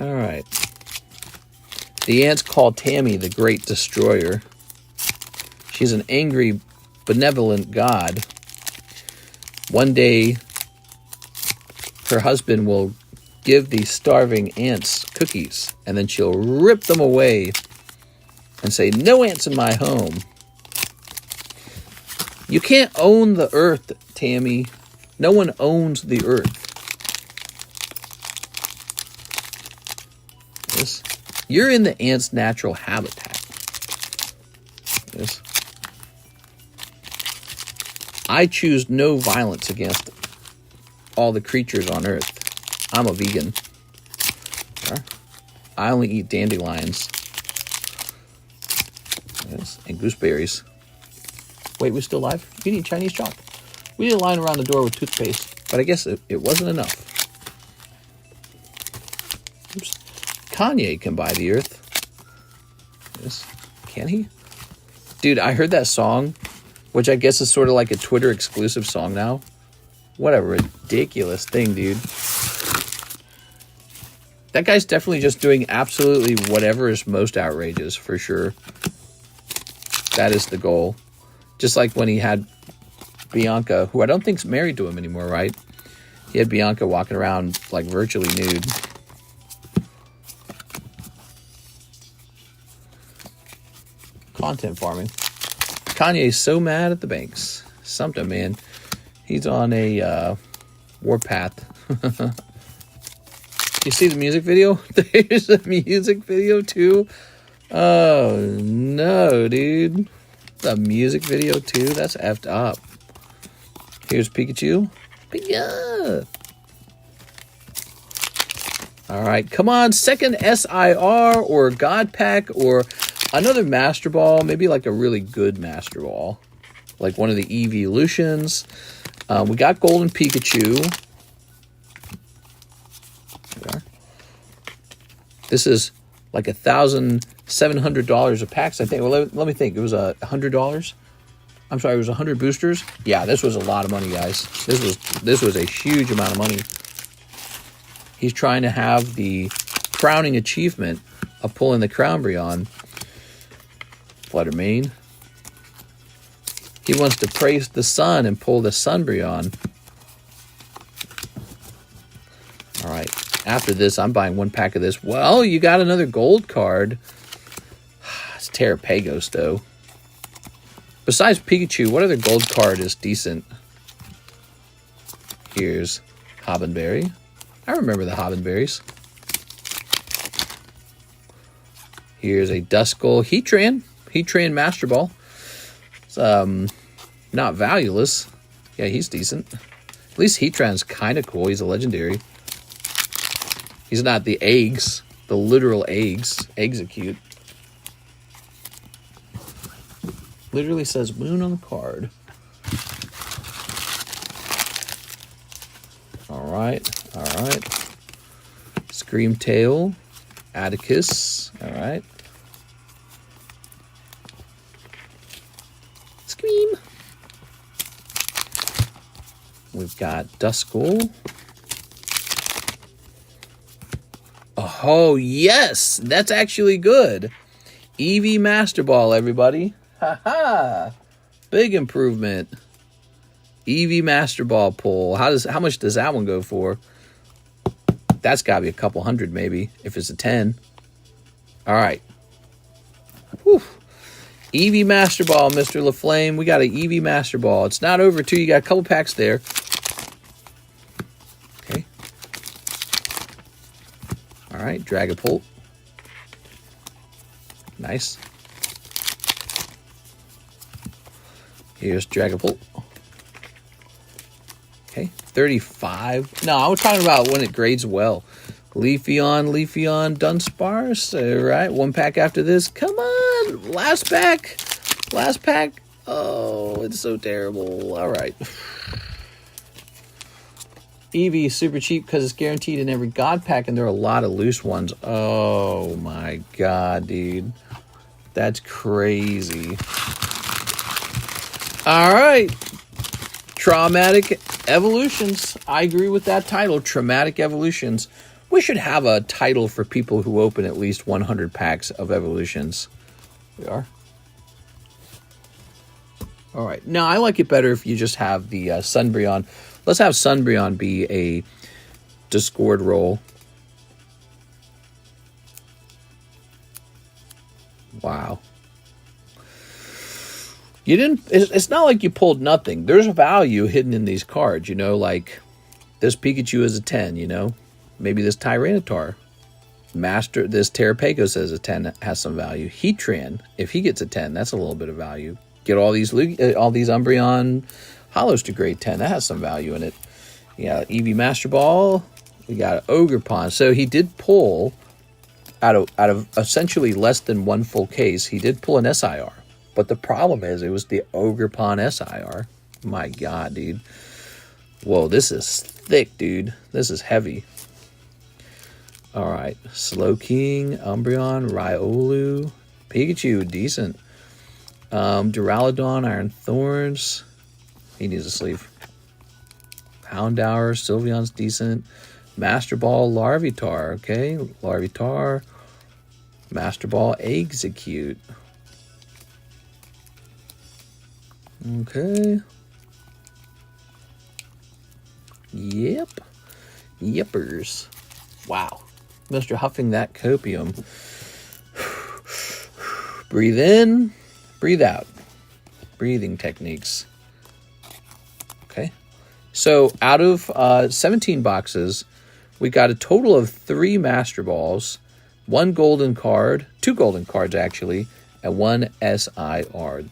All right. The ants call Tammy the Great Destroyer. She's an angry, benevolent god. One day, her husband will give these starving ants cookies, and then she'll rip them away and say, "No ants in my home." You can't own the earth, Tammy. No one owns the earth. Yes. You're in the ant's natural habitat. Yes. I choose no violence against all the creatures on earth. I'm a vegan. I only eat dandelions. Yes, and gooseberries. Wait, we're still live? You need Chinese chalk. We need a line around the door with toothpaste, but I guess it wasn't enough. Oops. Kanye can buy the earth. Yes. Can he? Dude, I heard that song, which I guess is sort of like a Twitter exclusive song now. What a ridiculous thing, dude. That guy's definitely just doing absolutely whatever is most outrageous, for sure. That is the goal. Just like when he had Bianca, who I don't think's married to him anymore, right? He had Bianca walking around like virtually nude. Content farming. Kanye's so mad at the banks. Something, man. He's on a warpath. You see the music video? There's a music video too. Oh no, dude. The music video too? That's effed up. Here's Pikachu. Pikachu. Alright, come on. Second SIR or God Pack or another Master Ball. Maybe like a really good Master Ball. Like one of the Evolutions. We got Golden Pikachu. This is like $1,700 a pack. So I think. Well, let me think. It was $100. I'm sorry, it was 100 boosters. Yeah, this was a lot of money, guys. This was a huge amount of money. He's trying to have the crowning achievement of pulling the Crown Brion. Fluttermane. He wants to praise the sun and pull the Sun Brion. All right. After this, I'm buying 1 pack of this. Well, you got another gold card. It's Terrapagos, though. Besides Pikachu, what other gold card is decent? Here's Hobbenberry. I remember the Hobbenberries. Here's a Duskull Heatran Master Ball. It's not valueless. Yeah, he's decent. At least Heatran's kind of cool. He's a legendary. He's not the eggs, the literal eggs. Eggs are cute. Literally says moon on the card. All right. Screamtail, Atticus. All right. Scream. We've got Duskull. Oh, yes. That's actually good. Eevee Master Ball, everybody. Ha! Big improvement. Eevee Master Ball pull. How much does that one go for? That's got to be a couple hundred, maybe, if it's a 10. All right. Whew. Eevee Master Ball, Mr. LaFlame. We got an Eevee Master Ball. It's not over, too. You got a couple packs there. Okay. All right. Dragapult. Nice. Here's Dragapult. Okay, 35. No, I was talking about when it grades well. Leafeon, Dunsparce. All right, 1 pack after this. Come on, last pack. Oh, it's so terrible. All right. Eevee is super cheap because it's guaranteed in every God pack, and there are a lot of loose ones. Oh my God, dude. That's crazy. All right. Traumatic Evolutions. I agree with that title. Traumatic Evolutions. We should have a title for people who open at least 100 packs of Evolutions. We are. All right. Now, I like it better if you just have the Sunbreon. Let's have Sunbreon be a Discord roll. Wow. You didn't, it's not like you pulled nothing. There's a value hidden in these cards, you know, like this Pikachu is a 10, you know, maybe this Tyranitar. This Terrapagos as a 10 has some value. Heatran, if he gets a 10, that's a little bit of value. Get all these Umbreon Hollows to grade 10, that has some value in it. Yeah, Eevee Master Ball. We got Ogerpon. So he did pull out of essentially less than 1 full case. He did pull an SIR. But the problem is, it was the Ogerpon SIR. My God, dude. Whoa, this is thick, dude. This is heavy. All right. Slowking, Umbreon, Riolu, Pikachu, decent. Duraludon, Iron Thorns. He needs a sleeve. Houndour, Sylveon's decent. Master Ball, Larvitar. Okay, Larvitar. Master Ball, Execute. Okay. Yep. Yippers. Wow. Mr. Huffing that copium. Breathe in, breathe out. Breathing techniques. Okay. So out of 17 boxes, we got a total of 3 Master Balls, 1 golden card, 2 golden cards actually, and 1 SIR.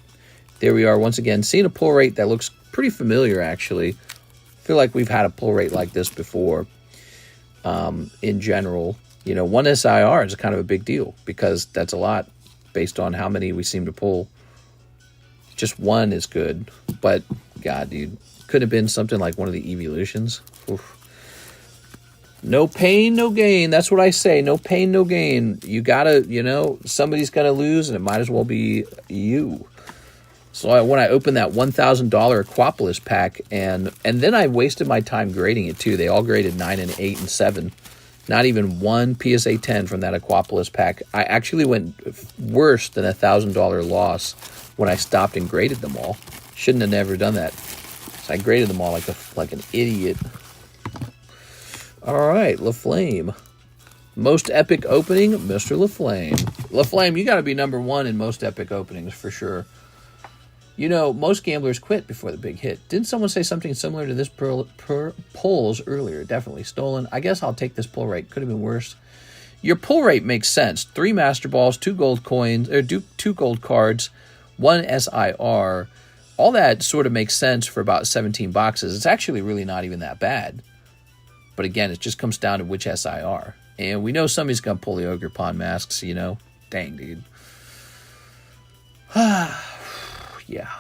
There we are once again, seeing a pull rate that looks pretty familiar actually. I feel like we've had a pull rate like this before. In general, you know, 1 SIR is kind of a big deal because that's a lot based on how many we seem to pull. Just 1 is good, but God, dude, could have been something like one of the evolutions. Oof. No pain, no gain. That's what I say. No pain, no gain. You gotta, you know, somebody's gonna lose, and it might as well be you. So when I opened that $1,000 Aquapolis pack, and then I wasted my time grading it too. They all graded 9 and 8 and 7. Not even one PSA 10 from that Aquapolis pack. I actually went worse than $1,000 loss when I stopped and graded them all. Shouldn't have never done that. So I graded them all like an idiot. All right, LaFlame. Most epic opening, Mr. LaFlame. LaFlame, you got to be #1 in most epic openings for sure. You know, most gamblers quit before the big hit. Didn't someone say something similar to this polls earlier? Definitely stolen. I guess I'll take this pull rate. Could have been worse. Your pull rate makes sense. 3 Master Balls, 2 gold coins, or 2 gold cards, 1 SIR. All that sort of makes sense for about 17 boxes. It's actually really not even that bad. But again, it just comes down to which SIR. And we know somebody's going to pull the Ogre Pawn masks, you know. Dang, dude. Yeah.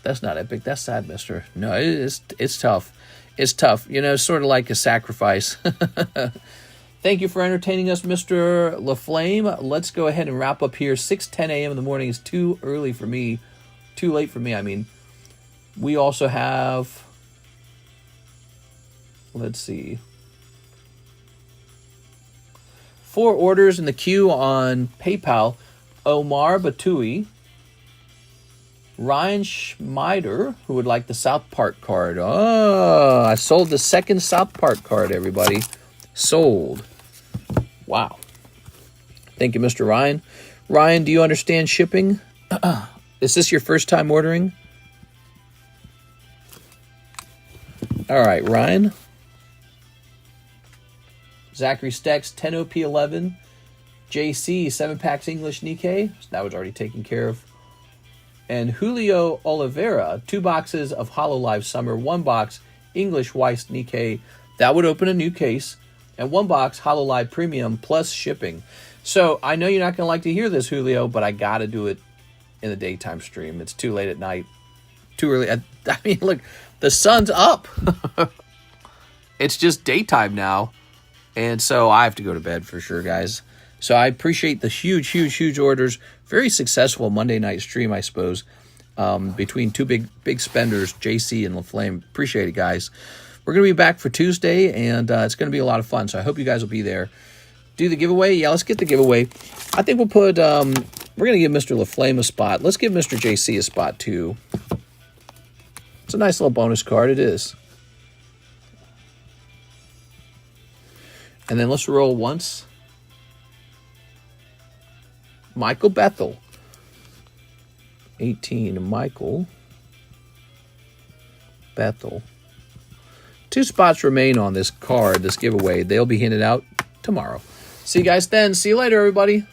That's not epic. That's sad, mister. No, it's tough. It's tough. You know, it's sort of like a sacrifice. Thank you for entertaining us, Mr. LaFlame. Let's go ahead and wrap up here. 6:10 a.m. in the morning is too early for me. Too late for me, I mean. We also have... Let's see. 4 orders in the queue on PayPal. Omar Batui, Ryan Schmeider, who would like the South Park card. Oh, I sold the second South Park card, everybody. Sold. Wow. Thank you, Mr. Ryan. Ryan, do you understand shipping? Is this your first time ordering? All right, Ryan. Zachary Stex, 10 OP11. JC, 7 packs English Nikke. So that was already taken care of. And Julio Oliveira, 2 boxes of Hololive Summer, 1 box English Weiss Nikke. That would open a new case. And 1 box Hololive Premium plus shipping. So I know you're not going to like to hear this, Julio, but I got to do it in the daytime stream. It's too late at night. Too early. I mean, look, the sun's up. It's just daytime now. And so I have to go to bed for sure, guys. So I appreciate the huge orders. Very successful Monday night stream, I suppose, between 2 big spenders, JC and LaFlame. Appreciate it, guys. We're going to be back for Tuesday, and it's going to be a lot of fun. So I hope you guys will be there. Do the giveaway? Yeah, let's get the giveaway. I think we'll put, we're going to give Mr. LaFlame a spot. Let's give Mr. JC a spot, too. It's a nice little bonus card. It is. And then let's roll once. Michael Bethel. 18, Michael Bethel. 2 spots remain on this card, this giveaway. They'll be handed out tomorrow. See you guys then. See you later, everybody.